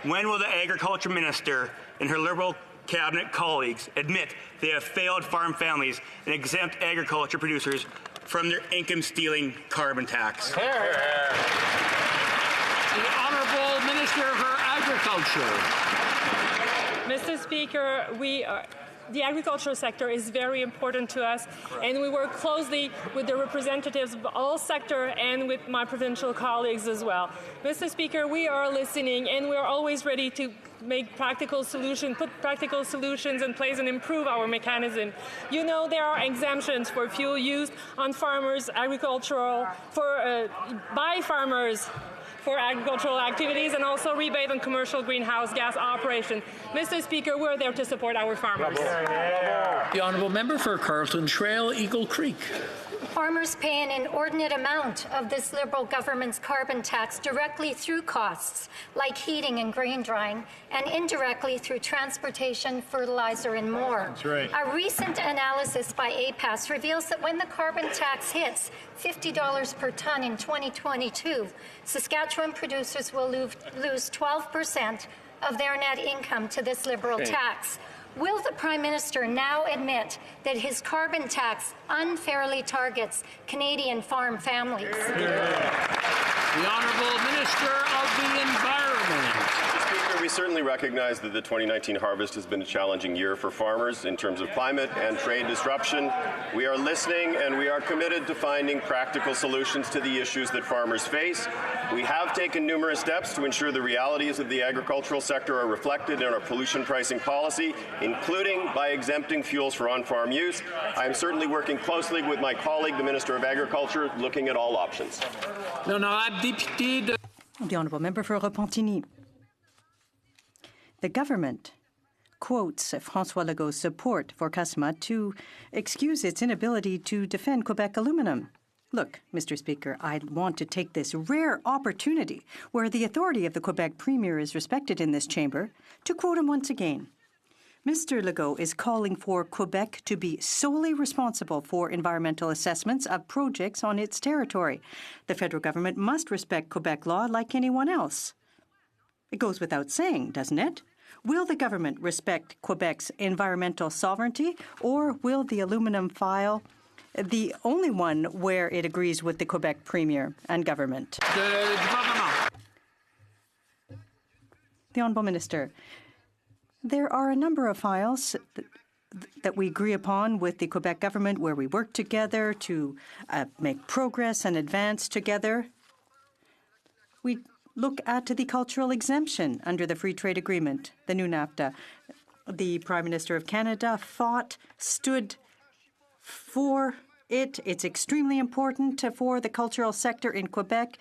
When will the Agriculture Minister and her Liberal Cabinet colleagues admit they have failed farm families and exempt agriculture producers from their income-stealing carbon tax? The Honourable Minister for Agriculture. Mr. Speaker, the agricultural sector is very important to us, and we work closely with the representatives of all sector and with my provincial colleagues as well. Mr. Speaker, we are listening, and we are always ready to make practical solutions, put practical solutions in place and improve our mechanism. You know, there are exemptions for fuel used on farmers, agricultural, by farmers, for agricultural activities, and also rebate on commercial greenhouse gas operation. Mr. Speaker, we're there to support our farmers. The Honourable Member for Carleton Trail, Eagle Creek. Farmers pay an inordinate amount of this Liberal government's carbon tax directly through costs like heating and grain drying, and indirectly through transportation, fertilizer, and more. That's right. A recent analysis by APAS reveals that when the carbon tax hits $50 per ton in 2022, Saskatchewan producers will lose 12% of their net income to this Liberal tax. Will the Prime Minister now admit that his carbon tax unfairly targets Canadian farm families? The Honourable Minister of the Environment. We certainly recognize that the 2019 harvest has been a challenging year for farmers in terms of climate and trade disruption. We are listening, and we are committed to finding practical solutions to the issues that farmers face. We have taken numerous steps to ensure the realities of the agricultural sector are reflected in our pollution pricing policy, including by exempting fuels for on-farm use. I am certainly working closely with my colleague, the Minister of Agriculture, looking at all options. The Honourable Member for Repentigny. The government quotes François Legault's support for CUSMA to excuse its inability to defend Quebec aluminum. Look, Mr. Speaker, I want to take this rare opportunity where the authority of the Quebec Premier is respected in this chamber to quote him once again. Mr. Legault is calling for Quebec to be solely responsible for environmental assessments of projects on its territory. The federal government must respect Quebec law like anyone else. It goes without saying, doesn't it? Will the government respect Quebec's environmental sovereignty, or will the aluminum file the only one where it agrees with the Quebec Premier and government? The Honourable Minister, there are a number of files that we agree upon with the Quebec government where we work together to make progress and advance together. We look at the cultural exemption under the Free Trade Agreement, the new NAFTA. The Prime Minister of Canada stood for it. It's extremely important for the cultural sector in Quebec,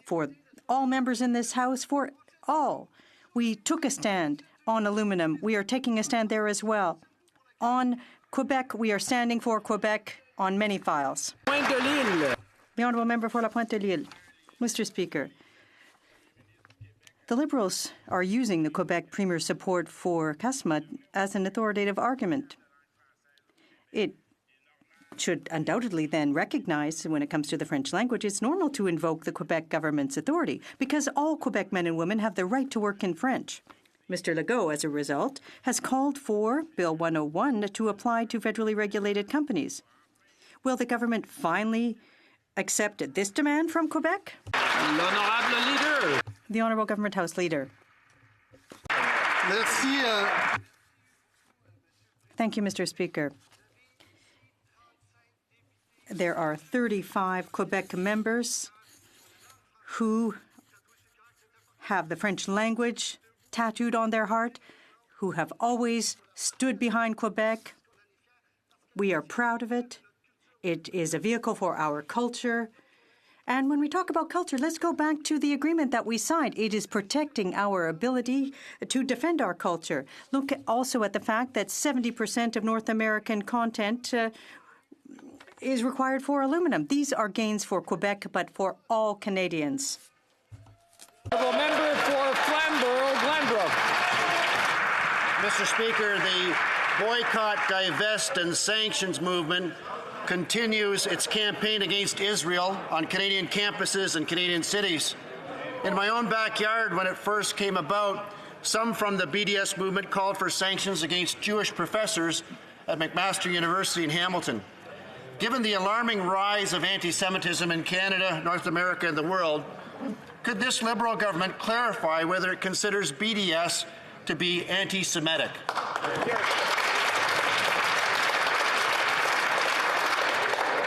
for all members in this House, for all. We took a stand on aluminum. We are taking a stand there as well. On Quebec, we are standing for Quebec on many files. The Honourable Member for La Pointe-de-L'Île. Mr. Speaker, the Liberals are using the Quebec Premier's support for CASMA as an authoritative argument. It should undoubtedly then recognize, when it comes to the French language, it's normal to invoke the Quebec government's authority because all Quebec men and women have the right to work in French. Mr. Legault, as a result, has called for Bill 101 to apply to federally regulated companies. Will the government finally accept this demand from Quebec? L'honorable leader. The Honourable Government House Leader. Merci. Thank you, Mr. Speaker. There are 35 Quebec members who have the French language tattooed on their heart, who have always stood behind Quebec. We are proud of it. It is a vehicle for our culture. And when we talk about culture, let's go back to the agreement that we signed. It is protecting our ability to defend our culture. Look also at the fact that 70% of North American content is required for aluminum. These are gains for Quebec, but for all Canadians. Honourable Member for Flamborough-Glenbrook. Mr. Speaker, the boycott, divest and sanctions movement continues its campaign against Israel on Canadian campuses and Canadian cities. In my own backyard, when it first came about, some from the BDS movement called for sanctions against Jewish professors at McMaster University in Hamilton. Given the alarming rise of anti-Semitism in Canada, North America, and the world, could this Liberal government clarify whether it considers BDS to be anti-Semitic?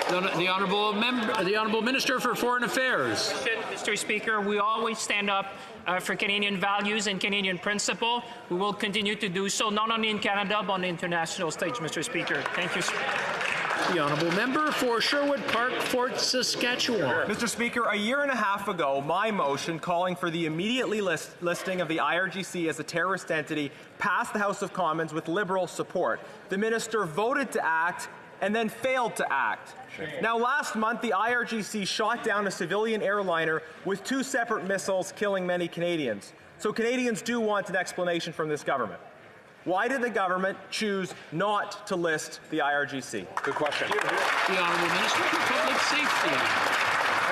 The Honourable Minister for Foreign Affairs. Mr. Speaker, we always stand up for Canadian values and Canadian principle. We will continue to do so, not only in Canada, but on the international stage, Mr. Speaker. Thank you. The Honourable Member for Sherwood Park, Fort Saskatchewan. Mr. Speaker, a year and a half ago, my motion calling for the immediately listing of the IRGC as a terrorist entity passed the House of Commons with Liberal support. The minister voted to act and then failed to act. Now, last month, the IRGC shot down a civilian airliner with 2 separate missiles, killing many Canadians. So Canadians do want an explanation from this government. Why did the government choose not to list the IRGC? Good question. The Honourable Minister for Public Safety.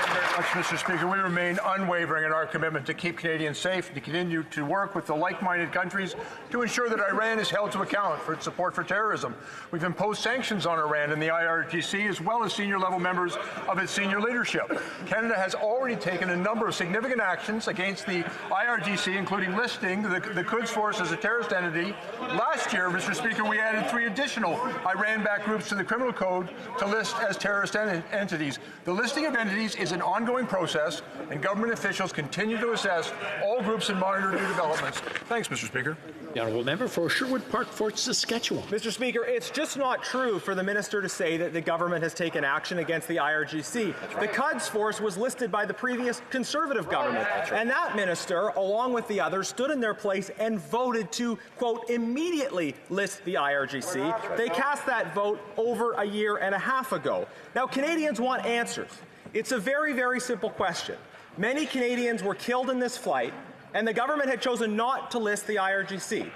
Thank you very much, Mr. Speaker. We remain unwavering in our commitment to keep Canadians safe and to continue to work with the like-minded countries to ensure that Iran is held to account for its support for terrorism. We've imposed sanctions on Iran and the IRGC, as well as senior-level members of its senior leadership. Canada has already taken a number of significant actions against the IRGC, including listing the Quds Force as a terrorist entity. Last year, Mr. Speaker, we added 3 additional Iran-backed groups to the criminal code to list as terrorist entities. The listing of entities is an ongoing process, and government officials continue to assess all groups and monitor new developments. Thanks, Mr. Speaker. The Honourable Member for Sherwood Park, Fort Saskatchewan. Mr. Speaker, it's just not true for the minister to say that the government has taken action against the IRGC. The Quds Force was listed by the previous Conservative government, and that minister, along with the others, stood in their place and voted to, quote, immediately list the IRGC. They cast that vote over a year and a half ago. Now, Canadians want answers. It's a very, very simple question. Many Canadians were killed in this flight, and the government had chosen not to list the IRGC.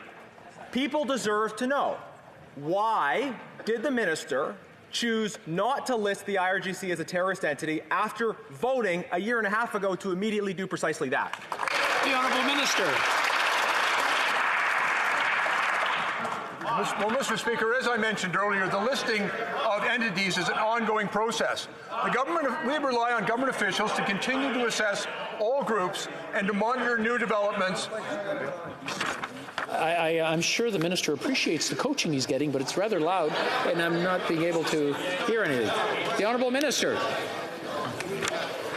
People deserve to know, why did the minister choose not to list the IRGC as a terrorist entity after voting a year and a half ago to immediately do precisely that? The Honourable Minister. Well, Mr. Speaker, as I mentioned earlier, the listing of entities is an ongoing process. We rely on government officials to continue to assess all groups and to monitor new developments. I'm sure the minister appreciates the coaching he's getting, but it's rather loud, and I'm not being able to hear anything. The Honourable Minister.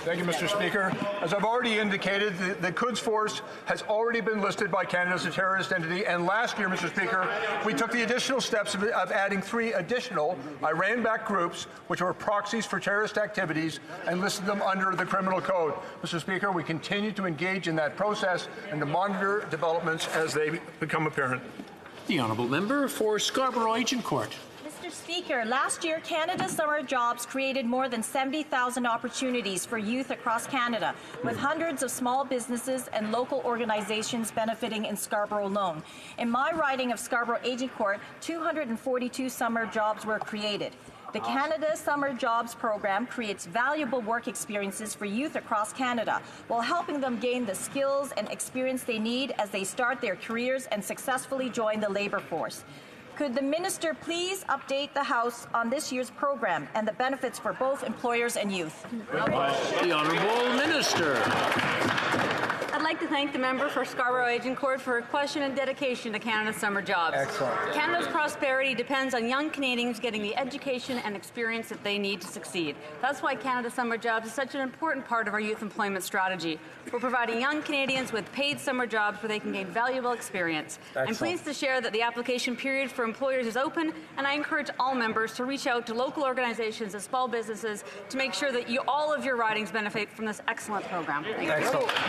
Thank you, Mr. Speaker. As I've already indicated, the Quds Force has already been listed by Canada as a terrorist entity, and last year, Mr. Speaker, we took the additional steps of adding 3 additional Iran-backed groups, which were proxies for terrorist activities, and listed them under the criminal code. Mr. Speaker, we continue to engage in that process and to monitor developments as they become apparent. The honourable member for Scarborough Agincourt. Mr. Speaker, last year, Canada Summer Jobs created more than 70,000 opportunities for youth across Canada, with hundreds of small businesses and local organizations benefiting in Scarborough alone. In my riding of Scarborough Agincourt, 242 summer jobs were created. The Canada Summer Jobs Program creates valuable work experiences for youth across Canada while helping them gain the skills and experience they need as they start their careers and successfully join the labour force. Could the Minister please update the House on this year's program and the benefits for both employers and youth? The Honourable Minister. I'd like to thank the member for Scarborough Agincourt for her question and dedication to Canada Summer Jobs. Excellent. Canada's prosperity depends on young Canadians getting the education and experience that they need to succeed. That's why Canada Summer Jobs is such an important part of our youth employment strategy. We're providing young Canadians with paid summer jobs where they can gain valuable experience. Excellent. I'm pleased to share that the application period for employers is open, and I encourage all members to reach out to local organizations and small businesses to make sure that all of your ridings benefit from this excellent program. Thank you.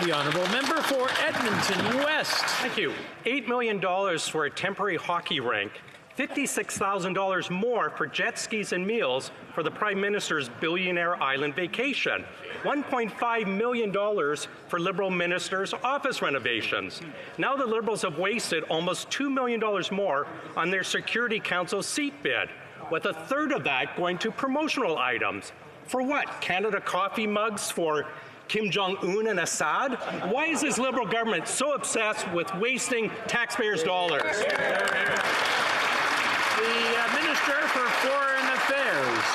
The honourable member for Edmonton West. Thank you. $8 million for a temporary hockey rink, $56,000 more for jet skis and meals for the Prime Minister's billionaire island vacation, $1.5 million for Liberal ministers' office renovations. Now the Liberals have wasted almost $2 million more on their Security Council seat bid, with a third of that going to promotional items. For what? Canada coffee mugs for Kim Jong-un and Assad? Why is this Liberal government so obsessed with wasting taxpayers' dollars? The Minister for Foreign Affairs.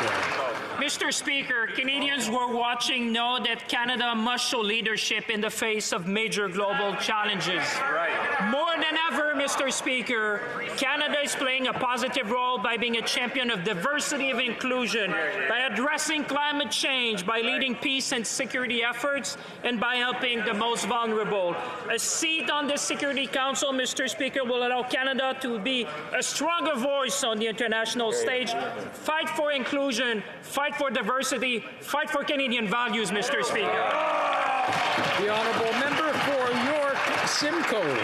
Mr. Speaker, Canadians who are watching know that Canada must show leadership in the face of major global challenges. More than ever, Mr. Speaker, Canada is playing a positive role by being a champion of diversity and inclusion, by addressing climate change, by leading peace and security efforts, and by helping the most vulnerable. A seat on the Security Council, Mr. Speaker, will allow Canada to be a stronger voice on the international stage, fight for inclusion, fight for diversity, fight for Canadian values, Mr. Speaker. The honourable member for York Simcoe.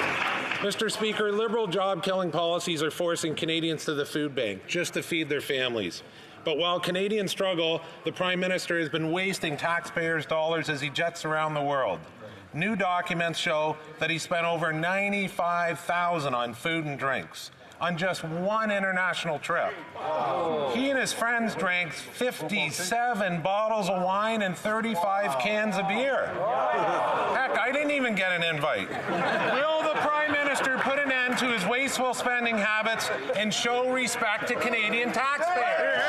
Mr. Speaker, Liberal job-killing policies are forcing Canadians to the food bank just to feed their families. But while Canadians struggle, the Prime Minister has been wasting taxpayers' dollars as he jets around the world. New documents show that he spent over $95,000 on food and drinks on just one international trip. He and his friends drank 57 bottles of wine and 35 cans of beer. Heck, I didn't even get an invite. Will the Prime Minister put an end to his wasteful spending habits and show respect to Canadian taxpayers?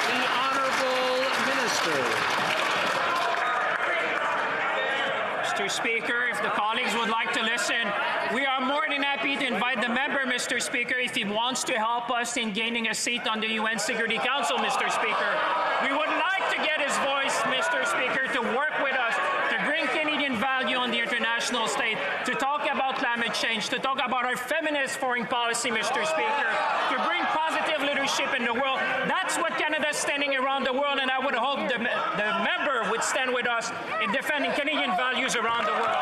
The Honourable Minister. Mr. Speaker, if the colleagues would like to listen, we are more than happy to invite the member, Mr. Speaker, if he wants to help us in gaining a seat on the UN Security Council, Mr. Speaker. We would like to get his voice, Mr. Speaker, to work with us, to bring Canadian value on the international stage, to talk about climate change, to talk about our feminist foreign policy, Mr. Speaker, to bring positive leadership in the world. That's what Canada is standing around the world, and I would hope the member would stand with us in defending Canadian values around the world.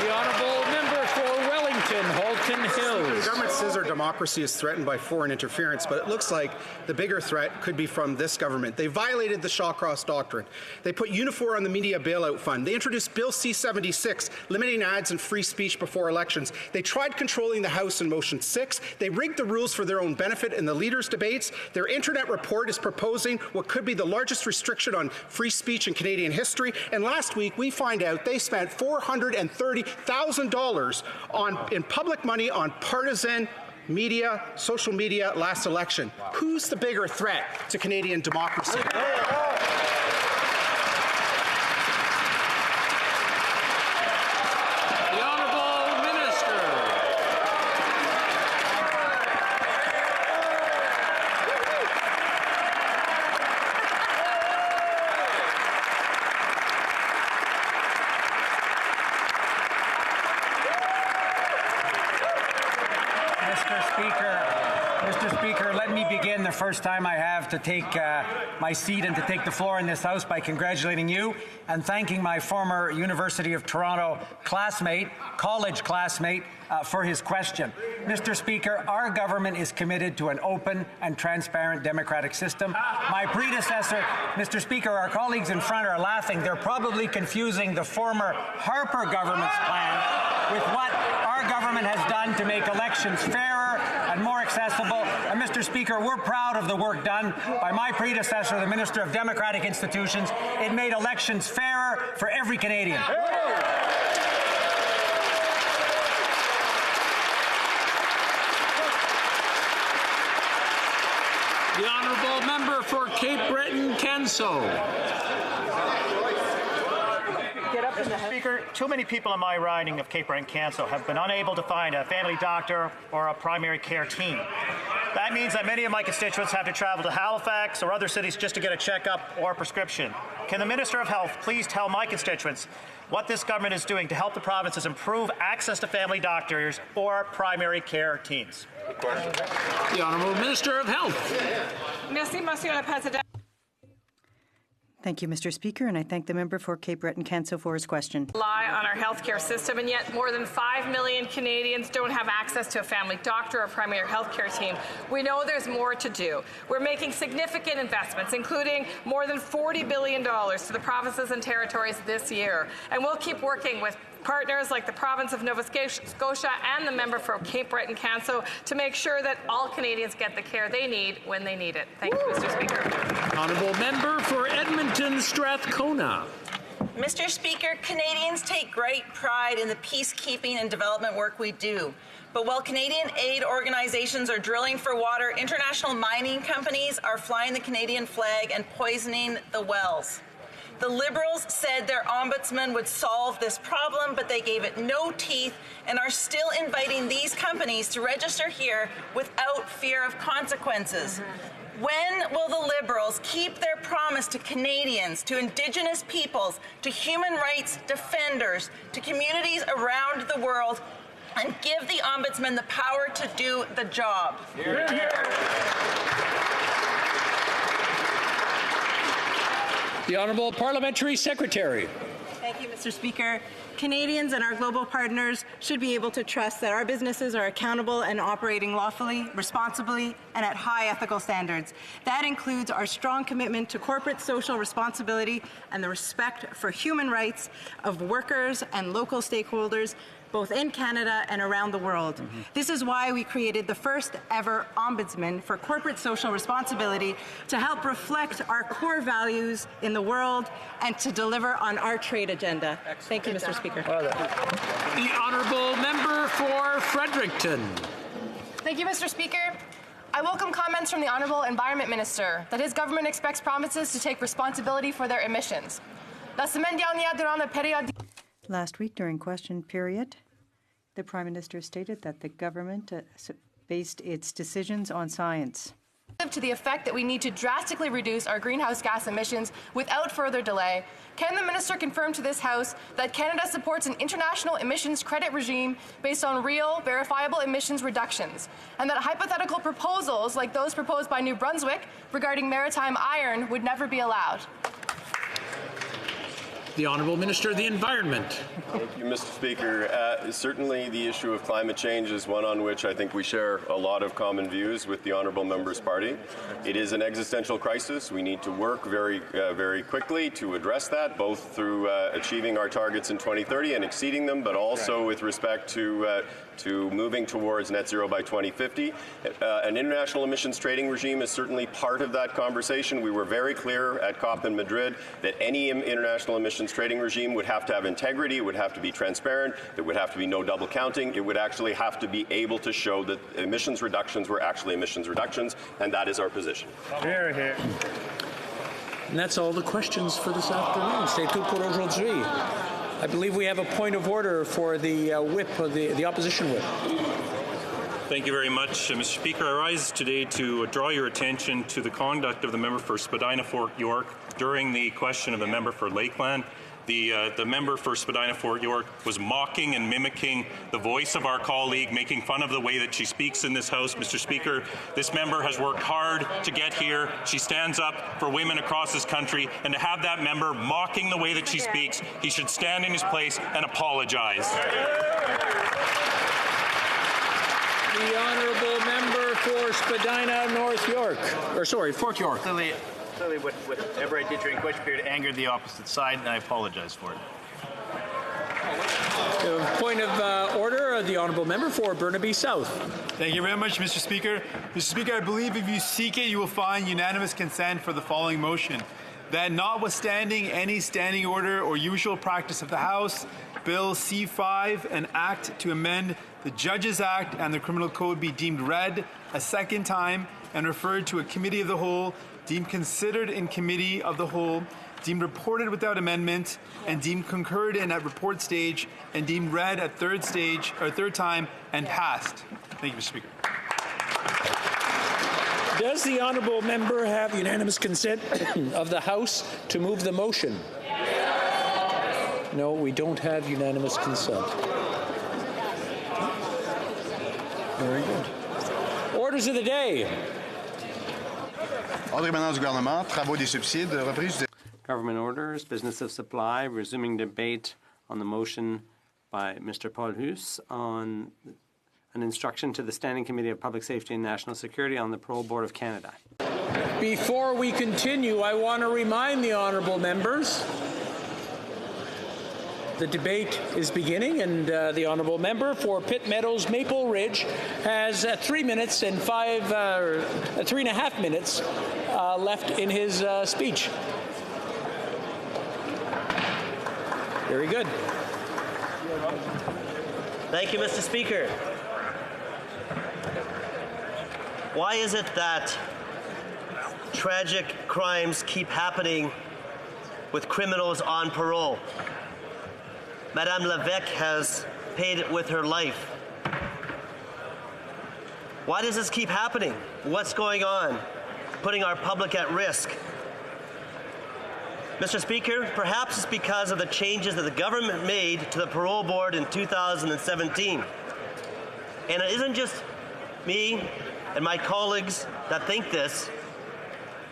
The honourable member for Wellington, Halton Hills. The government says our democracy is threatened by foreign interference, but it looks like the bigger threat could be from this government. They violated the Shawcross Doctrine. They put Unifor on the media bailout fund. They introduced Bill C-76, limiting ads and free speech before elections. They tried controlling the House in Motion 6. They rigged the rules for their own benefit in the leaders' debates. Their internet report is proposing what could be the largest restriction on free speech in Canadian history. And last week, we find out they spent $430,000 in public money on partisan media, social media last election. Who's the bigger threat to Canadian democracy? The Honourable Minister. Mr. Speaker, let me begin the first time I have to take my seat and to take the floor in this House by congratulating you and thanking my former University of Toronto college classmate, for his question. Mr. Speaker, our government is committed to an open and transparent democratic system. My predecessor, Mr. Speaker, our colleagues in front are laughing. They're probably confusing the former Harper government's plan with what our government has done to make elections fairer and more accessible. And Mr. Speaker, we're proud of the work done by my predecessor, the Minister of Democratic Institutions. It made elections fairer for every Canadian. The honourable member for Cape Breton-Canso. Mr. Speaker, too many people in my riding of Cape Breton-Canso have been unable to find a family doctor or a primary care team. That means that many of my constituents have to travel to Halifax or other cities just to get a checkup or a prescription. Can the Minister of Health please tell my constituents what this government is doing to help the provinces improve access to family doctors or primary care teams? The Honourable Minister of Health. Merci, Monsieur le Président. Thank you, Mr. Speaker, and I thank the member for Cape Breton-Canso for his question. Rely on our healthcare system, and yet more than 5 million Canadians don't have access to a family doctor or primary healthcare team. We know there's more to do. We're making significant investments, including more than $40 billion to the provinces and territories this year. And we'll keep working with partners like the province of Nova Scotia and the member for Cape Breton-Canso to make sure that all Canadians get the care they need when they need it. Thank you, Mr. Speaker. Honourable member for Edmonton Strathcona. Mr. Speaker, Canadians take great pride in the peacekeeping and development work we do. But while Canadian aid organizations are drilling for water, international mining companies are flying the Canadian flag and poisoning the wells. The Liberals said their ombudsman would solve this problem, but they gave it no teeth and are still inviting these companies to register here without fear of consequences. When will the Liberals keep their promise to Canadians, to Indigenous peoples, to human rights defenders, to communities around the world, and give the Ombudsman the power to do the job? Hear, hear. The Honourable Parliamentary Secretary. Thank you, Mr. Speaker. Canadians and our global partners should be able to trust that our businesses are accountable and operating lawfully, responsibly, and at high ethical standards. That includes our strong commitment to corporate social responsibility and the respect for human rights of workers and local stakeholders, both in Canada and around the world. This is why we created the first ever Ombudsman for corporate social responsibility to help reflect our core values in the world and to deliver on our trade agenda. Thank you, Mr. Speaker. The honourable member for Fredericton. Thank you, Mr. Speaker. I welcome comments from the Honourable Environment Minister that his government expects provinces to take responsibility for their emissions. La semaine dernière, durant la période. Last week, during question period, the Prime Minister stated that the government based its decisions on science. To the effect that we need to drastically reduce our greenhouse gas emissions without further delay, can the Minister confirm to this House that Canada supports an international emissions credit regime based on real, verifiable emissions reductions, and that hypothetical proposals like those proposed by New Brunswick regarding maritime iron would never be allowed? The Honourable Minister of the Environment. Thank you, Mr. Speaker. Certainly the issue of climate change is one on which I think we share a lot of common views with the Honourable Member's party. It is an existential crisis. We need to work very quickly to address that, both through achieving our targets in 2030 and exceeding them, but also with respect to moving towards net zero by 2050. An international emissions trading regime is certainly part of that conversation. We were very clear at COP in Madrid that any international emissions trading regime would have to have integrity, it would have to be transparent, there would have to be no double counting, it would actually have to be able to show that emissions reductions were actually emissions reductions, and that is our position. Here, here. And that's all the questions for this afternoon. C'est tout pour aujourd'hui. I believe we have a point of order for the whip, the opposition whip. Thank you very much, Mr. Speaker. I rise today to draw your attention to the conduct of the member for Spadina-Fort York during the question of the member for Lakeland. The member for Spadina-Fort York was mocking and mimicking the voice of our colleague, making fun of the way that she speaks in this House. Mr. Speaker, this member has worked hard to get here. She stands up for women across this country, and to have that member mocking the way that she speaks, he should stand in his place and apologize. The honourable member for Spadina North York, Fort York. Clearly, whatever I did during question period angered the opposite side, and I apologize for it. Point of order, the honourable member for Burnaby South. Thank you very much, Mr. Speaker. Mr. Speaker, I believe if you seek it, you will find unanimous consent for the following motion. That notwithstanding any standing order or usual practice of the House, Bill C-5, an act to amend the Judges Act and the Criminal Code, be deemed read a second time and referred to a committee of the whole, deemed considered in committee of the whole, deemed reported without amendment, and deemed concurred in at report stage, and deemed read at third time, and passed. Thank you, Mr. Speaker. Does the honourable member have unanimous consent of the House to move the motion? No, we don't have unanimous consent. Very good. Orders of the day. Ordre émanant du gouvernement, travaux des subsides, reprise. Government orders, business of supply, resuming debate on the motion by Mr. Paul Hus on an instruction to the Standing Committee of Public Safety and National Security on the Parole Board of Canada. Before we continue, I want to remind the honourable members the debate is beginning, and the honourable member for Pitt Meadows Maple Ridge has 3 minutes and 3.5 minutes left in his speech. Very good. Thank you, Mr. Speaker. Why is it that tragic crimes keep happening with criminals on parole? Madame Levesque has paid it with her life. Why does this keep happening? What's going on? Putting our public at risk. Mr. Speaker, perhaps it's because of the changes that the government made to the parole board in 2017. And it isn't just me and my colleagues that think this.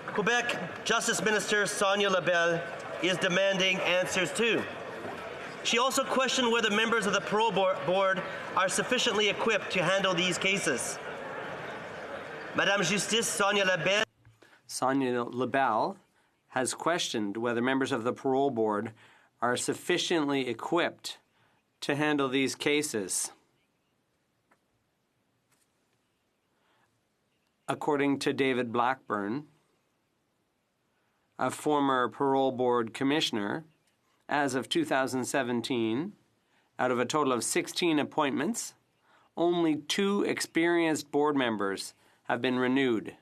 Quebec Justice Minister Sonia Lebel is demanding answers too. She also questioned whether members of the parole board are sufficiently equipped to handle these cases. Madame Justice Sonia Lebel has questioned whether members of the parole board are sufficiently equipped to handle these cases. According to David Blackburn, a former parole board commissioner, as of 2017, out of a total of 16 appointments, only 2 experienced board members have been renewed.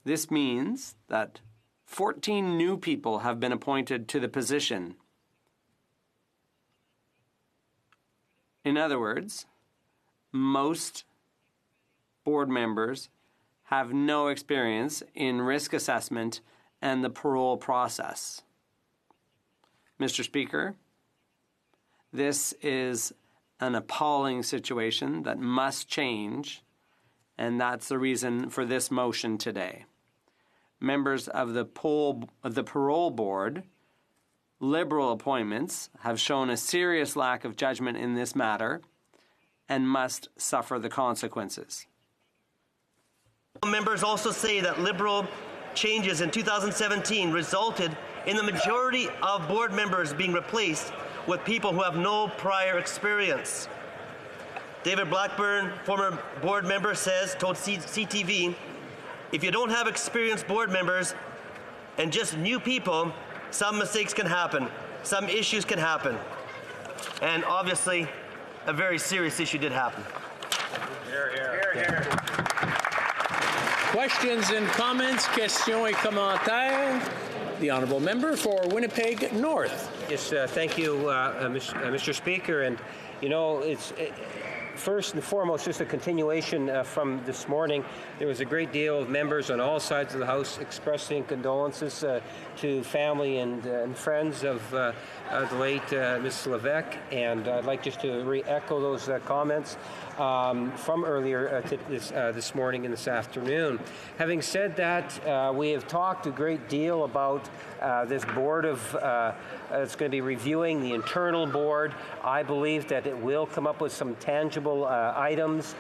This means that 14 new people have been appointed to the position. In other words, most board members have no experience in risk assessment and the parole process. Mr. Speaker, this is an appalling situation that must change, and that's the reason for this motion today. Members of the parole board, Liberal appointments, have shown a serious lack of judgment in this matter and must suffer the consequences. Members also say that Liberal changes in 2017 resulted in the majority of board members being replaced with people who have no prior experience. David Blackburn, former board member, told CTV, if you don't have experienced board members and just new people, some mistakes can happen, some issues can happen. And obviously, a very serious issue did happen. Hear, hear. Hear, hear. Questions and comments, questions et commentaires. The honourable member for Winnipeg North. Yes, thank you, Mr. Speaker. And, you know, First and foremost, just a continuation from this morning. There was a great deal of members on all sides of the House expressing condolences to family and friends of the late Ms. Levesque, and I'd like just to re-echo those comments from earlier this morning and this afternoon. Having said that, we have talked a great deal about this board of, it's going to be reviewing the internal board. I believe that it will come up with some tangible items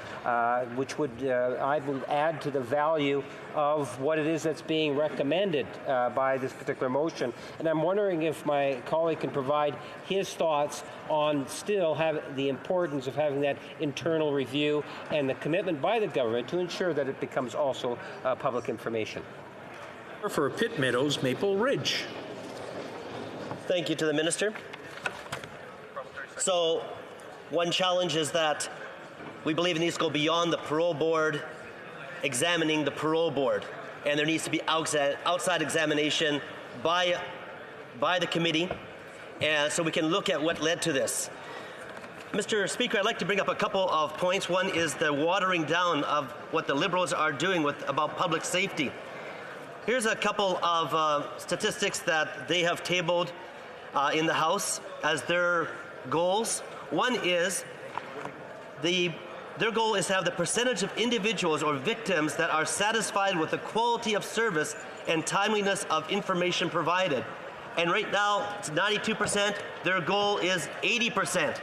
which would, I believe, add to the value of what it is that's being recommended by this particular motion. And I'm wondering if my colleague can provide his thoughts on still the importance of having that internal review and the commitment by the government to ensure that it becomes also public information. For Pitt Meadows, Maple Ridge. Thank you to the Minister. So, one challenge is that we believe it needs to go beyond the parole board examining the parole board, and there needs to be outside examination by the committee, and so we can look at what led to this. Mr. Speaker, I'd like to bring up a couple of points. One is the watering down of what the Liberals are doing about public safety. Here's a couple of statistics that they have tabled in the House as their goals. One is their goal is to have the percentage of individuals or victims that are satisfied with the quality of service and timeliness of information provided. And right now, it's 92%. Their goal is 80%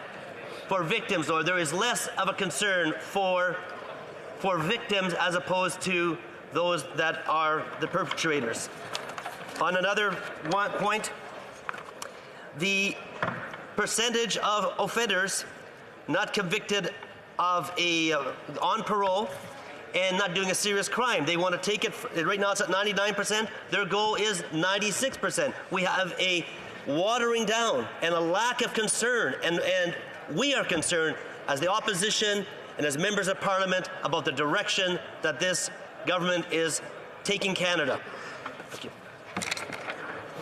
for victims, or there is less of a concern for victims as opposed to those that are the perpetrators. On another point, the percentage of offenders not convicted of on parole and not doing a serious crime. They want to take it, right now it's at 99%, their goal is 96%. We have a watering down and a lack of concern, and we are concerned as the opposition and as members of Parliament about the direction that this government is taking Canada. Thank you.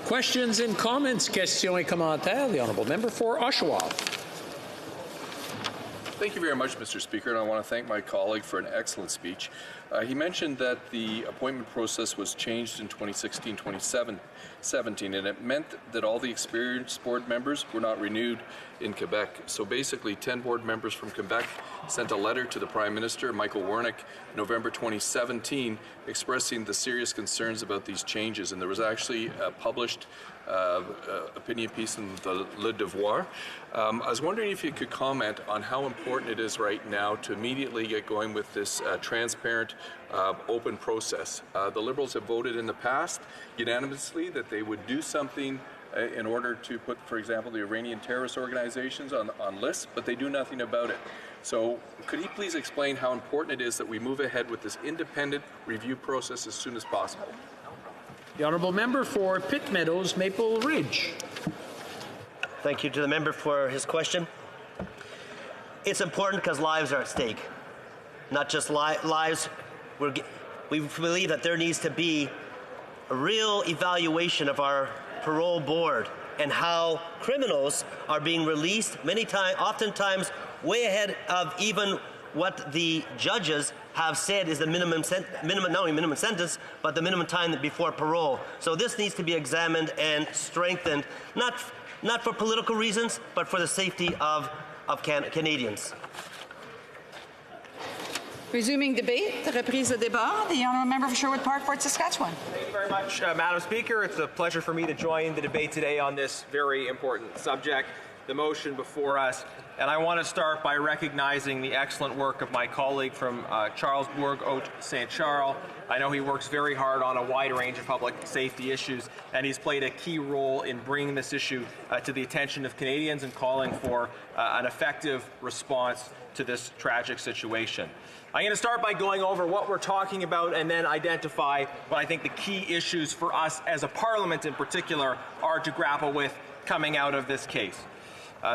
Questions and comments? Questions et commentaires. The Honourable Member for Oshawa. Thank you very much, Mr. Speaker, and I want to thank my colleague for an excellent speech. He mentioned that the appointment process was changed in 2016-2017, and it meant that all the experienced board members were not renewed in Quebec. So basically, 10 board members from Quebec sent a letter to the Prime Minister, Michael Warnick, in November 2017, expressing the serious concerns about these changes. And there was actually a published opinion piece in the Le Devoir. I was wondering if you could comment on how important it is right now to immediately get going with this transparent, open process. The Liberals have voted in the past unanimously that they would do something in order to put, for example, the Iranian terrorist organizations on lists, but they do nothing about it. So could you please explain how important it is that we move ahead with this independent review process as soon as possible? The Honourable Member for Pitt Meadows, Maple Ridge. Thank you to the member for his question. It's important because lives are at stake. Not just lives. We believe that there needs to be a real evaluation of our parole board and how criminals are being released oftentimes way ahead of even what the judges have said is the minimum, not only minimum sentence, but the minimum time before parole. So this needs to be examined and strengthened, not for political reasons, but for the safety of Canadians. Resuming debate, the reprise de débat, the Honourable Member for Sherwood Park, Fort Saskatchewan. Thank you very much, Madam Speaker. It's a pleasure for me to join the debate today on this very important subject, the motion before us. And I want to start by recognizing the excellent work of my colleague from Charlesbourg, Haute Saint Charles. I know he works very hard on a wide range of public safety issues, and he's played a key role in bringing this issue to the attention of Canadians and calling for an effective response to this tragic situation. I'm going to start by going over what we're talking about and then identify what I think the key issues for us as a Parliament in particular are to grapple with coming out of this case.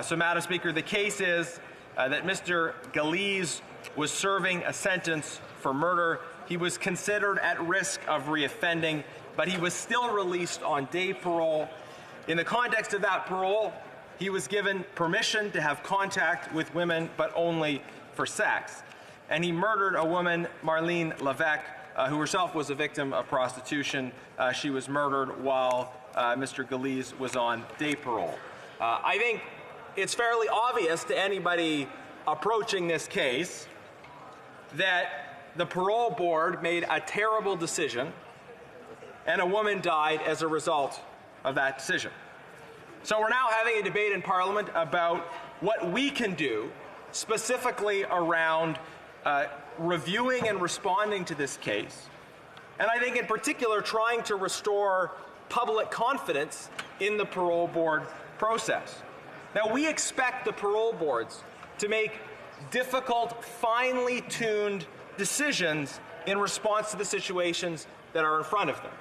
So, Madam Speaker, the case is that Mr. Galiz was serving a sentence for murder. He was considered at risk of reoffending, but he was still released on day parole. In the context of that parole, he was given permission to have contact with women, but only for sex. And he murdered a woman, Marlene Levesque, who herself was a victim of prostitution. She was murdered while Mr. Galiz was on day parole. I think it's fairly obvious to anybody approaching this case that the parole board made a terrible decision and a woman died as a result of that decision. So we're now having a debate in Parliament about what we can do specifically around reviewing and responding to this case, and I think in particular trying to restore public confidence in the parole board process. Now, we expect the parole boards to make difficult, finely tuned decisions in response to the situations that are in front of them.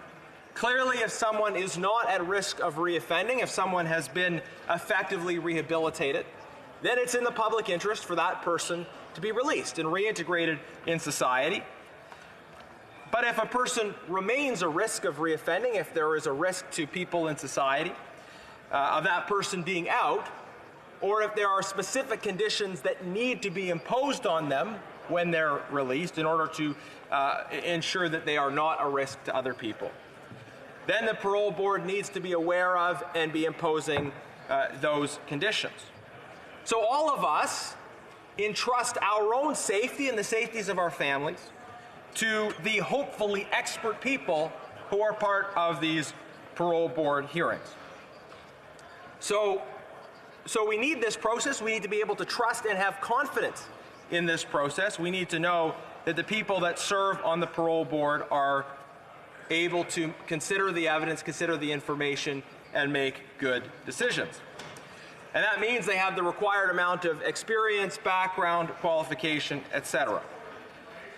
Clearly, if someone is not at risk of reoffending, if someone has been effectively rehabilitated, then it's in the public interest for that person to be released and reintegrated in society. But if a person remains a risk of reoffending, if there is a risk to people in society of that person being out, or if there are specific conditions that need to be imposed on them when they're released in order to ensure that they are not a risk to other people, then the parole board needs to be aware of and be imposing those conditions. So all of us entrust our own safety and the safeties of our families to the hopefully expert people who are part of these parole board hearings. So we need this process. We need to be able to trust and have confidence in this process. We need to know that the people that serve on the parole board are able to consider the evidence, consider the information, and make good decisions. And that means they have the required amount of experience, background, qualification, etc.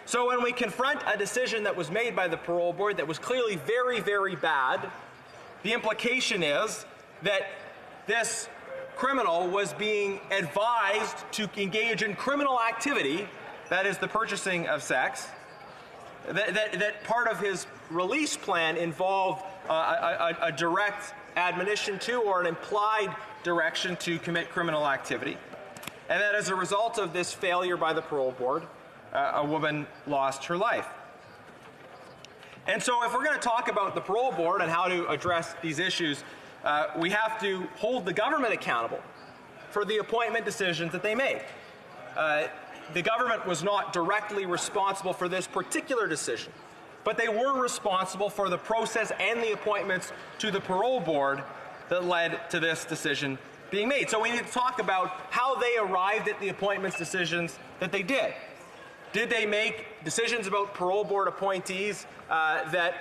So when we confront a decision that was made by the parole board that was clearly very, very bad, the implication is that this criminal was being advised to engage in criminal activity, that is the purchasing of sex, that part of his release plan involved a direct admonition to or an implied direction to commit criminal activity, and that as a result of this failure by the parole board, a woman lost her life. And so if we're going to talk about the parole board and how to address these issues, we have to hold the government accountable for the appointment decisions that they make. The government was not directly responsible for this particular decision, but they were responsible for the process and the appointments to the parole board that led to this decision being made. So we need to talk about how they arrived at the appointments decisions that they did. Did they make decisions about parole board appointees that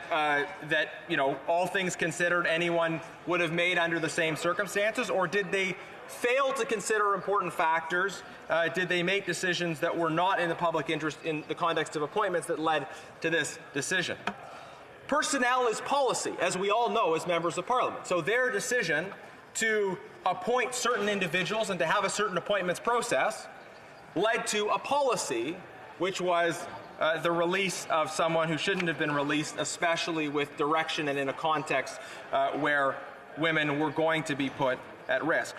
all things considered, anyone would have made under the same circumstances, or did they fail to consider important factors? Did they make decisions that were not in the public interest in the context of appointments that led to this decision? Personnel is policy, as we all know as members of Parliament. So their decision to appoint certain individuals and to have a certain appointments process led to a policy, which was the release of someone who shouldn't have been released, especially with direction and in a context where women were going to be put at risk.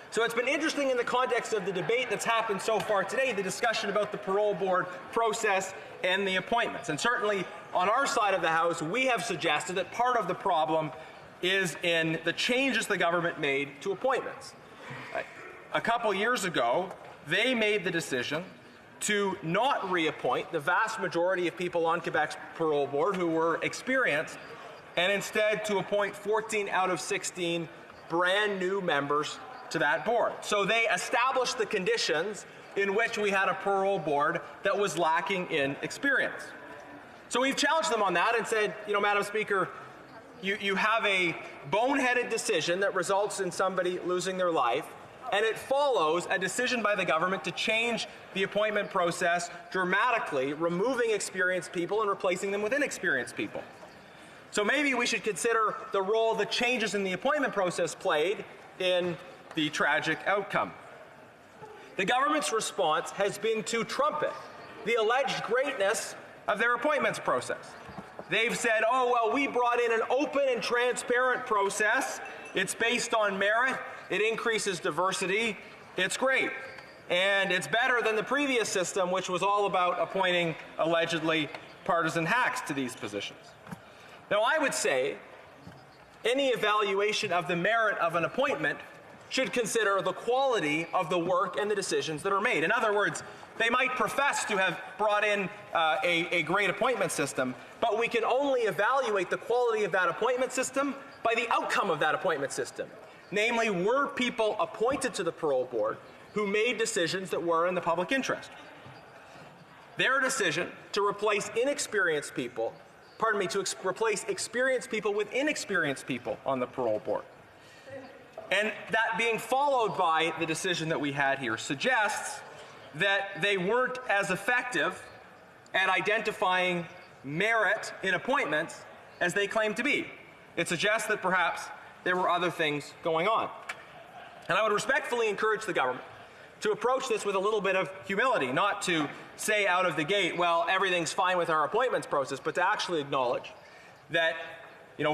So it's been interesting in the context of the debate that's happened so far today, the discussion about the parole board process and the appointments. And certainly on our side of the House, we have suggested that part of the problem is in the changes the government made to appointments. A couple years ago, they made the decision to not reappoint the vast majority of people on Quebec's parole board who were experienced, and instead to appoint 14 out of 16 brand new members to that board. So they established the conditions in which we had a parole board that was lacking in experience. So we've challenged them on that and said, Madam Speaker, you have a boneheaded decision that results in somebody losing their life, and it follows a decision by the government to change the appointment process dramatically, removing experienced people and replacing them with inexperienced people. So maybe we should consider the role the changes in the appointment process played in the tragic outcome. The government's response has been to trumpet the alleged greatness of their appointments process. They've said, oh, well, we brought in an open and transparent process. It's based on merit. It increases diversity. It's great. And it's better than the previous system, which was all about appointing allegedly partisan hacks to these positions. Now, I would say any evaluation of the merit of an appointment should consider the quality of the work and the decisions that are made. In other words, they might profess to have brought in a great appointment system, but we can only evaluate the quality of that appointment system by the outcome of that appointment system. Namely, were people appointed to the parole board who made decisions that were in the public interest? Their decision to replace inexperienced people, replace experienced people with inexperienced people on the parole board, and that being followed by the decision that we had here, suggests that they weren't as effective at identifying merit in appointments as they claimed to be. It suggests that perhaps there were other things going on. And I would respectfully encourage the government to approach this with a little bit of humility, not to say out of the gate, well, everything's fine with our appointments process, but to actually acknowledge that,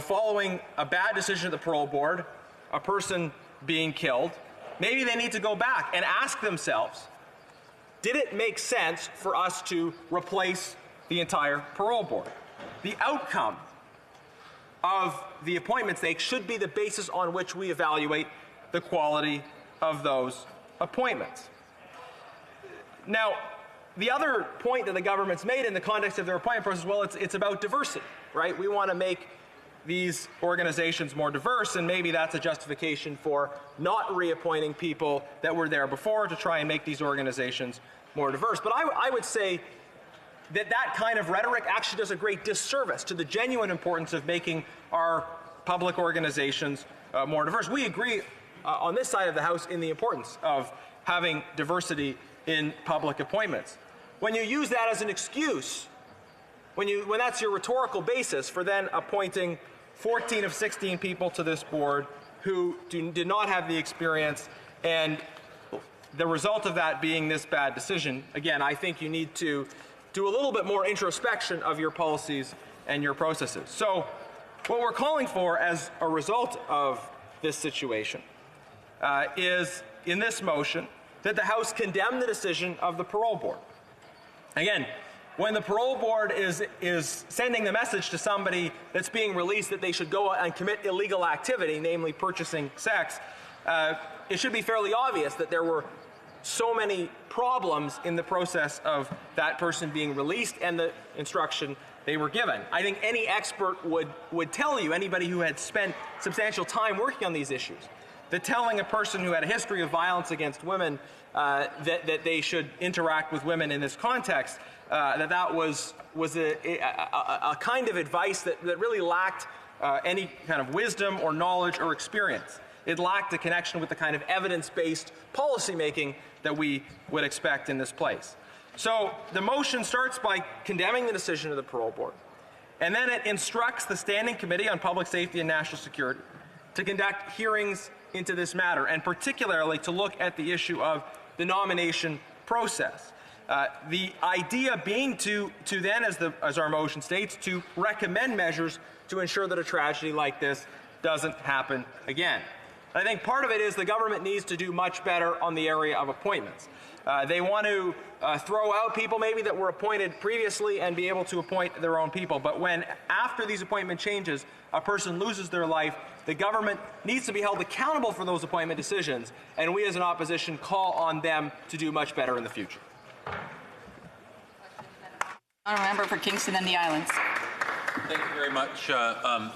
following a bad decision at the parole board, a person being killed, maybe they need to go back and ask themselves, did it make sense for us to replace the entire parole board? The outcome of the appointments should be the basis on which we evaluate the quality of those appointments. Now, the other point that the government's made in the context of their appointment process, well, it's about diversity, right? We want to make these organizations more diverse, and maybe that's a justification for not reappointing people that were there before to try and make these organizations more diverse. But I would say that kind of rhetoric actually does a great disservice to the genuine importance of making our public organizations more diverse. We agree on this side of the House in the importance of having diversity in public appointments. When you use that as an excuse, when that's your rhetorical basis for then appointing 14 of 16 people to this board who did not have the experience, and the result of that being this bad decision, again, I think you need to do a little bit more introspection of your policies and your processes. So what we're calling for as a result of this situation is, in this motion, that the House condemn the decision of the parole board. Again, when the parole board is sending the message to somebody that's being released that they should go and commit illegal activity, namely purchasing sex, it should be fairly obvious that there were so many problems in the process of that person being released and the instruction they were given. I think any expert would tell you, anybody who had spent substantial time working on these issues, that telling a person who had a history of violence against women that they should interact with women in this context, that was a kind of advice that really lacked any kind of wisdom or knowledge or experience. It lacked a connection with the kind of evidence-based policymaking that we would expect in this place. So the motion starts by condemning the decision of the parole board, and then it instructs the Standing Committee on Public Safety and National Security to conduct hearings into this matter, and particularly to look at the issue of the nomination process. The idea being to then, as our motion states, to recommend measures to ensure that a tragedy like this doesn't happen again. I think part of it is the government needs to do much better on the area of appointments. They want to throw out people maybe that were appointed previously and be able to appoint their own people. But when, after these appointment changes, a person loses their life, the government needs to be held accountable for those appointment decisions, and we as an opposition call on them to do much better in the future. Honourable member for Kingston and the Islands. Thank you very much,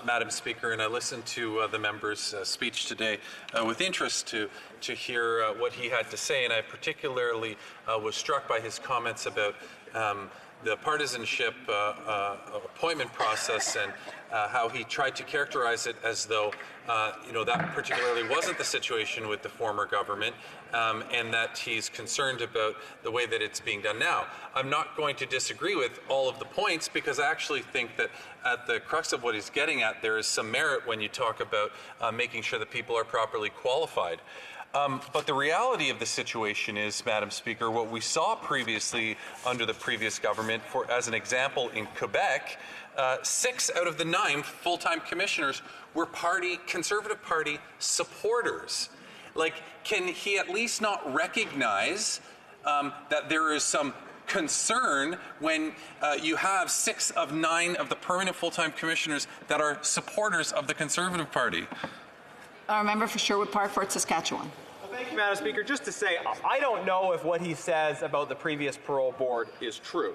Madam Speaker. And I listened to the member's speech today with interest to hear what he had to say. And I particularly was struck by his comments about the partisanship appointment process and how he tried to characterize it as though that particularly wasn't the situation with the former government, and that he's concerned about the way that it's being done now. I'm not going to disagree with all of the points, because I actually think that at the crux of what he's getting at, there is some merit when you talk about making sure that people are properly qualified. But the reality of the situation is, Madam Speaker, what we saw previously under the previous government, as an example, in Quebec, 6 out of the 9 full-time commissioners were Conservative Party supporters. Like, can he at least not recognize that there is some concern when you have 6 of 9 of the permanent full-time commissioners that are supporters of the Conservative Party? Our member for Sherwood Park, Fort Saskatchewan. Thank you, Madam Speaker. Just to say, I don't know if what he says about the previous parole board is true.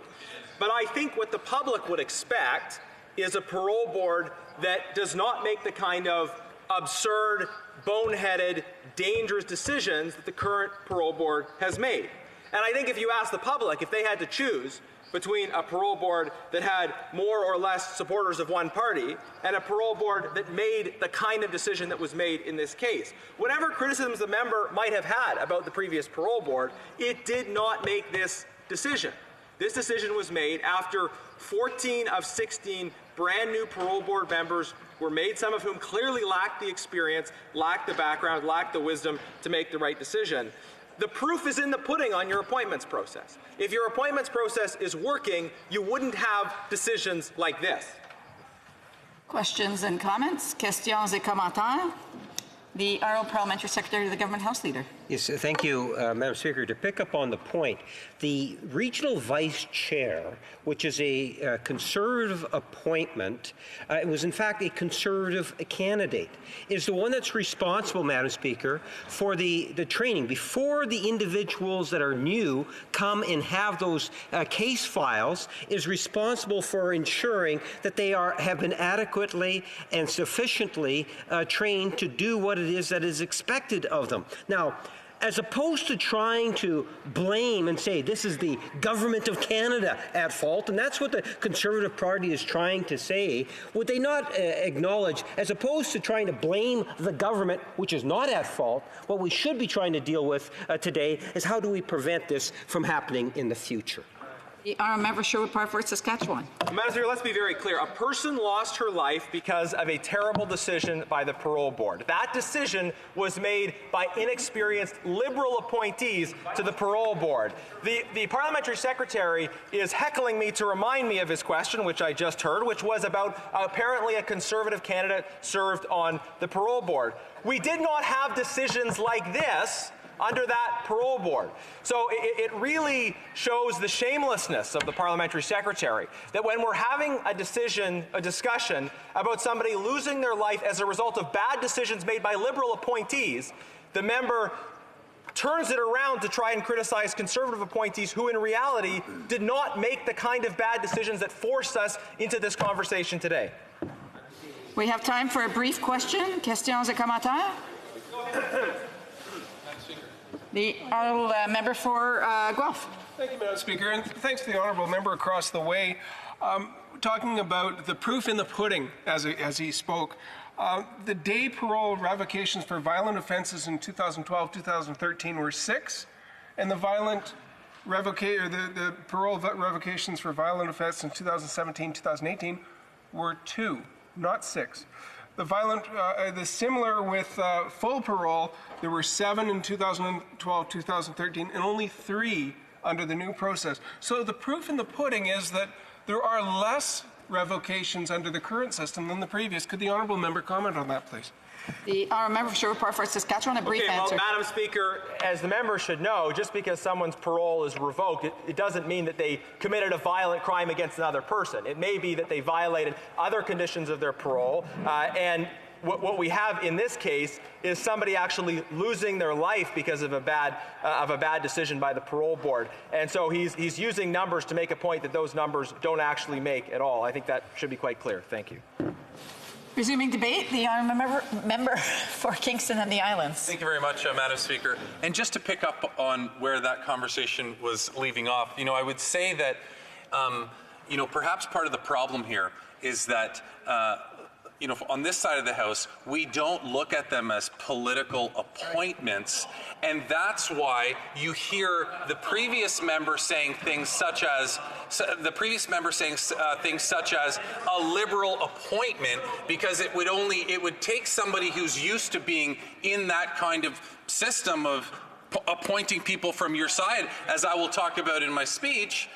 But I think what the public would expect is a parole board that does not make the kind of absurd, boneheaded, dangerous decisions that the current parole board has made. And I think if you ask the public if they had to choose between a parole board that had more or less supporters of one party and a parole board that made the kind of decision that was made in this case, whatever criticisms the member might have had about the previous parole board, it did not make this decision. This decision was made after 14 of 16 brand new parole board members were made, some of whom clearly lacked the experience, lacked the background, lacked the wisdom to make the right decision. The proof is in the pudding on your appointments process. If your appointments process is working, you wouldn't have decisions like this. Questions and comments? Questions et commentaires? The Honourable Parliamentary Secretary to the Government House Leader. Yes, thank you, Madam Speaker. To pick up on the point, the regional vice chair, which is a Conservative appointment, it was in fact a Conservative candidate, is the one that's responsible, Madam Speaker, for the training. Before the individuals that are new come and have those case files, is responsible for ensuring that they have been adequately and sufficiently trained to do what it is that is expected of them. Now, as opposed to trying to blame and say this is the government of Canada at fault, and that's what the Conservative Party is trying to say, would they not acknowledge, as opposed to trying to blame the government, which is not at fault, what we should be trying to deal with today is how do we prevent this from happening in the future? The Honourable Member Sherwood Park, Fort Saskatchewan. Madam Speaker, let's be very clear. A person lost her life because of a terrible decision by the parole board. That decision was made by inexperienced Liberal appointees to the parole board. The parliamentary secretary is heckling me to remind me of his question, which I just heard, which was about apparently a Conservative candidate served on the parole board. We did not have decisions like this under that parole board. So it really shows the shamelessness of the parliamentary secretary that when we're having a discussion about somebody losing their life as a result of bad decisions made by Liberal appointees, the member turns it around to try and criticize Conservative appointees who in reality did not make the kind of bad decisions that forced us into this conversation today. We have time for a brief question. Questions et commentaires? The Honourable Member for Guelph. Thank you, Madam Speaker, and thanks to the Honourable Member across the way. Talking about the proof in the pudding, as he spoke, the day parole revocations for violent offences in 2012-2013 were 6, and the parole revocations for violent offences in 2017-2018 were 2, not 6. The similar with full parole, there were 7 in 2012-2013 and only 3 under the new process. So the proof in the pudding is that there are less revocations under the current system than the previous. Could the Honourable Member comment on that, please? The Honourable Member for Sherwood Park, Fort Saskatchewan, a brief answer. Well, Madam Speaker, as the member should know, just because someone's parole is revoked, it doesn't mean that they committed a violent crime against another person. It may be that they violated other conditions of their parole, and what we have in this case is somebody actually losing their life because of a bad decision by the parole board. And so he's using numbers to make a point that those numbers don't actually make at all. I think that should be quite clear. Thank you. Resuming debate, the Honourable Member for Kingston and the Islands. Thank you very much, Madam Speaker. And just to pick up on where that conversation was leaving off, I would say that, perhaps part of the problem here is that, on this side of the House, we don't look at them as political appointments, and that's why you hear the previous member saying things such as a Liberal appointment, because it would take somebody who's used to being in that kind of system of appointing people from your side, as I will talk about in my speech,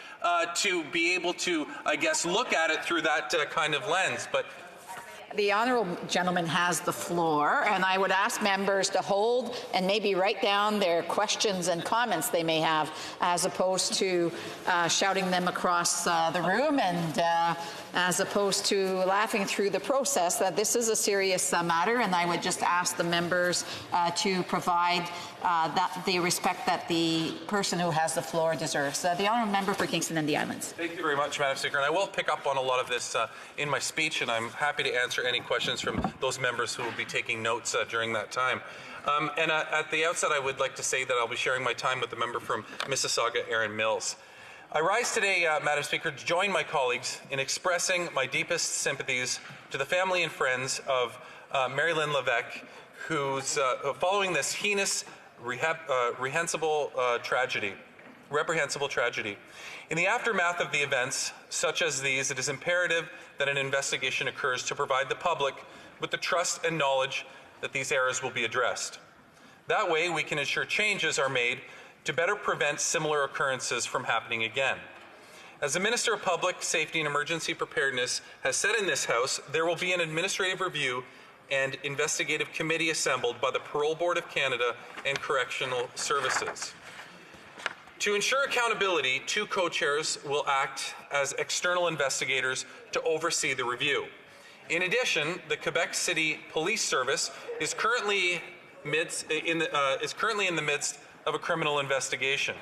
to be able to, I guess, look at it through that kind of lens. But The honourable gentleman has the floor, and I would ask members to hold and maybe write down their questions and comments they may have, as opposed to shouting them across the room and as opposed to laughing through the process. That this is a serious matter, and I would just ask the members to provide the respect that the person who has the floor deserves. The honourable member for Kingston and the Islands. Thank you very much, Madam Speaker. And I will pick up on a lot of this in my speech, and I'm happy to answer any questions from those members who will be taking notes during that time. And at the outset, I would like to say that I'll be sharing my time with the member from Mississauga, Erin Mills. I rise today, Madam Speaker, to join my colleagues in expressing my deepest sympathies to the family and friends of Mary Lynn Levesque, who's following this heinous, reprehensible tragedy. In the aftermath of the events such as these, it is imperative that an investigation occurs to provide the public with the trust and knowledge that these errors will be addressed. That way, we can ensure changes are made to better prevent similar occurrences from happening again. As the Minister of Public Safety and Emergency Preparedness has said in this House, there will be an administrative review and investigative committee assembled by the Parole Board of Canada and Correctional Services. To ensure accountability, 2 co-chairs will act as external investigators to oversee the review. In addition, the Quebec City Police Service is currently in the midst of a criminal investigation.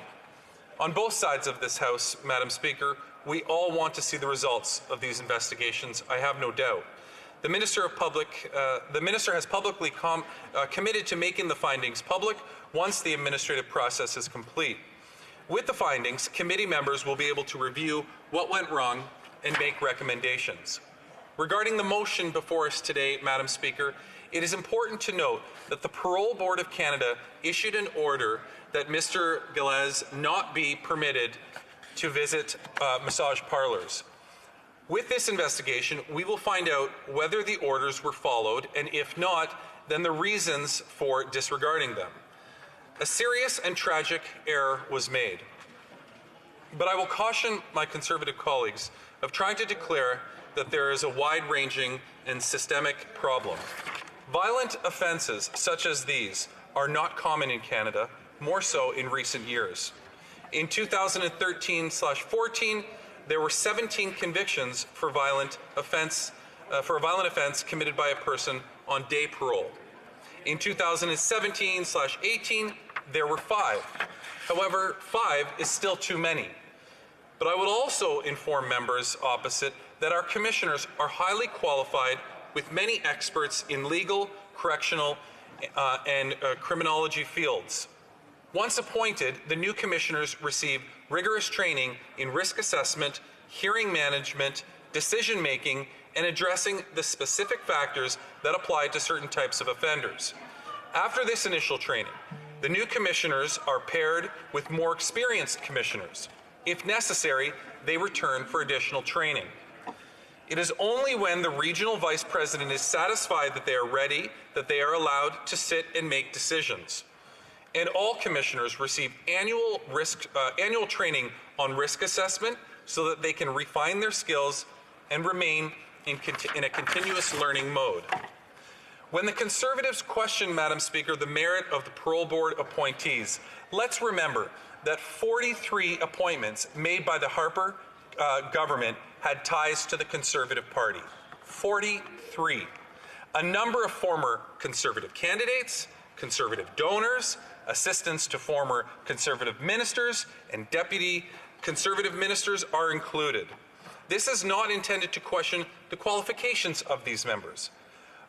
On both sides of this House, Madam Speaker, we all want to see the results of these investigations, I have no doubt. The Minister has publicly committed to making the findings public once the administrative process is complete. With the findings, committee members will be able to review what went wrong and make recommendations. Regarding the motion before us today, Madam Speaker, it is important to note that the Parole Board of Canada issued an order that Mr. Gilles not be permitted to visit massage parlors. With this investigation, we will find out whether the orders were followed, and if not, then the reasons for disregarding them. A serious and tragic error was made. But I will caution my Conservative colleagues of trying to declare that there is a wide-ranging and systemic problem. Violent offences such as these are not common in Canada, more so in recent years. In 2013/14, there were 17 convictions for a violent offence committed by a person on day parole. In 2017/18, there were 5. However, 5 is still too many. But I would also inform members opposite that our commissioners are highly qualified with many experts in legal, correctional, and criminology fields. Once appointed, the new commissioners receive rigorous training in risk assessment, hearing management, decision-making, and addressing the specific factors that apply to certain types of offenders. After this initial training, the new commissioners are paired with more experienced commissioners. If necessary, they return for additional training. It is only when the regional vice president is satisfied that they are ready that they are allowed to sit and make decisions. And all commissioners receive annual training on risk assessment so that they can refine their skills and remain in a continuous learning mode. When the Conservatives question, Madam Speaker, the merit of the Parole Board appointees, let's remember that 43 appointments made by the Harper government had ties to the Conservative Party. 43. A number of former Conservative candidates, Conservative donors, assistants to former Conservative ministers, and deputy Conservative ministers are included. This is not intended to question the qualifications of these members.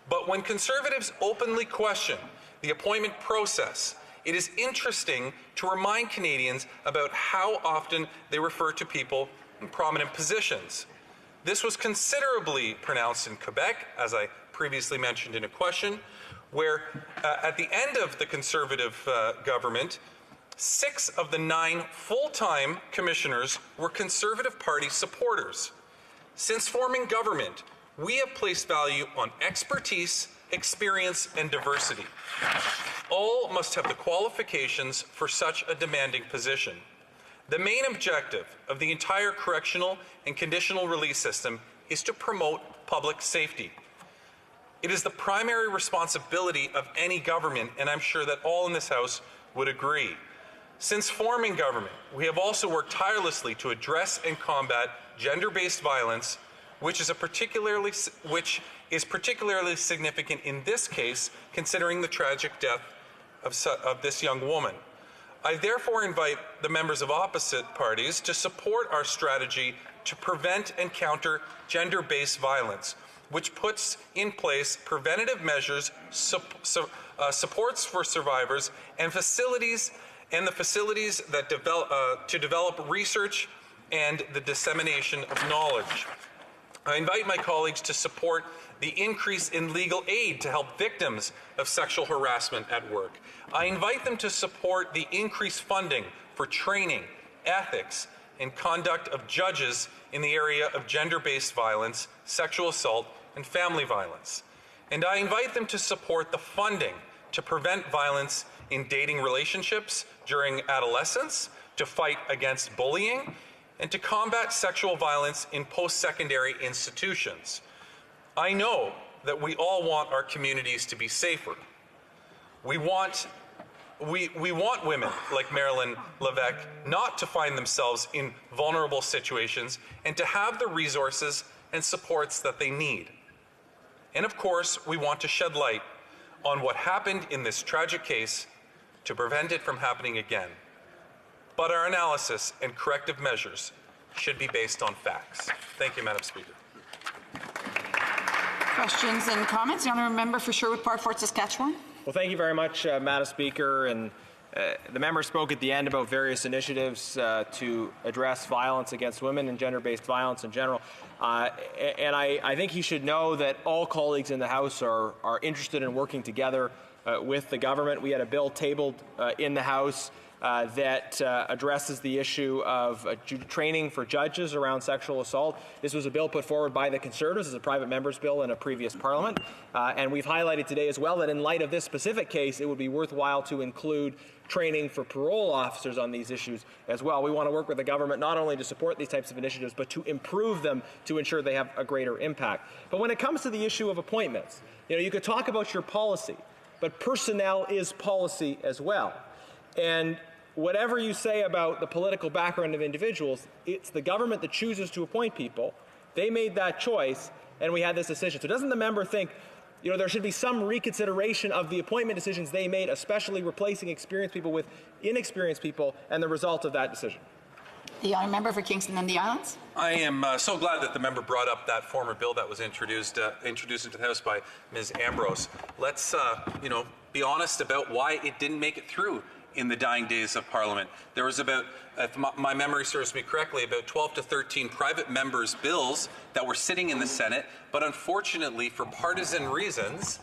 But when Conservatives openly question the appointment process, it is interesting to remind Canadians about how often they refer to people in prominent positions. This was considerably pronounced in Quebec, as I previously mentioned in a question, where at the end of the Conservative government, 6 of the 9 full-time commissioners were Conservative Party supporters. Since forming government, we have placed value on expertise, experience, and diversity. All must have the qualifications for such a demanding position. The main objective of the entire correctional and conditional release system is to promote public safety. It is the primary responsibility of any government, and I'm sure that all in this House would agree. Since forming government, we have also worked tirelessly to address and combat gender-based violence, which is particularly significant in this case, considering the tragic death of this young woman. I therefore invite the members of opposite parties to support our strategy to prevent and counter gender-based violence, which puts in place preventative measures, supports for survivors, and facilities that develop research and the dissemination of knowledge. I invite my colleagues to support the increase in legal aid to help victims of sexual harassment at work. I invite them to support the increased funding for training, ethics, and conduct of judges in the area of gender-based violence, sexual assault, and family violence. And I invite them to support the funding to prevent violence in dating relationships during adolescence, to fight against bullying, and to combat sexual violence in post-secondary institutions. I know that we all want our communities to be safer. We want women like Marilyn Levesque not to find themselves in vulnerable situations and to have the resources and supports that they need. And of course, we want to shed light on what happened in this tragic case to prevent it from happening again. But our analysis and corrective measures should be based on facts. Thank you, Madam Speaker. Questions and comments? The honourable member for Sherwood Park, Fort Saskatchewan. Well, thank you very much, Madam Speaker. And the member spoke at the end about various initiatives to address violence against women and gender-based violence in general. And I think he should know that all colleagues in the House are interested in working together with the government. We had a bill tabled in the House that addresses the issue of training for judges around sexual assault. This was a bill put forward by the Conservatives as a private member's bill in a previous Parliament. And we've highlighted today as well that in light of this specific case, it would be worthwhile to include training for parole officers on these issues as well. We want to work with the government not only to support these types of initiatives, but to improve them to ensure they have a greater impact. But when it comes to the issue of appointments, you could talk about your policy, but personnel is policy as well. And whatever you say about the political background of individuals, it's the government that chooses to appoint people. They made that choice, and we had this decision. So doesn't the member think, there should be some reconsideration of the appointment decisions they made, especially replacing experienced people with inexperienced people, and the result of that decision? The honourable member for Kingston and the Islands. I am so glad that the member brought up that former bill that was introduced into the House by Ms. Ambrose. Let's, be honest about why it didn't make it through in the dying days of Parliament. There was about, if my memory serves me correctly, about 12 to 13 private members' bills that were sitting in the Senate, but unfortunately, for partisan reasons,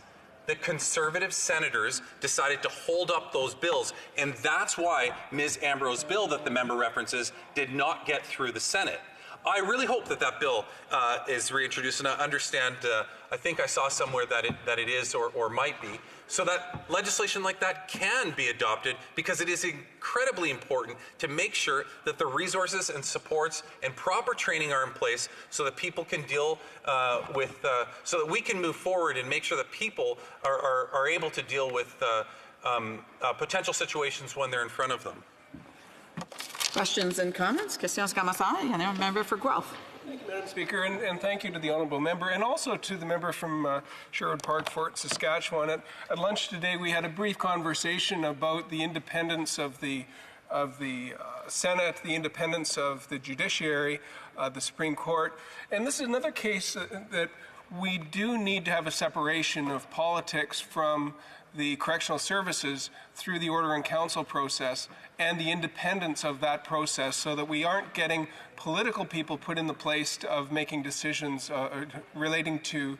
the Conservative senators decided to hold up those bills, and that's why Ms. Ambrose's bill that the member references did not get through the Senate. I really hope that bill is reintroduced, and I understand, I think I saw somewhere that it is or might be, so that legislation like that can be adopted, because it is incredibly important to make sure that the resources and supports and proper training are in place so that people can deal so that we can move forward and make sure that people are able to deal with potential situations when they're in front of them. Questions and comments? Questions commençadas? The member for Guelph. Thank you, Madam Speaker, and thank you to the honourable member, and also to the member from Sherwood Park, Fort Saskatchewan. At lunch today, we had a brief conversation about the independence of the Senate, the independence of the judiciary, the Supreme Court, and this is another case that we do need to have a separation of politics from the correctional services through the order in council process and the independence of that process, so that we aren't getting political people put in the place of making decisions relating to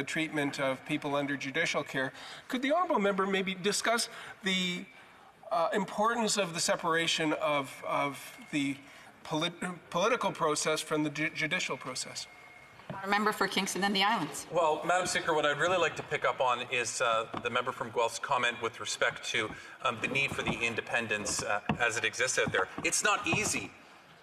treatment of people under judicial care. Could the honourable member maybe discuss the importance of the separation of the political process from the judicial process? Member for Kingston and the Islands. Well, Madam Speaker, what I'd really like to pick up on is the member from Guelph's comment with respect to the need for the independence as it exists out there. It's not easy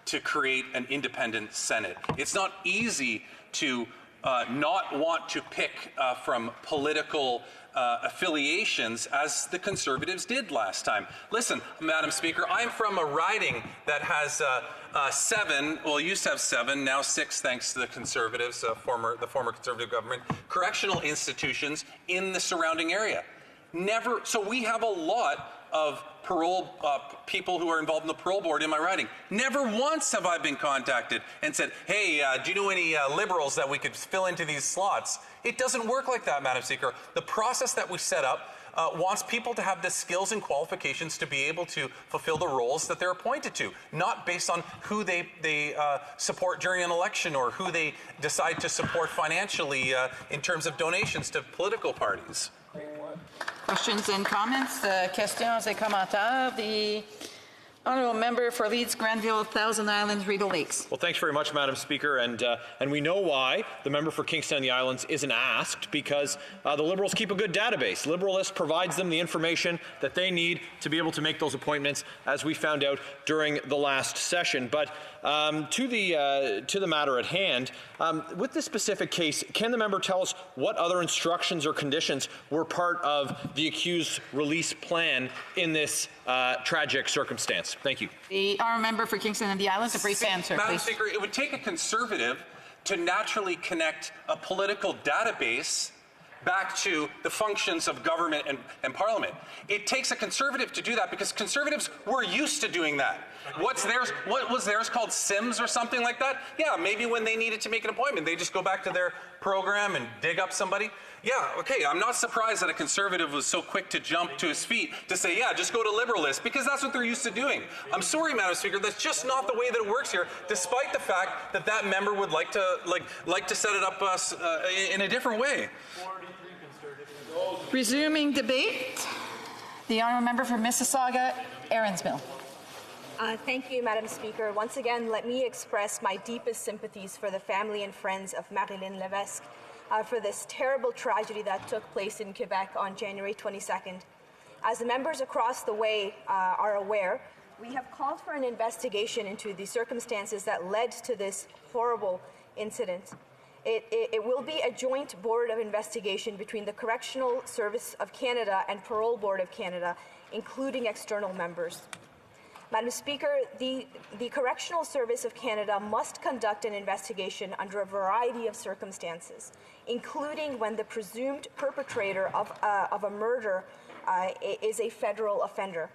to create an independent Senate. It's not easy to not want to pick from political affiliations as the Conservatives did last time. Listen, Madam Speaker, I'm from a riding that has 7, well, used to have 7, now 6 thanks to the Conservatives, the former Conservative government, correctional institutions in the surrounding area. So we have a lot of parole people who are involved in the parole board in my riding. Never once have I been contacted and said, hey, do you know any Liberals that we could fill into these slots? It doesn't work like that, Madam Speaker. The process that we set up wants people to have the skills and qualifications to be able to fulfill the roles that they're appointed to, not based on who they support during an election or who they decide to support financially in terms of donations to political parties. Questions and comments? Questions et commentaires. The honourable member for Leeds, Grenville, Thousand Islands, Rideau Lakes. Well, thanks very much, Madam Speaker, and we know why the member for Kingston and the Islands isn't asked, because the Liberals keep a good database. Liberalist provides them the information that they need to be able to make those appointments, as we found out during the last session. But to the matter at hand, with this specific case, can the member tell us what other instructions or conditions were part of the accused's release plan in this tragic circumstance? Thank you. The honourable member for Kingston and the Islands, a brief answer, Madam please. Speaker, it would take a Conservative to naturally connect a political database back to the functions of government and Parliament. It takes a Conservative to do that because Conservatives were used to doing that. What was theirs called Sims or something like that? Yeah, maybe when they needed to make an appointment, they just go back to their program and dig up somebody. Yeah, okay, I'm not surprised that a Conservative was so quick to jump to his feet to say, yeah, just go to Liberalist, because that's what they're used to doing. I'm sorry, Madam Speaker, that's just not the way that it works here, despite the fact that that member would like to set it up in a different way. Resuming debate, the honourable member for Mississauga, Erinsmill. Thank you, Madam Speaker. Once again, let me express my deepest sympathies for the family and friends of Marilyn Levesque for this terrible tragedy that took place in Quebec on January 22nd. As the members across the way are aware, we have called for an investigation into the circumstances that led to this horrible incident. It will be a joint board of investigation between the Correctional Service of Canada and Parole Board of Canada, including external members. Madam Speaker, the Correctional Service of Canada must conduct an investigation under a variety of circumstances, including when the presumed perpetrator of a murder is a federal offender.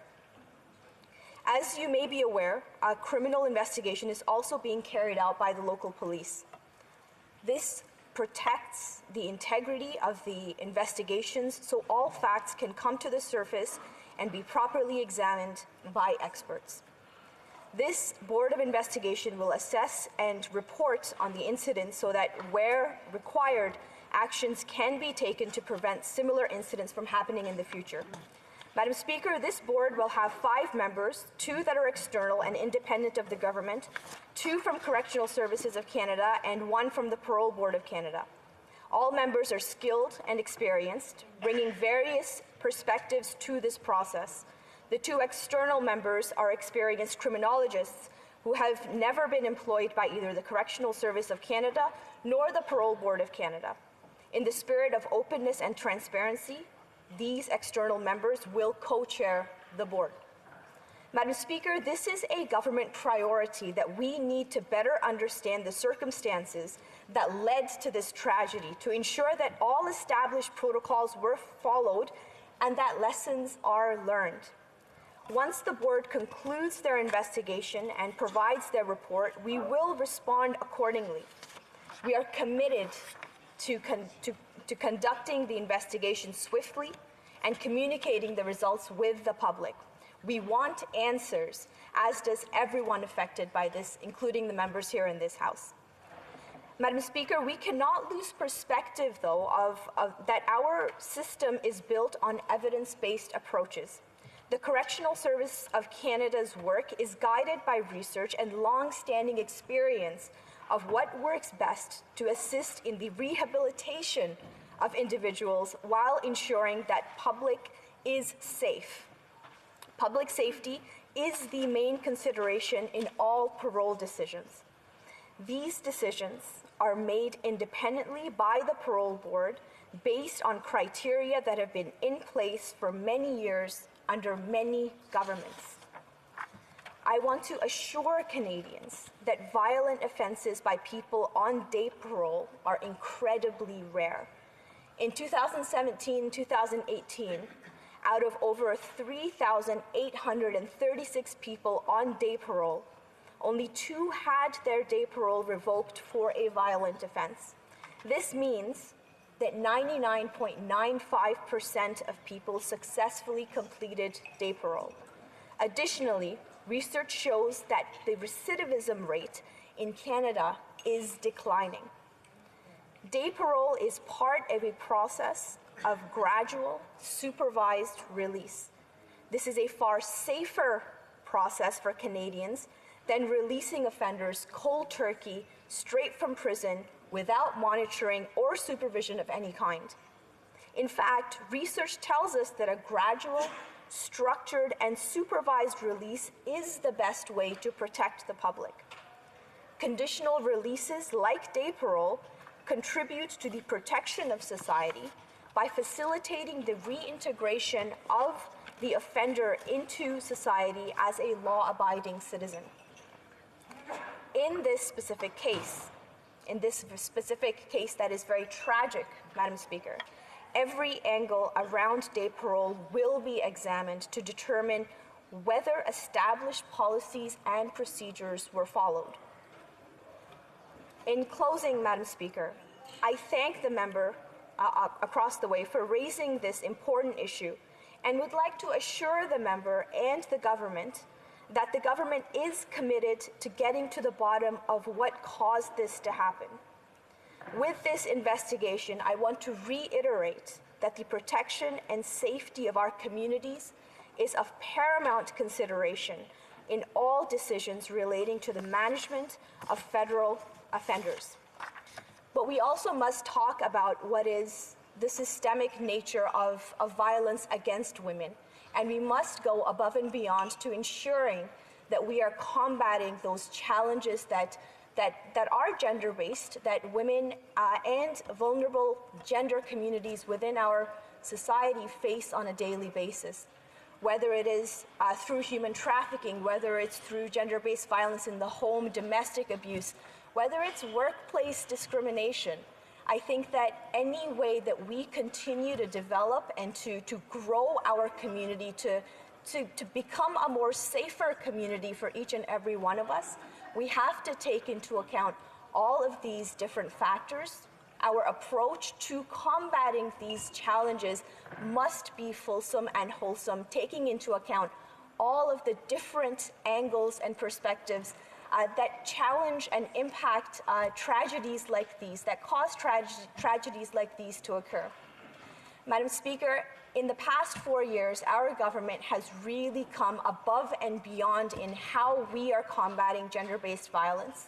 As you may be aware, a criminal investigation is also being carried out by the local police. This protects the integrity of the investigations so all facts can come to the surface and be properly examined by experts. This Board of Investigation will assess and report on the incident so that, where required, actions can be taken to prevent similar incidents from happening in the future. Madam Speaker, this board will have 5 members, 2 that are external and independent of the government, 2 from Correctional Services of Canada, and 1 from the Parole Board of Canada. All members are skilled and experienced, bringing various perspectives to this process. The 2 external members are experienced criminologists who have never been employed by either the Correctional Service of Canada nor the Parole Board of Canada. In the spirit of openness and transparency, these external members will co-chair the board. Madam Speaker, this is a government priority that we need to better understand the circumstances that led to this tragedy to ensure that all established protocols were followed and that lessons are learned. Once the board concludes their investigation and provides their report, we will respond accordingly. We are committed to conducting the investigation swiftly and communicating the results with the public. We want answers, as does everyone affected by this, including the members here in this House. Madam Speaker, we cannot lose perspective, though, of that our system is built on evidence-based approaches. The Correctional Service of Canada's work is guided by research and long-standing experience of what works best to assist in the rehabilitation of individuals while ensuring that public is safe. Public safety is the main consideration in all parole decisions. These decisions are made independently by the parole board based on criteria that have been in place for many years under many governments. I want to assure Canadians that violent offenses by people on day parole are incredibly rare. In 2017-2018, out of over 3,836 people on day parole, only 2 had their day parole revoked for a violent offense. This means that 99.95% of people successfully completed day parole. Additionally, research shows that the recidivism rate in Canada is declining. Day parole is part of a process of gradual, supervised release. This is a far safer process for Canadians than releasing offenders cold turkey straight from prison without monitoring or supervision of any kind. In fact, research tells us that a gradual, structured, and supervised release is the best way to protect the public. Conditional releases, like day parole, contribute to the protection of society by facilitating the reintegration of the offender into society as a law-abiding citizen. In this specific case that is very tragic, Madam Speaker, every angle around day parole will be examined to determine whether established policies and procedures were followed. In closing, Madam Speaker, I thank the member across the way for raising this important issue and would like to assure the member and the government that the government is committed to getting to the bottom of what caused this to happen. With this investigation, I want to reiterate that the protection and safety of our communities is of paramount consideration in all decisions relating to the management of federal offenders. But we also must talk about what is the systemic nature of violence against women, and we must go above and beyond to ensuring that we are combating those challenges that are gender-based, that women and vulnerable gender communities within our society face on a daily basis. Whether it is through human trafficking, whether it's through gender-based violence in the home, domestic abuse, whether it's workplace discrimination. I think that any way that we continue to develop and to grow our community, to become a more safer community for each and every one of us, we have to take into account all of these different factors. Our approach to combating these challenges must be fulsome and wholesome, taking into account all of the different angles and perspectives that challenge and impact tragedies like these, that cause tragedies like these to occur. Madam Speaker, in the past 4 years, our government has really come above and beyond in how we are combating gender-based violence,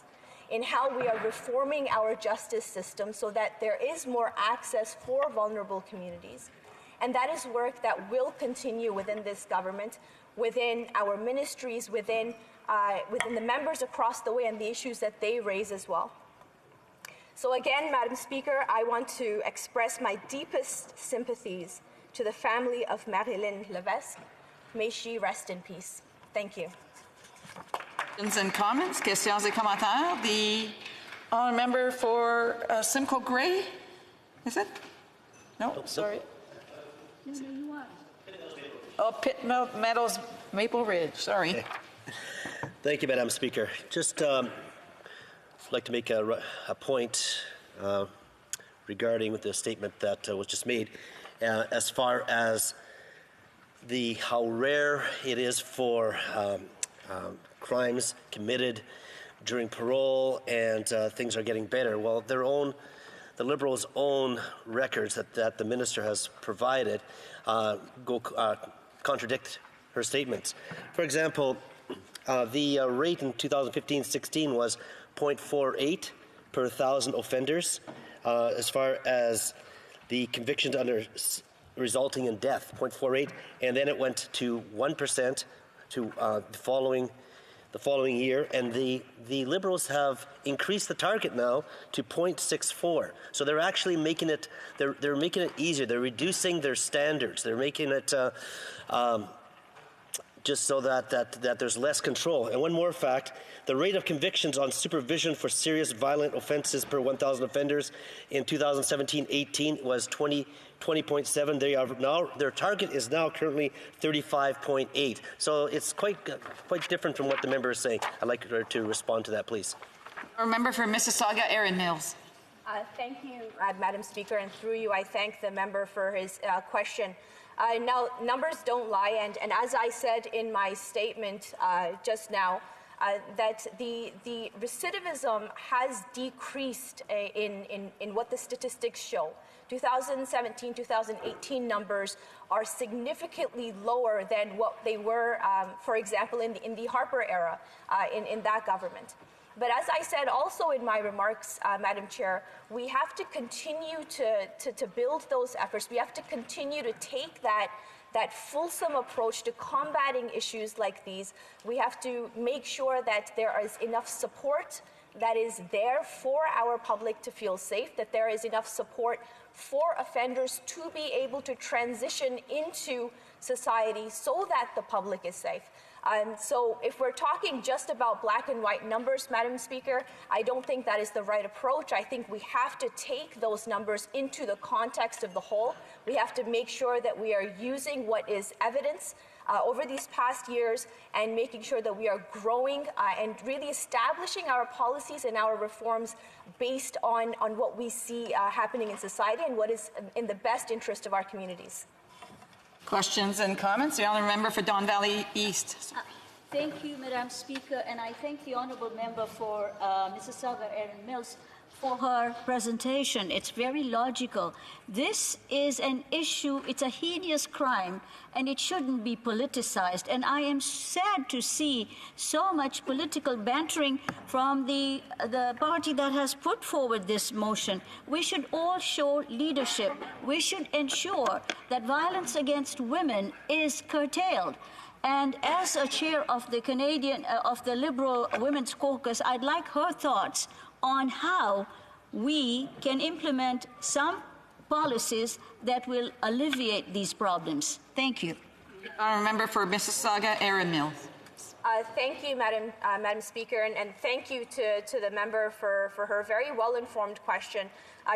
in how we are reforming our justice system so that there is more access for vulnerable communities. And that is work that will continue within this government, within our ministries, within the members across the way and the issues that they raise as well. So again, Madam Speaker, I want to express my deepest sympathies to the family of Marilyn Levesque. May she rest in peace. Thank you. Questions and comments, questions et commentaires. The honourable member for Simcoe Grey, is it? No, sorry. Oh, Pitt Meadows, Maple Ridge, sorry. Okay. Thank you, Madam Speaker. Just like to make a point regarding the statement that was just made as far as how rare it is for crimes committed during parole and things are getting better. Well, the Liberals' own records that the minister has provided contradict her statements. For example, the rate in 2015-16 was 0.48 per 1,000 offenders. As far as the convictions resulting in death, 0.48, and then it went to 1% following the following year, and the Liberals have increased the target now to 0.64. So they're actually making it they're making it easier. They're reducing their standards. They're making it just so that there's less control. And one more fact, the rate of convictions on supervision for serious violent offenses per 1,000 offenders in 2017-18 was 20.7. They are now, their target is now currently 35.8. So it's quite different from what the member is saying. I'd like her to respond to that, please. Our member for Mississauga, Erin Mills. Thank you, Madam Speaker, and through you, I thank the member for his question. Now, numbers don't lie, and as I said in my statement just now, that the recidivism has decreased in what the statistics show. 2017, 2018 numbers are significantly lower than what they were, for example, in the Harper era in that government. But as I said also in my remarks, Madam Chair, we have to continue to build those efforts. We have to continue to take that fulsome approach to combating issues like these. We have to make sure that there is enough support that is there for our public to feel safe, that there is enough support for offenders to be able to transition into society so that the public is safe. So if we're talking just about black and white numbers, Madam Speaker, I don't think that is the right approach. I think we have to take those numbers into the context of the whole. We have to make sure that we are using what is evidence over these past years and making sure that we are growing and really establishing our policies and our reforms based on what we see happening in society and what is in the best interest of our communities. Questions and comments? The honourable member for Don Valley East. Thank you, Madam Speaker, and I thank the honourable member for Mississauga, Erin Mills, for her presentation. It's very logical. This is an issue, it's a heinous crime, and it shouldn't be politicized. And I am sad to see so much political bantering from the party that has put forward this motion. We should all show leadership. We should ensure that violence against women is curtailed. And as a chair of the of the Liberal Women's Caucus, I'd like her thoughts on how we can implement some policies that will alleviate these problems. Thank you. Honourable member for Mississauga, Erin Mills. Thank you, Madam Speaker, and thank you to the member for her very well-informed question.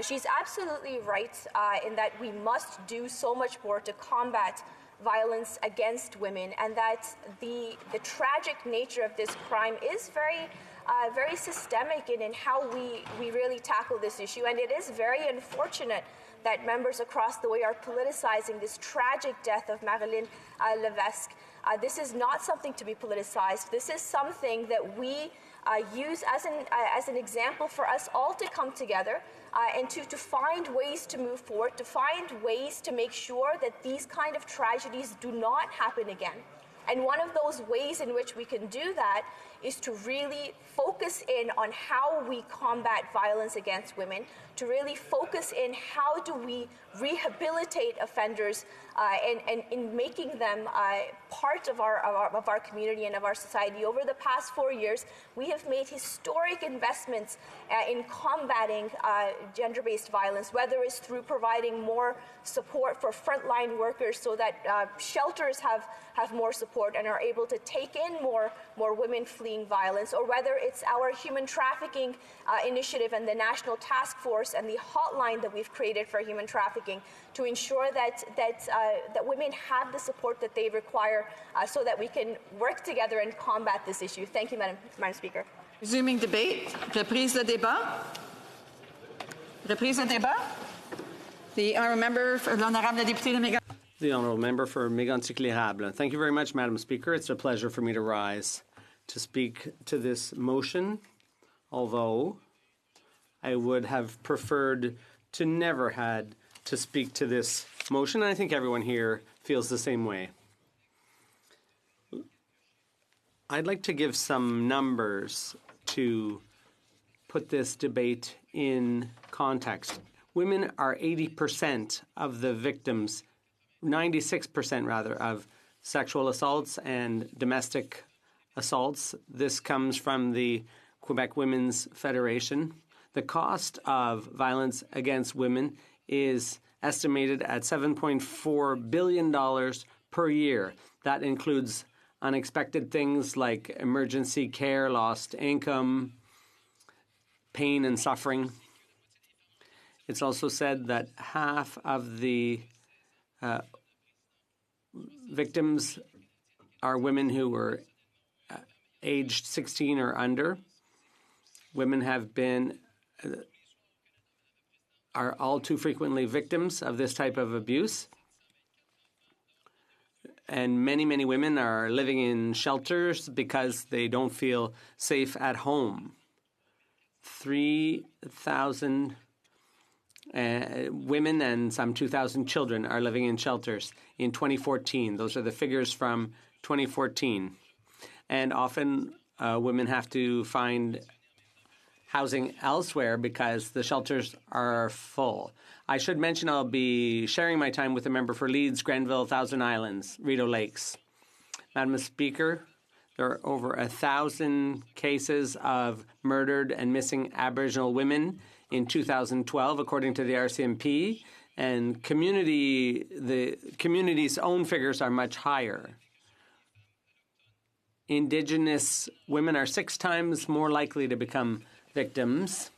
She's absolutely right in that we must do so much more to combat violence against women, and that the tragic nature of this crime is very systemic in how we really tackle this issue. And it is very unfortunate that members across the way are politicizing this tragic death of Marilyn Levesque. This is not something to be politicized. This is something that we use as an example for us all to come together and to find ways to move forward, to find ways to make sure that these kind of tragedies do not happen again. And one of those ways in which we can do that is to really focus in on how we combat violence against women, to really focus in how do we rehabilitate offenders and in making them part of our community and of our society. Over the past 4 years, we have made historic investments in combating gender-based violence, whether it's through providing more support for frontline workers so that shelters have more support and are able to take in more women fleeing violence, or whether it's our human trafficking initiative and the National Task Force and the hotline that we've created for human trafficking to ensure that women have the support that they require so that we can work together and combat this issue. Thank you, Madam Speaker. Resuming debate. Reprise de débat. Reprise de débat. The honourable member for l'honorable député de Mégantic. The honourable member for Mégantic-l'Érable. Thank you very much, Madam Speaker. It's a pleasure for me to rise to speak to this motion, although I would have preferred to never had to speak to this motion. And I think everyone here feels the same way. I'd like to give some numbers to put this debate in context. Women are 80% of the victims, 96% rather, of sexual assaults and domestic assaults. This comes from the Quebec Women's Federation. The cost of violence against women is estimated at $7.4 billion per year. That includes unexpected things like emergency care, lost income, pain and suffering. It's also said that half of the victims are women who were aged 16 or under. Women are all too frequently victims of this type of abuse. And many, many women are living in shelters because they don't feel safe at home. 3,000 women and some 2,000 children are living in shelters in 2014. Those are the figures from 2014. And often women have to find housing elsewhere because the shelters are full. I should mention I'll be sharing my time with the member for Leeds, Grenville, Thousand Islands, Rideau Lakes. Madam Speaker, there are over 1,000 cases of murdered and missing Aboriginal women in 2012, according to the RCMP, and the community's own figures are much higher. Indigenous women are 6 times more likely to become victims,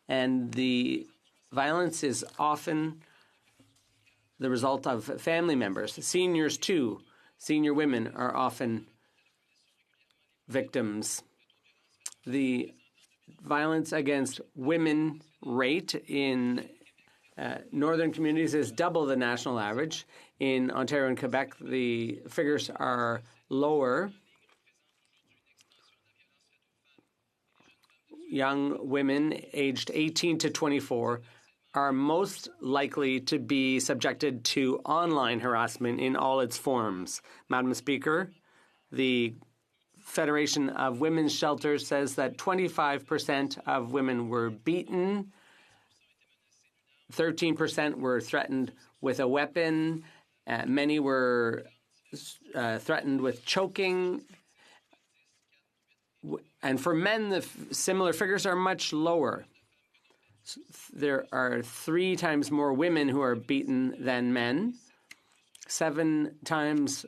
and the violence is often the result of family members. Seniors, too. Senior women are often victims. The violence against women rate in northern communities is double the national average. In Ontario and Quebec, the figures are lower. Young women aged 18 to 24 are most likely to be subjected to online harassment in all its forms. Madam Speaker, the Federation of Women's Shelters says that 25% of women were beaten, 13% were threatened with a weapon, many were threatened with choking, and for men, the similar figures are much lower. There are 3 times more women who are beaten than men. 7 times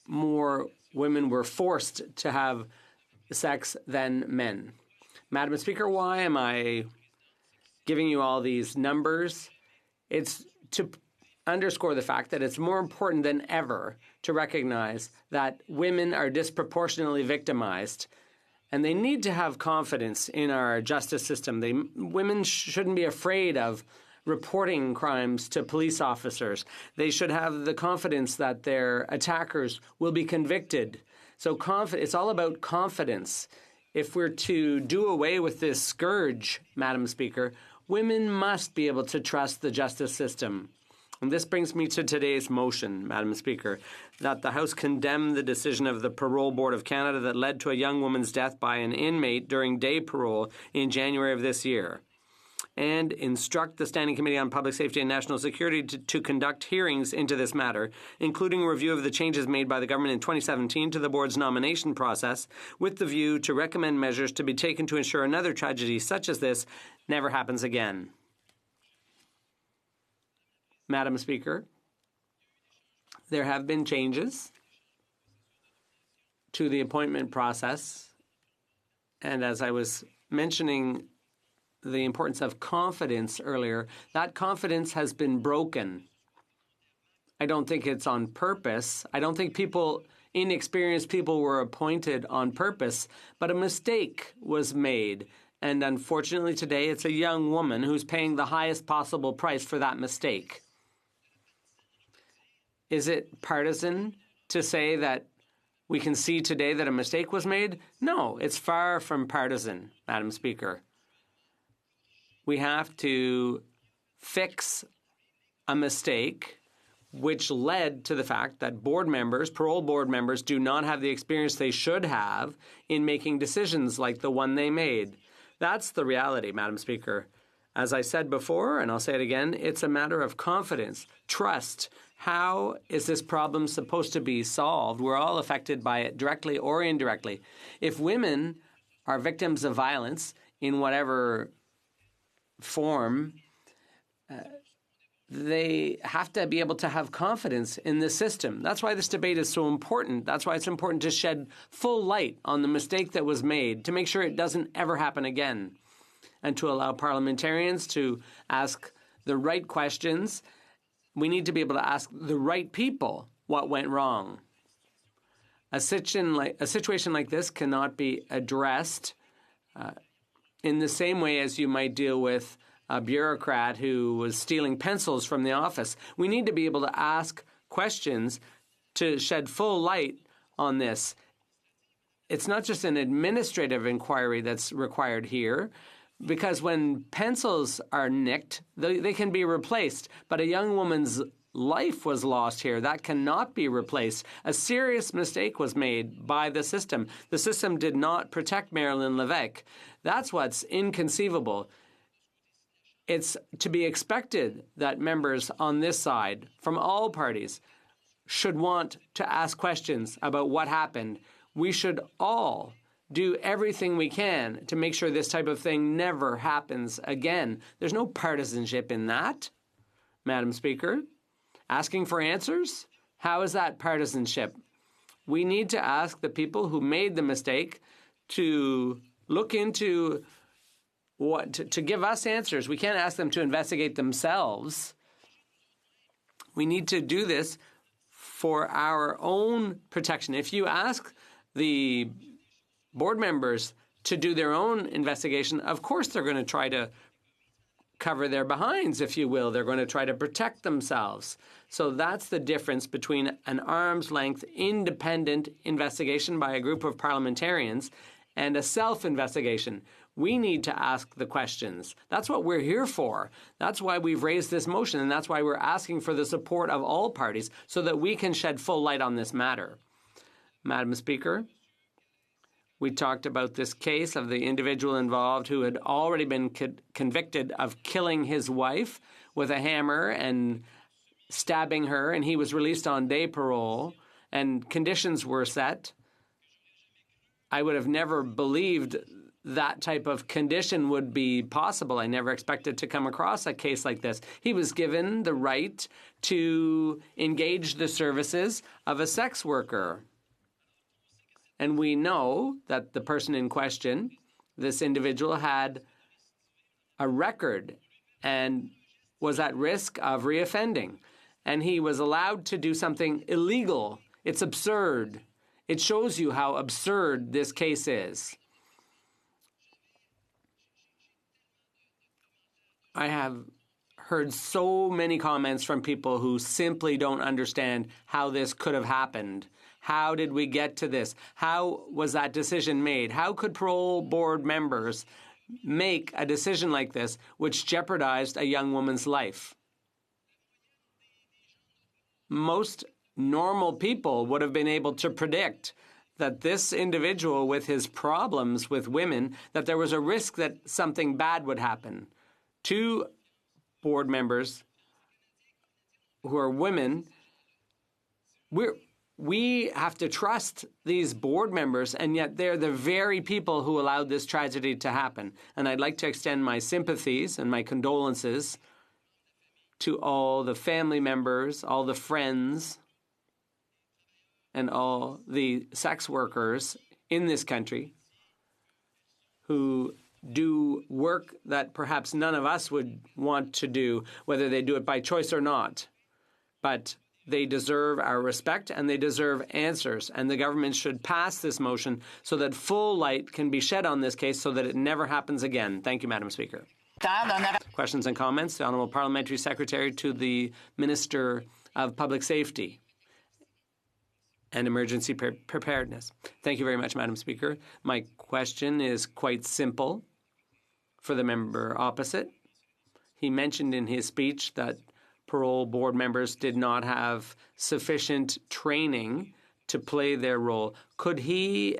more women were forced to have sex than men. Madam Speaker, why am I giving you all these numbers? It's to underscore the fact that it's more important than ever to recognize that women are disproportionately victimized, and they need to have confidence in our justice system. Women shouldn't be afraid of reporting crimes to police officers. They should have the confidence that their attackers will be convicted. So it's all about confidence. If we're to do away with this scourge, Madam Speaker, women must be able to trust the justice system. And this brings me to today's motion, Madam Speaker, that the House condemn the decision of the Parole Board of Canada that led to a young woman's death by an inmate during day parole in January of this year, and instruct the Standing Committee on Public Safety and National Security to conduct hearings into this matter, including a review of the changes made by the government in 2017 to the board's nomination process, with the view to recommend measures to be taken to ensure another tragedy such as this never happens again. Madam Speaker, there have been changes to the appointment process, and as I was mentioning the importance of confidence earlier, that confidence has been broken. I don't think it's on purpose. I don't think inexperienced people were appointed on purpose, but a mistake was made. And unfortunately today, it's a young woman who's paying the highest possible price for that mistake. Is it partisan to say that we can see today that a mistake was made? No, it's far from partisan, Madam Speaker. We have to fix a mistake which led to the fact that parole board members, do not have the experience they should have in making decisions like the one they made. That's the reality, Madam Speaker. As I said before, and I'll say it again, it's a matter of confidence, trust. How is this problem supposed to be solved? We're all affected by it directly or indirectly. If women are victims of violence in whatever form, they have to be able to have confidence in the system. That's why this debate is so important. That's why it's important to shed full light on the mistake that was made to make sure it doesn't ever happen again, and to allow parliamentarians to ask the right questions. We need to be able to ask the right people what went wrong. A situation like this cannot be addressed in the same way as you might deal with a bureaucrat who was stealing pencils from the office. We need to be able to ask questions to shed full light on this. It's not just an administrative inquiry that's required here, because when pencils are nicked, they can be replaced. But a young woman's life was lost here. That cannot be replaced. A serious mistake was made by the system. The system did not protect Marilyn Lévesque. That's what's inconceivable. It's to be expected that members on this side, from all parties, should want to ask questions about what happened. We should all do everything we can to make sure this type of thing never happens again. There's no partisanship in that, Madam Speaker. Asking for answers? How is that partisanship? We need to ask the people who made the mistake to look into to give us answers. We can't ask them to investigate themselves. We need to do this for our own protection. If you ask the board members to do their own investigation, of course they're going to try to cover their behinds, if you will. They're going to try to protect themselves. So that's the difference between an arm's length independent investigation by a group of parliamentarians and a self-investigation. We need to ask the questions. That's what we're here for. That's why we've raised this motion, and that's why we're asking for the support of all parties so that we can shed full light on this matter. Madam Speaker, we talked about this case of the individual involved who had already been convicted of killing his wife with a hammer and stabbing her, and he was released on day parole, and conditions were set. I would have never believed that type of condition would be possible. I never expected to come across a case like this. He was given the right to engage the services of a sex worker. And we know that the person in question, this individual, had a record and was at risk of reoffending. And he was allowed to do something illegal. It's absurd. It shows you how absurd this case is. I have heard so many comments from people who simply don't understand how this could have happened. How did we get to this? How was that decision made? How could parole board members make a decision like this which jeopardized a young woman's life? Most normal people would have been able to predict that this individual with his problems with women, that there was a risk that something bad would happen. Two board members who are women, we have to trust these board members, and yet they're the very people who allowed this tragedy to happen. And I'd like to extend my sympathies and my condolences to all the family members, all the friends, and all the sex workers in this country who do work that perhaps none of us would want to do, whether they do it by choice or not. But they deserve our respect and they deserve answers. And the government should pass this motion so that full light can be shed on this case so that it never happens again. Thank you, Madam Speaker. Questions and comments? The Honourable Parliamentary Secretary to the Minister of Public Safety and Emergency Preparedness. Thank you very much, Madam Speaker. My question is quite simple for the member opposite. He mentioned in his speech that parole board members did not have sufficient training to play their role. Could he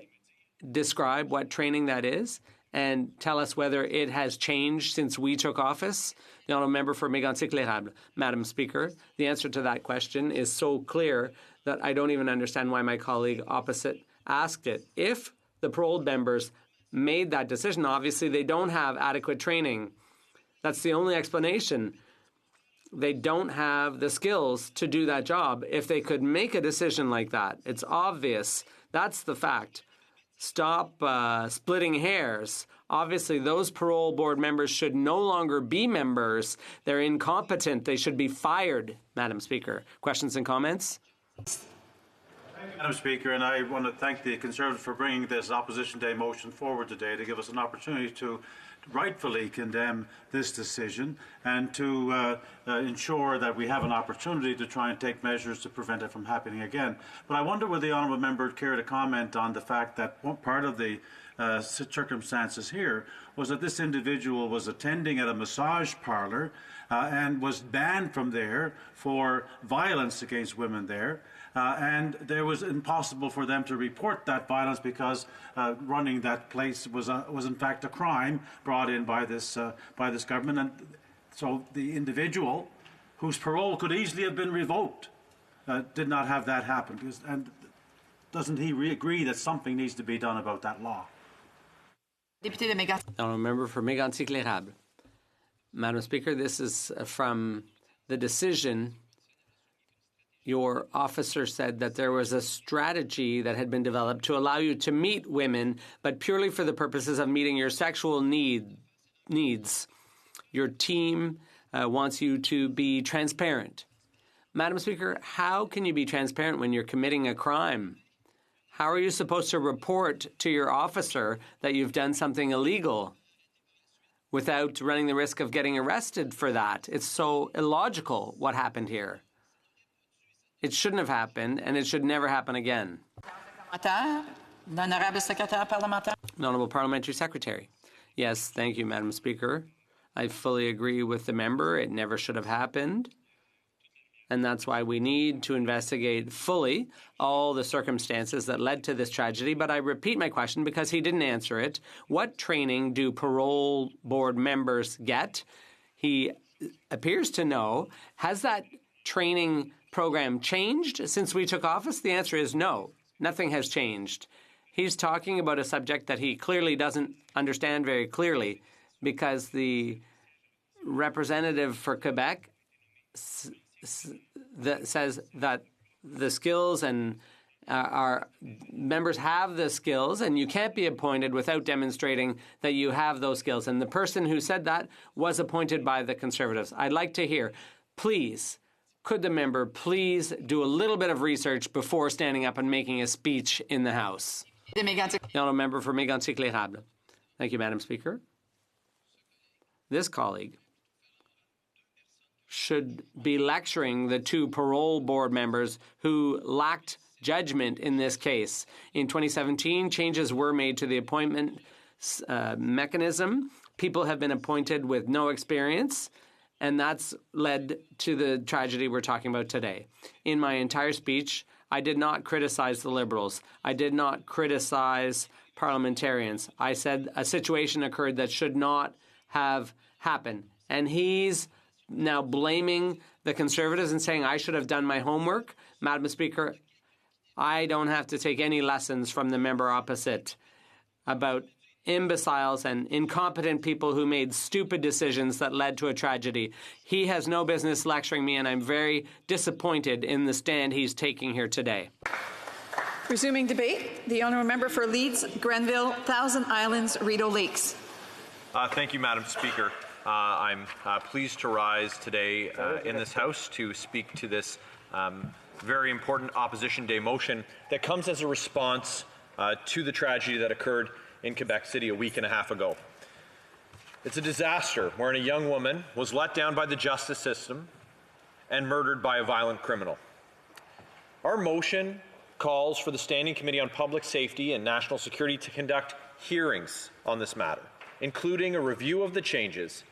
describe what training that is and tell us whether it has changed since we took office? The honourable member for Mégantic-L'Érable. Madam Speaker, the answer to that question is so clear that I don't even understand why my colleague opposite asked it. If the paroled members made that decision, obviously they don't have adequate training. That's the only explanation. They don't have the skills to do that job. If they could make a decision like that, it's obvious. That's the fact. Stop splitting hairs. Obviously, those parole board members should no longer be members. They're incompetent. They should be fired, Madam Speaker. Questions and comments? Madam Speaker, and I want to thank the Conservatives for bringing this Opposition Day motion forward today to give us an opportunity to rightfully condemn this decision and to ensure that we have an opportunity to try and take measures to prevent it from happening again. But I wonder would the honourable member care to comment on the fact that one part of the circumstances here was that this individual was attending at a massage parlour and was banned from there for violence against women there. And there was impossible for them to report that violence because running that place was in fact a crime brought in by this government. And so the individual, whose parole could easily have been revoked, did not have that happen. And doesn't he agree that something needs to be done about that law? Honourable member for Mégantic-L'Érable. Madam Speaker, this is from the decision. Your officer said that there was a strategy that had been developed to allow you to meet women, but purely for the purposes of meeting your sexual needs. Your team wants you to be transparent. Madam Speaker, how can you be transparent when you're committing a crime? How are you supposed to report to your officer that you've done something illegal without running the risk of getting arrested for that? It's so illogical what happened here. It shouldn't have happened, and it should never happen again. Honourable Parliamentary Secretary. Yes, thank you, Madam Speaker. I fully agree with the member. It never should have happened. And that's why we need to investigate fully all the circumstances that led to this tragedy. But I repeat my question because he didn't answer it. What training do parole board members get? He appears to know. Has that training program changed since we took office? The answer is no. Nothing has changed. He's talking about a subject that he clearly doesn't understand very clearly because the representative for Quebec that says that the skills and our members have the skills and you can't be appointed without demonstrating that you have those skills. And the person who said that was appointed by the Conservatives. I'd like to hear, please, could the member please do a little bit of research before standing up and making a speech in the House? The honourable member for Mégantic-L'Érable. Thank you, Madam Speaker. This colleague should be lecturing the two parole board members who lacked judgment in this case. In 2017, changes were made to the appointment mechanism. People have been appointed with no experience, and that's led to the tragedy we're talking about today. In my entire speech, I did not criticize the Liberals. I did not criticize parliamentarians. I said a situation occurred that should not have happened. And he's now blaming the Conservatives and saying I should have done my homework. Madam Speaker, I don't have to take any lessons from the member opposite about imbeciles and incompetent people who made stupid decisions that led to a tragedy. He has no business lecturing me, and I'm very disappointed in the stand he's taking here today. Resuming debate, the honourable member for Leeds, Grenville, Thousand Islands, Rideau Lakes. Thank you, Madam Speaker. I'm pleased to rise today in this House to speak to this very important Opposition Day motion that comes as a response to the tragedy that occurred in Quebec City a week and a half ago. It's a disaster wherein a young woman was let down by the justice system and murdered by a violent criminal. Our motion calls for the Standing Committee on Public Safety and National Security to conduct hearings on this matter, including a review of the changes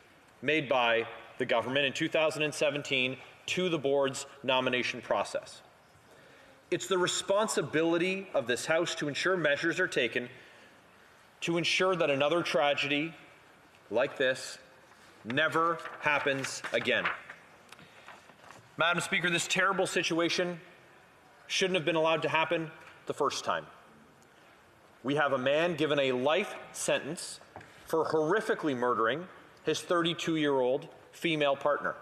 made by the government in 2017 to the board's nomination process. It's the responsibility of this House to ensure measures are taken to ensure that another tragedy like this never happens again. Madam Speaker, this terrible situation shouldn't have been allowed to happen the first time. We have a man given a life sentence for horrifically murdering his 32-year-old female partner.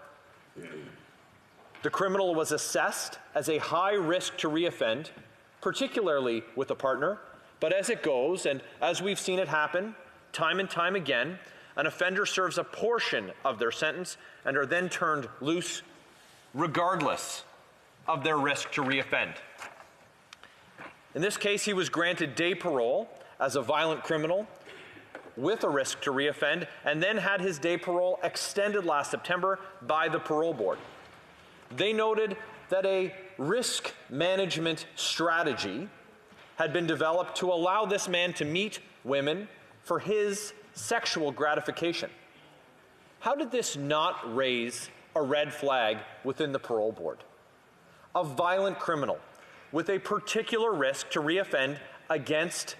The criminal was assessed as a high risk to reoffend, particularly with a partner, but as it goes, and as we've seen it happen time and time again, an offender serves a portion of their sentence and are then turned loose regardless of their risk to reoffend. In this case, he was granted day parole as a violent criminal with a risk to reoffend, and then had his day parole extended last September by the parole board. They noted that a risk management strategy had been developed to allow this man to meet women for his sexual gratification. How did this not raise a red flag within the parole board? A violent criminal with a particular risk to reoffend against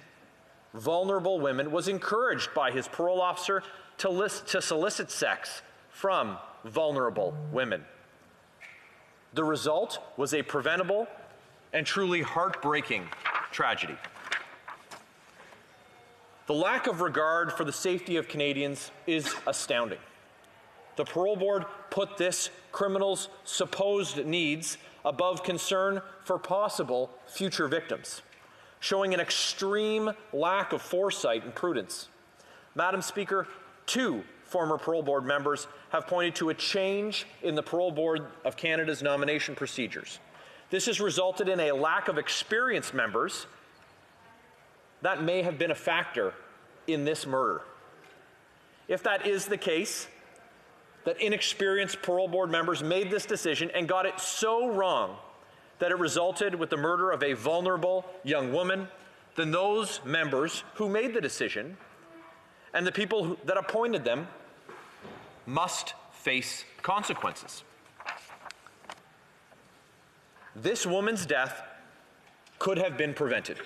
vulnerable women was encouraged by his parole officer to solicit sex from vulnerable women. The result was a preventable and truly heartbreaking tragedy. The lack of regard for the safety of Canadians is astounding. The parole board put this criminal's supposed needs above concern for possible future victims, showing an extreme lack of foresight and prudence. Madam Speaker, 2 former parole board members have pointed to a change in the Parole Board of Canada's nomination procedures. This has resulted in a lack of experienced members that may have been a factor in this murder. If that is the case, that inexperienced parole board members made this decision and got it so wrong that it resulted with the murder of a vulnerable young woman, then those members who made the decision and the people that appointed them must face consequences. This woman's death could have been prevented.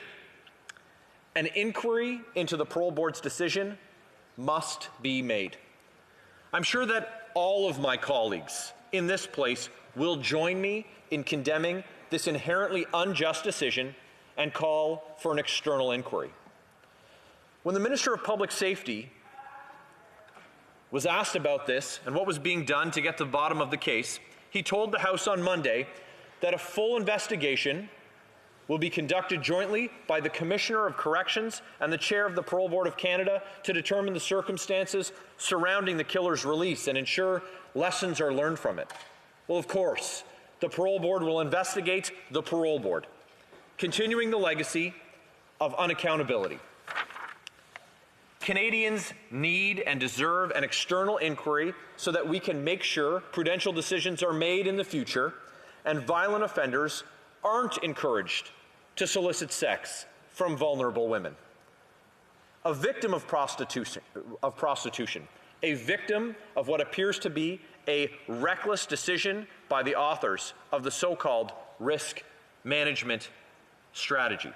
An inquiry into the parole board's decision must be made. I'm sure that all of my colleagues in this place will join me in condemning this inherently unjust decision and call for an external inquiry. When the Minister of Public Safety was asked about this and what was being done to get to the bottom of the case, he told the House on Monday that a full investigation will be conducted jointly by the Commissioner of Corrections and the Chair of the Parole Board of Canada to determine the circumstances surrounding the killer's release and ensure lessons are learned from it. Well, of course, the Parole Board will investigate the Parole Board, continuing the legacy of unaccountability. Canadians need and deserve an external inquiry so that we can make sure prudential decisions are made in the future and violent offenders aren't encouraged to solicit sex from vulnerable women. A victim of prostitution, a victim of what appears to be a reckless decision by the authors of the so-called risk management strategy.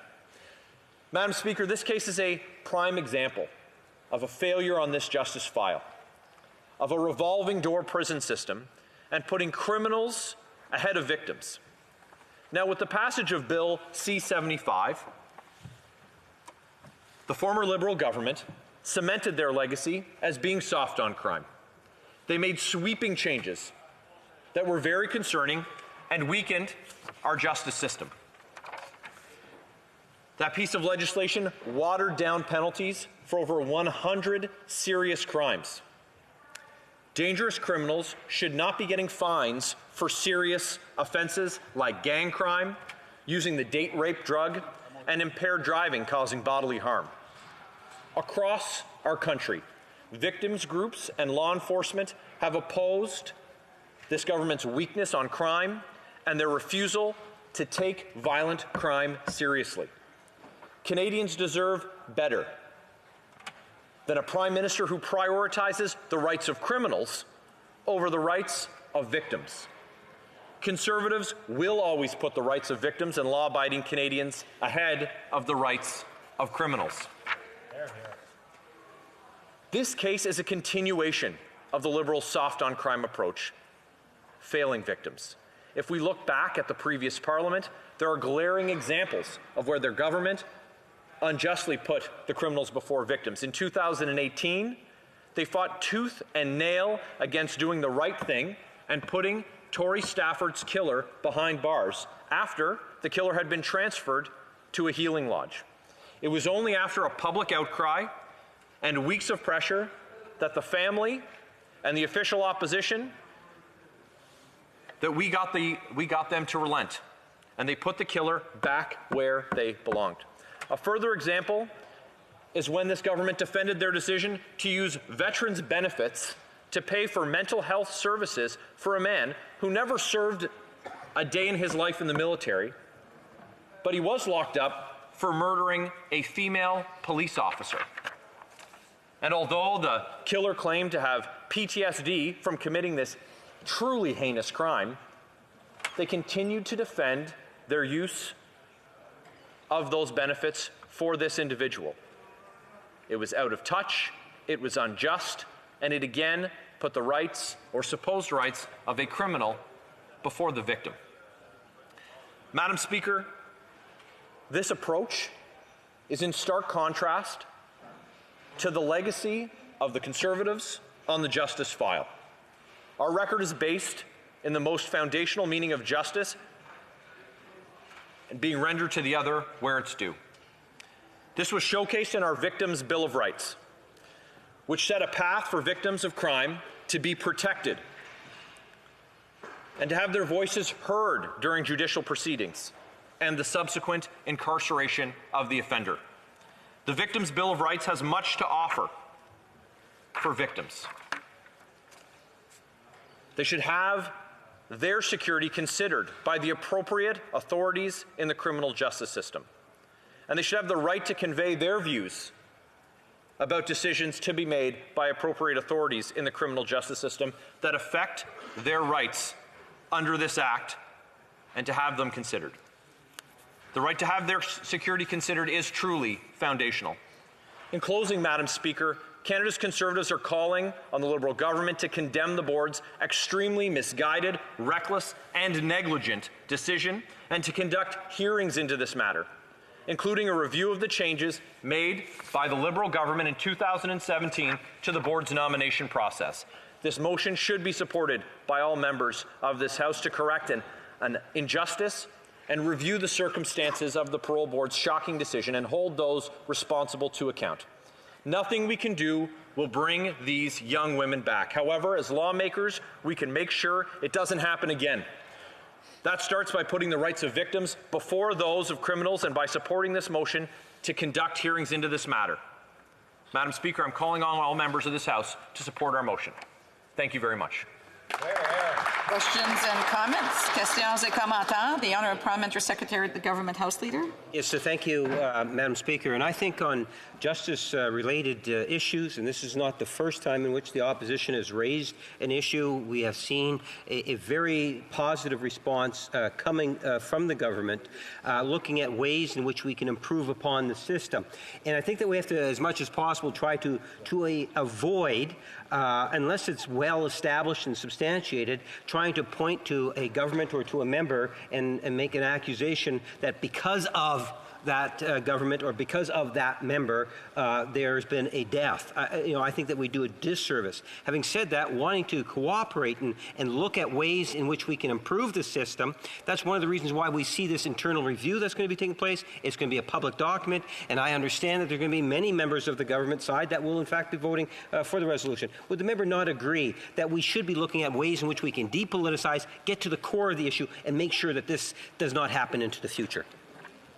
Madam Speaker, this case is a prime example of a failure on this justice file, of a revolving door prison system, and putting criminals ahead of victims. Now, with the passage of Bill C-75, the former Liberal government cemented their legacy as being soft on crime. They made sweeping changes that were very concerning and weakened our justice system. That piece of legislation watered down penalties for over 100 serious crimes. Dangerous criminals should not be getting fines for serious offenses like gang crime, using the date rape drug, and impaired driving causing bodily harm. Across our country, victims groups and law enforcement have opposed this government's weakness on crime and their refusal to take violent crime seriously. Canadians deserve better than a Prime Minister who prioritizes the rights of criminals over the rights of victims. Conservatives will always put the rights of victims and law-abiding Canadians ahead of the rights of criminals. This case is a continuation of the Liberals' soft-on-crime approach, failing victims. If we look back at the previous Parliament, there are glaring examples of where their government unjustly put the criminals before victims. In 2018, they fought tooth and nail against doing the right thing and putting Tory Stafford's killer behind bars after the killer had been transferred to a healing lodge. It was only after a public outcry and weeks of pressure that the family and the official opposition that we got them to relent, and they put the killer back where they belonged. A further example is when this government defended their decision to use veterans' benefits to pay for mental health services for a man who never served a day in his life in the military, but he was locked up for murdering a female police officer. And although the killer claimed to have PTSD from committing this truly heinous crime, they continued to defend their use of those benefits for this individual. It was out of touch, it was unjust, and it again put the rights, or supposed rights, of a criminal before the victim. Madam Speaker, this approach is in stark contrast to the legacy of the Conservatives on the justice file. Our record is based in the most foundational meaning of justice and being rendered to the other where it's due. This was showcased in our Victims' Bill of Rights, which set a path for victims of crime to be protected and to have their voices heard during judicial proceedings and the subsequent incarceration of the offender. The Victims' Bill of Rights has much to offer for victims. They should have their security considered by the appropriate authorities in the criminal justice system. And they should have the right to convey their views about decisions to be made by appropriate authorities in the criminal justice system that affect their rights under this Act, and to have them considered. The right to have their security considered is truly foundational. In closing, Madam Speaker, Canada's Conservatives are calling on the Liberal government to condemn the board's extremely misguided, reckless, and negligent decision, and to conduct hearings into this matter, including a review of the changes made by the Liberal government in 2017 to the board's nomination process. This motion should be supported by all members of this House to correct an injustice and review the circumstances of the parole board's shocking decision and hold those responsible to account. Nothing we can do will bring these young women back. However, as lawmakers, we can make sure it doesn't happen again. That starts by putting the rights of victims before those of criminals and by supporting this motion to conduct hearings into this matter. Madam Speaker, I'm calling on all members of this House to support our motion. Thank you very much. Questions and comments? Questions et commentaires. The Honourable Parliamentary Secretary, the Government House Leader. Yes, so thank you, Madam Speaker. And I think on justice-related issues, and this is not the first time in which the opposition has raised an issue, we have seen a very positive response coming from the government, looking at ways in which we can improve upon the system. And I think that we have to, as much as possible, try to avoid, unless it's well established and substantiated, trying to point to a government or to a member and make an accusation that because of that government or because of that member, there's been a death. I think that we do a disservice. Having said that, wanting to cooperate and look at ways in which we can improve the system, that's one of the reasons why we see this internal review that's going to be taking place. It's going to be a public document, and I understand that there are going to be many members of the government side that will in fact be voting for the resolution. Would the member not agree that we should be looking at ways in which we can depoliticize, get to the core of the issue, and make sure that this does not happen into the future?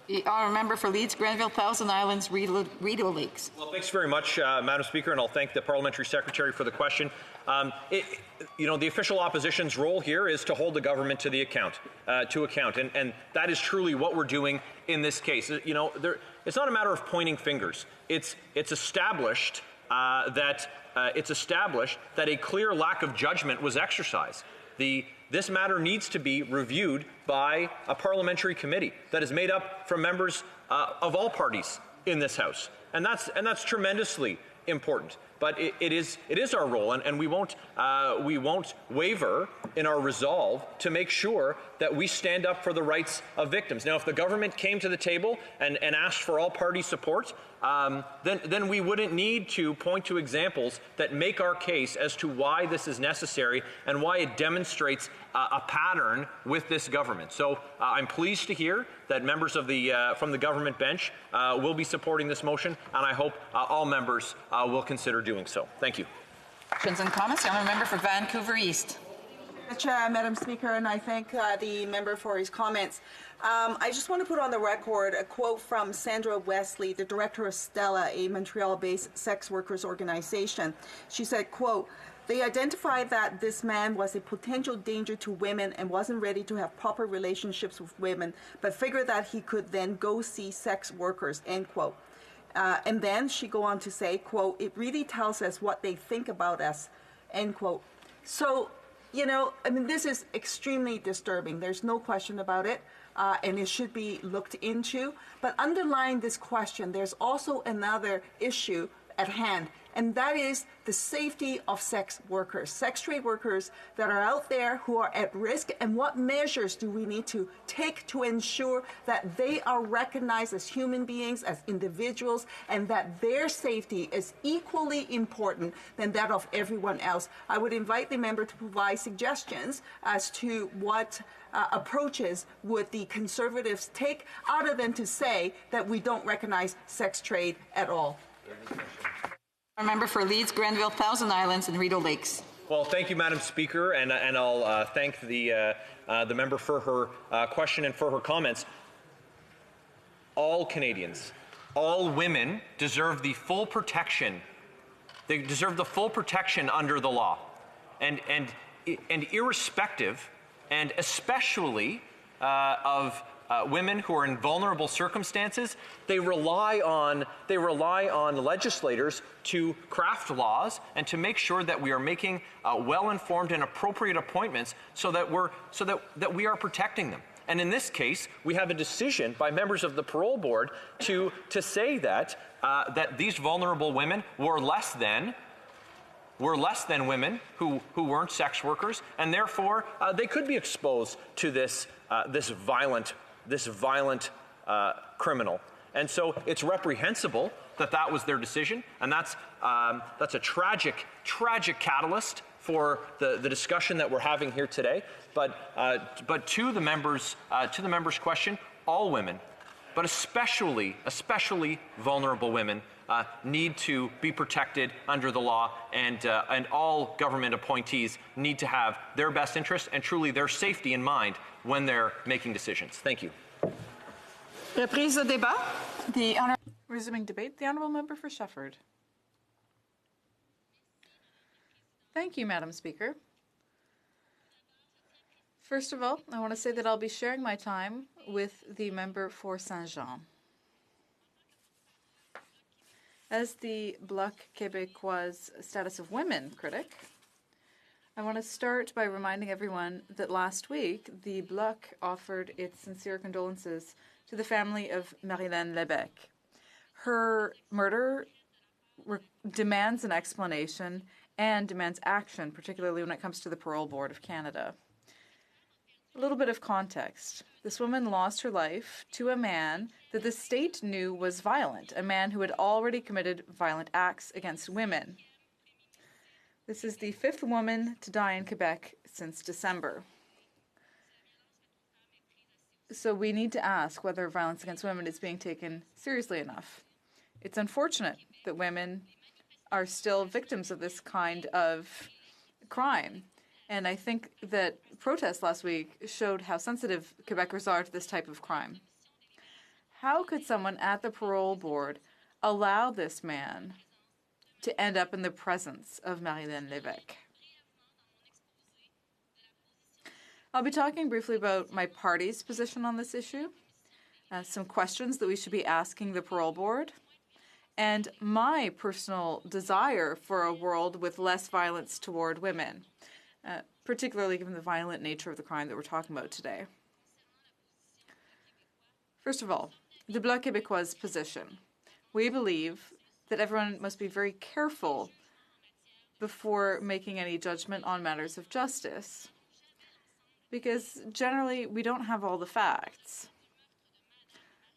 The Honourable Member for Leeds, Grenville, Thousand Islands, Rideau Lakes. Well, thanks very much, Madam Speaker, and I'll thank the Parliamentary Secretary for the question. The official opposition's role here is to hold the government to account, and that is truly what we're doing in this case. It's not a matter of pointing fingers. It's established that a clear lack of judgment was exercised. This matter needs to be reviewed by a parliamentary committee that is made up from members of all parties in this House. And that's tremendously important. But it is our role, and we won't waver in our resolve to make sure that we stand up for the rights of victims. Now, if the government came to the table and asked for all party support, then we wouldn't need to point to examples that make our case as to why this is necessary and why it demonstrates a pattern with this government. So I'm pleased to hear that members of from the government bench will be supporting this motion, and I hope all members will consider doing so. Thank you. Questions and comments? The honourable member for Vancouver East. Madam Speaker, and I thank the member for his comments. I just want to put on the record a quote from Sandra Wesley, the director of Stella, a Montreal-based sex workers organization. She said, quote, "They identified that this man was a potential danger to women and wasn't ready to have proper relationships with women, but figured that he could then go see sex workers," end quote. And then she go on to say, quote, "It really tells us what they think about us," end quote. So, you know, I mean, this is extremely disturbing. There's no question about it, and it should be looked into. But underlying this question, there's also another issue at hand, and that is the safety of sex workers, sex trade workers that are out there who are at risk, and what measures do we need to take to ensure that they are recognized as human beings, as individuals, and that their safety is equally important than that of everyone else. I would invite the member to provide suggestions as to what approaches would the Conservatives take, other than to say that we don't recognize sex trade at all. Our member for Leeds, Grenville, Thousand Islands, and Rideau Lakes. Well, thank you, Madam Speaker, and I'll thank the member for her question and for her comments. All Canadians, all women deserve the full protection. They deserve the full protection under the law, and irrespective, and especially of women who are in vulnerable circumstances, they rely on legislators to craft laws and to make sure that we are making well-informed and appropriate appointments so that we are protecting them. And in this case, we have a decision by members of the parole board to say that these vulnerable women were less than women who weren't sex workers, and therefore they could be exposed to this violent criminal. And so it's reprehensible that was their decision, and that's a tragic catalyst for the discussion that we're having here today. But to the member's question, all women, but especially vulnerable women, need to be protected under the law, and all government appointees need to have their best interest and truly their safety in mind when they're making decisions. Thank you. Reprise de débat. Resuming debate, the honourable member for Shefford. Thank you, Madam Speaker. First of all, I want to say that I'll be sharing my time with the member for Saint-Jean. As the Bloc Québécois Status of Women critic, I want to start by reminding everyone that last week, the Bloc offered its sincere condolences to the family of Marilyn Lévesque. Her murder demands an explanation and demands action, particularly when it comes to the Parole Board of Canada. A little bit of context. This woman lost her life to a man that the state knew was violent, a man who had already committed violent acts against women. This is the fifth woman to die in Quebec since December. So we need to ask whether violence against women is being taken seriously enough. It's unfortunate that women are still victims of this kind of crime. And I think that protests last week showed how sensitive Quebecers are to this type of crime. How could someone at the parole board allow this man to end up in the presence of Marilyn Lévesque? I'll be talking briefly about my party's position on this issue, some questions that we should be asking the parole board, and my personal desire for a world with less violence toward women, particularly given the violent nature of the crime that we're talking about today. First of all, the Bloc Québécois position. We believe that everyone must be very careful before making any judgment on matters of justice, because generally we don't have all the facts.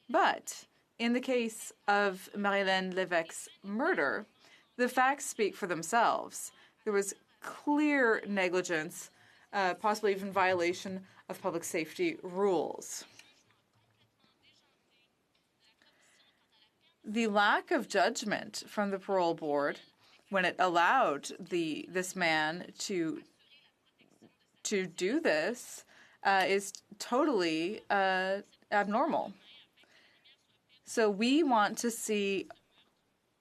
But in the case of Marie-Hélène Lévesque's murder, the facts speak for themselves. There was clear negligence, possibly even violation of public safety rules. The lack of judgment from the parole board when it allowed this man to do this is totally abnormal. So we want to see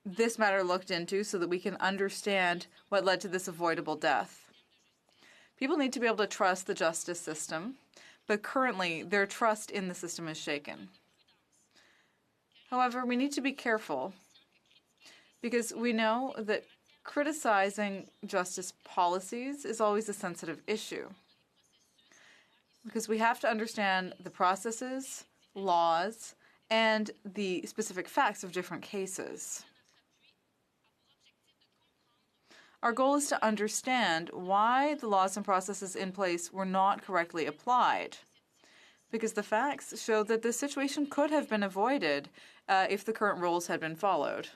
this matter looked into so that we can understand what led to this avoidable death. People need to be able to trust the justice system, but currently their trust in the system is shaken. However, we need to be careful because we know that criticizing justice policies is always a sensitive issue, because we have to understand the processes, laws, and the specific facts of different cases. Our goal is to understand why the laws and processes in place were not correctly applied, because the facts show that this situation could have been avoided if the current rules had been followed.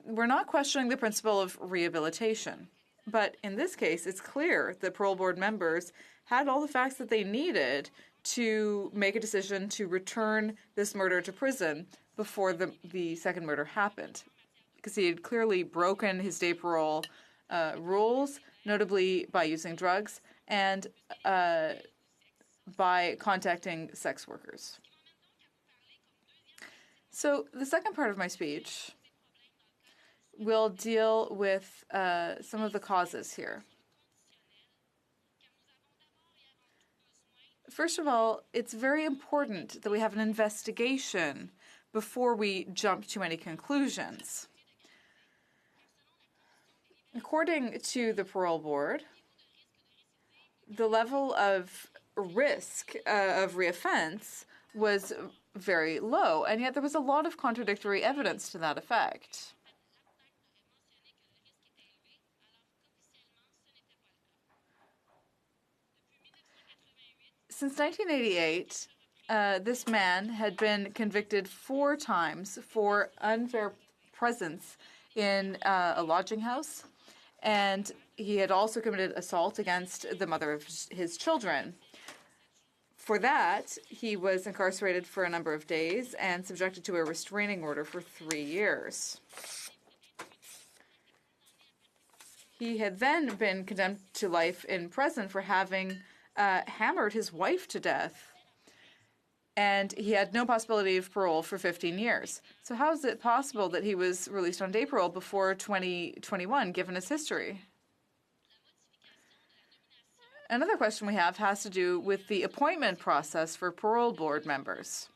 We're not questioning the principle of rehabilitation, but in this case, it's clear that parole board members had all the facts that they needed to make a decision to return this murderer to prison before the second murder happened, because he had clearly broken his day parole rules, notably by using drugs and by contacting sex workers. So the second part of my speech will deal with some of the causes here. First of all, it's very important that we have an investigation before we jump to any conclusions. According to the parole board, the level of risk of reoffense was very low, and yet there was a lot of contradictory evidence to that effect. Since 1988, this man had been convicted 4 times for unfair presence in a lodging house, and he had also committed assault against the mother of his children. For that, he was incarcerated for a number of days and subjected to a restraining order for 3 years. He had then been condemned to life in prison for having hammered his wife to death, and he had no possibility of parole for 15 years. So how is it possible that he was released on day parole before 2021, given his history? Another question we have has to do with the appointment process for parole board members.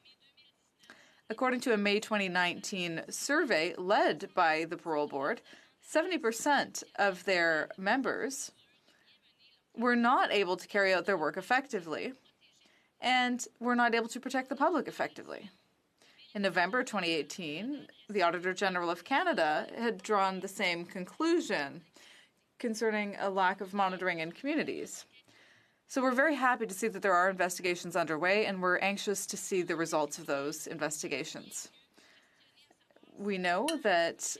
According to a May 2019 survey led by the parole board, 70% of their members were not able to carry out their work effectively and were not able to protect the public effectively. In November 2018, the Auditor General of Canada had drawn the same conclusion concerning a lack of monitoring in communities. So we're very happy to see that there are investigations underway, and we're anxious to see the results of those investigations. We know that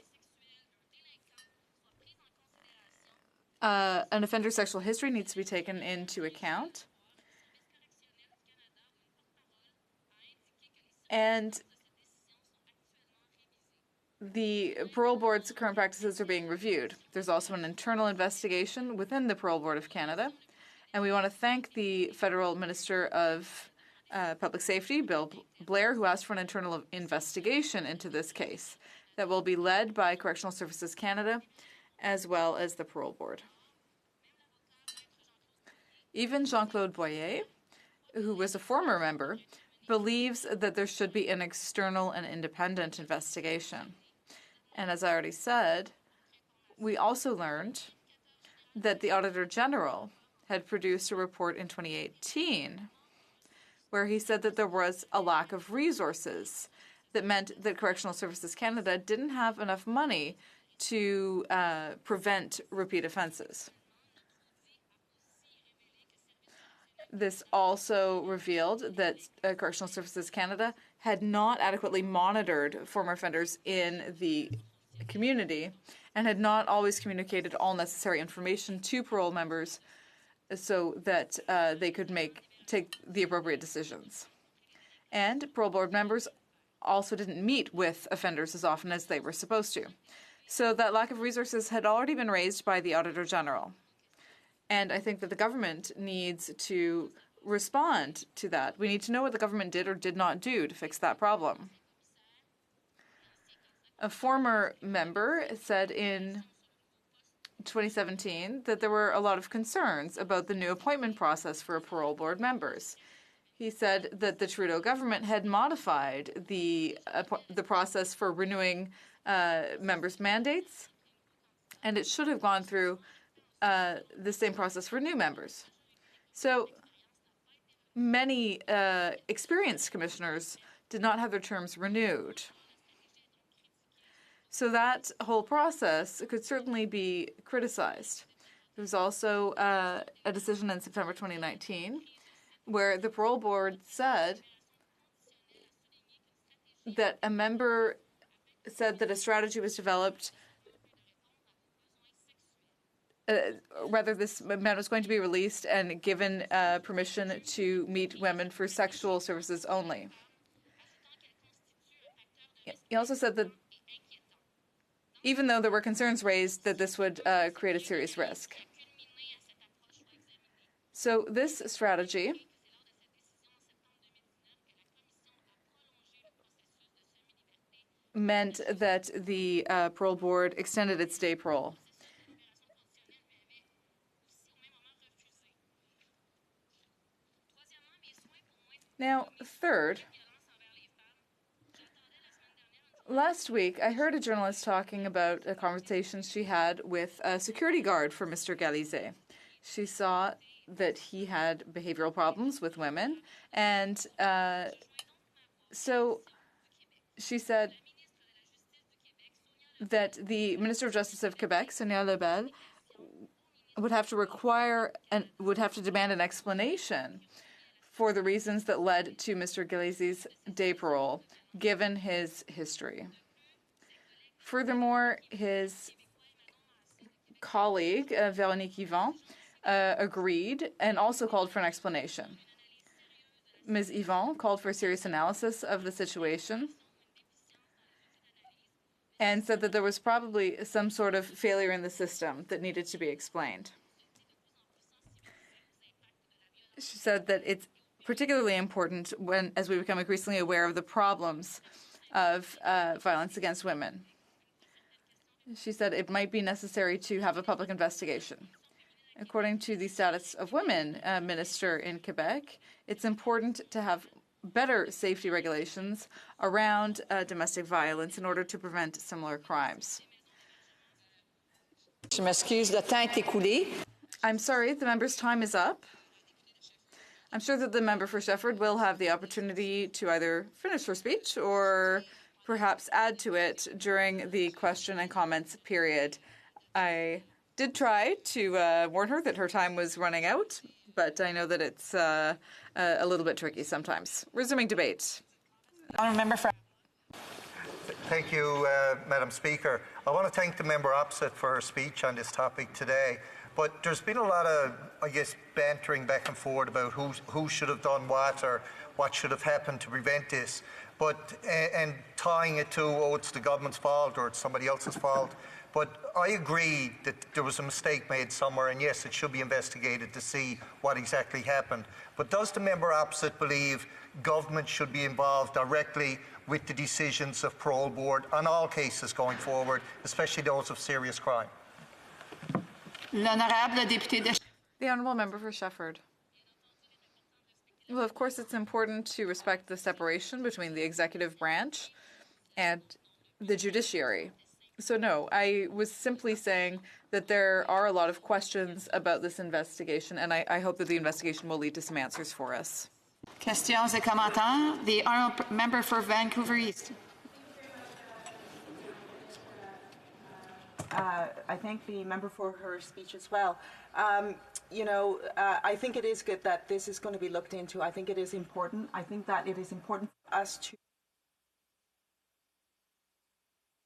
an offender's sexual history needs to be taken into account. And the parole board's current practices are being reviewed. There's also an internal investigation within the Parole Board of Canada. And we want to thank the Federal Minister of Public Safety, Bill Blair, who asked for an internal investigation into this case that will be led by Correctional Services Canada as well as the Parole Board. Even Jean-Claude Boyer, who was a former member, believes that there should be an external and independent investigation. And as I already said, we also learned that the Auditor General had produced a report in 2018 where he said that there was a lack of resources that meant that Correctional Services Canada didn't have enough money to prevent repeat offences. This also revealed that Correctional Services Canada had not adequately monitored former offenders in the community and had not always communicated all necessary information to parole members so that they could take the appropriate decisions. And parole board members also didn't meet with offenders as often as they were supposed to. So that lack of resources had already been raised by the Auditor General. And I think that the government needs to respond to that. We need to know what the government did or did not do to fix that problem. A former member said in 2017 that there were a lot of concerns about the new appointment process for parole board members. He said that the Trudeau government had modified the process for renewing members' mandates, and it should have gone through the same process for new members. So many experienced commissioners did not have their terms renewed. So that whole process could certainly be criticized. There was also a decision in September 2019 where the parole board said that a member said that a strategy was developed this man was going to be released and given permission to meet women for sexual services only. He also said that even though there were concerns raised that this would create a serious risk. So this strategy meant that the parole board extended its day parole. Now, third, last week I heard a journalist talking about a conversation she had with a security guard for Mr. Galizé. She saw that he had behavioral problems with women, and so she said that the Minister of Justice of Quebec, Sonia Lebel, would have to demand an explanation for the reasons that led to Mr. Galizé's day parole, given his history. Furthermore, his colleague, Véronique Yvon, agreed and also called for an explanation. Ms. Yvon called for a serious analysis of the situation and said that there was probably some sort of failure in the system that needed to be explained. She said that it's particularly important as we become increasingly aware of the problems of violence against women. She said it might be necessary to have a public investigation. According to the Status of Women Minister in Quebec, it's important to have better safety regulations around domestic violence in order to prevent similar crimes. I'm sorry, the member's time is up. I'm sure that the member for Shefford will have the opportunity to either finish her speech or perhaps add to it during the question and comments period. I did try to warn her that her time was running out, but I know that it's a little bit tricky sometimes. Resuming debate. Member for. Thank you, Madam Speaker. I want to thank the member opposite for her speech on this topic today. But there's been a lot of, I guess, bantering back and forth about who should have done what or what should have happened to prevent this. But and tying it to, oh, it's the government's fault or it's somebody else's fault. But I agree that there was a mistake made somewhere, and yes, it should be investigated to see what exactly happened. But does the member opposite believe government should be involved directly with the decisions of parole board on all cases going forward, especially those of serious crime? The Honourable Member for Shefford. Well, of course, it's important to respect the separation between the executive branch and the judiciary. So, no, I was simply saying that there are a lot of questions about this investigation, and I hope that the investigation will lead to some answers for us. Questions et commentaires? The honourable member for Vancouver East. I thank the member for her speech as well. I think it is good that this is going to be looked into. I think it is important. I think that it is important for us to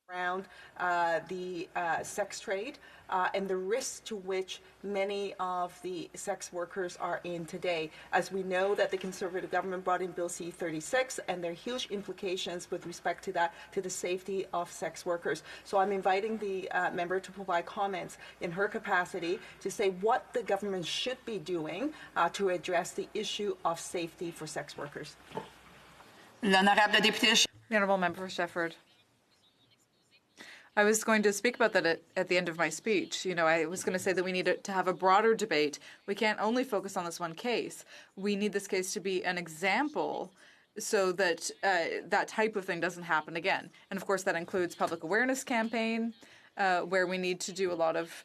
around the sex trade and the risks to which many of the sex workers are in today. As we know that the Conservative government brought in Bill C-36, and there are huge implications with respect to that, to the safety of sex workers. So I'm inviting the member to provide comments in her capacity to say what the government should be doing to address the issue of safety for sex workers. The honourable member for Shefford. I was going to speak about that at the end of my speech. I was going to say that we need to have a broader debate. We can't only focus on this one case. We need this case to be an example so that that type of thing doesn't happen again. And of course, that includes public awareness campaign, where we need to do a lot of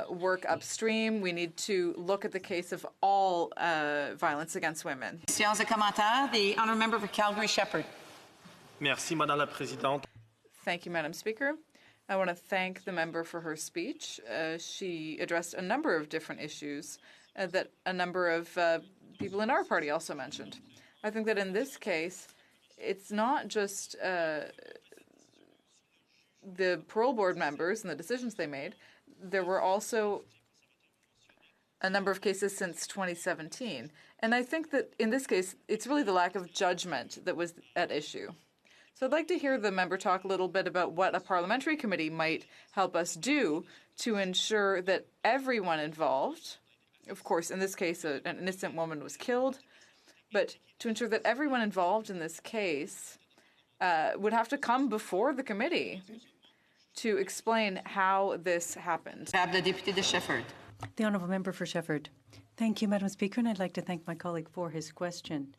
work upstream. We need to look at the case of all violence against women. Questions et commentaires? The honourable member for Calgary Shepherd. Merci, Madame la Présidente. Thank you, Madam Speaker. I want to thank the member for her speech. She addressed a number of different issues that a number of people in our party also mentioned. I think that in this case, it's not just the parole board members and the decisions they made. There were also a number of cases since 2017. And I think that in this case, it's really the lack of judgment that was at issue. So I'd like to hear the member talk a little bit about what a parliamentary committee might help us do to ensure that everyone involved, of course, in this case, an innocent woman was killed, but to ensure that everyone involved in this case would have to come before the committee to explain how this happened. The honourable member for Shefford. Thank you, Madam Speaker, and I'd like to thank my colleague for his question.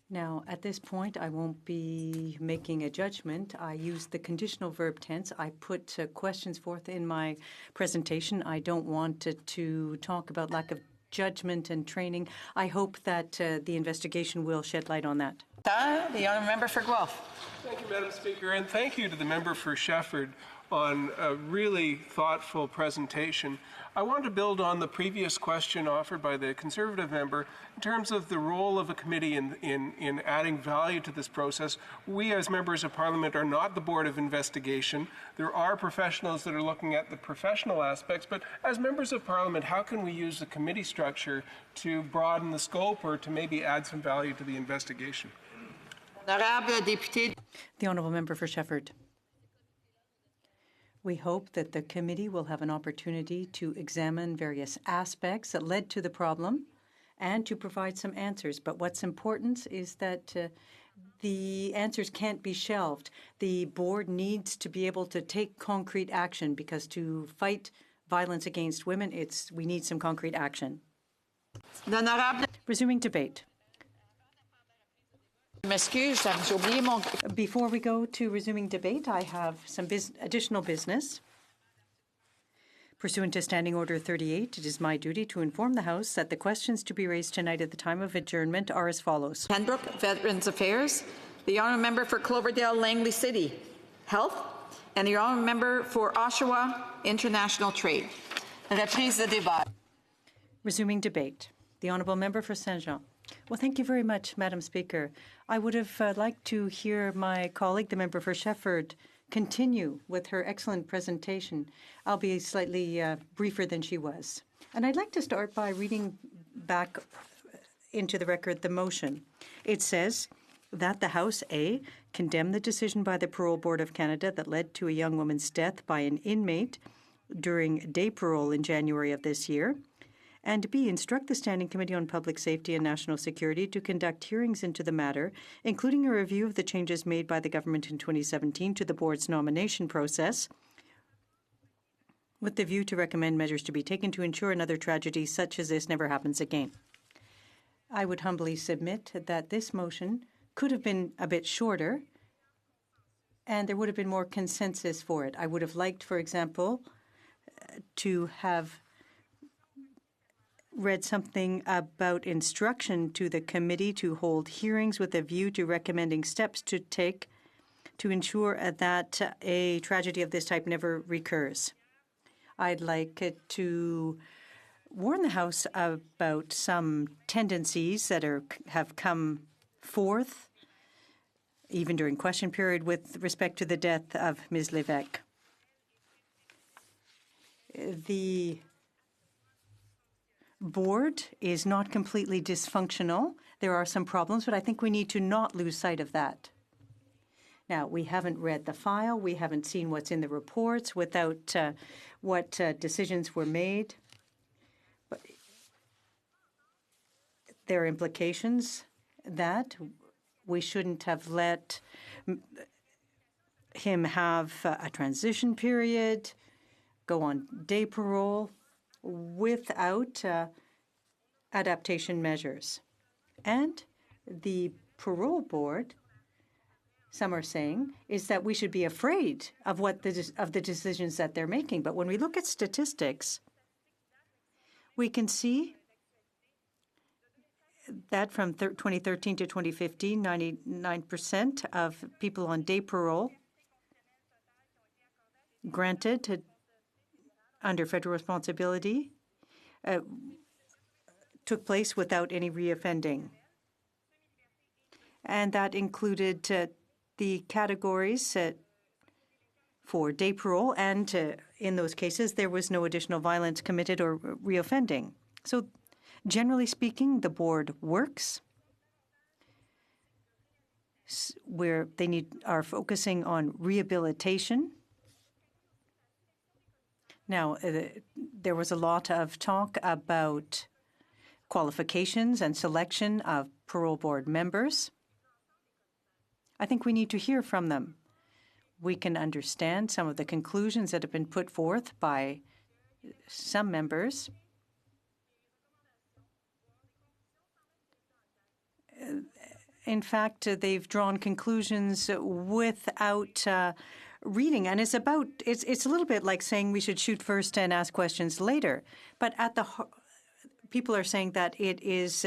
Now, at this point, I won't be making a judgment. I use the conditional verb tense. I put questions forth in my presentation. I don't want to talk about lack of judgment and training. I hope that the investigation will shed light on that. The honourable member for Guelph. Thank you, Madam Speaker, and thank you to the member for Shefford on a really thoughtful presentation. I want to build on the previous question offered by the Conservative member in terms of the role of a committee in adding value to this process. We as members of Parliament are not the Board of Investigation. There are professionals that are looking at the professional aspects, but as members of Parliament, how can we use the committee structure to broaden the scope or to maybe add some value to the investigation? The honourable member for Shefford. We hope that the committee will have an opportunity to examine various aspects that led to the problem and to provide some answers. But what's important is that the answers can't be shelved. The board needs to be able to take concrete action because to fight violence against women, we need some concrete action. Resuming debate. Before we go to resuming debate, I have some additional business. Pursuant to Standing Order 38, it is my duty to inform the House that the questions to be raised tonight at the time of adjournment are as follows. Pembroke, Veterans Affairs, the honourable member for Cloverdale, Langley City, Health, and the honourable member for Oshawa, International Trade. Reprise de débat. Resuming debate. The honourable member for Saint-Jean. Well, thank you very much, Madam Speaker. I would have liked to hear my colleague, the member for Shefford, continue with her excellent presentation. I'll be slightly briefer than she was. And I'd like to start by reading back into the record the motion. It says that the House, A, condemn the decision by the Parole Board of Canada that led to a young woman's death by an inmate during day parole in January of this year, and B, instruct the Standing Committee on Public Safety and National Security to conduct hearings into the matter, including a review of the changes made by the government in 2017 to the board's nomination process, with the view to recommend measures to be taken to ensure another tragedy such as this never happens again. I would humbly submit that this motion could have been a bit shorter, and there would have been more consensus for it. I would have liked, for example, to have read something about instruction to the committee to hold hearings with a view to recommending steps to take to ensure that a tragedy of this type never recurs. I'd like to warn the House about some tendencies that have come forth, even during question period, with respect to the death of Ms. Lévesque. The board is not completely dysfunctional. There are some problems, but I think we need to not lose sight of that. Now, we haven't read the file. We haven't seen what's in the reports without what decisions were made. But there are implications that we shouldn't have let him have a transition period, go on day parole without adaptation measures. And the parole board, some are saying, is that we should be afraid of the decisions that they're making. But when we look at statistics, we can see that from 2013 to 2015, 99% of people on day parole granted under federal responsibility took place without any reoffending. And that included the categories for day parole, and in those cases, there was no additional violence committed or reoffending. So generally speaking, the board works where they are focusing on rehabilitation. Now, there was a lot of talk about qualifications and selection of parole board members. I think we need to hear from them. We can understand some of the conclusions that have been put forth by some members. In fact, they've drawn conclusions without reading, and it's a little bit like saying we should shoot first and ask questions later. But people are saying that it is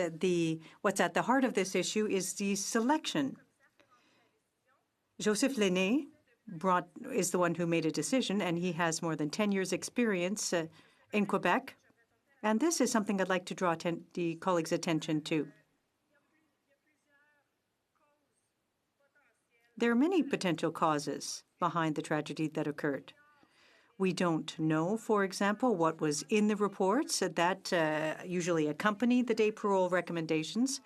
what's at the heart of this issue is the selection. Joseph Lenné is the one who made a decision, and he has more than 10 years' experience in Quebec. And this is something I'd like to draw the colleagues' attention to. There are many potential causes behind the tragedy that occurred. We don't know, for example, what was in the reports that usually accompany the day parole recommendations.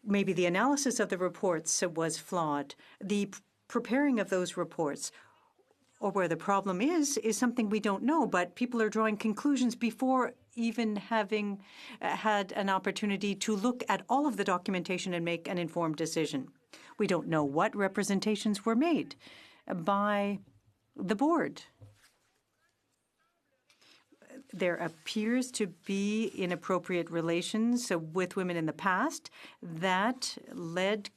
Maybe the analysis of the reports was flawed. The preparing of those reports, or where the problem is something we don't know, but people are drawing conclusions before even having had an opportunity to look at all of the documentation and make an informed decision. We don't know what representations were made by the board. There appears to be inappropriate relations with women in the past that led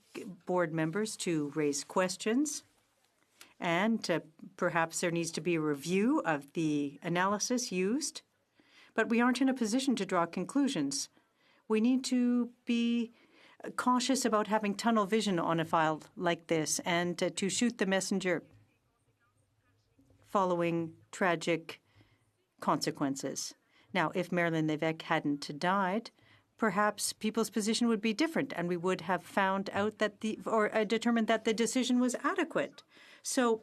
board members to raise questions, and perhaps there needs to be a review of the analysis used. But we aren't in a position to draw conclusions. We need to be cautious about having tunnel vision on a file like this and to shoot the messenger following tragic consequences. Now, if Marilyn Lévesque hadn't died, perhaps people's position would be different, and we would have found out that determined that the decision was adequate. So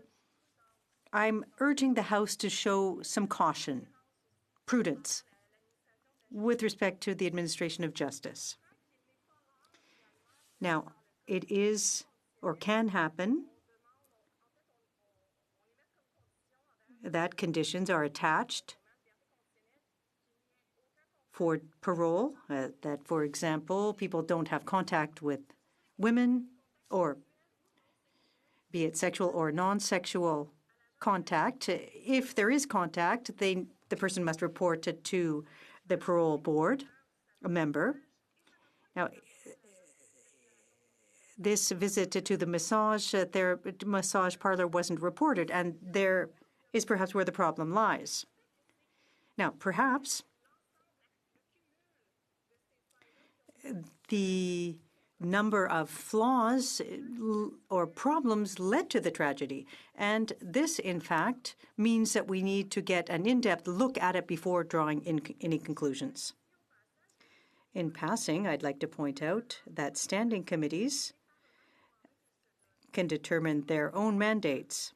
I'm urging the House to show some caution, prudence, with respect to the administration of justice. Now, it is or can happen that conditions are attached for parole, that, for example, people don't have contact with women, or be it sexual or non-sexual contact. If there is contact, the person must report it to the parole board, a member. Now, this visit to the massage parlor wasn't reported, and there is perhaps where the problem lies. Now, perhaps the number of flaws or problems led to the tragedy. And this, in fact, means that we need to get an in-depth look at it before drawing any conclusions. In passing, I'd like to point out that standing committees can determine their own mandates.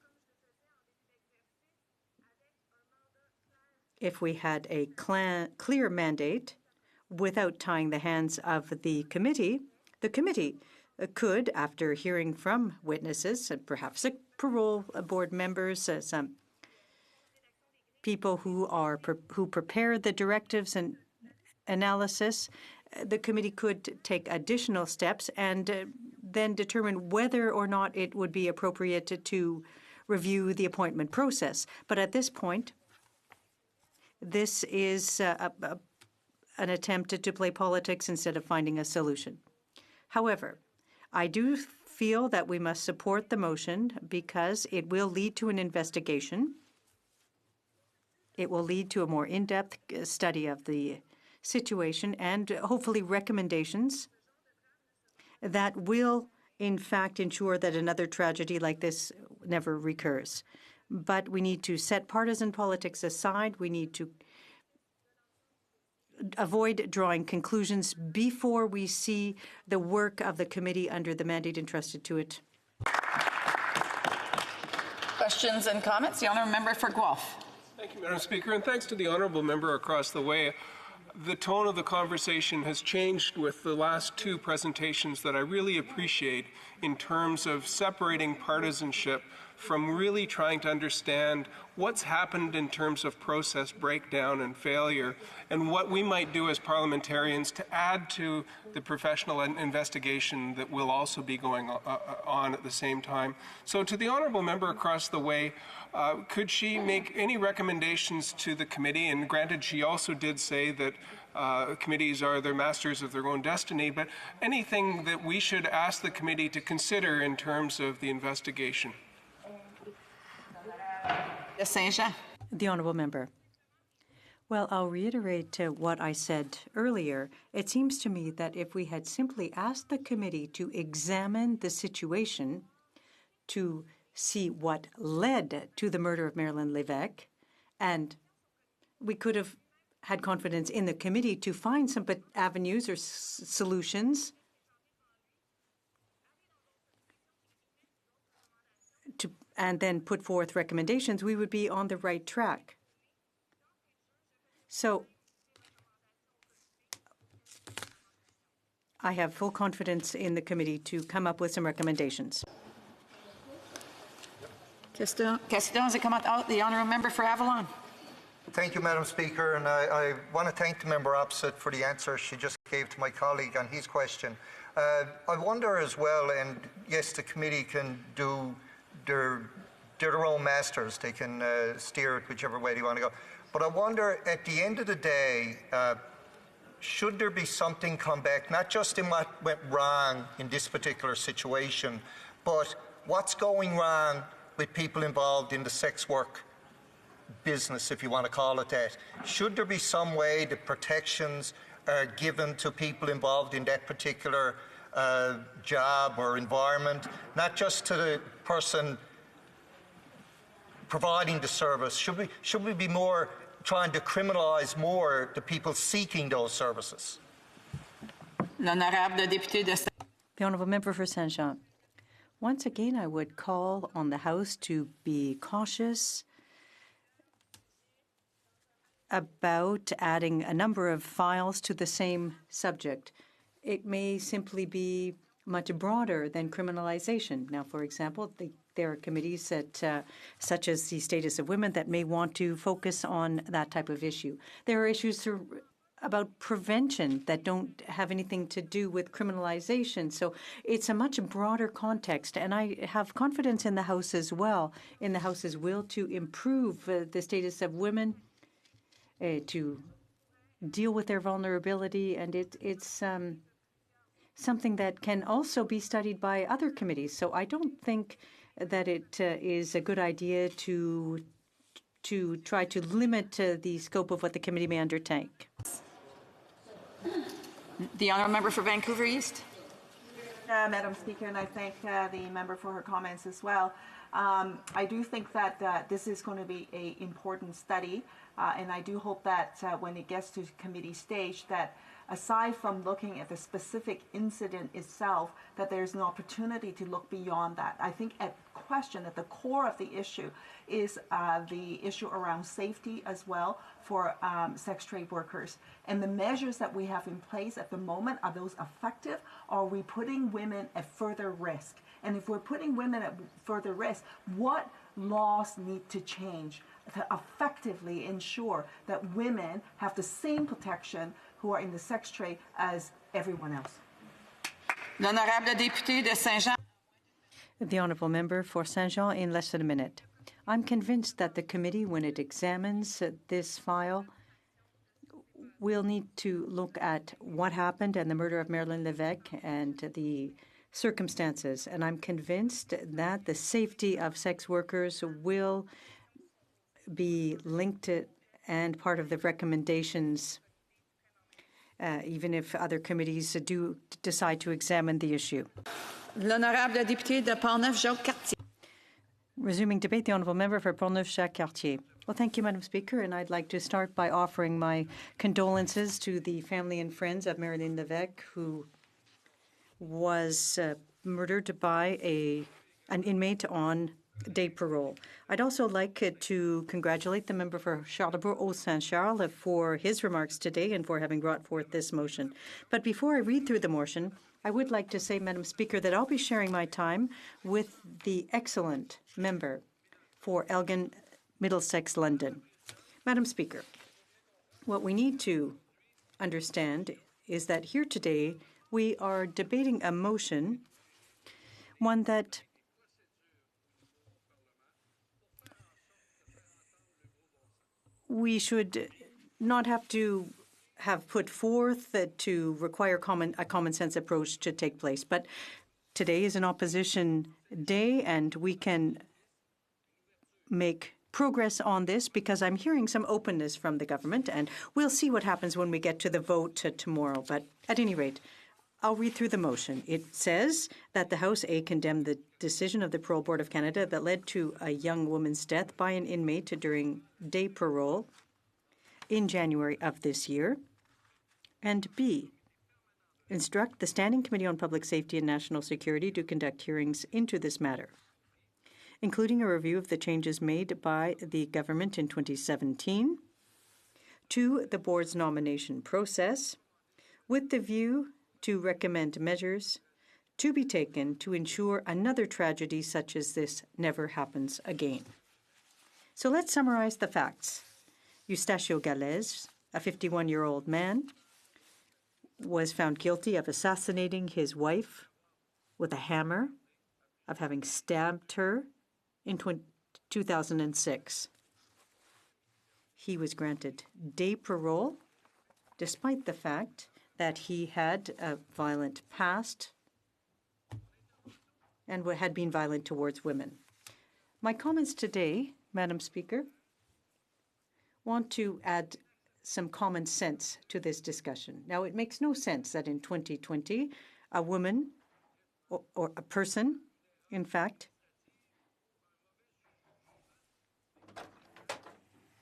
If we had a clear mandate without tying the hands of the committee could, after hearing from witnesses, perhaps parole board members, some people who prepare the directives and analysis, the committee could take additional steps and then determine whether or not it would be appropriate to review the appointment process. But at this point, this is an attempt to play politics instead of finding a solution. However, I do feel that we must support the motion because it will lead to an investigation. It will lead to a more in-depth study of the situation and hopefully recommendations that will, in fact, ensure that another tragedy like this never recurs. But we need to set partisan politics aside. We need to avoid drawing conclusions before we see the work of the committee under the mandate entrusted to it. Questions and comments? The honourable member for Guelph. Thank you, Madam Speaker, and thanks to the honourable member across the way. The tone of the conversation has changed with the last two presentations that I really appreciate in terms of separating partisanship from really trying to understand what's happened in terms of process breakdown and failure and what we might do as parliamentarians to add to the professional investigation that will also be going on at the same time. So to the honourable member across the way, could she make any recommendations to the committee? And granted, she also did say that committees are their masters of their own destiny, but anything that we should ask the committee to consider in terms of the investigation? The honourable member. Well, I'll reiterate what I said earlier. It seems to me that if we had simply asked the committee to examine the situation to see what led to the murder of Marilyn Lévesque, and we could have had confidence in the committee to find some avenues or solutions and then put forth recommendations, we would be on the right track. So I have full confidence in the committee to come up with some recommendations. The honourable member for Avalon. Thank you, Madam Speaker, and I want to thank the member opposite for the answer she just gave to my colleague on his question. I wonder as well, and yes, the committee can do they're their own masters. They can steer it whichever way they want to go. But I wonder, at the end of the day, should there be something come back, not just in what went wrong in this particular situation, but what's going wrong with people involved in the sex work business, if you want to call it that? Should there be some way that protections are given to people involved in that particular job or environment, not just to the person providing the service? Should we be more trying to criminalize more the people seeking those services? The honourable member for Saint-Jean. Once again, I would call on the House to be cautious about adding a number of files to the same subject. It may simply be much broader than criminalization. Now, for example, there are committees that, such as the status of women, that may want to focus on that type of issue. There are issues about prevention that don't have anything to do with criminalization. So it's a much broader context, and I have confidence in the House as well, in the House's will to improve the status of women, to deal with their vulnerability, and it's something that can also be studied by other committees. So I don't think that it is a good idea to try to limit the scope of what the committee may undertake. The honourable member for Vancouver East. Madam Speaker, and I thank the member for her comments as well. I do think that this is going to be an important study, and I do hope that when it gets to committee stage, that aside from looking at the specific incident itself, that there's an opportunity to look beyond that. I think at the core of the issue is the issue around safety as well for sex trade workers. And the measures that we have in place at the moment, are those effective? Or are we putting women at further risk? And if we're putting women at further risk, what laws need to change to effectively ensure that women have the same protection who are in the sex trade as everyone else? L'honorable député de Saint-Jean. The honourable member for Saint-Jean in less than a minute. I'm convinced that the committee, when it examines this file, will need to look at what happened and the murder of Marilyn Lévesque and the circumstances. And I'm convinced that the safety of sex workers will be linked to and part of the recommendations, even if other committees do decide to examine the issue. L'honorable député de Portneuf-Jacques-Cartier. Resuming debate, the honourable member for Portneuf-Jacques-Cartier. Well, thank you, Madam Speaker, and I'd like to start by offering my condolences to the family and friends of Marilyn Lévesque, who was murdered by an inmate on day parole. I'd also like to congratulate the member for Charlesbourg-Haut-Saint-Charles for his remarks today and for having brought forth this motion. But before I read through the motion, I would like to say, Madam Speaker, that I'll be sharing my time with the excellent member for Elgin, Middlesex, London. Madam Speaker, what we need to understand is that here today we are debating a motion, one that we should not have to have put forth to require a common sense approach to take place. But today is an opposition day, and we can make progress on this because I'm hearing some openness from the government, and we'll see what happens when we get to the vote tomorrow. But at any rate, I'll read through the motion. It says that the House A condemn the decision of the Parole Board of Canada that led to a young woman's death by an inmate during day parole in January of this year. And B, instruct the Standing Committee on Public Safety and National Security to conduct hearings into this matter, including a review of the changes made by the government in 2017 to the board's nomination process, with the view to recommend measures to be taken to ensure another tragedy such as this never happens again. So let's summarize the facts. Eustachio Galez, a 51-year-old man, was found guilty of assassinating his wife with a hammer, of having stabbed her in 2006. He was granted day parole despite the fact that he had a violent past and had been violent towards women. My comments today, Madam Speaker, want to add some common sense to this discussion. Now, it makes no sense that in 2020, a woman or a person, in fact,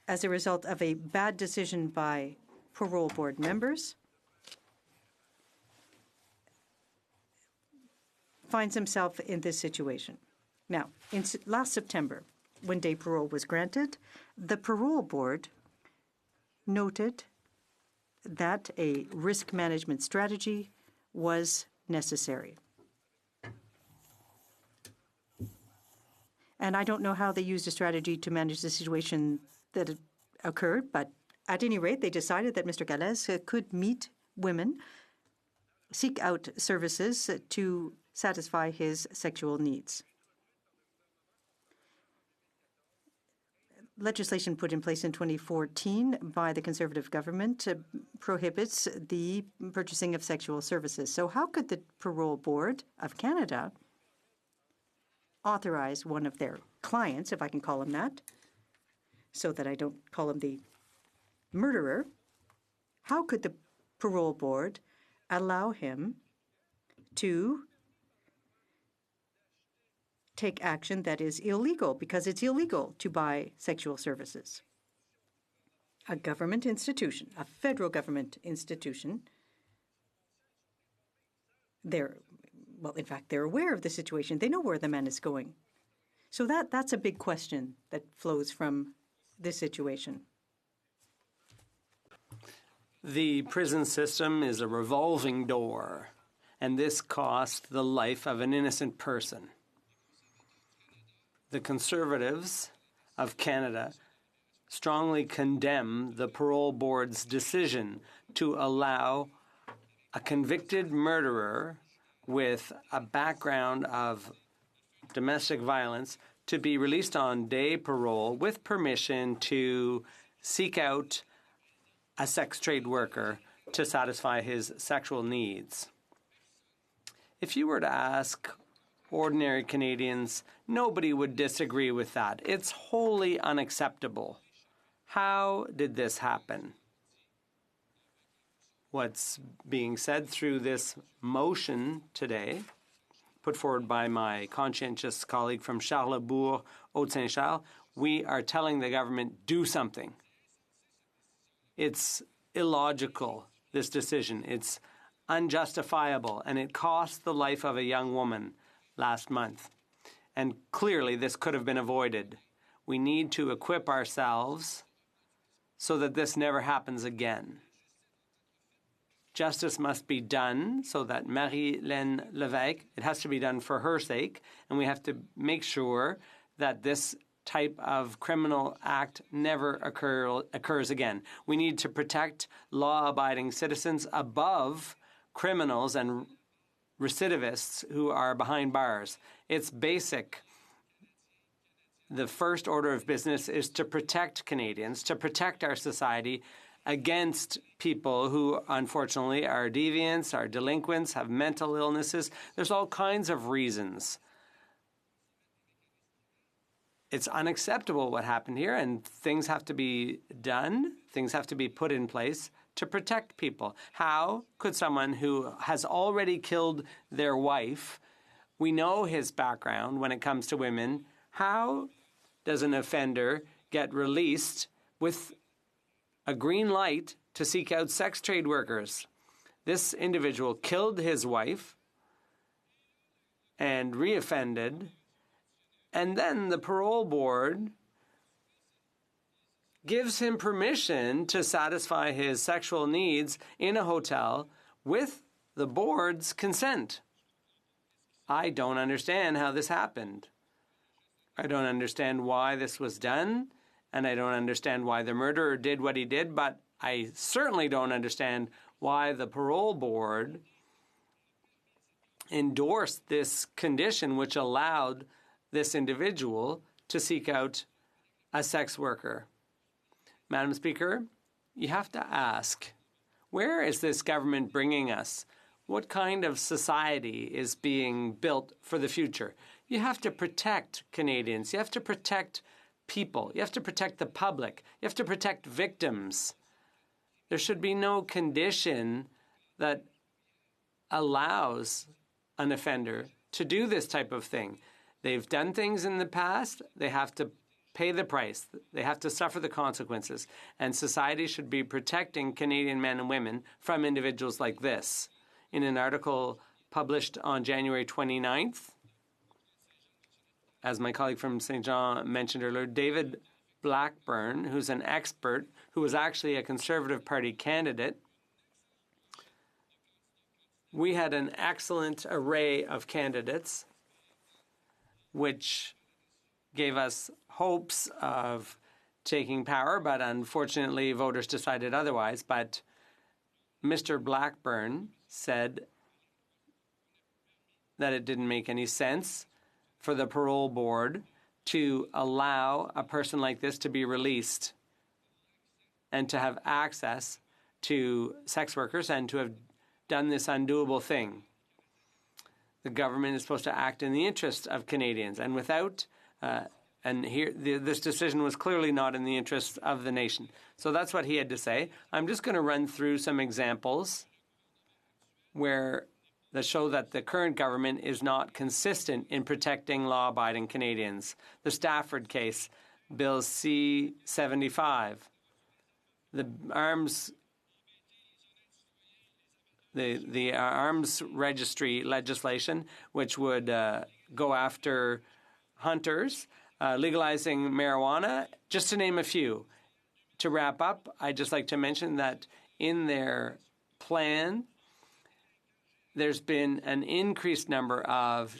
as a result of a bad decision by parole board members, finds himself in this situation. Now, last September, when day parole was granted, the parole board noted that a risk management strategy was necessary. And I don't know how they used a strategy to manage the situation that occurred, but at any rate, they decided that Mr. Galez could meet women, seek out services to satisfy his sexual needs. Legislation put in place in 2014 by the Conservative government prohibits the purchasing of sexual services. So how could the Parole Board of Canada authorize one of their clients, if I can call him that, so that I don't call him the murderer, how could the Parole Board allow him to take action that is illegal, because it's illegal to buy sexual services. A government institution, a federal government institution, in fact, they're aware of the situation. They know where the man is going. So that's a big question that flows from this situation. The prison system is a revolving door, and this cost the life of an innocent person. The Conservatives of Canada strongly condemn the Parole Board's decision to allow a convicted murderer with a background of domestic violence to be released on day parole with permission to seek out a sex trade worker to satisfy his sexual needs. If you were to ask ordinary Canadians, nobody would disagree with that. It's wholly unacceptable. How did this happen? What's being said through this motion today, put forward by my conscientious colleague from Charlesbourg, Haute-Saint-Charles, we are telling the government, do something. It's illogical, this decision. It's unjustifiable, and it cost the life of a young woman last month. And clearly, this could have been avoided. We need to equip ourselves so that this never happens again. Justice must be done so that Marie-Hélène Lévesque, it has to be done for her sake, and we have to make sure that this type of criminal act never occurs again. We need to protect law-abiding citizens above criminals and recidivists who are behind bars. It's basic. The first order of business is to protect Canadians, to protect our society against people who, unfortunately, are deviants, are delinquents, have mental illnesses. There's all kinds of reasons. It's unacceptable what happened here, and things have to be done, things have to be put in place to protect people. How could someone who has already killed their wife, we know his background when it comes to women, how does an offender get released with a green light to seek out sex trade workers? This individual killed his wife and reoffended, and then the parole board gives him permission to satisfy his sexual needs in a hotel with the board's consent. I don't understand how this happened. I don't understand why this was done, and I don't understand why the murderer did what he did, but I certainly don't understand why the parole board endorsed this condition which allowed this individual to seek out a sex worker. Madam Speaker, you have to ask, where is this government bringing us? What kind of society is being built for the future? You have to protect Canadians. You have to protect people. You have to protect the public. You have to protect victims. There should be no condition that allows an offender to do this type of thing. They've done things in the past. They have to pay the price. They have to suffer the consequences. And society should be protecting Canadian men and women from individuals like this. In an article published on January 29th, as my colleague from St. John mentioned earlier, David Blackburn, who's an expert, who was actually a Conservative Party candidate, we had an excellent array of candidates, which gave us hopes of taking power, but unfortunately voters decided otherwise. But Mr. Blackburn said that it didn't make any sense for the parole board to allow a person like this to be released and to have access to sex workers and to have done this undoable thing. The government is supposed to act in the interest of Canadians, and without, this decision was clearly not in the interest of the nation. So that's what he had to say. I'm just going to run through some examples that show that the current government is not consistent in protecting law-abiding Canadians. The Stafford case, Bill C-75, the arms registry legislation, which would go after hunters, legalizing marijuana, just to name a few. To wrap up, I'd just like to mention that in their plan, there's been an increased number of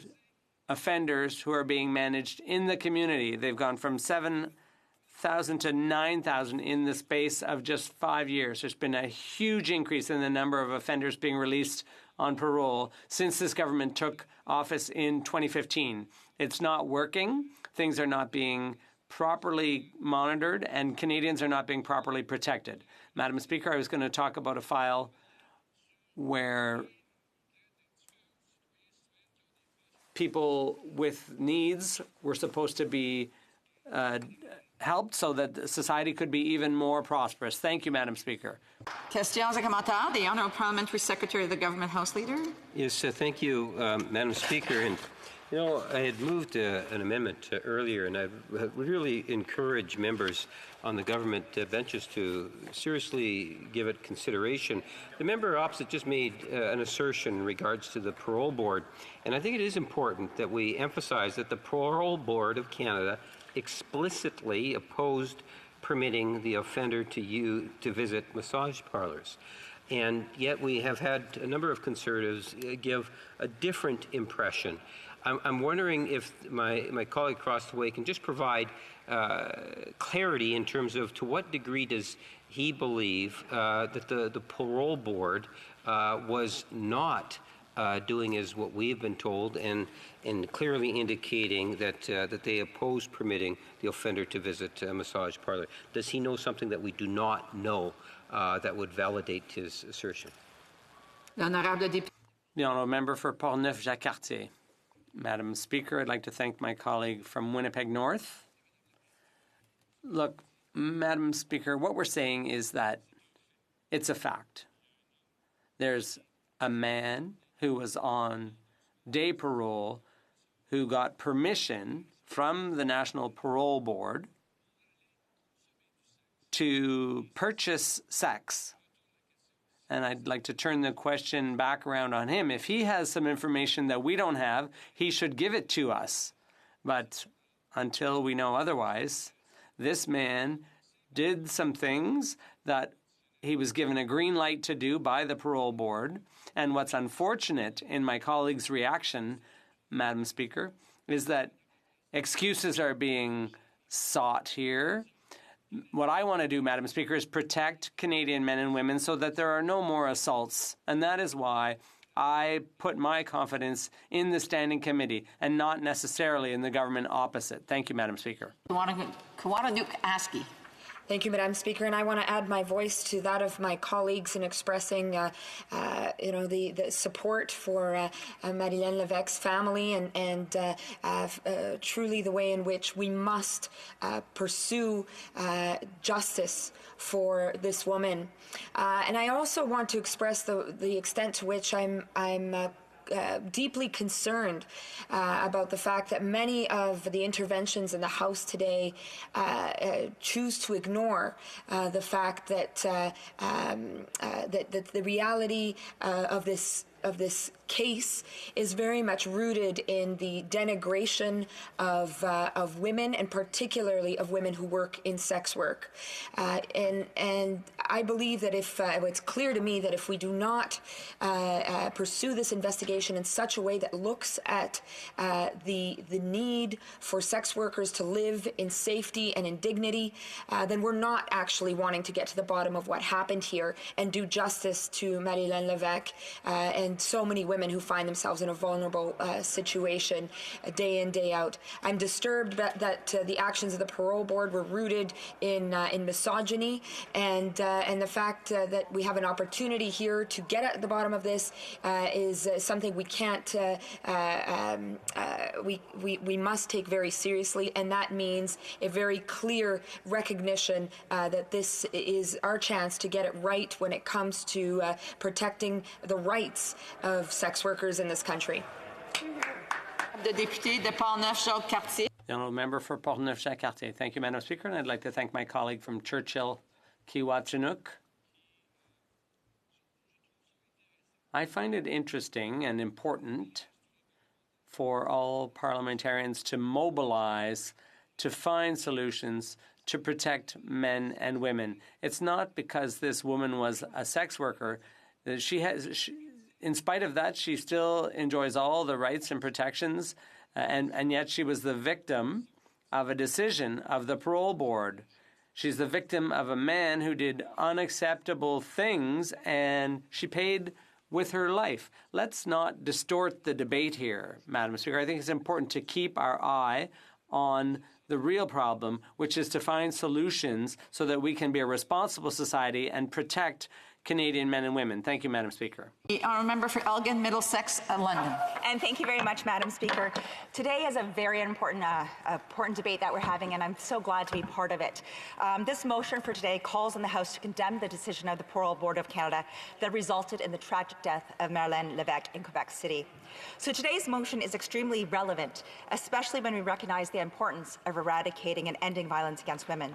offenders who are being managed in the community. They've gone from 7,000 to 9,000 in the space of just 5 years. There's been a huge increase in the number of offenders being released on parole since this government took office in 2015. It's not working. Things are not being properly monitored, and Canadians are not being properly protected. Madam Speaker, I was going to talk about a file where people with needs were supposed to be helped so that society could be even more prosperous. Thank you, Madam Speaker. Questions et commentaires. The Honourable Parliamentary Secretary of the Government House Leader. Yes, thank you, Madam Speaker. And you know, I had moved an amendment earlier, and I would really encourage members on the government benches to seriously give it consideration. The member opposite just made an assertion in regards to the Parole Board, and I think it is important that we emphasize that the Parole Board of Canada explicitly opposed permitting the offender to visit massage parlors. And yet we have had a number of Conservatives give a different impression. I'm wondering if my colleague across the way can just provide clarity in terms of to what degree does he believe that the Parole Board was not doing as what we have been told and clearly indicating that they oppose permitting the offender to visit a massage parlor. Does he know something that we do not know that would validate his assertion? The Honourable Member for Portneuf-Jacques-Cartier. Madam Speaker, I'd like to thank my colleague from Winnipeg North. Look, Madam Speaker, what we're saying is that it's a fact. There's a man who was on day parole who got permission from the National Parole Board to purchase sex. And I'd like to turn the question back around on him. If he has some information that we don't have, he should give it to us. But until we know otherwise, this man did some things that he was given a green light to do by the Parole Board. And what's unfortunate in my colleague's reaction, Madam Speaker, is that excuses are being sought here. What I want to do, Madam Speaker, is protect Canadian men and women so that there are no more assaults. And that is why I put my confidence in the Standing Committee and not necessarily in the government opposite. Thank you, Madam Speaker. Kawananuk-Askey. Thank you, Madam Speaker, and I want to add my voice to that of my colleagues in expressing, the support for Marie-Hélène Lévesque's family and truly the way in which we must pursue justice for this woman. And I also want to express the extent to which I'm deeply concerned about the fact that many of the interventions in the House today choose to ignore the fact that that the reality of this case is very much rooted in the denigration of women, and particularly of women who work in sex work. And I believe that if it's clear to me that if we do not pursue this investigation in such a way that looks at the need for sex workers to live in safety and in dignity, then we're not actually wanting to get to the bottom of what happened here and do justice to Marie-Hélène Lévesque and so many women who find themselves in a vulnerable situation day in, day out. I'm disturbed that the actions of the Parole Board were rooted in misogyny, and the fact that we have an opportunity here to get at the bottom of this is something we can't, we must take very seriously, and that means a very clear recognition that this is our chance to get it right when it comes to protecting the rights of sex workers in this country. The député de Portneuf-Jacques-Cartier. The honourable member for Portneuf-Jacques-Cartier. Thank you, Madam Speaker, and I'd like to thank my colleague from Churchill, Kiwachinook. I find it interesting and important for all parliamentarians to mobilize to find solutions to protect men and women. It's not because this woman was a sex worker. In spite of that, she still enjoys all the rights and protections, and yet she was the victim of a decision of the parole board. She's the victim of a man who did unacceptable things, and she paid with her life. Let's not distort the debate here, Madam Speaker. I think it's important to keep our eye on the real problem, which is to find solutions so that we can be a responsible society and protect Canadian men and women. Thank you, Madam Speaker. The honourable member for Elgin, Middlesex, London. And thank you very much, Madam Speaker. Today is a very important debate that we're having, and I'm so glad to be part of it. This motion for today calls on the House to condemn the decision of the Parole Board of Canada that resulted in the tragic death of Marilyn Lévesque in Quebec City. So today's motion is extremely relevant, especially when we recognize the importance of eradicating and ending violence against women.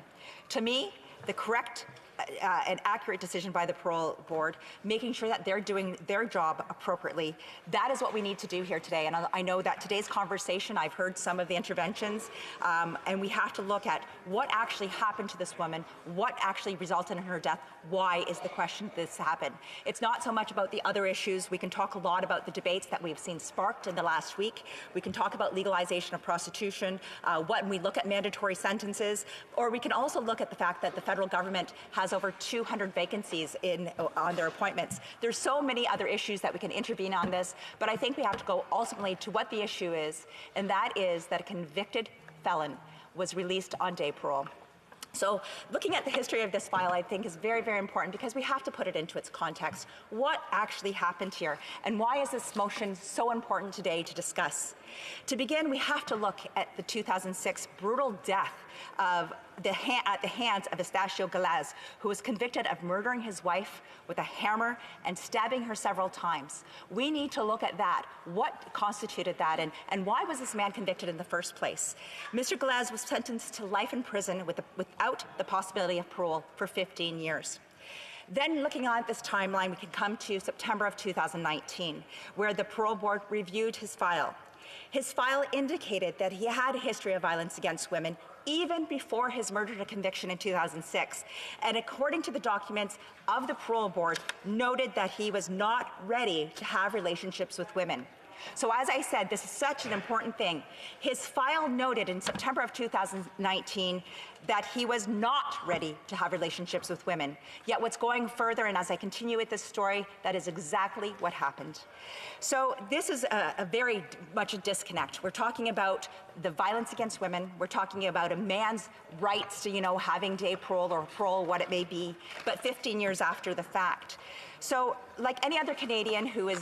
To me, the correct an accurate decision by the parole board, making sure that they're doing their job appropriately. That is what we need to do here today. And I know that today's conversation, I've heard some of the interventions, and we have to look at what actually happened to this woman, what actually resulted in her death, why is the question this happened. It's not so much about the other issues. We can talk a lot about the debates that we've seen sparked in the last week. We can talk about legalization of prostitution, when we look at mandatory sentences, or we can also look at the fact that the federal government has over 200 vacancies on their appointments. There's so many other issues that we can intervene on this, but I think we have to go ultimately to what the issue is, and that is that a convicted felon was released on day parole. So looking at the history of this file, I think is very, very important because we have to put it into its context. What actually happened here, and why is this motion so important today to discuss? To begin, we have to look at the 2006 brutal death at the hands of Eustacio Galaz, who was convicted of murdering his wife with a hammer and stabbing her several times. We need to look at that. What constituted that, and why was this man convicted in the first place? Mr. Galaz was sentenced to life in prison without the possibility of parole for 15 years. Then looking at this timeline, we can come to September of 2019, where the parole board reviewed his file. His file indicated that he had a history of violence against women even before his murder to conviction in 2006. And according to the documents of the parole board, noted that he was not ready to have relationships with women. So as I said, this is such an important thing. His file noted in September of 2019 that he was not ready to have relationships with women. Yet what's going further, and as I continue with this story, that is exactly what happened. So this is a very much a disconnect. We're talking about the violence against women. We're talking about a man's rights to, having day parole or parole, what it may be, but 15 years after the fact. So like any other Canadian who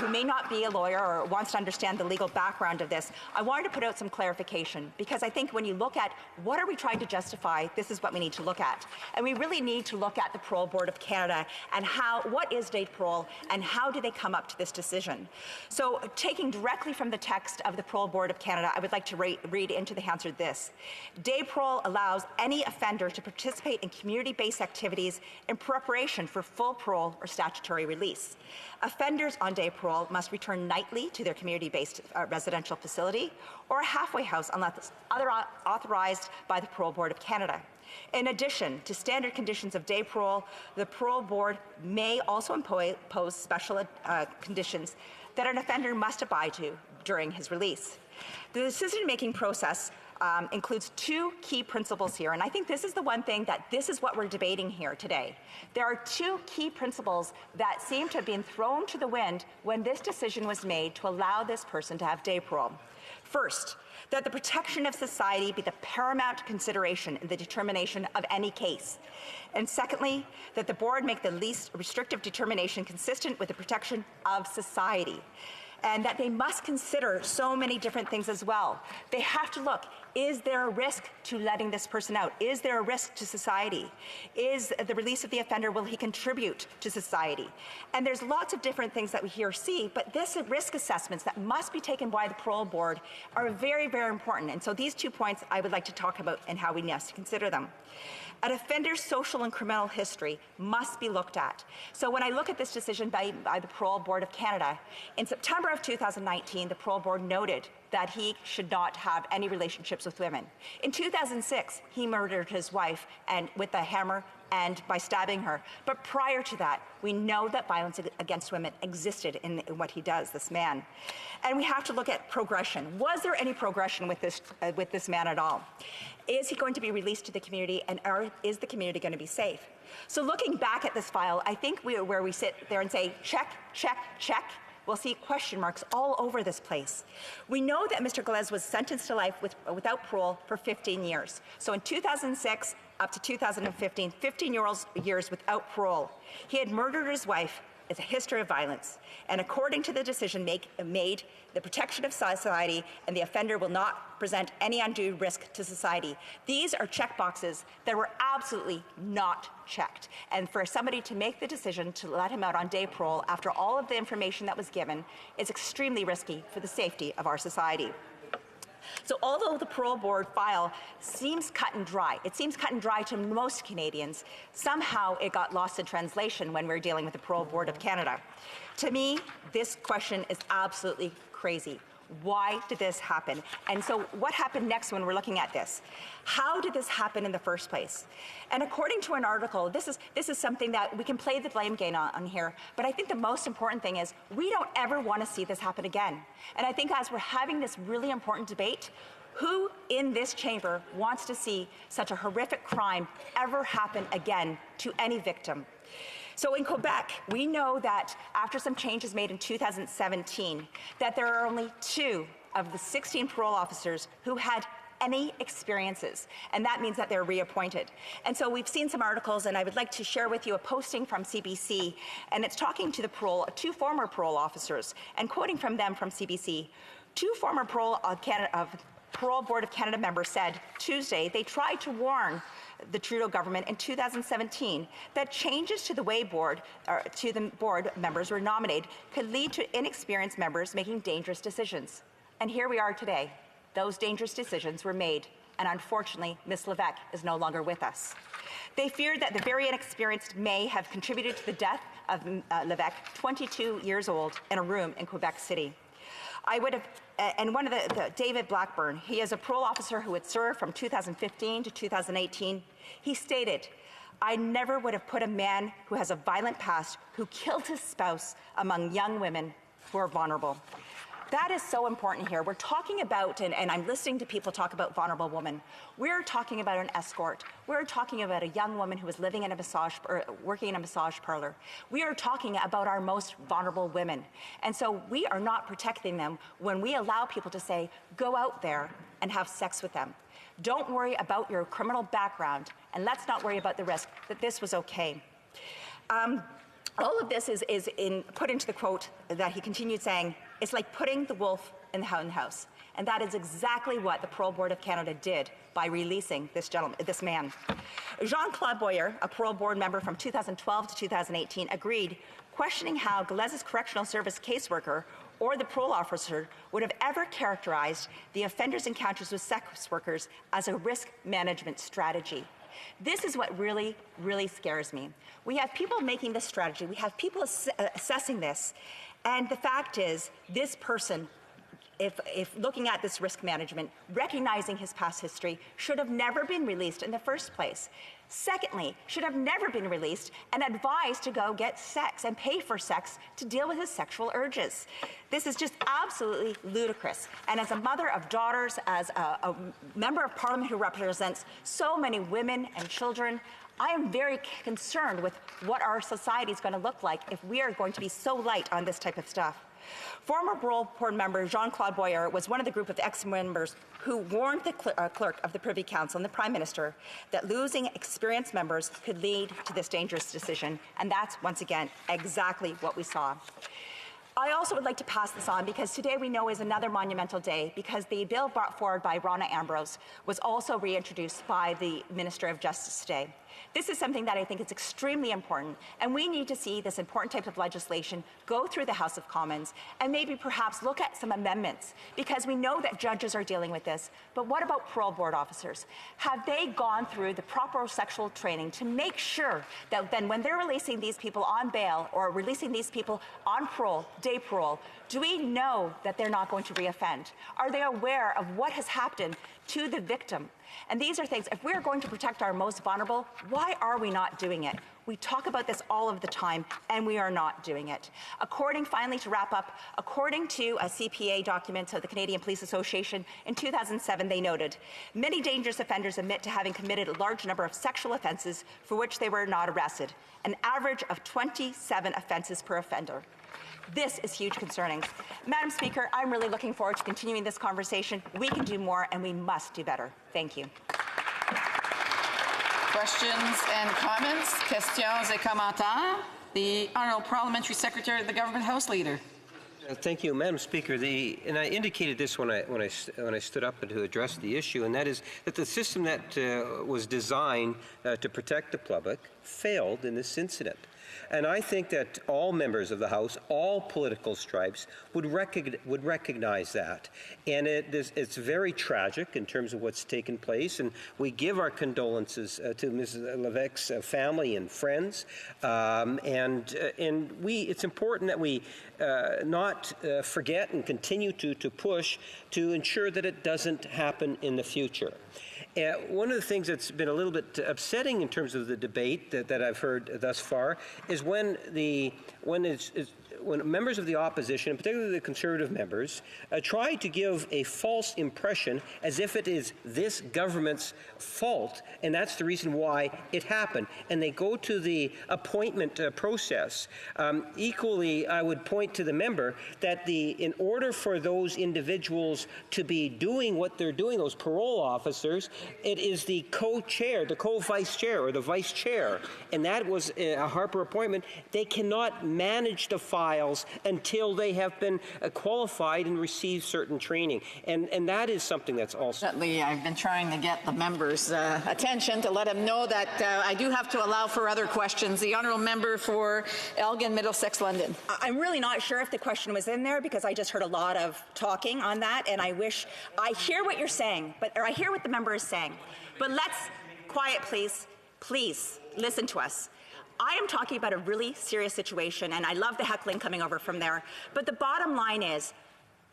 may not be a lawyer or wants to understand the legal background of this, I wanted to put out some clarification, because I think when you look at what are we trying to justify, this is what we need to look at. And we really need to look at the Parole Board of Canada and what is day parole and how do they come up to this decision. So taking directly from the text of the Parole Board of Canada, I would like to read into the answer this. Day parole allows any offender to participate in community-based activities in preparation for full parole or statutory release. Offenders on day parole must return nightly to their community-based residential facility or a halfway house unless authorized by the Parole Board of Canada. In addition to standard conditions of day parole, the Parole Board may also impose special conditions that an offender must abide to during his release. The decision-making process includes two key principles here, and I think this is the one thing that this is what we're debating here today. There are two key principles that seem to have been thrown to the wind when this decision was made to allow this person to have day parole. First, that the protection of society be the paramount consideration in the determination of any case. And secondly, that the board make the least restrictive determination consistent with the protection of society. and that they must consider so many different things as well. They have to look, is there a risk to letting this person out? Is there a risk to society? Is the release of the offender, will he contribute to society? And there's lots of different things that we here see, but this risk assessments that must be taken by the parole board are very, very important. And so these 2 points I would like to talk about and how we must consider them. An offender's social and criminal history must be looked at. So when I look at this decision by the Parole Board of Canada, in September of 2019, the Parole Board noted that he should not have any relationships with women. In 2006, he murdered his wife and with a hammer and by stabbing her. But prior to that, we know that violence against women existed in what he does, this man. And we have to look at progression. Was there any progression with this man at all? Is he going to be released to the community, and is the community going to be safe? So looking back at this file, I think where we sit there and say, check, check, check, we'll see question marks all over this place. We know that Mr. Galez was sentenced to life without parole for 15 years. So in 2006 up to 2015, 15 years without parole. He had murdered his wife. It's a history of violence. And according to the decision made, the protection of society and the offender will not present any undue risk to society. These are check boxes that were absolutely not checked. And for somebody to make the decision to let him out on day parole after all of the information that was given is extremely risky for the safety of our society. So although the parole board file seems cut and dry, it seems cut and dry to most Canadians, somehow it got lost in translation when we're dealing with the Parole Board of Canada. To me, this question is absolutely crazy. Why did this happen? And so what happened next when we're looking at this? How did this happen in the first place? And according to an article, this is something that we can play the blame game on here, but I think the most important thing is we don't ever want to see this happen again. And I think as we're having this really important debate, who in this chamber wants to see such a horrific crime ever happen again to any victim? So in Quebec, we know that after some changes made in 2017, that there are only 2 of the 16 parole officers who had any experiences, and that means that they're reappointed. And so we've seen some articles, and I would like to share with you a posting from CBC, and it's talking to the 2 former parole officers, and quoting from them from CBC, 2 former Parole Board of Canada members said Tuesday they tried to warn the Trudeau government in 2017 that changes to the way the board members were nominated could lead to inexperienced members making dangerous decisions. And here we are today. Those dangerous decisions were made, and unfortunately, Ms. Levesque is no longer with us. They feared that the very inexperienced may have contributed to the death of Levesque, 22 years old, in a room in Quebec City. And one of David Blackburn, he is a parole officer who had served from 2015 to 2018. He stated, "I never would have put a man who has a violent past, who killed his spouse, among young women who are vulnerable." That is so important here. We're talking about, and I'm listening to people talk about vulnerable women. We're talking about an escort. We're talking about a young woman who is living in working in a massage parlor. We are talking about our most vulnerable women. And so we are not protecting them when we allow people to say, go out there and have sex with them. Don't worry about your criminal background, and let's not worry about the risk, that this was okay. All of this is put into the quote that he continued saying, "It's like putting the wolf in the hen house." And that is exactly what the Parole Board of Canada did by releasing this man. Jean-Claude Boyer, a parole board member from 2012 to 2018, agreed, questioning how Galez's correctional service caseworker or the parole officer would have ever characterized the offender's encounters with sex workers as a risk management strategy. This is what really, really scares me. We have people making this strategy. We have people assessing this. And the fact is, this person, if looking at this risk management, recognizing his past history, should have never been released in the first place. Secondly, should have never been released and advised to go get sex and pay for sex to deal with his sexual urges. This is just absolutely ludicrous. And as a mother of daughters, as a member of parliament who represents so many women and children, I am very concerned with what our society is going to look like if we are going to be so light on this type of stuff. Former parole board member Jean-Claude Boyer was one of the group of ex-members who warned the clerk of the Privy Council and the Prime Minister that losing experienced members could lead to this dangerous decision. And that's, once again, exactly what we saw. I also would like to pass this on because today we know is another monumental day because the bill brought forward by Rona Ambrose was also reintroduced by the Minister of Justice today. This is something that I think is extremely important, and we need to see this important type of legislation go through the House of Commons and maybe perhaps look at some amendments, because we know that judges are dealing with this. But what about parole board officers? Have they gone through the proper sexual training to make sure that then when they're releasing these people on bail or releasing these people on parole, day parole, do we know that they're not going to reoffend? Are they aware of what has happened to the victim? And these are things, if we're going to protect our most vulnerable, why are we not doing it? We talk about this all of the time, and we are not doing it. Finally, to wrap up, according to a CPA document of the Canadian Police Association, in 2007 they noted, many dangerous offenders admit to having committed a large number of sexual offenses for which they were not arrested, an average of 27 offenses per offender. This is huge concerning. Madam Speaker, I'm really looking forward to continuing this conversation. We can do more, and we must do better. Thank you. Questions and comments? Questions et commentaires? The Honourable Parliamentary Secretary of the Government House Leader. Thank you, Madam Speaker. And I indicated this when I stood up to address the issue, and that is that the system that was designed to protect the public failed in this incident. And I think that all members of the House, all political stripes, would recognize that. And it's very tragic in terms of what's taken place. And we give our condolences to Mrs. Levesque's family and friends. It's important that we not forget and continue to push to ensure that it doesn't happen in the future. One of the things that's been a little bit upsetting in terms of the debate that I've heard thus far is when members of the opposition, and particularly the Conservative members, try to give a false impression as if it is this government's fault, and that's the reason why it happened. And they go to the appointment process. Equally, I would point to the member that in order for those individuals to be doing what they're doing, those parole officers, it is the co-chair, the co-vice chair, or the vice chair, and that was a Harper appointment. They cannot manage the files until they have been qualified and received certain training, and that is something that's also. I've been trying to get the members' attention to let them know that I do have to allow for other questions. The Honourable Member for Elgin, Middlesex, London. I'm really not sure if the question was in there because I just heard a lot of talking on that, and I hear what you're saying, or I hear what the member is saying. But let's, quiet please, please listen to us. I am talking about a really serious situation, and I love the heckling coming over from there. But the bottom line is,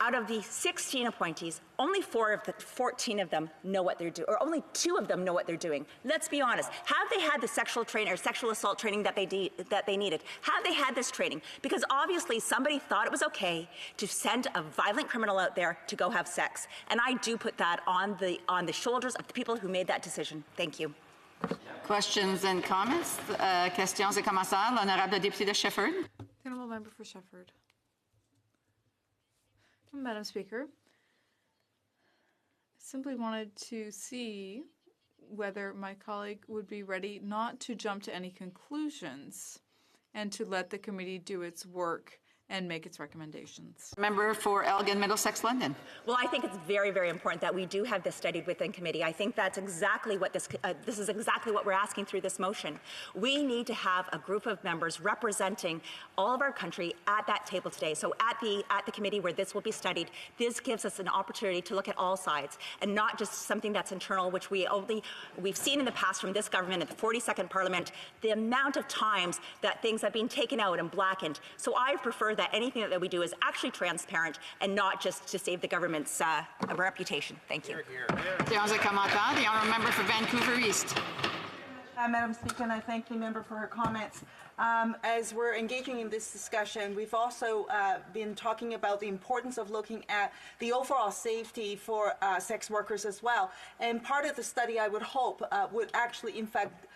out of the 16 appointees, only 4 of the 14 of them know what they're doing, or only 2 of them know what they're doing. Let's be honest. Have they had the sexual training or sexual assault training that they needed? Have they had this training? Because obviously somebody thought it was okay to send a violent criminal out there to go have sex, and I do put that on the shoulders of the people who made that decision. Thank you. Questions and comments? Questions et commentaires. L'honorable député de Shefford. The honourable member for Shefford. Madam Speaker, I simply wanted to see whether my colleague would be ready not to jump to any conclusions and to let the committee do its work and make its recommendations. Member for Elgin, Middlesex, London. Well, I think it's very, very important that we do have this studied within committee. I think that's exactly what this is exactly what we're asking through this motion. We need to have a group of members representing all of our country at that table today. So at the committee where this will be studied, this gives us an opportunity to look at all sides and not just something that's internal, which we've seen in the past from this government at the 42nd Parliament, the amount of times that things have been taken out and blackened. So I prefer that anything that we do is actually transparent and not just to save the government's reputation. Thank you. The Honourable Member for Vancouver East. Madam Speaker, and I thank the member for her comments. As we're engaging in this discussion, we've also been talking about the importance of looking at the overall safety for sex workers as well. And part of the study, I would hope, would actually, in fact,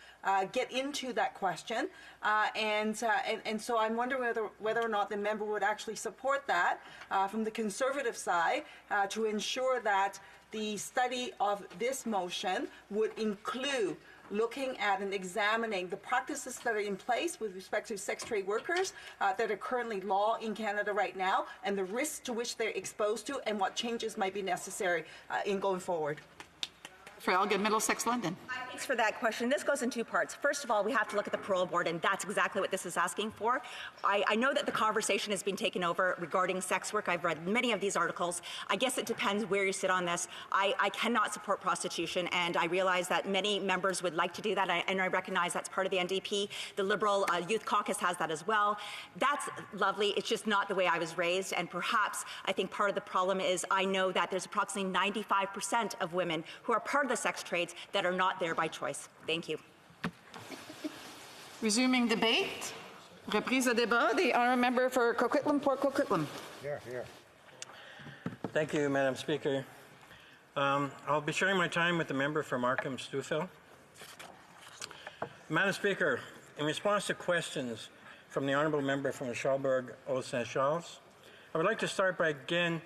get into that question, and so I'm wondering whether or not the member would actually support that from the Conservative side to ensure that the study of this motion would include looking at and examining the practices that are in place with respect to sex trade workers that are currently law in Canada right now, and the risks to which they're exposed to, and what changes might be necessary in going forward. Frelga, Middlesex, London. Thanks for that question. This goes in two parts. First of all, we have to look at the parole board, and that's exactly what this is asking for. I know that the conversation has been taken over regarding sex work. I've read many of these articles. I guess it depends where you sit on this. I cannot support prostitution, and I realize that many members would like to do that, and I recognize that's part of the NDP. The Liberal Youth Caucus has that as well. That's lovely. It's just not the way I was raised, and perhaps I think part of the problem is I know that there's approximately 95% of women who are part of the sex trades that are not there by choice. Thank you. Resuming debate. Reprise de débat. The honourable member for Coquitlam, Port Coquitlam. Thank you, Madam Speaker. I'll be sharing my time with the member for Markham Stouffville. Madam Speaker, in response to questions from the honourable member from Charlebourg-Haute-Saint-Charles, I would like to start by again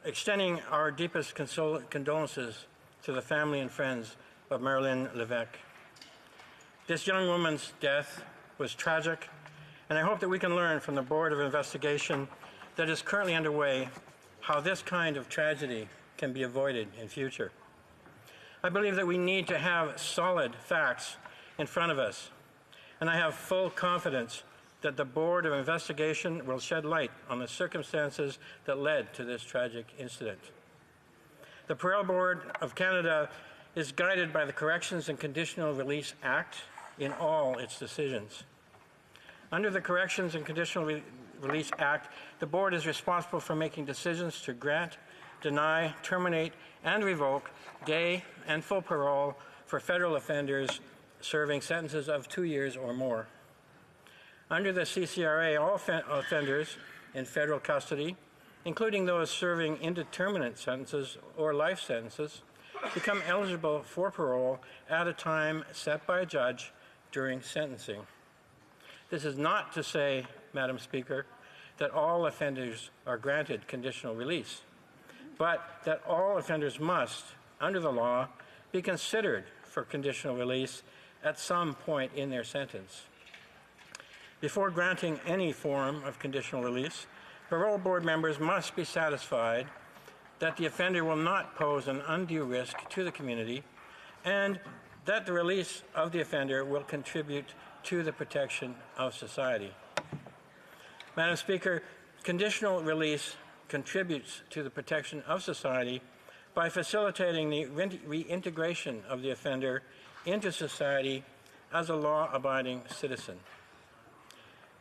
extending our deepest condolences to the family and friends of Marilyn Levesque. This young woman's death was tragic, and I hope that we can learn from the Board of Investigation that is currently underway how this kind of tragedy can be avoided in future. I believe that we need to have solid facts in front of us, and I have full confidence that the Board of Investigation will shed light on the circumstances that led to this tragic incident. The Parole Board of Canada is guided by the Corrections and Conditional Release Act in all its decisions. Under the Corrections and Conditional Release Act, the Board is responsible for making decisions to grant, deny, terminate, and revoke day and full parole for federal offenders serving sentences of 2 years or more. Under the CCRA, all offenders in federal custody, including those serving indeterminate sentences or life sentences, become eligible for parole at a time set by a judge during sentencing. This is not to say, Madam Speaker, that all offenders are granted conditional release, but that all offenders must, under the law, be considered for conditional release at some point in their sentence. Before granting any form of conditional release, parole board members must be satisfied that the offender will not pose an undue risk to the community and that the release of the offender will contribute to the protection of society. Madam Speaker, conditional release contributes to the protection of society by facilitating the reintegration of the offender into society as a law-abiding citizen.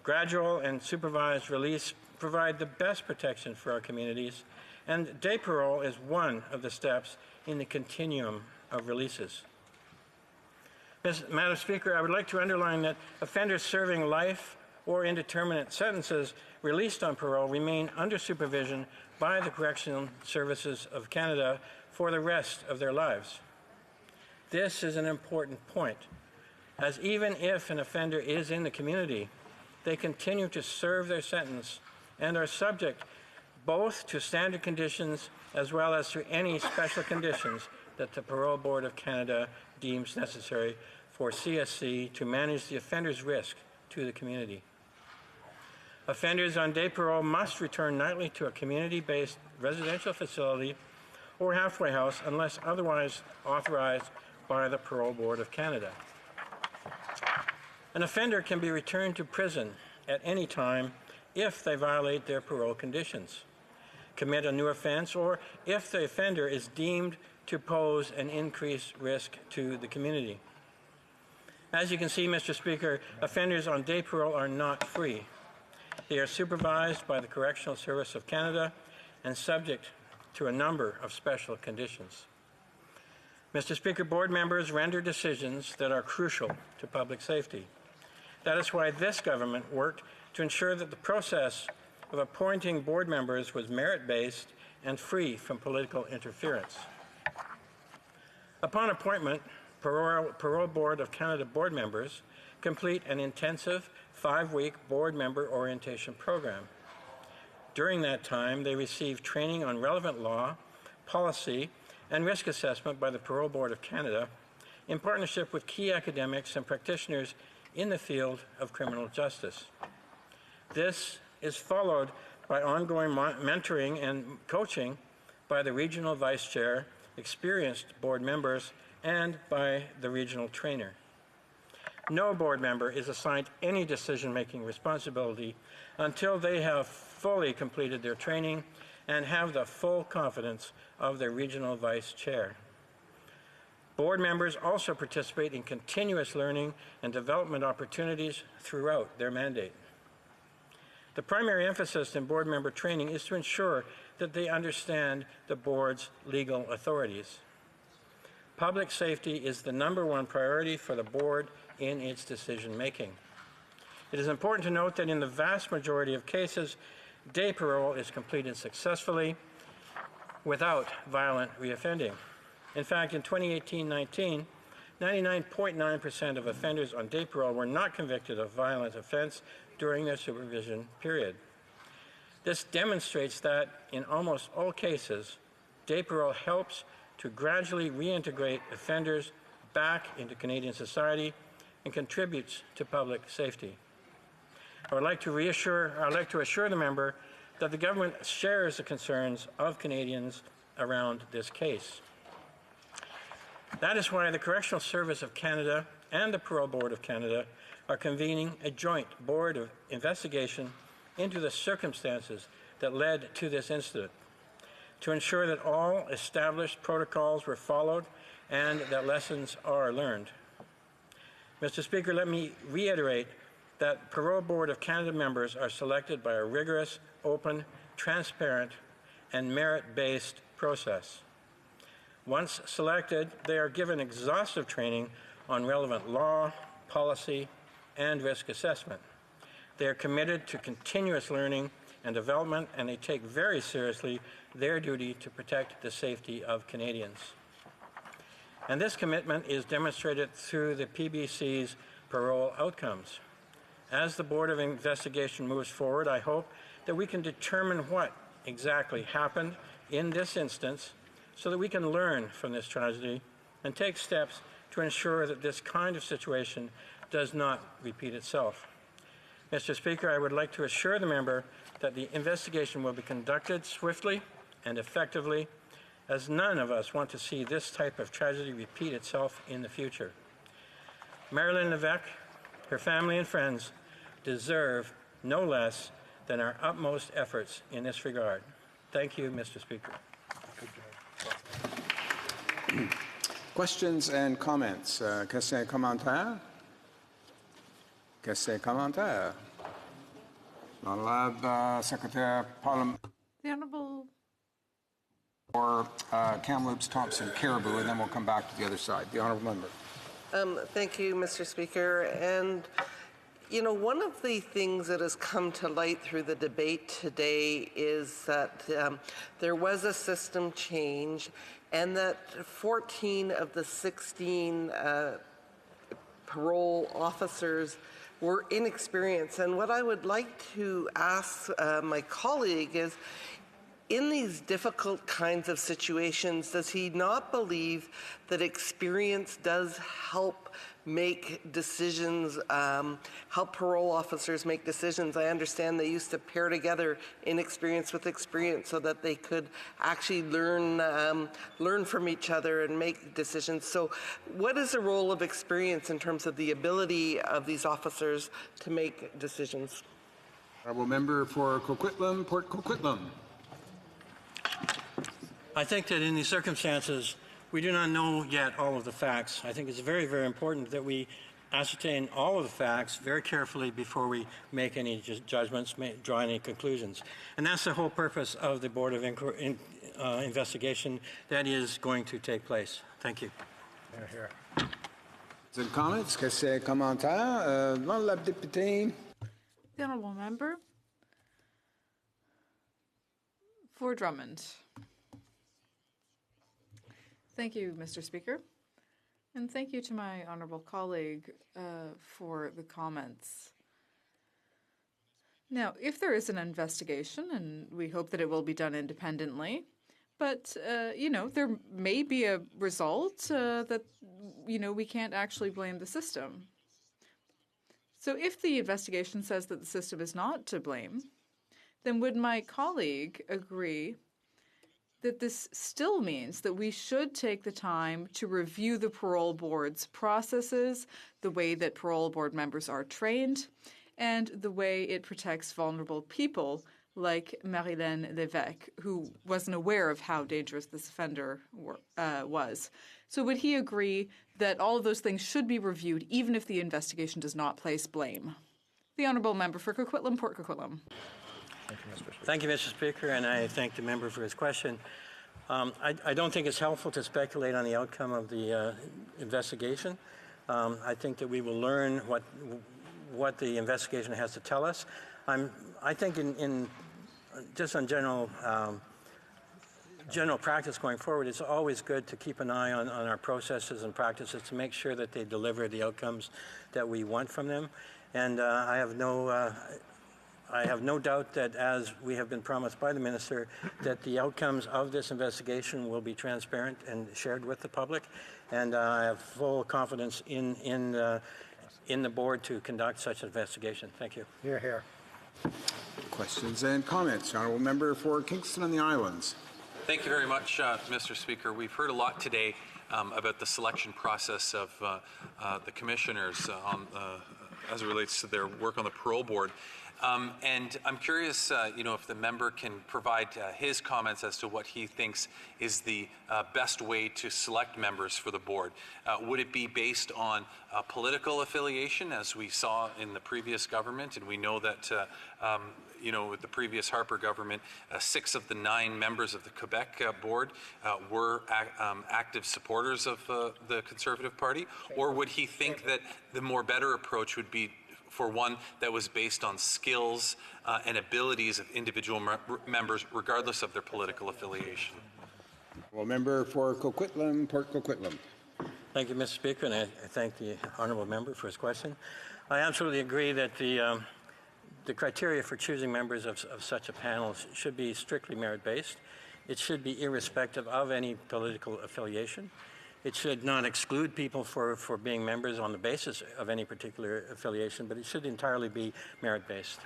Gradual and supervised release provide the best protection for our communities, and day parole is one of the steps in the continuum of releases. Madam Speaker, I would like to underline that offenders serving life or indeterminate sentences released on parole remain under supervision by the Correctional Services of Canada for the rest of their lives. This is an important point, as even if an offender is in the community, they continue to serve their sentence and are subject both to standard conditions as well as to any special conditions that the Parole Board of Canada deems necessary for CSC to manage the offender's risk to the community. Offenders on day parole must return nightly to a community-based residential facility or halfway house unless otherwise authorized by the Parole Board of Canada. An offender can be returned to prison at any time if they violate their parole conditions, commit a new offense, or if the offender is deemed to pose an increased risk to the community. As you can see, Mr. Speaker, offenders on day parole are not free. They are supervised by the Correctional Service of Canada and subject to a number of special conditions. Mr. Speaker, board members render decisions that are crucial to public safety. That is why this government worked to ensure that the process of appointing board members was merit-based and free from political interference. Upon appointment, Parole Board of Canada board members complete an intensive 5-week board member orientation program. During that time, they receive training on relevant law, policy, and risk assessment by the Parole Board of Canada in partnership with key academics and practitioners in the field of criminal justice. This is followed by ongoing mentoring and coaching by the regional vice chair, experienced board members, and by the regional trainer. No board member is assigned any decision-making responsibility until they have fully completed their training and have the full confidence of their regional vice chair. Board members also participate in continuous learning and development opportunities throughout their mandate. The primary emphasis in board member training is to ensure that they understand the board's legal authorities. Public safety is the #1 priority for the board in its decision making. It is important to note that in the vast majority of cases, day parole is completed successfully without violent reoffending. In fact, in 2018-19, 99.9% of offenders on day parole were not convicted of violent offense during their supervision period. This demonstrates that, in almost all cases, day parole helps to gradually reintegrate offenders back into Canadian society and contributes to public safety. I would like to assure the member that the government shares the concerns of Canadians around this case. That is why the Correctional Service of Canada and the Parole Board of Canada are convening a joint board of investigation into the circumstances that led to this incident, to ensure that all established protocols were followed and that lessons are learned. Mr. Speaker, let me reiterate that Parole Board of Canada members are selected by a rigorous, open, transparent, and merit-based process. Once selected, they are given exhaustive training on relevant law, policy, and risk assessment. They are committed to continuous learning and development, and they take very seriously their duty to protect the safety of Canadians. And this commitment is demonstrated through the PBC's parole outcomes. As the Board of Investigation moves forward, I hope that we can determine what exactly happened in this instance so that we can learn from this tragedy and take steps to ensure that this kind of situation does not repeat itself. Mr. Speaker, I would like to assure the member that the investigation will be conducted swiftly and effectively, as none of us want to see this type of tragedy repeat itself in the future. Marilyn Levesque, her family and friends deserve no less than our utmost efforts in this regard. Thank you, Mr. Speaker. Questions and comments? Questions et commentaires? Questions et commentaires? Honorable Secretary Parliament. The Honourable Or Kamloops, Thompson, Caribou, and then we'll come back to the other side. The Honourable Member. Thank you, Mr. Speaker. And, you know, one of the things that has come to light through the debate today is that there was a system change and that 14 of the 16 parole officers were inexperienced. And what I would like to ask my colleague is, in these difficult kinds of situations, does he not believe that experience does help make decisions, help parole officers make decisions? I understand they used to pair together inexperience with experience so that they could actually learn from each other and make decisions. So what is the role of experience in terms of the ability of these officers to make decisions? Honourable Member for Coquitlam, Port Coquitlam. I think that in these circumstances, we do not know yet all of the facts. I think it's very, very important that we ascertain all of the facts very carefully before we make any judgments, draw any conclusions. And that's the whole purpose of the Board of Investigation that is going to take place. Thank you. Here. Questions and comments? Questions et commentaires? La députée. The Honourable Member for Drummond. Thank you, Mr. Speaker. And thank you to my honourable colleague for the comments. Now, if there is an investigation, and we hope that it will be done independently, But, there may be a result that, we can't actually blame the system. So if the investigation says that the system is not to blame, then would my colleague agree that this still means that we should take the time to review the parole board's processes, the way that parole board members are trained, and the way it protects vulnerable people like Marilyn Lévesque, who wasn't aware of how dangerous this offender was. So would he agree that all of those things should be reviewed even if the investigation does not place blame? The Honourable Member for Coquitlam, Port Coquitlam. Thank you, Mr. Speaker, and I thank the member for his question. I don't think it's helpful to speculate on the outcome of the investigation. I think that we will learn what the investigation has to tell us. I think in just on general practice going forward, it's always good to keep an eye on our processes and practices to make sure that they deliver the outcomes that we want from them. And I have no doubt that, as we have been promised by the Minister, that the outcomes of this investigation will be transparent and shared with the public. And I have full confidence in the board to conduct such an investigation. Thank you. Hear, hear. Questions and comments. Honourable Member for Kingston and the Islands. Thank you very much, Mr. Speaker. We've heard a lot today about the selection process of the commissioners as it relates to their work on the parole board. And I'm curious, if the member can provide his comments as to what he thinks is the best way to select members for the board. Would it be based on political affiliation, as we saw in the previous government? And we know that, with the previous Harper government, 6 of the 9 members of the Quebec board were active supporters of the Conservative Party? Or would he think that the more better approach would be for one that was based on skills and abilities of individual members, regardless of their political affiliation? Well, Member for Coquitlam, Port Coquitlam. Thank you, Mr. Speaker, and I thank the Honourable Member for his question. I absolutely agree that the criteria for choosing members of such a panel should be strictly merit-based. It should be irrespective of any political affiliation. It should not exclude people for being members on the basis of any particular affiliation, but it should entirely be merit-based.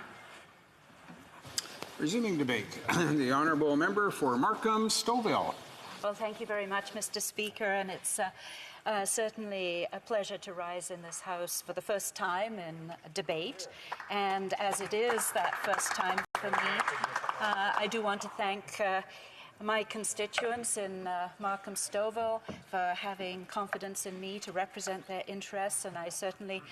Resuming debate, the Honourable Member for Markham Stouffville. Well, thank you very much, Mr. Speaker, and it's certainly a pleasure to rise in this House for the first time in debate. And as it is that first time for me, I do want to thank my constituents in Markham Stouffville for having confidence in me to represent their interests, and I certainly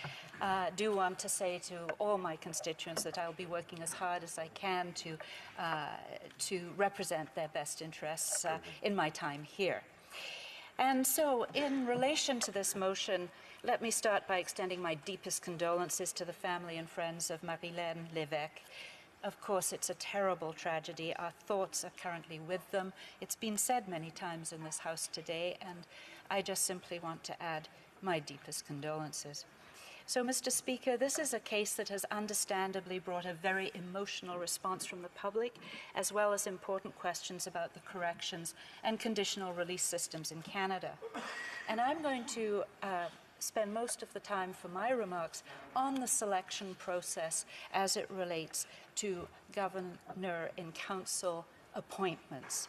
do want to say to all my constituents that I'll be working as hard as I can to represent their best interests in my time here. And so, in relation to this motion, let me start by extending my deepest condolences to the family and friends of Marilyn Lévesque. Of course, it's a terrible tragedy. Our thoughts are currently with them. It's been said many times in this House today, and I just simply want to add my deepest condolences. So, Mr. Speaker, this is a case that has understandably brought a very emotional response from the public, as well as important questions about the corrections and conditional release systems in Canada. And I'm going to spend most of the time for my remarks on the selection process as it relates to governor in council appointments.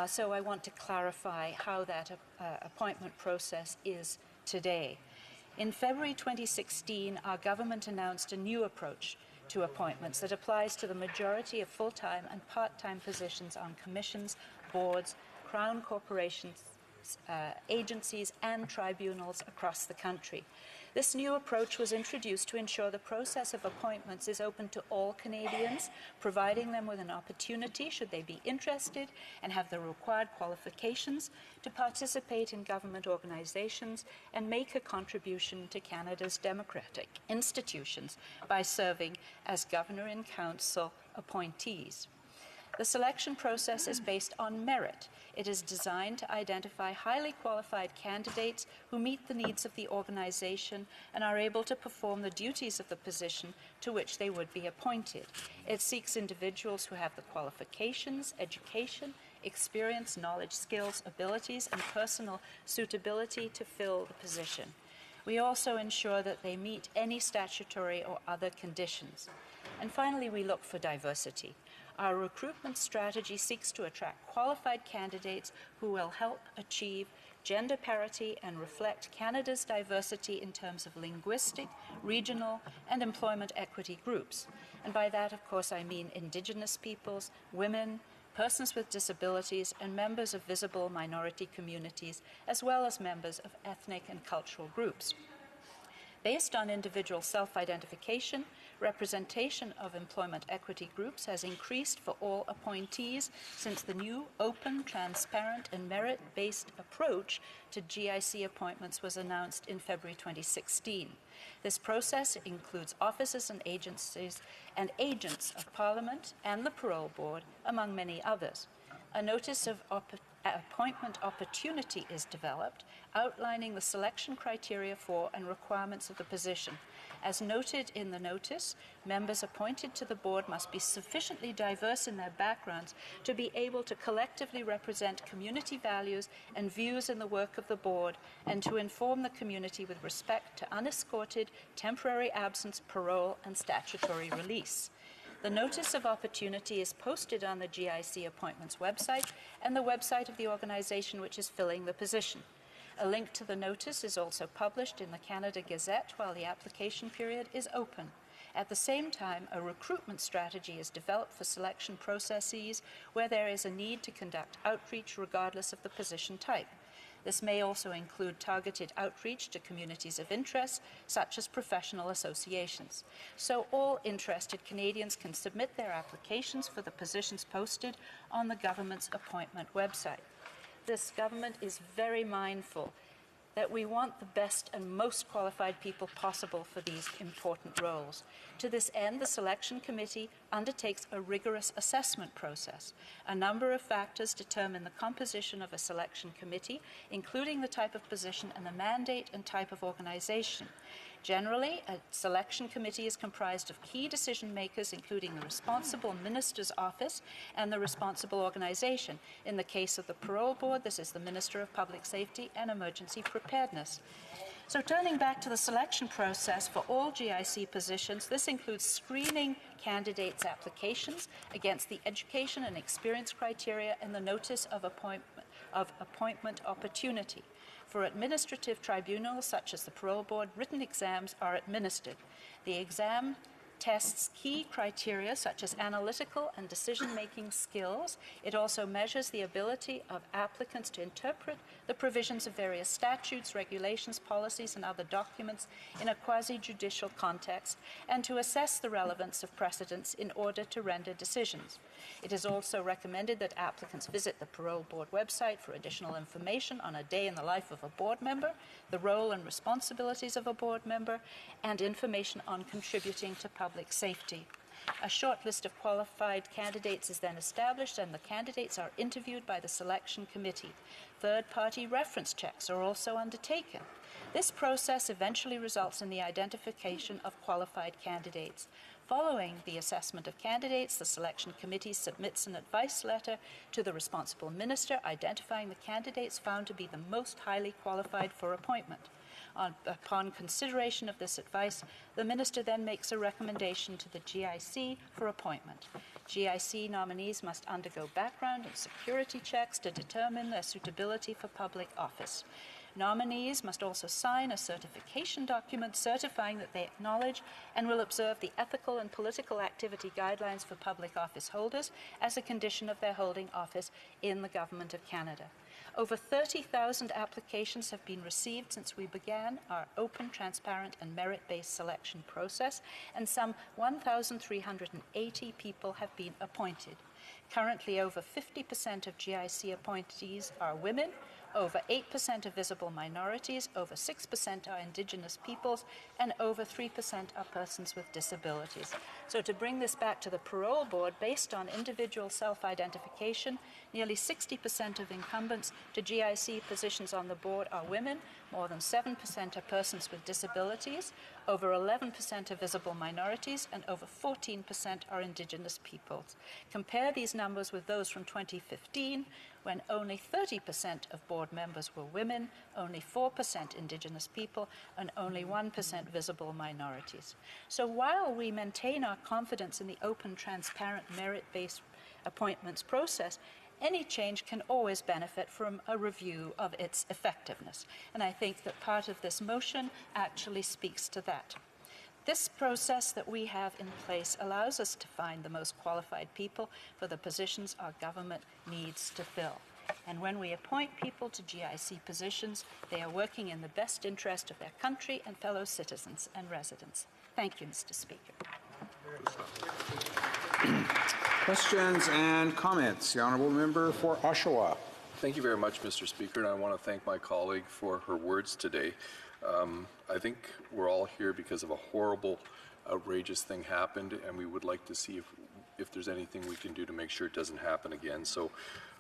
So I want to clarify how that appointment process is today. In February 2016, our government announced a new approach to appointments that applies to the majority of full-time and part-time positions on commissions, boards, Crown corporations, agencies and tribunals across the country. This new approach was introduced to ensure the process of appointments is open to all Canadians, providing them with an opportunity, should they be interested and have the required qualifications, to participate in government organizations and make a contribution to Canada's democratic institutions by serving as governor-in-council appointees. The selection process is based on merit. It is designed to identify highly qualified candidates who meet the needs of the organization and are able to perform the duties of the position to which they would be appointed. It seeks individuals who have the qualifications, education, experience, knowledge, skills, abilities, and personal suitability to fill the position. We also ensure that they meet any statutory or other conditions. And finally, we look for diversity. Our recruitment strategy seeks to attract qualified candidates who will help achieve gender parity and reflect Canada's diversity in terms of linguistic, regional, and employment equity groups. And by that, of course, I mean Indigenous peoples, women, persons with disabilities, and members of visible minority communities, as well as members of ethnic and cultural groups. Based on individual self-identification, representation of employment equity groups has increased for all appointees since the new open, transparent, and merit-based approach to GIC appointments was announced in February 2016. This process includes officers and agencies and agents of Parliament and the Parole Board, among many others. A notice of appointment opportunity is developed, outlining the selection criteria for and requirements of the position. As noted in the notice, members appointed to the board must be sufficiently diverse in their backgrounds to be able to collectively represent community values and views in the work of the board, and to inform the community with respect to unescorted, temporary absence, parole, and statutory release. The Notice of Opportunity is posted on the GIC Appointments website and the website of the organization which is filling the position. A link to the notice is also published in the Canada Gazette while the application period is open. At the same time, a recruitment strategy is developed for selection processes where there is a need to conduct outreach regardless of the position type. This may also include targeted outreach to communities of interest, such as professional associations. So all interested Canadians can submit their applications for the positions posted on the government's appointment website. This government is very mindful that we want the best and most qualified people possible for these important roles. To this end, the Selection Committee undertakes a rigorous assessment process. A number of factors determine the composition of a selection committee, including the type of position and the mandate and type of organization. Generally, a selection committee is comprised of key decision makers, including the responsible minister's office and the responsible organization. In the case of the Parole Board, this is the Minister of Public Safety and Emergency Preparedness. So turning back to the selection process for all GIC positions, this includes screening candidates' applications against the education and experience criteria in the Notice of Appointment Opportunity. For administrative tribunals such as the Parole Board, written exams are administered. The exam tests key criteria such as analytical and decision-making skills. It also measures the ability of applicants to interpret the provisions of various statutes, regulations, policies, and other documents in a quasi-judicial context, and to assess the relevance of precedents in order to render decisions. It is also recommended that applicants visit the Parole Board website for additional information on a day in the life of a board member, the role and responsibilities of a board member, and information on contributing to public safety. A short list of qualified candidates is then established, and the candidates are interviewed by the selection committee. Third-party reference checks are also undertaken. This process eventually results in the identification of qualified candidates. Following the assessment of candidates, the selection committee submits an advice letter to the responsible minister identifying the candidates found to be the most highly qualified for appointment. Upon consideration of this advice, the minister then makes a recommendation to the GIC for appointment. GIC nominees must undergo background and security checks to determine their suitability for public office. Nominees must also sign a certification document certifying that they acknowledge and will observe the ethical and political activity guidelines for public office holders as a condition of their holding office in the Government of Canada. Over 30,000 applications have been received since we began our open, transparent, and merit-based selection process, and some 1,380 people have been appointed. Currently, over 50% of GIC appointees are women, over 8% are visible minorities, over 6% are Indigenous peoples, and over 3% are persons with disabilities. So to bring this back to the Parole Board, based on individual self-identification, nearly 60% of incumbents to GIC positions on the board are women, more than 7% are persons with disabilities, over 11% are visible minorities, and over 14% are Indigenous peoples. Compare these numbers with those from 2015, when only 30% of board members were women, only 4% Indigenous people, and only 1% visible minorities. So while we maintain our confidence in the open, transparent, merit-based appointments process, any change can always benefit from a review of its effectiveness. And I think that part of this motion actually speaks to that. This process that we have in place allows us to find the most qualified people for the positions our government needs to fill. And when we appoint people to GIC positions, they are working in the best interest of their country and fellow citizens and residents. Thank you, Mr. Speaker. Questions and comments? The Honourable Member for Oshawa. Thank you very much, Mr. Speaker, and I want to thank my colleague for her words today. I think we're all here because of a horrible, outrageous thing happened, and we would like to see if there's anything we can do to make sure it doesn't happen again. So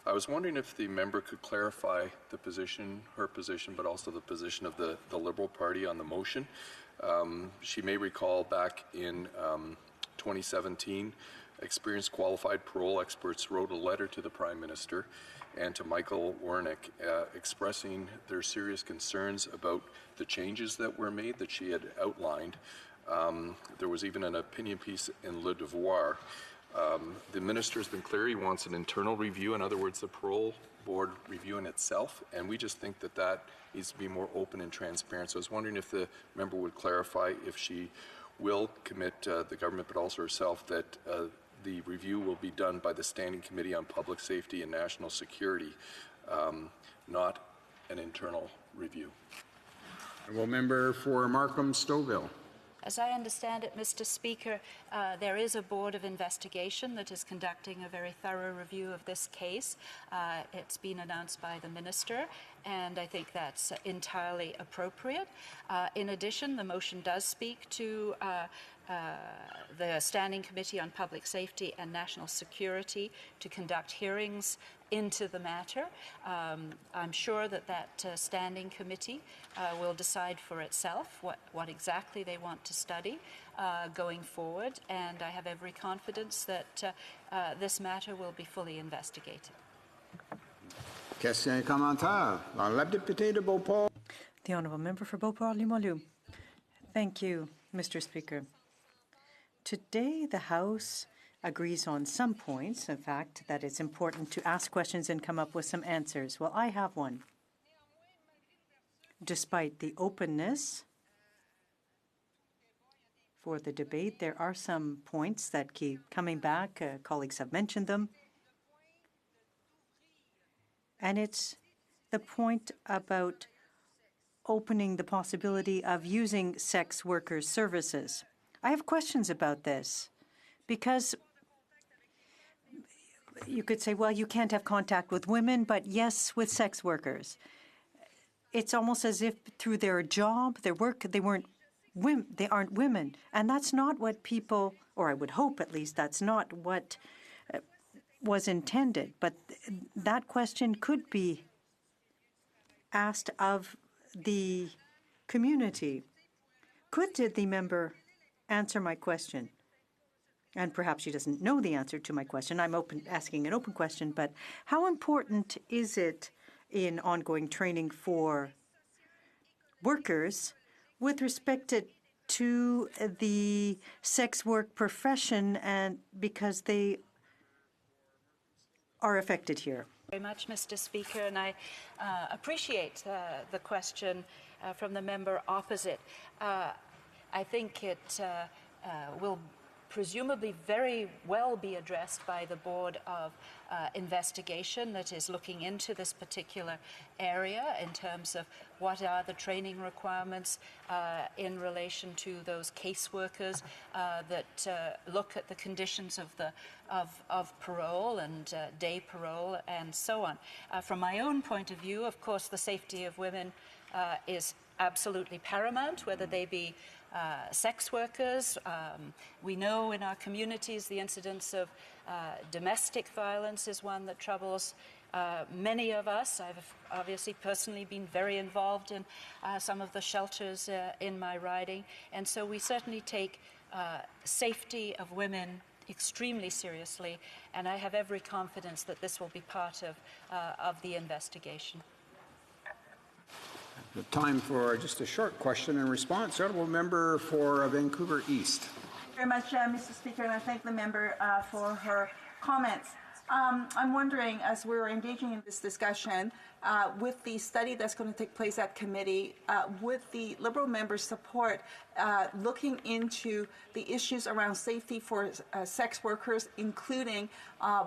I was wondering if the member could clarify the position, her position, but also the position of the Liberal Party on the motion. She may recall back in 2017, experienced qualified parole experts wrote a letter to the Prime Minister and to Michael Wernick expressing their serious concerns about the changes that were made that she had outlined. There was even an opinion piece in Le Devoir. The minister has been clear he wants an internal review, in other words, the parole board reviewing itself, and we just think that that needs to be more open and transparent. So I was wondering if the member would clarify if she will commit the government, but also herself, that the review will be done by the Standing Committee on Public Safety and National Security, not an internal review. Honourable Member for Markham-Stouffville. As I understand it, Mr. Speaker, there is a board of investigation that is conducting a very thorough review of this case. It's been announced by the minister, and I think that's entirely appropriate. In addition, the motion does speak to the Standing Committee on Public Safety and National Security to conduct hearings into the matter. I'm sure that standing committee will decide for itself what exactly they want to study going forward, and I have every confidence that this matter will be fully investigated. Questions et commentaires? La députée de Beauport. The Honourable Member for Beauport-Limoilou. Thank you, Mr. Speaker. Today, the House agrees on some points, in fact, that it's important to ask questions and come up with some answers. Well, I have one. Despite the openness for the debate, there are some points that keep coming back. Colleagues have mentioned them. And it's the point about opening the possibility of using sex workers' services. I have questions about this because you could say, well, you can't have contact with women, but yes, with sex workers. It's almost as if through their job, their work, they aren't women. And that's not what people, or I would hope at least, that's not what was intended. But that question could be asked of the community. Could the member answer my question? And perhaps she doesn't know the answer to my question. I'm asking an open question, but how important is it in ongoing training for workers with respect to the sex work profession, and because they are affected here? Very much, Mr. Speaker, and I appreciate the question from the member opposite. I think it will presumably very well be addressed by the Board of Investigation that is looking into this particular area in terms of what are the training requirements in relation to those caseworkers that look at the conditions of parole and day parole and so on. From my own point of view, of course, the safety of women is absolutely paramount, whether they be sex workers. We know in our communities the incidence of domestic violence is one that troubles many of us. I've obviously personally been very involved in some of the shelters in my riding, and so we certainly take safety of women extremely seriously, and I have every confidence that this will be part of the investigation. The time for just a short question and response. Honourable Member for Vancouver East. Thank you very much, Mr. Speaker, and I thank the member for her comments. I'm wondering, as we're engaging in this discussion, with the study that's going to take place at committee, with the Liberal members' support, looking into the issues around safety for sex workers, including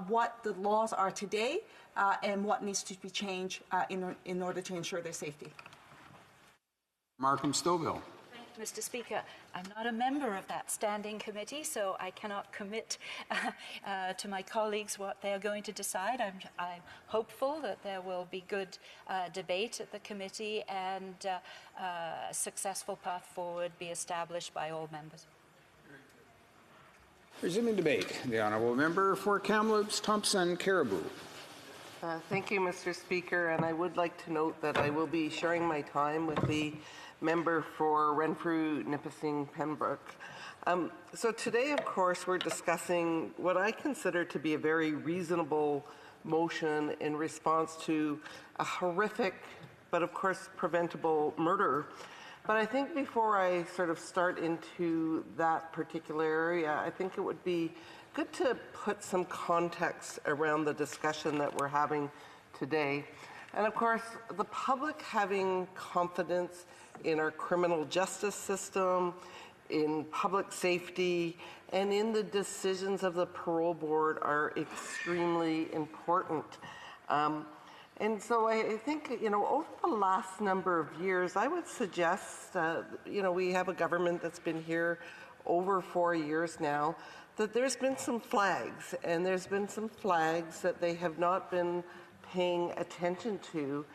what the laws are today and what needs to be changed in order to ensure their safety. Markham Stouffville. Mr. Speaker, I'm not a member of that standing committee, so I cannot commit to my colleagues what they are going to decide. I'm hopeful that there will be good debate at the committee and a successful path forward be established by all members. Resuming debate, the Honourable Member for Kamloops Thompson Caribou. Thank you, Mr. Speaker, and I would like to note that I will be sharing my time with the member for Renfrew, Nipissing, Pembroke. So today, of course, we're discussing what I consider to be a very reasonable motion in response to a horrific, but of course preventable murder. But I think before I sort of start into that particular area, I think it would be good to put some context around the discussion that we're having today. And of course, the public having confidence in our criminal justice system, in public safety, and in the decisions of the parole board are extremely important. And so I think, over the last number of years, I would suggest, we have a government that's been here over 4 years now, that there's been some flags, and there's been some flags that they have not been paying attention to,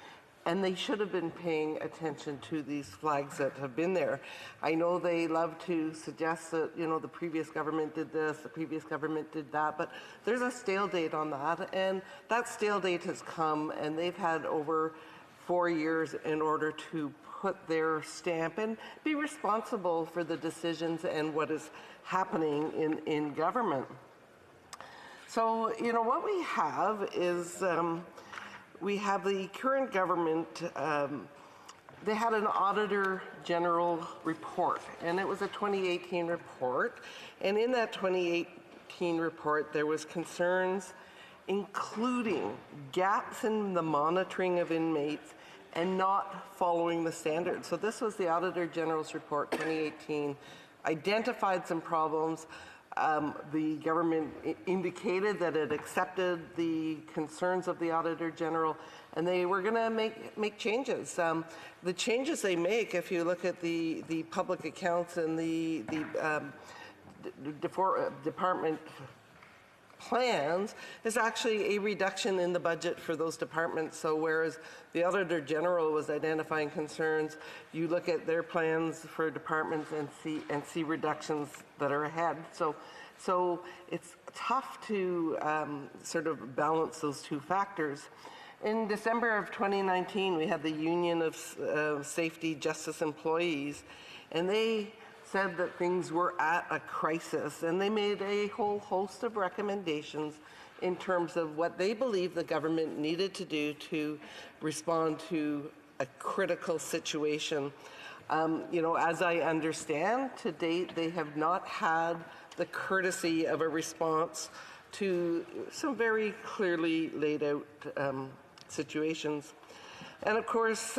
and they should have been paying attention to these flags that have been there. I know they love to suggest that, the previous government did this, the previous government did that, but there's a stale date on that, and that stale date has come, and they've had over 4 years in order to put their stamp and be responsible for the decisions and what is happening in government. So, what we have is we have the current government, they had an Auditor General report, and it was a 2018 report. And in that 2018 report, there was concerns including gaps in the monitoring of inmates and not following the standards. So this was the Auditor General's report 2018, identified some problems. The government indicated that it accepted the concerns of the Auditor General, and they were going to make changes. The changes they make, if you look at the public accounts and the department plans, is actually a reduction in the budget for those departments. So whereas the Auditor General was identifying concerns, you look at their plans for departments and see reductions that are ahead. So it's tough to sort of balance those two factors. In December of 2019, we had the Union of Safety Justice Employees, and they said that things were at a crisis, and they made a whole host of recommendations in terms of what they believe the government needed to do to respond to a critical situation. As I understand, to date, they have not had the courtesy of a response to some very clearly laid out situations. And of course,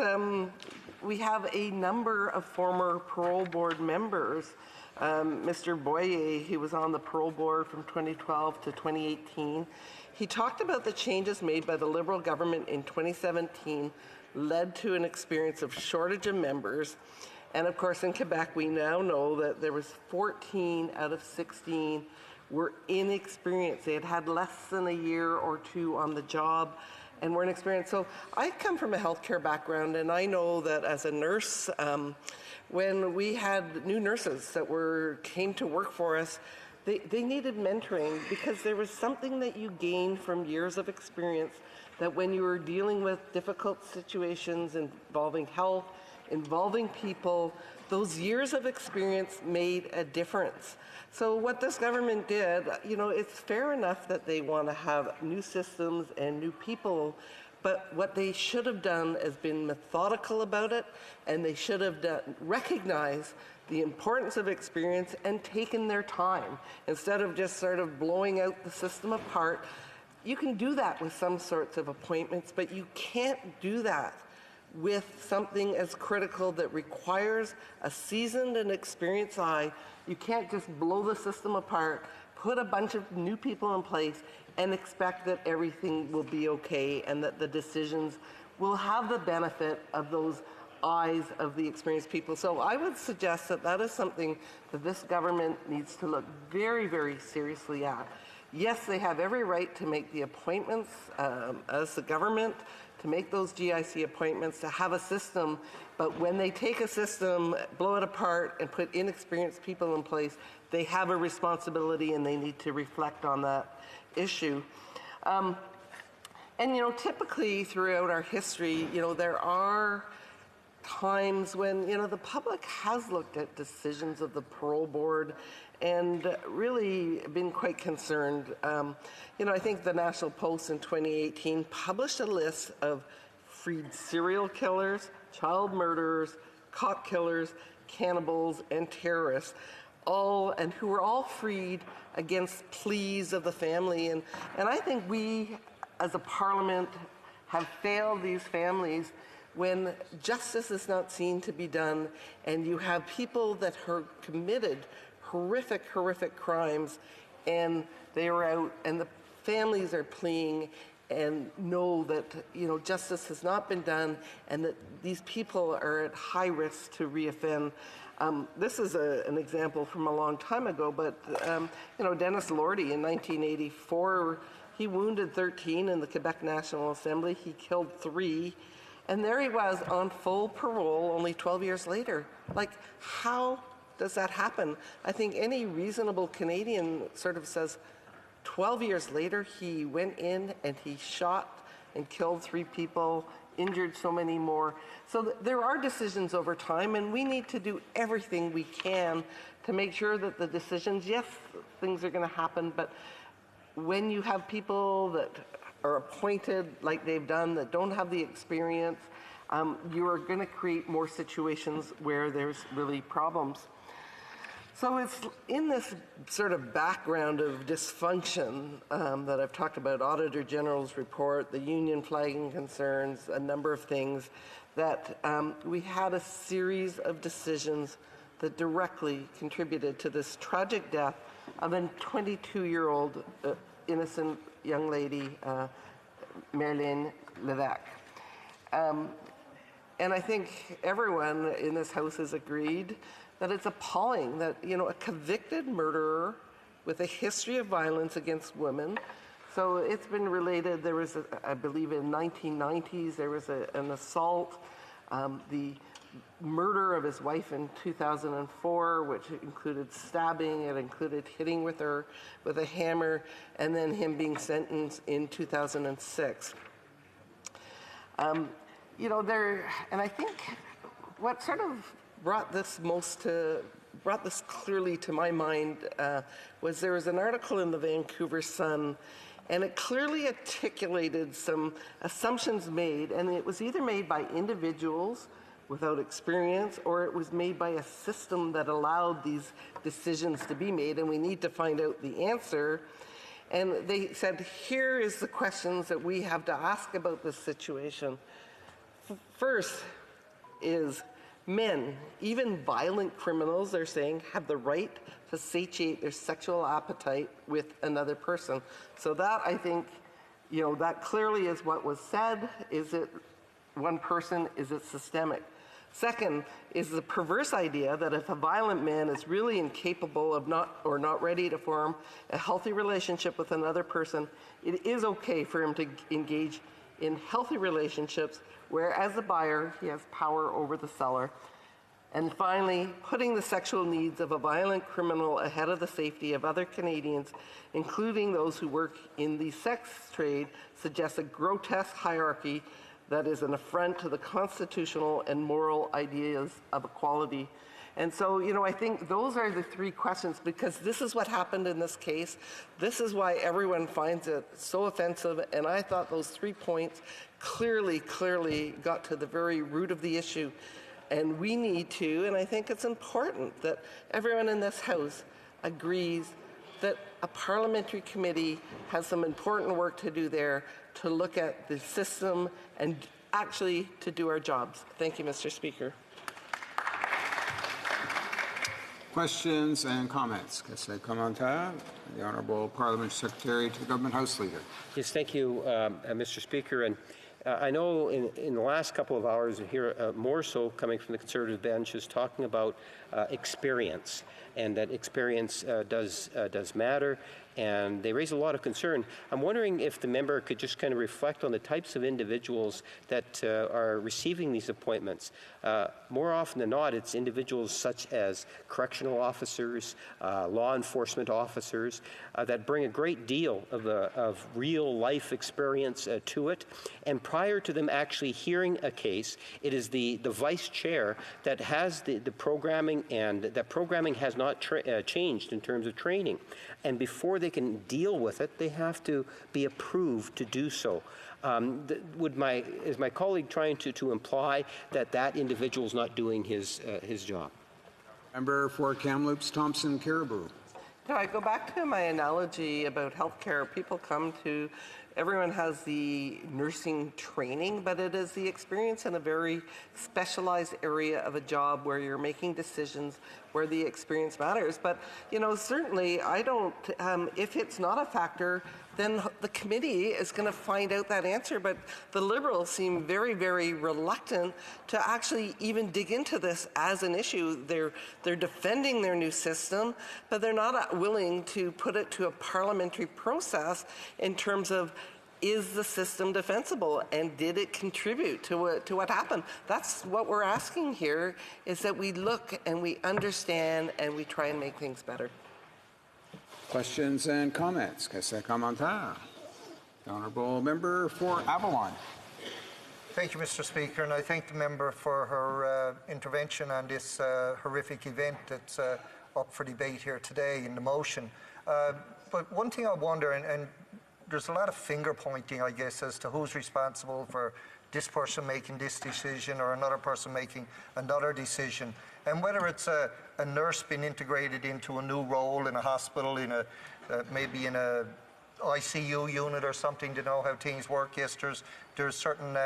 we have a number of former parole board members. Mr. Boyer, he was on the parole board from 2012 to 2018. He talked about the changes made by the Liberal government in 2017 led to an experience of shortage of members. And of course, in Quebec, we now know that there was 14 out of 16 were inexperienced. They had had less than a year or two on the job and were inexperienced. So I come from a healthcare background, and I know that as a nurse, when we had new nurses that came to work for us, they needed mentoring, because there was something that you gained from years of experience that when you are dealing with difficult situations involving health, involving people, those years of experience made a difference. So what this government did, you know, it's fair enough that they want to have new systems and new people, but what they should have done is been methodical about it, and they should have recognized the importance of experience and taken their time instead of just sort of blowing out the system apart. You can do that with some sorts of appointments, but you can't do that with something as critical that requires a seasoned and experienced eye. You can't just blow the system apart, put a bunch of new people in place, and expect that everything will be okay and that the decisions will have the benefit of those eyes of the experienced people. So I would suggest that that is something that this government needs to look very, very seriously at. Yes, they have every right to make the appointments as the government, to make those GIC appointments, to have a system, but when they take a system, blow it apart, and put inexperienced people in place, they have a responsibility and they need to reflect on that issue. And, you know, typically throughout our history, you know, there are times when, you know, the public has looked at decisions of the parole board and really been quite concerned. You know, I think the National Post in 2018 published a list of freed serial killers, child murderers, cop killers, cannibals, and terrorists, and who were all freed against pleas of the family. And I think we, as a parliament, have failed these families when justice is not seen to be done, and you have people that have committed horrific, horrific crimes, and they are out, and the families are pleading and know that, you know, justice has not been done, and that these people are at high risk to reoffend. This is an example from a long time ago, but you know, Dennis Lordy in 1984, he wounded 13 in the Quebec National Assembly. He killed 3. And there he was on full parole only 12 years later. Like, how does that happen? I think any reasonable Canadian sort of says, 12 years later, he went in and he shot and killed 3 people, injured so many more. So there are decisions over time, and we need to do everything we can to make sure that the decisions, yes, things are going to happen, but when you have people that are appointed like they've done that don't have the experience, you are going to create more situations where there's really problems. So it's in this sort of background of dysfunction that I've talked about, Auditor General's report, the union flagging concerns, a number of things, that we had a series of decisions that directly contributed to this tragic death of a 22-year-old innocent young lady, Marlene Levesque. And I think everyone in this House has agreed that it's appalling that, you know, a convicted murderer with a history of violence against women. So it's been related, there was, I believe in 1990s, there was an assault, the murder of his wife in 2004, which included stabbing, it included hitting with her with a hammer, and then him being sentenced in 2006. You know, and I think what sort of brought this clearly to my mind was there was an article in the Vancouver Sun, and it clearly articulated some assumptions made, and it was either made by individuals without experience, or it was made by a system that allowed these decisions to be made, and we need to find out the answer. And they said, here is the questions that we have to ask about this situation. First is, men, even violent criminals, they're saying, have the right to satiate their sexual appetite with another person. So that, I think, you know, that clearly is what was said. Is it one person? Is it systemic? Second is the perverse idea that if a violent man is really incapable of not ready to form a healthy relationship with another person, it is okay for him to engage in healthy relationships where, as a buyer, he has power over the seller. And finally, putting the sexual needs of a violent criminal ahead of the safety of other Canadians, including those who work in the sex trade, suggests a grotesque hierarchy that is an affront to the constitutional and moral ideas of equality. And so, I think those are the three questions, because this is what happened in this case. This is why everyone finds it so offensive. And I thought those 3 points clearly got to the very root of the issue. And we need to, and I think it's important that everyone in this House agrees that a parliamentary committee has some important work to do there to look at the system and actually to do our jobs. Thank you, Mr. Speaker. Questions and comments? Question commentaire. The Honourable Parliament Secretary to the Government House Leader. Yes, thank you, Mr. Speaker. And I know in the last couple of hours here, more so coming from the Conservative bench, is talking about experience, and that experience does matter, and they raise a lot of concern. I'm wondering if the member could just kind of reflect on the types of individuals that are receiving these appointments. More often than not, it's individuals such as correctional officers, law enforcement officers, that bring a great deal of real life experience to it. And prior to them actually hearing a case, it is the vice chair that has the programming, and that programming has not changed in terms of training. And before they can deal with it, they have to be approved to do so. Is my colleague trying to imply that individual is not doing his job? Member for Kamloops, Thompson, Caribou. I go back to my analogy about healthcare. People come to, everyone has the nursing training, but it is the experience in a very specialized area of a job where you're making decisions, where the experience matters. But, certainly I don't, if it's not a factor, then the committee is going to find out that answer. But the Liberals seem very, very reluctant to actually even dig into this as an issue. They're defending their new system, but they're not willing to put it to a parliamentary process in terms of, is the system defensible, and did it contribute to what happened? That's what we're asking here, is that we look and we understand and we try and make things better. Questions and comments? Question commentaire. The Honourable Member for Avalon. Thank you, Mr. Speaker, and I thank the member for her intervention on this horrific event that's up for debate here today in the motion. But one thing I wonder, and there's a lot of finger pointing, I guess, as to who's responsible for this person making this decision or another person making another decision. And whether it's a nurse being integrated into a new role in a hospital, maybe in a ICU unit or something to know how things work. Yes, there's certain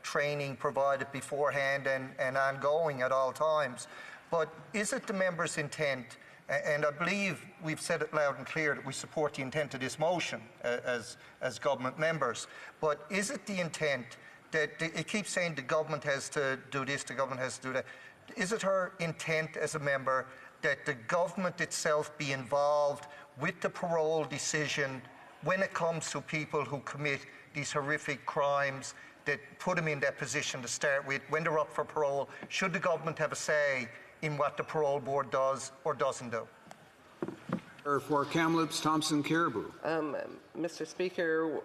training provided beforehand and ongoing at all times. But is it the member's intent? And I believe we've said it loud and clear that we support the intent of this motion as government members. But is it the intent that it keeps saying the government has to do this, the government has to do that? Is it her intent as a member that the government itself be involved with the parole decision when it comes to people who commit these horrific crimes that put them in that position to start with? When they're up for parole, should the government have a say in what the parole board does or doesn't do? For Kamloops, Thompson, Caribou. Mr. Speaker,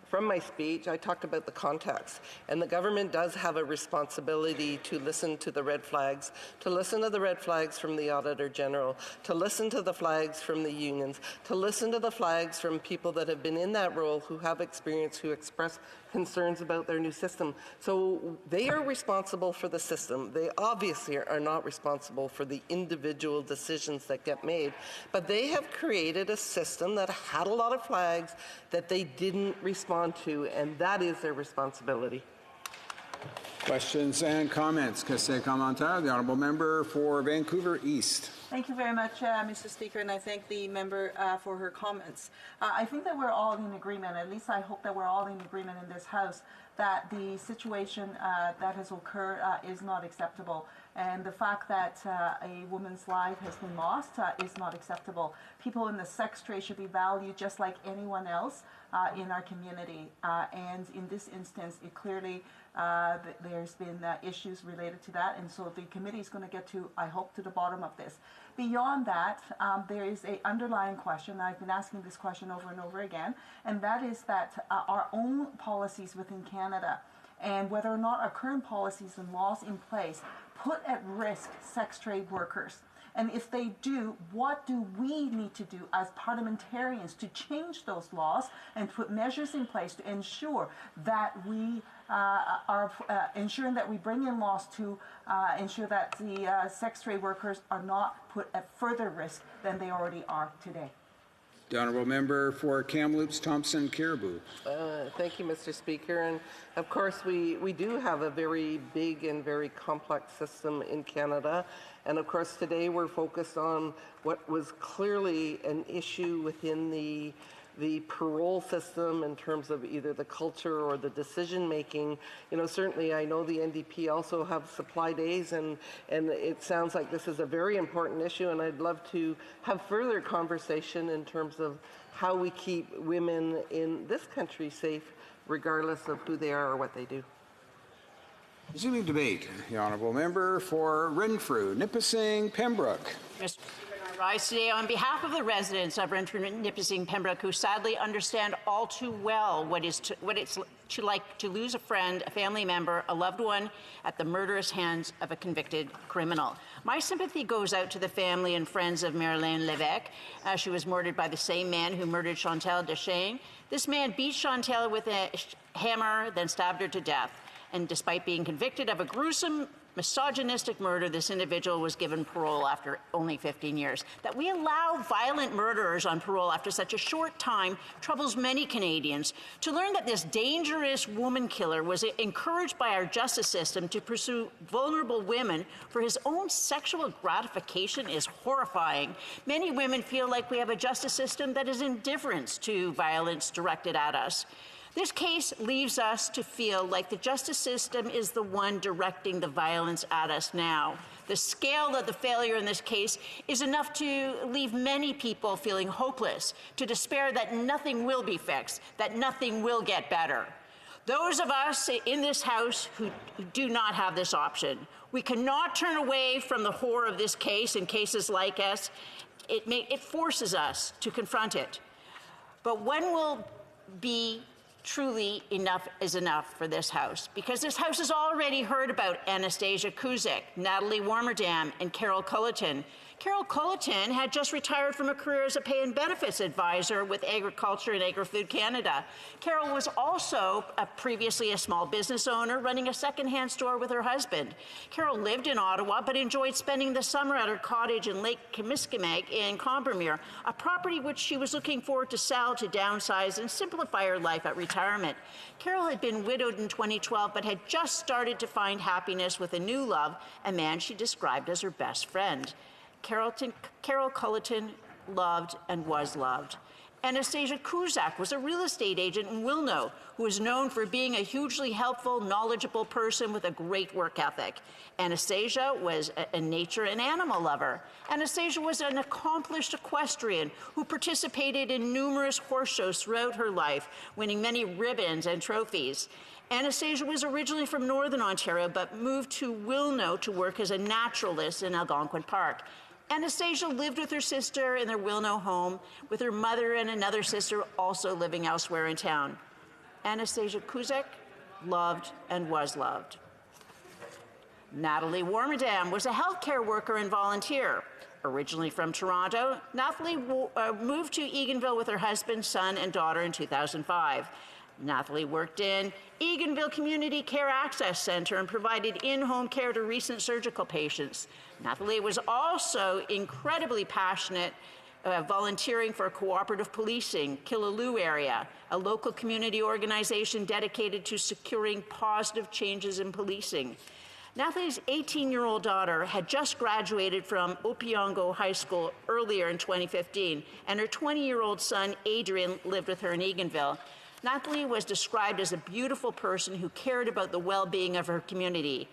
from my speech, I talked about the context, and the government does have a responsibility to listen to the red flags, to listen to the red flags from the Auditor General, to listen to the flags from the unions, to listen to the flags from people that have been in that role, who have experience, who express concerns about their new system. So they are responsible for the system. They obviously are not responsible for the individual decisions that get made, but they have created a system that had a lot of flags that they didn't respond to, and that is their responsibility. Questions and comments? Question commentaire. The Honourable Member for Vancouver East. Thank you very much, Mr. Speaker, and I thank the member for her comments. I think that we're all in agreement, at least I hope that we're all in agreement in this House, that the situation that has occurred is not acceptable. And the fact that a woman's life has been lost is not acceptable. People in the sex trade should be valued just like anyone else in our community. And in this instance, it clearly There's been issues related to that, and so the committee is going to get to, I hope, to the bottom of this. Beyond that, there is an underlying question. I've been asking this question over and over again, and that is that our own policies within Canada and whether or not our current policies and laws in place put at risk sex trade workers. And if they do, what do we need to do as parliamentarians to change those laws and put measures in place to ensure that we are ensuring that we bring in laws to ensure that the sex trade workers are not put at further risk than they already are today? The Honourable Member for Kamloops, Thompson, Caribou. Thank you, Mr. Speaker. And of course, we do have a very big and very complex system in Canada. And of course, today we're focused on what was clearly an issue within the parole system in terms of either the culture or the decision making. You know, certainly I know the NDP also have supply days, and it sounds like this is a very important issue, and I'd love to have further conversation in terms of how we keep women in this country safe regardless of who they are or what they do. Resuming debate, the Honourable Member for Renfrew, Nipissing, Pembroke. Mr. Speaker, I rise today on behalf of the residents of Renfrew, Nipissing, Pembroke, who sadly understand all too well what it's like to lose a friend, a family member, a loved one at the murderous hands of a convicted criminal. My sympathy goes out to the family and friends of Marilyn Levesque. She was murdered by the same man who murdered Chantal Deschênes. This man beat Chantal with a hammer, then stabbed her to death. And despite being convicted of a gruesome, misogynistic murder, this individual was given parole after only 15 years. That we allow violent murderers on parole after such a short time troubles many Canadians. To learn that this dangerous woman killer was encouraged by our justice system to pursue vulnerable women for his own sexual gratification is horrifying. Many women feel like we have a justice system that is indifferent to violence directed at us. This case leaves us to feel like the justice system is the one directing the violence at us now. The scale of the failure in this case is enough to leave many people feeling hopeless, to despair that nothing will be fixed, that nothing will get better. Those of us in this House who do not have this option, we cannot turn away from the horror of this case and cases like us. It forces us to confront it. But when will be truly enough is enough for this House? Because this House has already heard about Anastasia Cusack, Natalie Warmerdam, and Carol Culleton. Carol Culleton had just retired from a career as a pay and benefits advisor with Agriculture and Agri-Food Canada. Carol was also previously a small business owner running a second-hand store with her husband. Carol lived in Ottawa but enjoyed spending the summer at her cottage in Lake Temiskaming in Combermere, a property which she was looking forward to sell to downsize and simplify her life at retirement. Carol had been widowed in 2012 but had just started to find happiness with a new love, a man she described as her best friend. Carol Culleton loved and was loved. Anastasia Cusack was a real estate agent in Wilno who was known for being a hugely helpful, knowledgeable person with a great work ethic. Anastasia was a nature and animal lover. Anastasia was an accomplished equestrian who participated in numerous horse shows throughout her life, winning many ribbons and trophies. Anastasia was originally from Northern Ontario but moved to Wilno to work as a naturalist in Algonquin Park. Anastasia lived with her sister in their Wilno home, with her mother and another sister also living elsewhere in town. Anastasia Cusack loved and was loved. Natalie Warmerdam was a healthcare worker and volunteer. Originally from Toronto, Natalie moved to Eganville with her husband, son, and daughter in 2005. Natalie worked in Eganville Community Care Access Centre and provided in-home care to recent surgical patients. Natalie was also incredibly passionate volunteering for Cooperative Policing, Killaloe area, a local community organization dedicated to securing positive changes in policing. Natalie's 18-year-old daughter had just graduated from Opiongo High School earlier in 2015, and her 20-year-old son, Adrian, lived with her in Eganville. Natalie was described as a beautiful person who cared about the well-being of her community.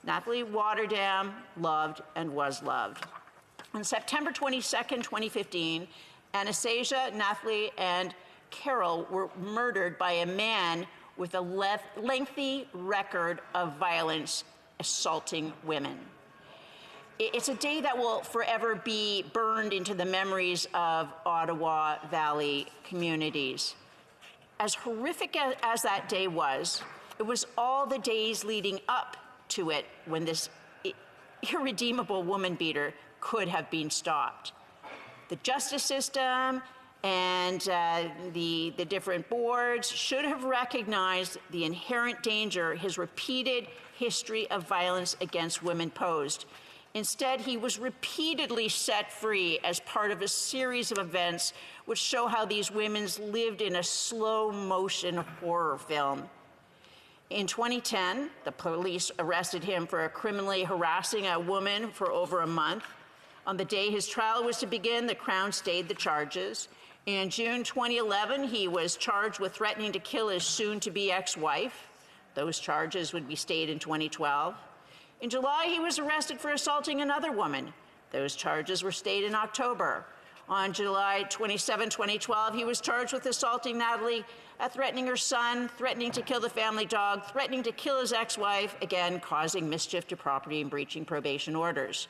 Natalie Warmerdam loved and was loved. On September 22nd, 2015, Anastasia, Natalie, and Carol were murdered by a man with a lengthy record of violence assaulting women. It's a day that will forever be burned into the memories of Ottawa Valley communities. As horrific as that day was, it was all the days leading up to it when this irredeemable woman beater could have been stopped. The justice system and the different boards should have recognized the inherent danger his repeated history of violence against women posed. Instead, he was repeatedly set free as part of a series of events which show how these women lived in a slow-motion horror film. In 2010, the police arrested him for criminally harassing a woman for over a month. On the day his trial was to begin, the Crown stayed the charges. In June 2011, he was charged with threatening to kill his soon-to-be ex-wife. Those charges would be stayed in 2012. In July, he was arrested for assaulting another woman. Those charges were stayed in October. On July 27, 2012, he was charged with assaulting Natalie, threatening her son, threatening to kill the family dog, threatening to kill his ex-wife, again causing mischief to property and breaching probation orders.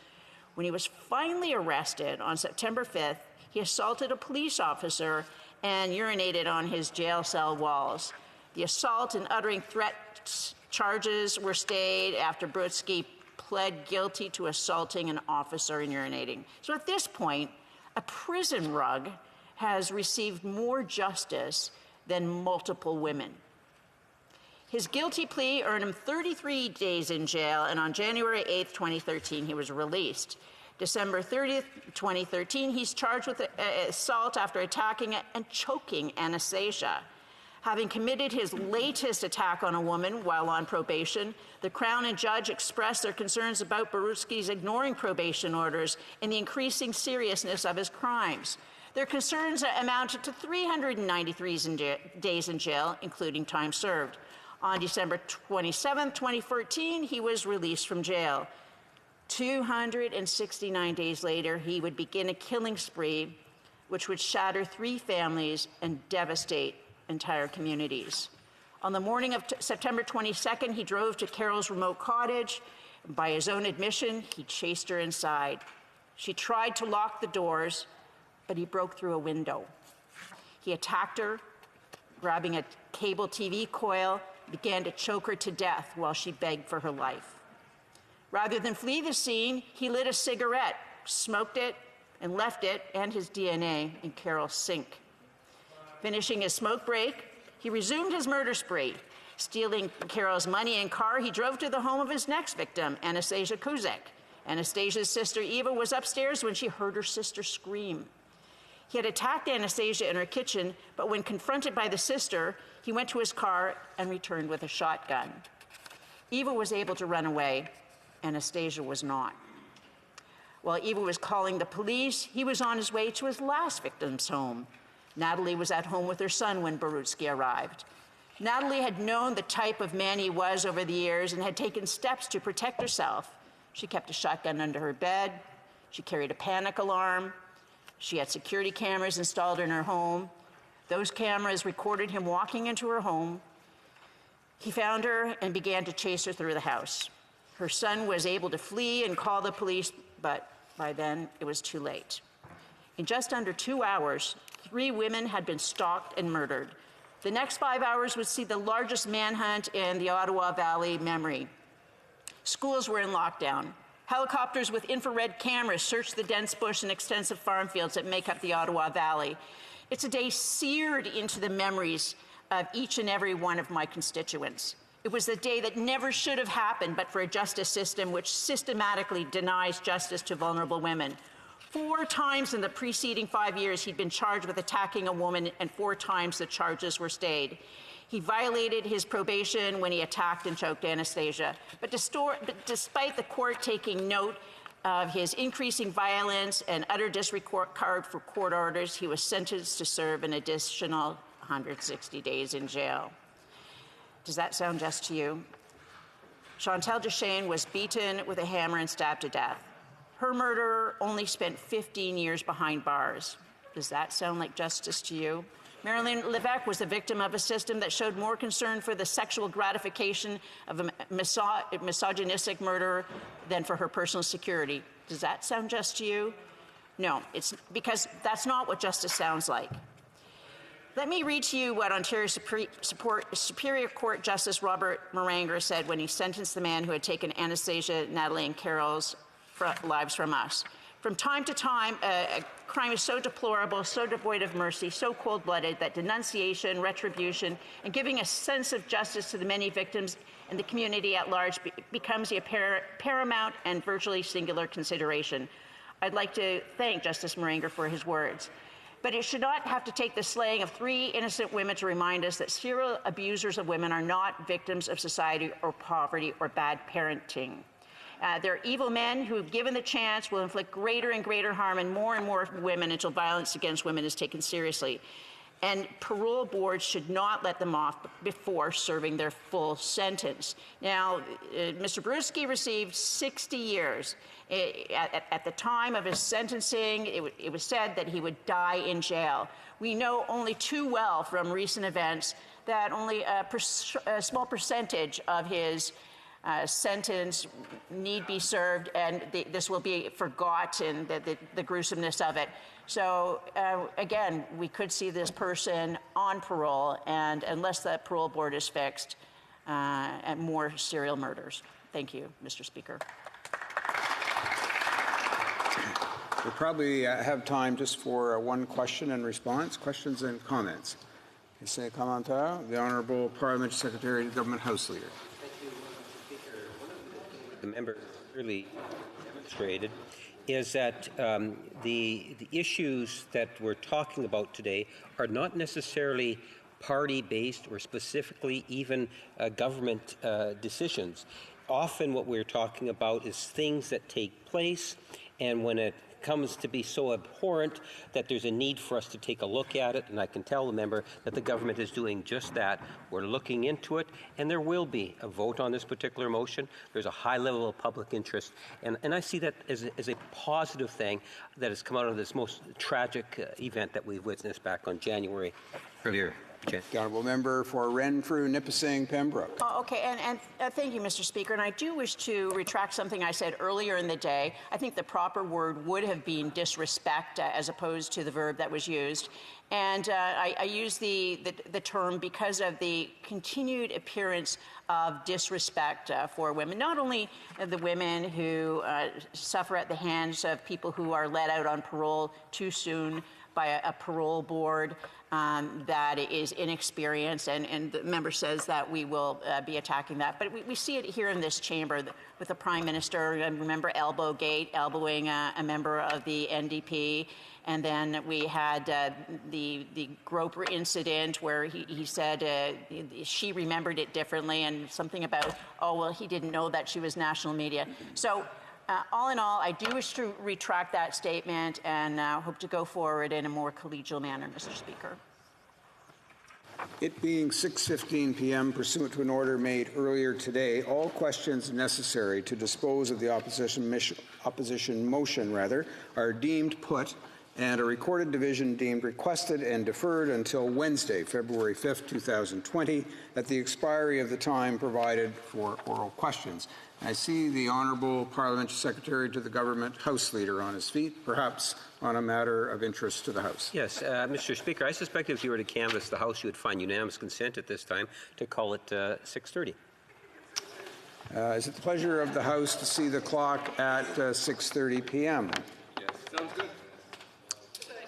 When he was finally arrested on September 5th, he assaulted a police officer and urinated on his jail cell walls. The assault and uttering threats charges were stayed after Brutsky pled guilty to assaulting an officer and urinating. So at this point, a prison rug has received more justice than multiple women. His guilty plea earned him 33 days in jail, and on January 8th, 2013, he was released. December 30th, 2013, he's charged with assault after attacking and choking Anastasia. Having committed his latest attack on a woman while on probation, the Crown and judge expressed their concerns about Barutsky's ignoring probation orders and the increasing seriousness of his crimes. Their concerns amounted to 393 days in jail, including time served. On December 27, 2014, he was released from jail. 269 days later, he would begin a killing spree, which would shatter 3 families and devastate entire communities. On the morning of September 22nd, he drove to Carol's remote cottage. By his own admission, he chased her inside. She tried to lock the doors, but he broke through a window. He attacked her, grabbing a cable TV coil, began to choke her to death while she begged for her life. Rather than flee the scene, he lit a cigarette, smoked it, and left it and his DNA in Carol's sink. Finishing his smoke break, he resumed his murder spree. Stealing Carol's money and car, he drove to the home of his next victim, Anastasia Kuzek. Anastasia's sister Eva was upstairs when she heard her sister scream. He had attacked Anastasia in her kitchen, but when confronted by the sister, he went to his car and returned with a shotgun. Eva was able to run away. Anastasia was not. While Eva was calling the police, he was on his way to his last victim's home. Natalie was at home with her son when Barutsky arrived. Natalie had known the type of man he was over the years and had taken steps to protect herself. She kept a shotgun under her bed. She carried a panic alarm. She had security cameras installed in her home. Those cameras recorded him walking into her home. He found her and began to chase her through the house. Her son was able to flee and call the police, but by then it was too late. In just under 2 hours, 3 women had been stalked and murdered. The next 5 hours would see the largest manhunt in the Ottawa Valley memory. Schools were in lockdown. Helicopters with infrared cameras searched the dense bush and extensive farm fields that make up the Ottawa Valley. It's a day seared into the memories of each and every one of my constituents. It was a day that never should have happened but for a justice system which systematically denies justice to vulnerable women. 4 times in the preceding 5 years, he'd been charged with attacking a woman, and 4 times the charges were stayed. He violated his probation when he attacked and choked Anastasia. But despite the court taking note of his increasing violence and utter disregard for court orders, he was sentenced to serve an additional 160 days in jail. Does that sound just to you? Chantal Duchesne was beaten with a hammer and stabbed to death. Her murderer only spent 15 years behind bars. Does that sound like justice to you? Marilyn Levesque was the victim of a system that showed more concern for the sexual gratification of a misogynistic murderer than for her personal security. Does that sound just to you? No, it's because that's not what justice sounds like. Let me read to you what Ontario Superior Court Justice Robert Moranger said when he sentenced the man who had taken Anastasia, Natalie, and Carol's lives from us. From time to time, a crime is so deplorable, so devoid of mercy, so cold-blooded that denunciation, retribution, and giving a sense of justice to the many victims and the community at large becomes a paramount and virtually singular consideration. I'd like to thank Justice Moranger for his words. But it should not have to take the slaying of 3 innocent women to remind us that serial abusers of women are not victims of society or poverty or bad parenting. They're evil men who, given the chance, will inflict greater and greater harm and more women until violence against women is taken seriously. And parole boards should not let them off before serving their full sentence. Now, Mr. Brusky received 60 years. At the time of his sentencing, it was said that he would die in jail. We know only too well from recent events that only a small percentage of his sentence need be served, and this will be forgotten, the gruesomeness of it. So again, we could see this person on parole, and unless that parole board is fixed, and more serial murders. Thank you, Mr. Speaker. We probably have time just for one question and response. Questions and comments. Essai commentaire. The Honourable Parliamentary Secretary, Government House Leader. The member clearly demonstrated is that the issues that we're talking about today are not necessarily party-based or specifically even government decisions. Often what we're talking about is things that take place, and when it comes to be so abhorrent that there's a need for us to take a look at it, and I can tell the member that the government is doing just that. We're looking into it, and there will be a vote on this particular motion. There's a high level of public interest, and I see that as a positive thing that has come out of this most tragic event that we've witnessed back on January earlier. The Honourable Member for Renfrew, Nipissing, Pembroke. Okay, and thank you, Mr. Speaker. And I do wish to retract something I said earlier in the day. I think the proper word would have been disrespect as opposed to the verb that was used. And I use the term because of the continued appearance of disrespect for women, not only the women who suffer at the hands of people who are let out on parole too soon by a parole board that is inexperienced, and the member says that we will be attacking that. But we see it here in this chamber with the Prime Minister. Remember Elbowgate, elbowing a member of the NDP. And then we had the Groper incident where he said she remembered it differently, and something about, oh, well, he didn't know that she was national media. So all in all, I do wish to retract that statement and hope to go forward in a more collegial manner, Mr. Speaker. It being 6:15 p.m., pursuant to an order made earlier today, all questions necessary to dispose of the opposition motion are deemed put, and a recorded division deemed requested and deferred until Wednesday, February 5th, 2020, at the expiry of the time provided for oral questions. I see the Honourable Parliamentary Secretary to the Government House Leader on his feet, perhaps on a matter of interest to the House. Yes, Mr. Speaker, I suspect if you were to canvass the House, you would find unanimous consent at this time to call it 6:30. Is it the pleasure of the House to see the clock at 6:30 p.m.? Yes, sounds good.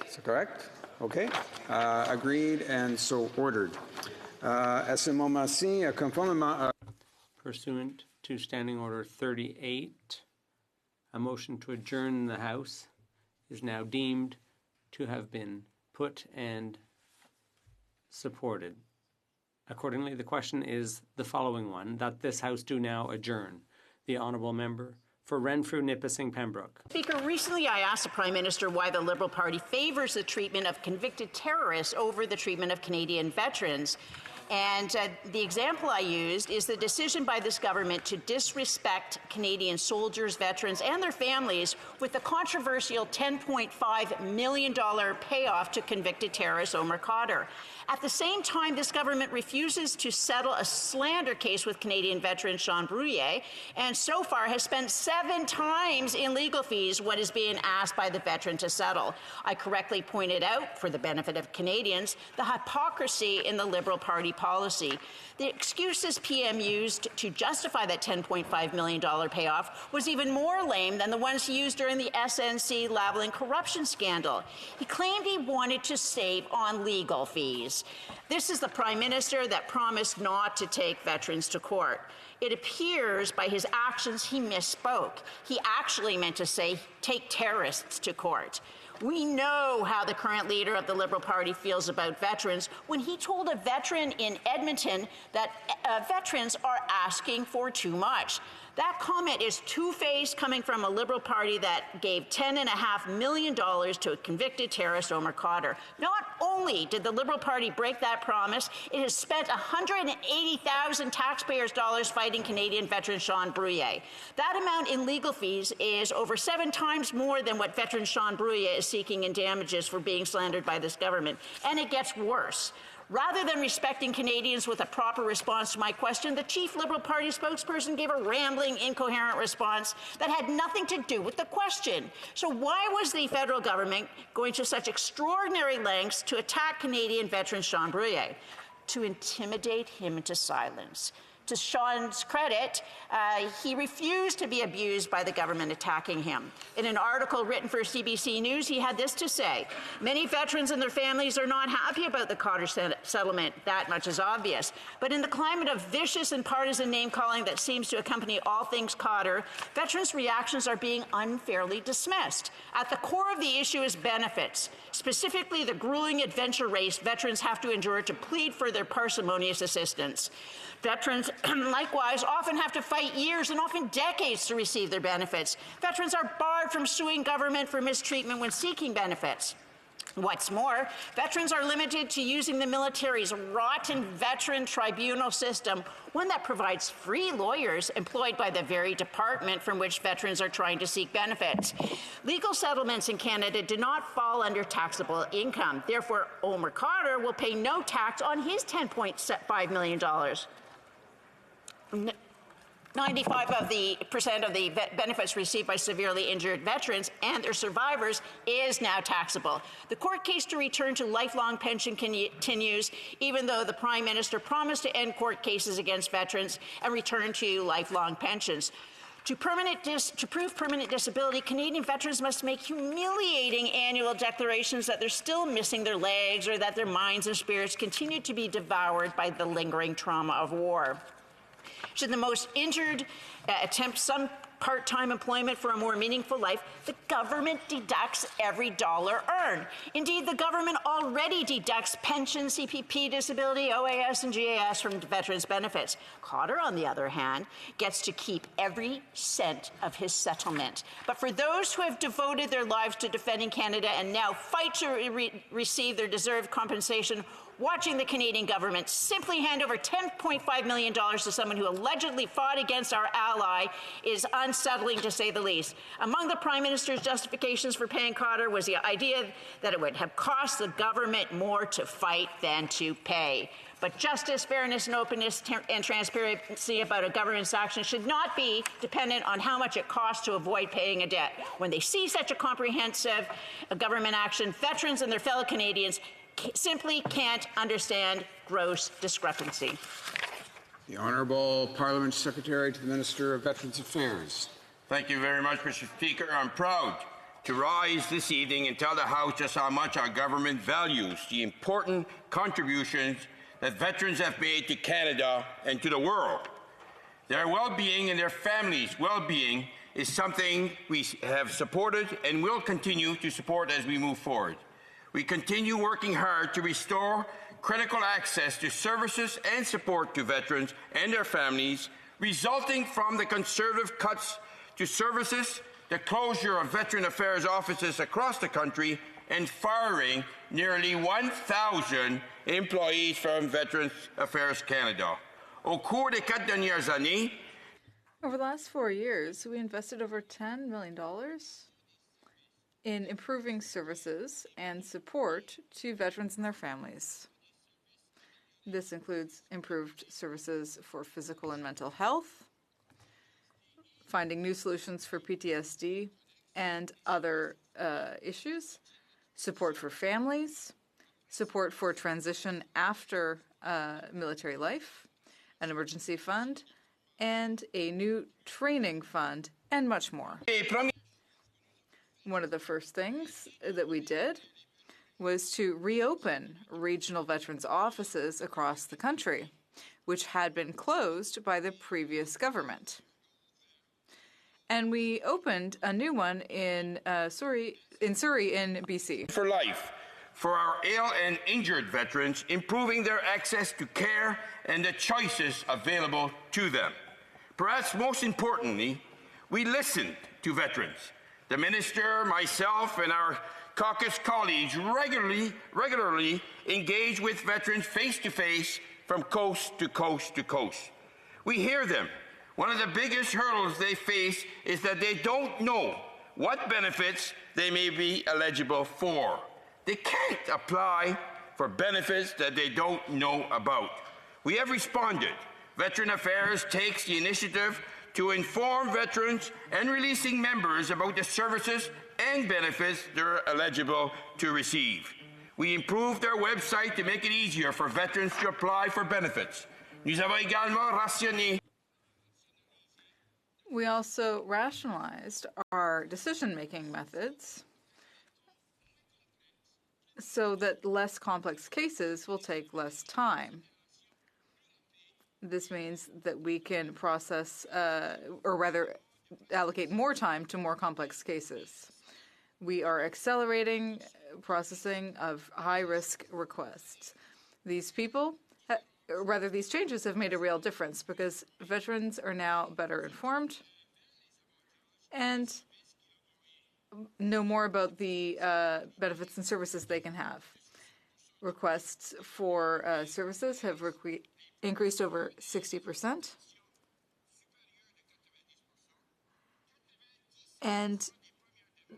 Is that correct? Okay. Agreed and so ordered. Pursuant to Standing Order 38, a motion to adjourn the House is now deemed to have been put and supported. Accordingly, the question is the following one, that this House do now adjourn. The Honourable Member for Renfrew, Nipissing, Pembroke. Speaker, recently I asked the Prime Minister why the Liberal Party favours the treatment of convicted terrorists over the treatment of Canadian veterans. And the example I used is the decision by this government to disrespect Canadian soldiers, veterans, and their families with the controversial $10.5 million payoff to convicted terrorist Omar Khadr. At the same time, this government refuses to settle a slander case with Canadian veteran Sean Brouillet, and so far has spent 7 times in legal fees what is being asked by the veteran to settle. I correctly pointed out, for the benefit of Canadians, the hypocrisy in the Liberal Party policy. The excuses PM used to justify that $10.5 million payoff was even more lame than the ones he used during the SNC-Lavalin corruption scandal. He claimed he wanted to save on legal fees. This is the Prime Minister that promised not to take veterans to court. It appears by his actions he misspoke. He actually meant to say, take terrorists to court. We know how the current leader of the Liberal Party feels about veterans when he told a veteran in Edmonton that veterans are asking for too much. That comment is two-faced, coming from a Liberal Party that gave $10.5 million to a convicted terrorist, Omar Khadr. Not only did the Liberal Party break that promise, it has spent $180,000 taxpayers' dollars fighting Canadian veteran Sean Brouillet. That amount in legal fees is over 7 times more than what veteran Sean Brouillet is seeking in damages for being slandered by this government. And it gets worse. Rather than respecting Canadians with a proper response to my question, the Chief Liberal Party spokesperson gave a rambling, incoherent response that had nothing to do with the question. So why was the federal government going to such extraordinary lengths to attack Canadian veteran Sean Brouillet? To intimidate him into silence. To Sean's credit, he refused to be abused by the government attacking him. In an article written for CBC News, he had this to say: many veterans and their families are not happy about the Khadr settlement. That much is obvious. But in the climate of vicious and partisan name-calling that seems to accompany all things Khadr, veterans' reactions are being unfairly dismissed. At the core of the issue is benefits, specifically the grueling adventure race veterans have to endure to plead for their parsimonious assistance. Veterans, likewise, often have to fight years and often decades to receive their benefits. Veterans are barred from suing government for mistreatment when seeking benefits. What's more, veterans are limited to using the military's rotten veteran tribunal system, one that provides free lawyers employed by the very department from which veterans are trying to seek benefits. Legal settlements in Canada do not fall under taxable income. Therefore, Omar Khadr will pay no tax on his $10.5 million. 95% of the benefits received by severely injured veterans and their survivors is now taxable. The court case to return to lifelong pension continues, even though the Prime Minister promised to end court cases against veterans and return to lifelong pensions. To prove permanent disability, Canadian veterans must make humiliating annual declarations that they're still missing their legs or that their minds and spirits continue to be devoured by the lingering trauma of war. Should the most injured attempt some part-time employment for a more meaningful life, the government deducts every dollar earned. Indeed, the government already deducts pension, CPP, disability, OAS, and GAS from veterans' benefits. Khadr, on the other hand, gets to keep every cent of his settlement. But for those who have devoted their lives to defending Canada and now fight to receive their deserved compensation, watching the Canadian government simply hand over $10.5 million to someone who allegedly fought against our ally is unsettling, to say the least. Among the Prime Minister's justifications for paying Khadr was the idea that it would have cost the government more to fight than to pay. But justice, fairness, and openness and transparency about a government's action should not be dependent on how much it costs to avoid paying a debt. When they see such a comprehensive government action, veterans and their fellow Canadians simply can't understand gross discrepancy. The Honourable Parliament Secretary to the Minister of Veterans Affairs. Thank you very much, Mr. Speaker. I'm proud to rise this evening and tell the House just how much our government values the important contributions that veterans have made to Canada and to the world. Their well-being and their families' well-being is something we have supported and will continue to support as we move forward. We continue working hard to restore critical access to services and support to veterans and their families resulting from the Conservative cuts to services, the closure of Veteran Affairs offices across the country, and firing nearly 1,000 employees from Veterans Affairs Canada. Au cours des 4 dernières années, over the last 4 years, we invested over $10 million in improving services and support to veterans and their families. This includes improved services for physical and mental health, finding new solutions for PTSD and other issues, support for families, support for transition after military life, an emergency fund, and a new training fund, and much more. One of the first things that we did was to reopen regional veterans offices across the country, which had been closed by the previous government. And we opened a new one in Surrey, in BC. For life, for our ill and injured veterans, improving their access to care and the choices available to them. Perhaps most importantly, we listened to veterans. The minister, myself, and our caucus colleagues regularly engage with veterans face-to-face from coast to coast to coast. We hear them. One of the biggest hurdles they face is that they don't know what benefits they may be eligible for. They can't apply for benefits that they don't know about. We have responded. Veteran Affairs takes the initiative to inform veterans and releasing members about the services and benefits they're eligible to receive. We improved our website to make it easier for veterans to apply for benefits. Nous avons également rationné. We also rationalized our decision-making methods so that less complex cases will take less time. This means that we can process, or rather allocate more time to more complex cases. We are accelerating processing of high-risk requests. These these changes have made a real difference because veterans are now better informed and know more about the benefits and services they can have. Requests for services have increased over 60%. And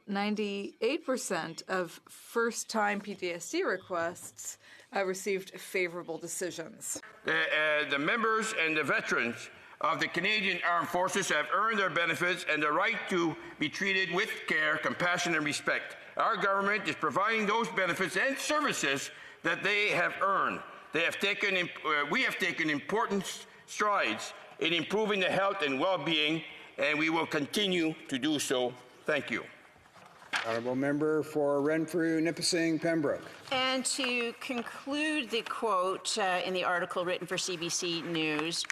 98% of first-time PTSD requests received favorable decisions. The members and the veterans of the Canadian Armed Forces have earned their benefits and the right to be treated with care, compassion, and respect. Our government is providing those benefits and services that they have earned. We have taken important strides in improving the health and well-being, and we will continue to do so. Thank you. Honourable Member for Renfrew, Nipissing, Pembroke. And to conclude the quote in the article written for CBC News,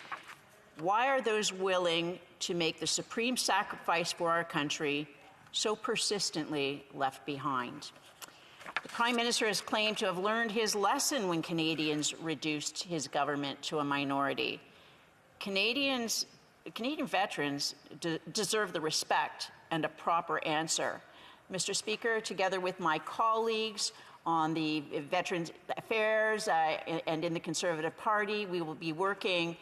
why are those willing to make the supreme sacrifice for our country so persistently left behind? The Prime Minister has claimed to have learned his lesson when Canadians reduced his government to a minority. Canadian veterans deserve the respect and a proper answer. Mr. Speaker, together with my colleagues on the Veterans Affairs and in the Conservative Party, we will be working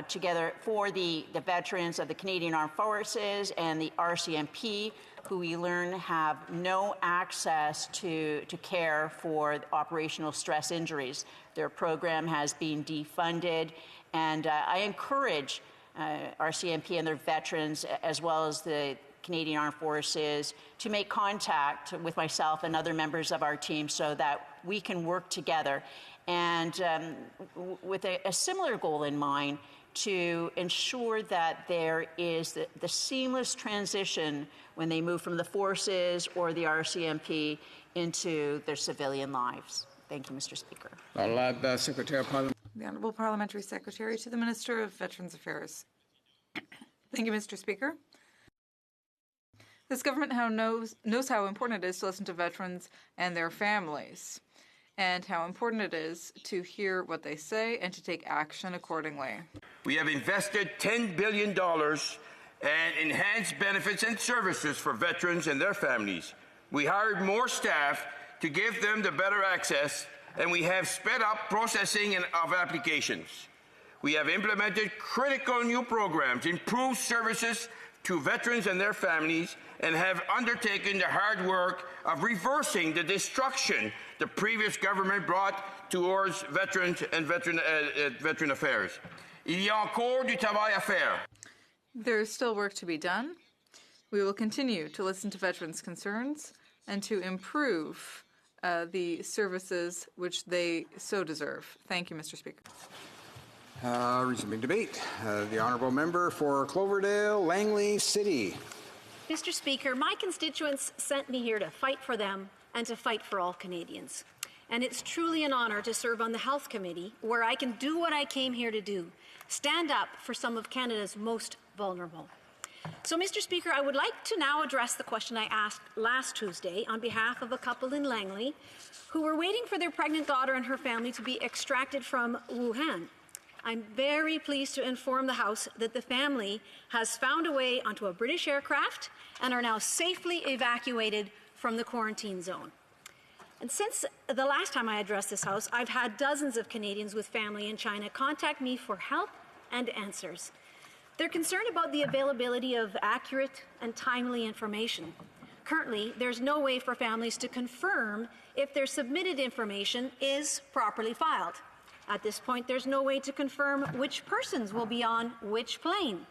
together for the veterans of the Canadian Armed Forces and the RCMP, who we learn have no access to care for operational stress injuries. Their program has been defunded, and I encourage RCMP and their veterans, as well as the Canadian Armed Forces, to make contact with myself and other members of our team so that we can work together. And with a similar goal in mind, to ensure that there is the seamless transition when they move from the forces or the RCMP into their civilian lives. Thank you, Mr. Speaker. Secretary of Parliament. The Honourable Parliamentary Secretary to the Minister of Veterans Affairs. Thank you, Mr. Speaker. This government knows how important it is to listen to veterans and their families, and how important it is to hear what they say and to take action accordingly. We have invested $10 billion and enhanced benefits and services for veterans and their families. We hired more staff to give them the better access and we have sped up processing of applications. We have implemented critical new programs, improved services to veterans and their families, and have undertaken the hard work of reversing the destruction the previous government brought towards veterans and veteran affairs. Il y a encore du travail à faire. There is still work to be done. We will continue to listen to veterans' concerns and to improve the services which they so deserve. Thank you, Mr. Speaker. Resuming debate. The honourable member for Cloverdale, Langley City. Mr. Speaker, my constituents sent me here to fight for them and to fight for all Canadians. And it's truly an honour to serve on the Health Committee, where I can do what I came here to do, stand up for some of Canada's most vulnerable. So, Mr. Speaker, I would like to now address the question I asked last Tuesday on behalf of a couple in Langley who were waiting for their pregnant daughter and her family to be extracted from Wuhan. I'm very pleased to inform the House that the family has found a way onto a British aircraft and are now safely evacuated from the quarantine zone. And since the last time I addressed this House, I've had dozens of Canadians with family in China contact me for help and answers. They're concerned about the availability of accurate and timely information. Currently, there's no way for families to confirm if their submitted information is properly filed. At this point, there's no way to confirm which persons will be on which plane.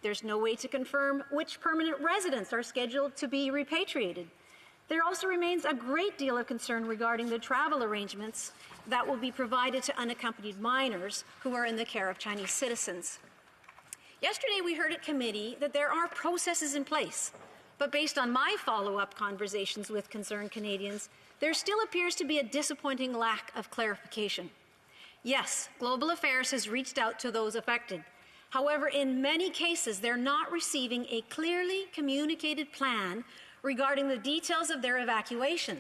There's no way to confirm which permanent residents are scheduled to be repatriated. There also remains a great deal of concern regarding the travel arrangements that will be provided to unaccompanied minors who are in the care of Chinese citizens. Yesterday, we heard at committee that there are processes in place, but based on my follow-up conversations with concerned Canadians, there still appears to be a disappointing lack of clarification. Yes, Global Affairs has reached out to those affected. However, in many cases, they're not receiving a clearly communicated plan regarding the details of their evacuation.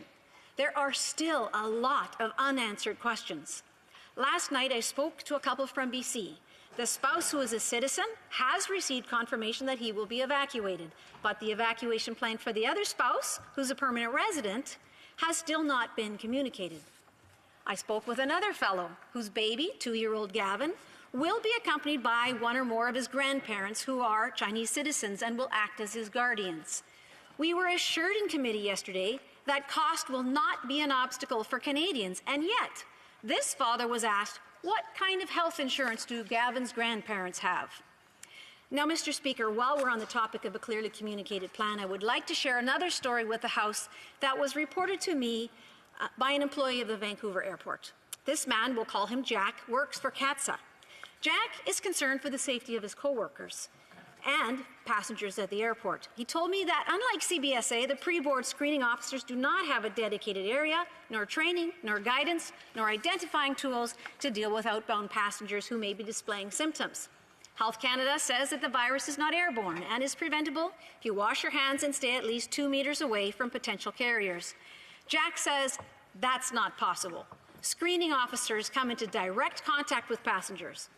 There are still a lot of unanswered questions. Last night, I spoke to a couple from BC. The spouse, who is a citizen, has received confirmation that he will be evacuated, but the evacuation plan for the other spouse, who's a permanent resident, has still not been communicated. I spoke with another fellow whose baby, 2-year-old Gavin, will be accompanied by one or more of his grandparents who are Chinese citizens and will act as his guardians. We were assured in committee yesterday that cost will not be an obstacle for Canadians, and yet this father was asked, what kind of health insurance do Gavin's grandparents have? Now, Mr. Speaker, while we're on the topic of a clearly communicated plan, I would like to share another story with the House that was reported to me by an employee of the Vancouver airport. This man, we'll call him Jack, works for CATSA. Jack is concerned for the safety of his co-workers and passengers at the airport. He told me that unlike CBSA, the pre-board screening officers do not have a dedicated area, nor training, nor guidance, nor identifying tools to deal with outbound passengers who may be displaying symptoms. Health Canada says that the virus is not airborne and is preventable if you wash your hands and stay at least 2 meters away from potential carriers. Jack says that's not possible. Screening officers come into direct contact with passengers.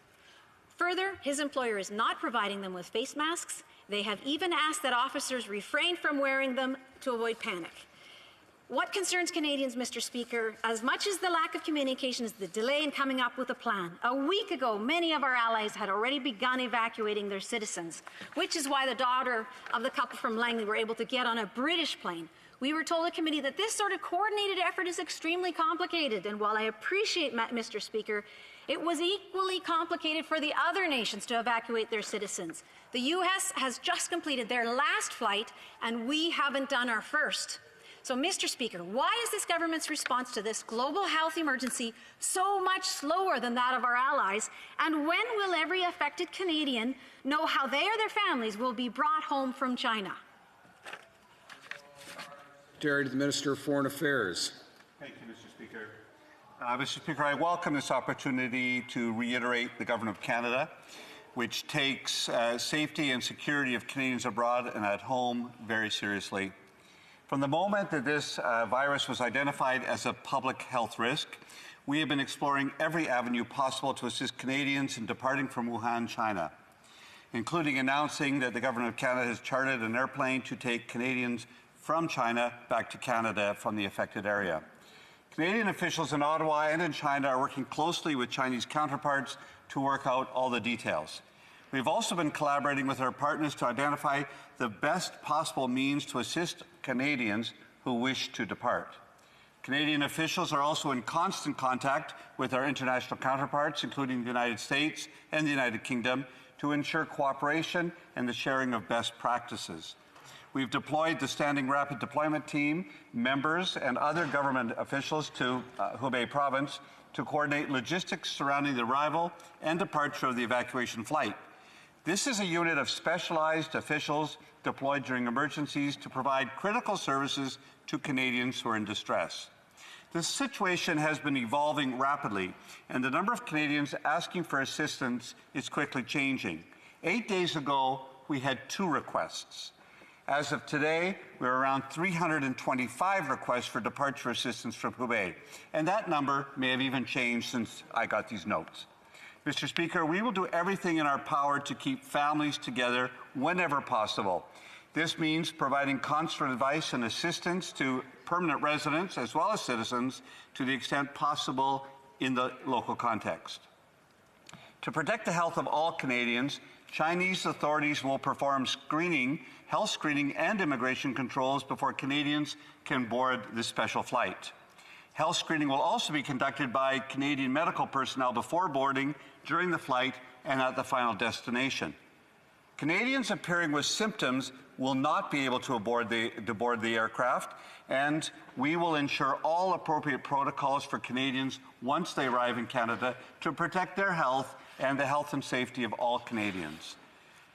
Further, his employer is not providing them with face masks. They have even asked that officers refrain from wearing them to avoid panic. What concerns Canadians, Mr. Speaker, as much as the lack of communication is the delay in coming up with a plan. A week ago, many of our allies had already begun evacuating their citizens, which is why the daughter of the couple from Langley were able to get on a British plane. We were told at committee that this sort of coordinated effort is extremely complicated, and while I appreciate, Mr. Speaker, it was equally complicated for the other nations to evacuate their citizens. The U.S. has just completed their last flight, and we haven't done our first. So, Mr. Speaker, why is this government's response to this global health emergency so much slower than that of our allies? And when will every affected Canadian know how they or their families will be brought home from China? Secretary to the Minister of Foreign Affairs. Thank you, Mr. Speaker. Mr. Speaker, I welcome this opportunity to reiterate the Government of Canada, which takes safety and security of Canadians abroad and at home very seriously. From the moment that this virus was identified as a public health risk, we have been exploring every avenue possible to assist Canadians in departing from Wuhan, China, including announcing that the Government of Canada has chartered an airplane to take Canadians from China back to Canada from the affected area. Canadian officials in Ottawa and in China are working closely with Chinese counterparts to work out all the details. We've also been collaborating with our partners to identify the best possible means to assist Canadians who wish to depart. Canadian officials are also in constant contact with our international counterparts, including the United States and the United Kingdom, to ensure cooperation and the sharing of best practices. We've deployed the Standing Rapid Deployment Team members and other government officials to Hubei province to coordinate logistics surrounding the arrival and departure of the evacuation flight. This is a unit of specialized officials deployed during emergencies to provide critical services to Canadians who are in distress. The situation has been evolving rapidly, and the number of Canadians asking for assistance is quickly changing. 8 days ago, we had 2 requests. As of today, we're around 325 requests for departure assistance from Hubei, and that number may have even changed since I got these notes. Mr. Speaker, we will do everything in our power to keep families together whenever possible. This means providing consular advice and assistance to permanent residents as well as citizens to the extent possible in the local context. To protect the health of all Canadians, Chinese authorities will perform health screening and immigration controls before Canadians can board this special flight. Health screening will also be conducted by Canadian medical personnel before boarding, during the flight, and at the final destination. Canadians appearing with symptoms will not be able to board the aircraft, and we will ensure all appropriate protocols for Canadians once they arrive in Canada to protect their health and the health and safety of all Canadians.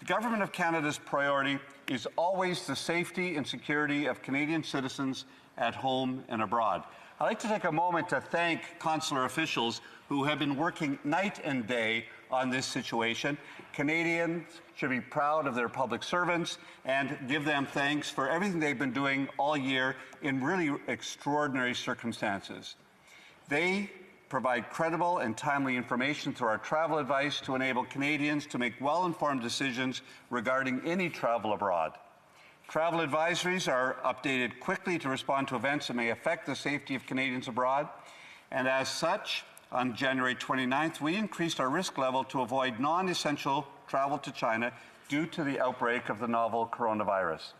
The Government of Canada's priority is always the safety and security of Canadian citizens at home and abroad. I'd like to take a moment to thank consular officials who have been working night and day on this situation. Canadians should be proud of their public servants and give them thanks for everything they've been doing all year in really extraordinary circumstances. They provide credible and timely information through our travel advice to enable Canadians to make well-informed decisions regarding any travel abroad. Travel advisories are updated quickly to respond to events that may affect the safety of Canadians abroad, and as such, on January 29th, we increased our risk level to avoid non-essential travel to China due to the outbreak of the novel coronavirus.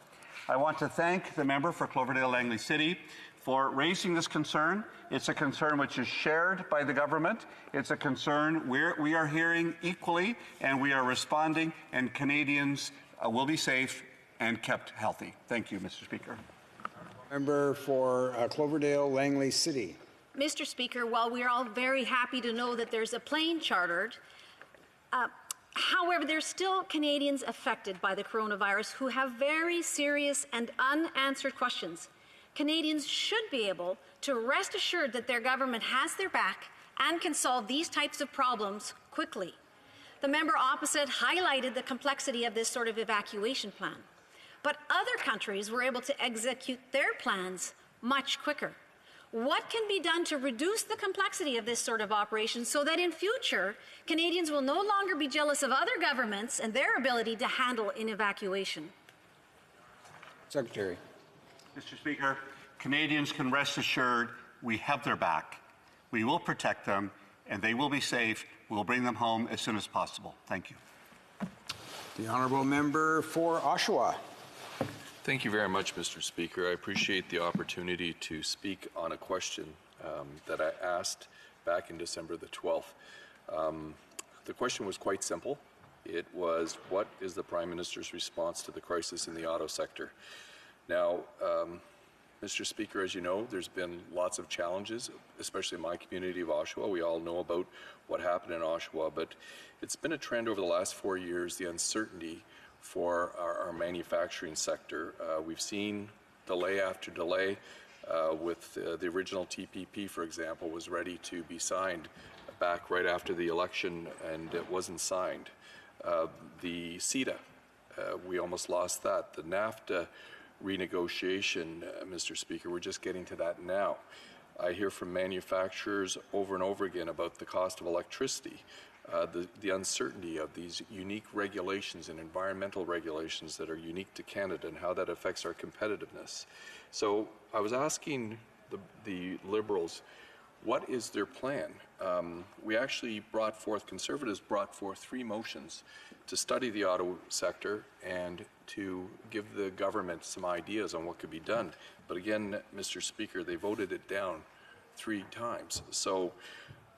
I want to thank the member for Cloverdale-Langley City for raising this concern. It's a concern which is shared by the government. It's a concern we are hearing equally, and we are responding, and Canadians will be safe and kept healthy. Thank you, Mr. Speaker. Member for Cloverdale-Langley City. Mr. Speaker, while we're all very happy to know that there's a plane chartered, however, there's still Canadians affected by the coronavirus who have very serious and unanswered questions. Canadians should be able to rest assured that their government has their back and can solve these types of problems quickly. The member opposite highlighted the complexity of this sort of evacuation plan, but other countries were able to execute their plans much quicker. What can be done to reduce the complexity of this sort of operation so that in future, Canadians will no longer be jealous of other governments and their ability to handle an evacuation? Secretary. Mr. Speaker, Canadians can rest assured we have their back. We will protect them, and they will be safe. We will bring them home as soon as possible. Thank you. The honourable member for Oshawa. Thank you very much, Mr. Speaker. I appreciate the opportunity to speak on a question that I asked back in December the 12th. The question was quite simple. It was, what is the Prime Minister's response to the crisis in the auto sector? Now, Mr. Speaker, as you know, there's been lots of challenges, especially in my community of Oshawa. We all know about what happened in Oshawa, but it's been a trend over the last 4 years, the uncertainty for our manufacturing sector. We've seen delay after delay with the original TPP, for example, was ready to be signed back right after the election, and it wasn't signed. The CETA, we almost lost that. The NAFTA renegotiation, Mr. Speaker, we're just getting to that now. I hear from manufacturers over and over again about the cost of electricity, the uncertainty of these unique regulations and environmental regulations that are unique to Canada and how that affects our competitiveness. So I was asking the Liberals, what is their plan? We actually Conservatives brought forth 3 motions to study the auto sector and to give the government some ideas on what could be done. But again, Mr. Speaker, they voted it down 3 times. So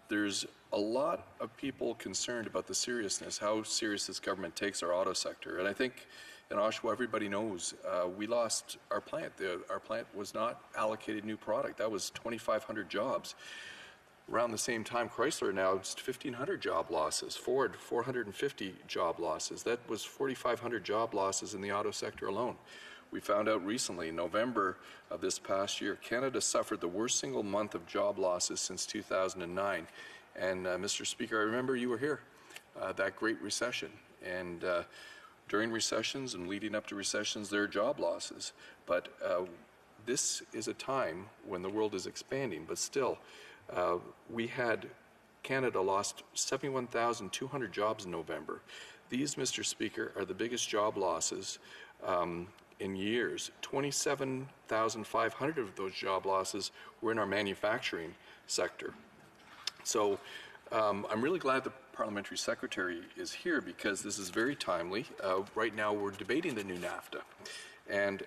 there's a lot of people concerned about the seriousness, how serious this government takes our auto sector. And I think in Oshawa, everybody knows we lost our plant. Our plant was not allocated new product. That was 2,500 jobs. Around the same time, Chrysler announced 1,500 job losses. Ford, 450 job losses. That was 4,500 job losses in the auto sector alone. We found out recently, in November of this past year, Canada suffered the worst single month of job losses since 2009. And Mr. Speaker, I remember you were here, that Great Recession. And during recessions and leading up to recessions, there are job losses. But this is a time when the world is expanding, but still, Canada lost 71,200 jobs in November. These, Mr. Speaker, are the biggest job losses in years. 27,500 of those job losses were in our manufacturing sector. So I'm really glad the Parliamentary Secretary is here because this is very timely. Right now we're debating the new NAFTA. And,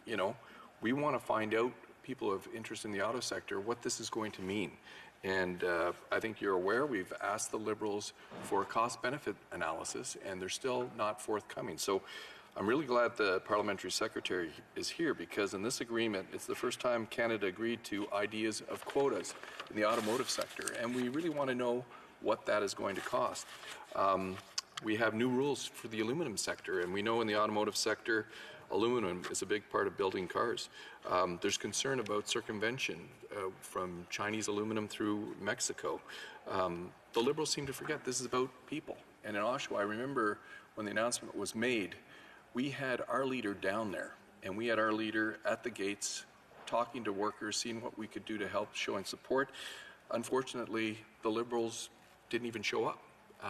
you know, we want to find out, people of interest in the auto sector, what this is going to mean. And I think you're aware we've asked the Liberals for a cost-benefit analysis, and they're still not forthcoming. So I'm really glad the Parliamentary Secretary is here because in this agreement, it's the first time Canada agreed to ideas of quotas in the automotive sector, and we really want to know what that is going to cost. We have new rules for the aluminum sector, and we know in the automotive sector, aluminum is a big part of building cars. There's concern about circumvention from Chinese aluminum through Mexico. The Liberals seem to forget this is about people. And in Oshawa, I remember when the announcement was made, we had our leader down there, and we had our leader at the gates talking to workers, seeing what we could do to help, showing support. Unfortunately, the Liberals didn't even show up.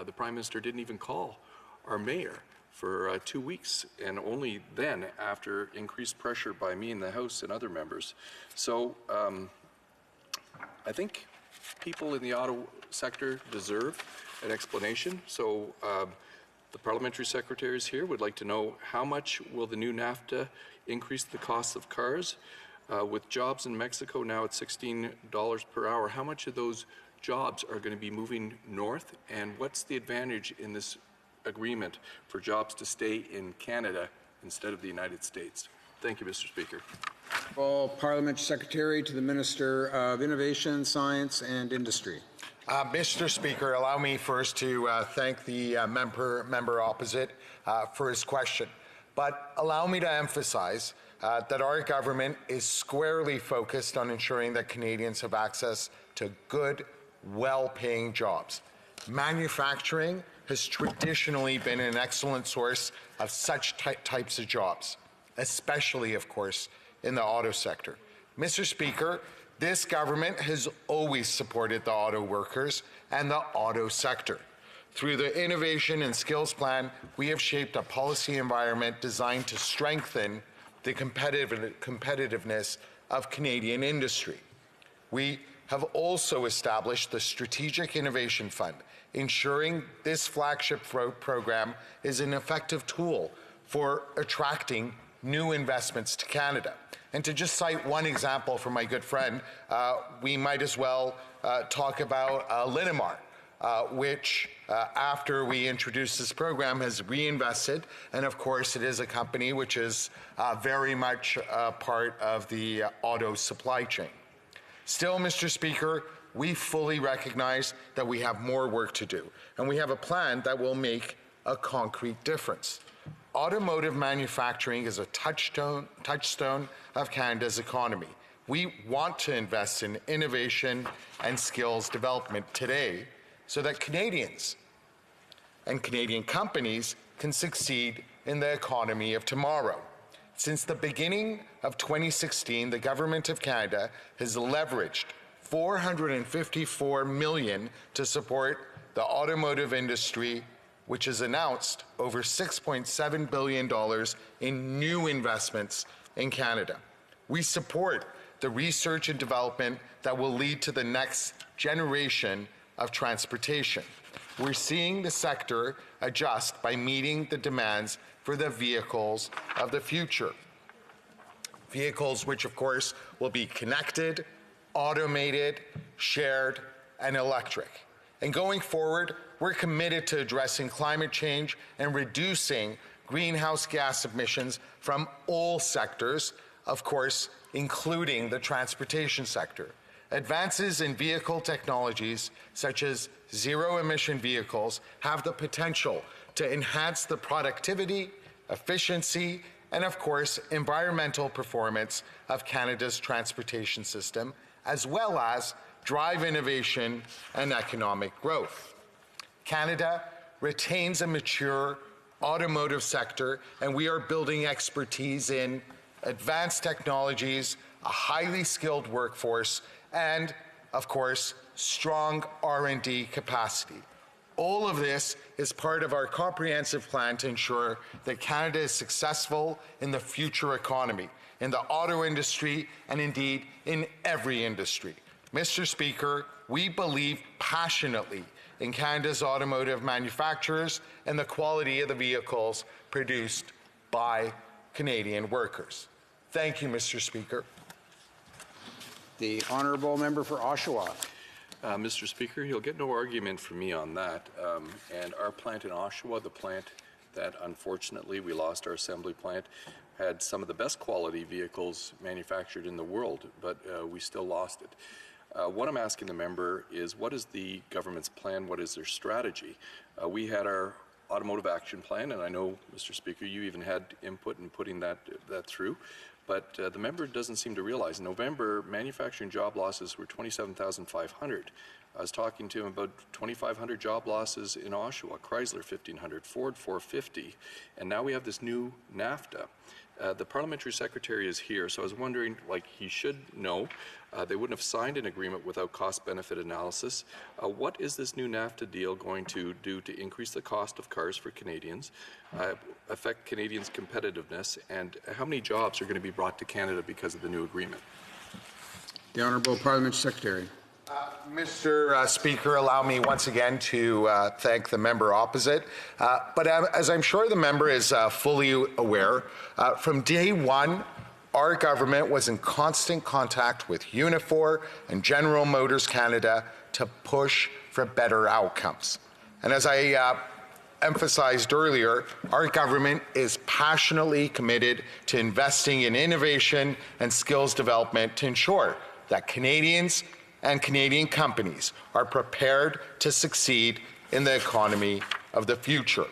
The Prime Minister didn't even call our mayor for 2 weeks, and only then after increased pressure by me in the House and other members. So I think people in the auto sector deserve an explanation. So the Parliamentary Secretary is here, would like to know how much will the new NAFTA increase the cost of cars? With jobs in Mexico now at $16 per hour, how much of those jobs are going to be moving north, and what's the advantage in this agreement for jobs to stay in Canada instead of the United States? Thank you, Mr. Speaker. Parliamentary Secretary to the Minister of Innovation, Science and Industry. Mr. Speaker, allow me first to thank the member opposite for his question. But allow me to emphasize that our government is squarely focused on ensuring that Canadians have access to good, well-paying jobs. Manufacturing has traditionally been an excellent source of such types of jobs, especially, of course, in the auto sector. Mr. Speaker, this government has always supported the auto workers and the auto sector. Through the Innovation and Skills Plan, we have shaped a policy environment designed to strengthen the competitiveness of Canadian industry. We have also established the Strategic Innovation Fund, ensuring this flagship program is an effective tool for attracting new investments to Canada. And to just cite one example from my good friend, we might as well talk about Linamar, which after we introduced this program has reinvested, and of course it is a company which is very much part of the auto supply chain. Still, Mr. Speaker, we fully recognize that we have more work to do, and we have a plan that will make a concrete difference. Automotive manufacturing is a touchstone of Canada's economy. We want to invest in innovation and skills development today so that Canadians and Canadian companies can succeed in the economy of tomorrow. Since the beginning of 2016, the Government of Canada has leveraged $454 million to support the automotive industry, which has announced over $6.7 billion in new investments in Canada. We support the research and development that will lead to the next generation of transportation. We're seeing the sector adjust by meeting the demands for the vehicles of the future. Vehicles which, of course, will be connected, automated, shared, and electric. And going forward, we're committed to addressing climate change and reducing greenhouse gas emissions from all sectors, of course, including the transportation sector. Advances in vehicle technologies, such as zero-emission vehicles, have the potential to enhance the productivity, efficiency, and of course, environmental performance of Canada's transportation system, as well as drive innovation and economic growth. Canada retains a mature automotive sector, and we are building expertise in advanced technologies, a highly skilled workforce, and, of course, strong R&D capacity. All of this is part of our comprehensive plan to ensure that Canada is successful in the future economy, in the auto industry, and indeed in every industry. Mr. Speaker, we believe passionately in Canada's automotive manufacturers and the quality of the vehicles produced by Canadian workers. Thank you, Mr. Speaker. The honourable member for Oshawa. Mr. Speaker, you'll get no argument from me on that. And our plant in Oshawa, the plant that unfortunately we lost our assembly plant, had some of the best quality vehicles manufactured in the world, but we still lost it. What I'm asking the member is, what is the government's plan? What is their strategy? We had our automotive action plan, and I know, Mr. Speaker, you even had input in putting that through. But the member doesn't seem to realize in November, manufacturing job losses were 27,500. I was talking to him about 2,500 job losses in Oshawa, Chrysler 1,500, Ford 450, and now we have this new NAFTA. The parliamentary secretary is here, so I was wondering, like he should know, they wouldn't have signed an agreement without cost-benefit analysis. What is this new NAFTA deal going to do to increase the cost of cars for Canadians, affect Canadians' competitiveness, and how many jobs are going to be brought to Canada because of the new agreement? The Honourable Parliamentary Secretary. Mr. Speaker, allow me once again to thank the member opposite. But as I'm sure the member is fully aware, from day one, our government was in constant contact with Unifor and General Motors Canada to push for better outcomes. And as I emphasized earlier, our government is passionately committed to investing in innovation and skills development to ensure that Canadians and Canadian companies are prepared to succeed in the economy of the future.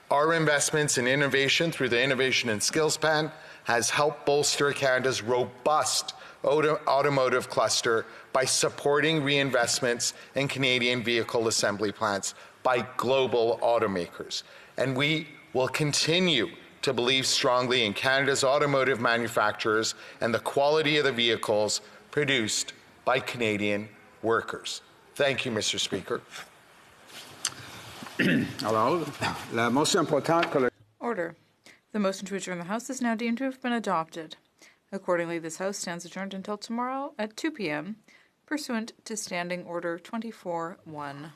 Our investments in innovation through the Innovation and Skills Plan has helped bolster Canada's robust automotive cluster by supporting reinvestments in Canadian vehicle assembly plants by global automakers. And we will continue to believe strongly in Canada's automotive manufacturers and the quality of the vehicles produced by Canadian workers. Thank you, Mr. Speaker. Order. The motion to adjourn the House is now deemed to have been adopted. Accordingly, this House stands adjourned until tomorrow at 2 p.m., pursuant to Standing Order 24-1.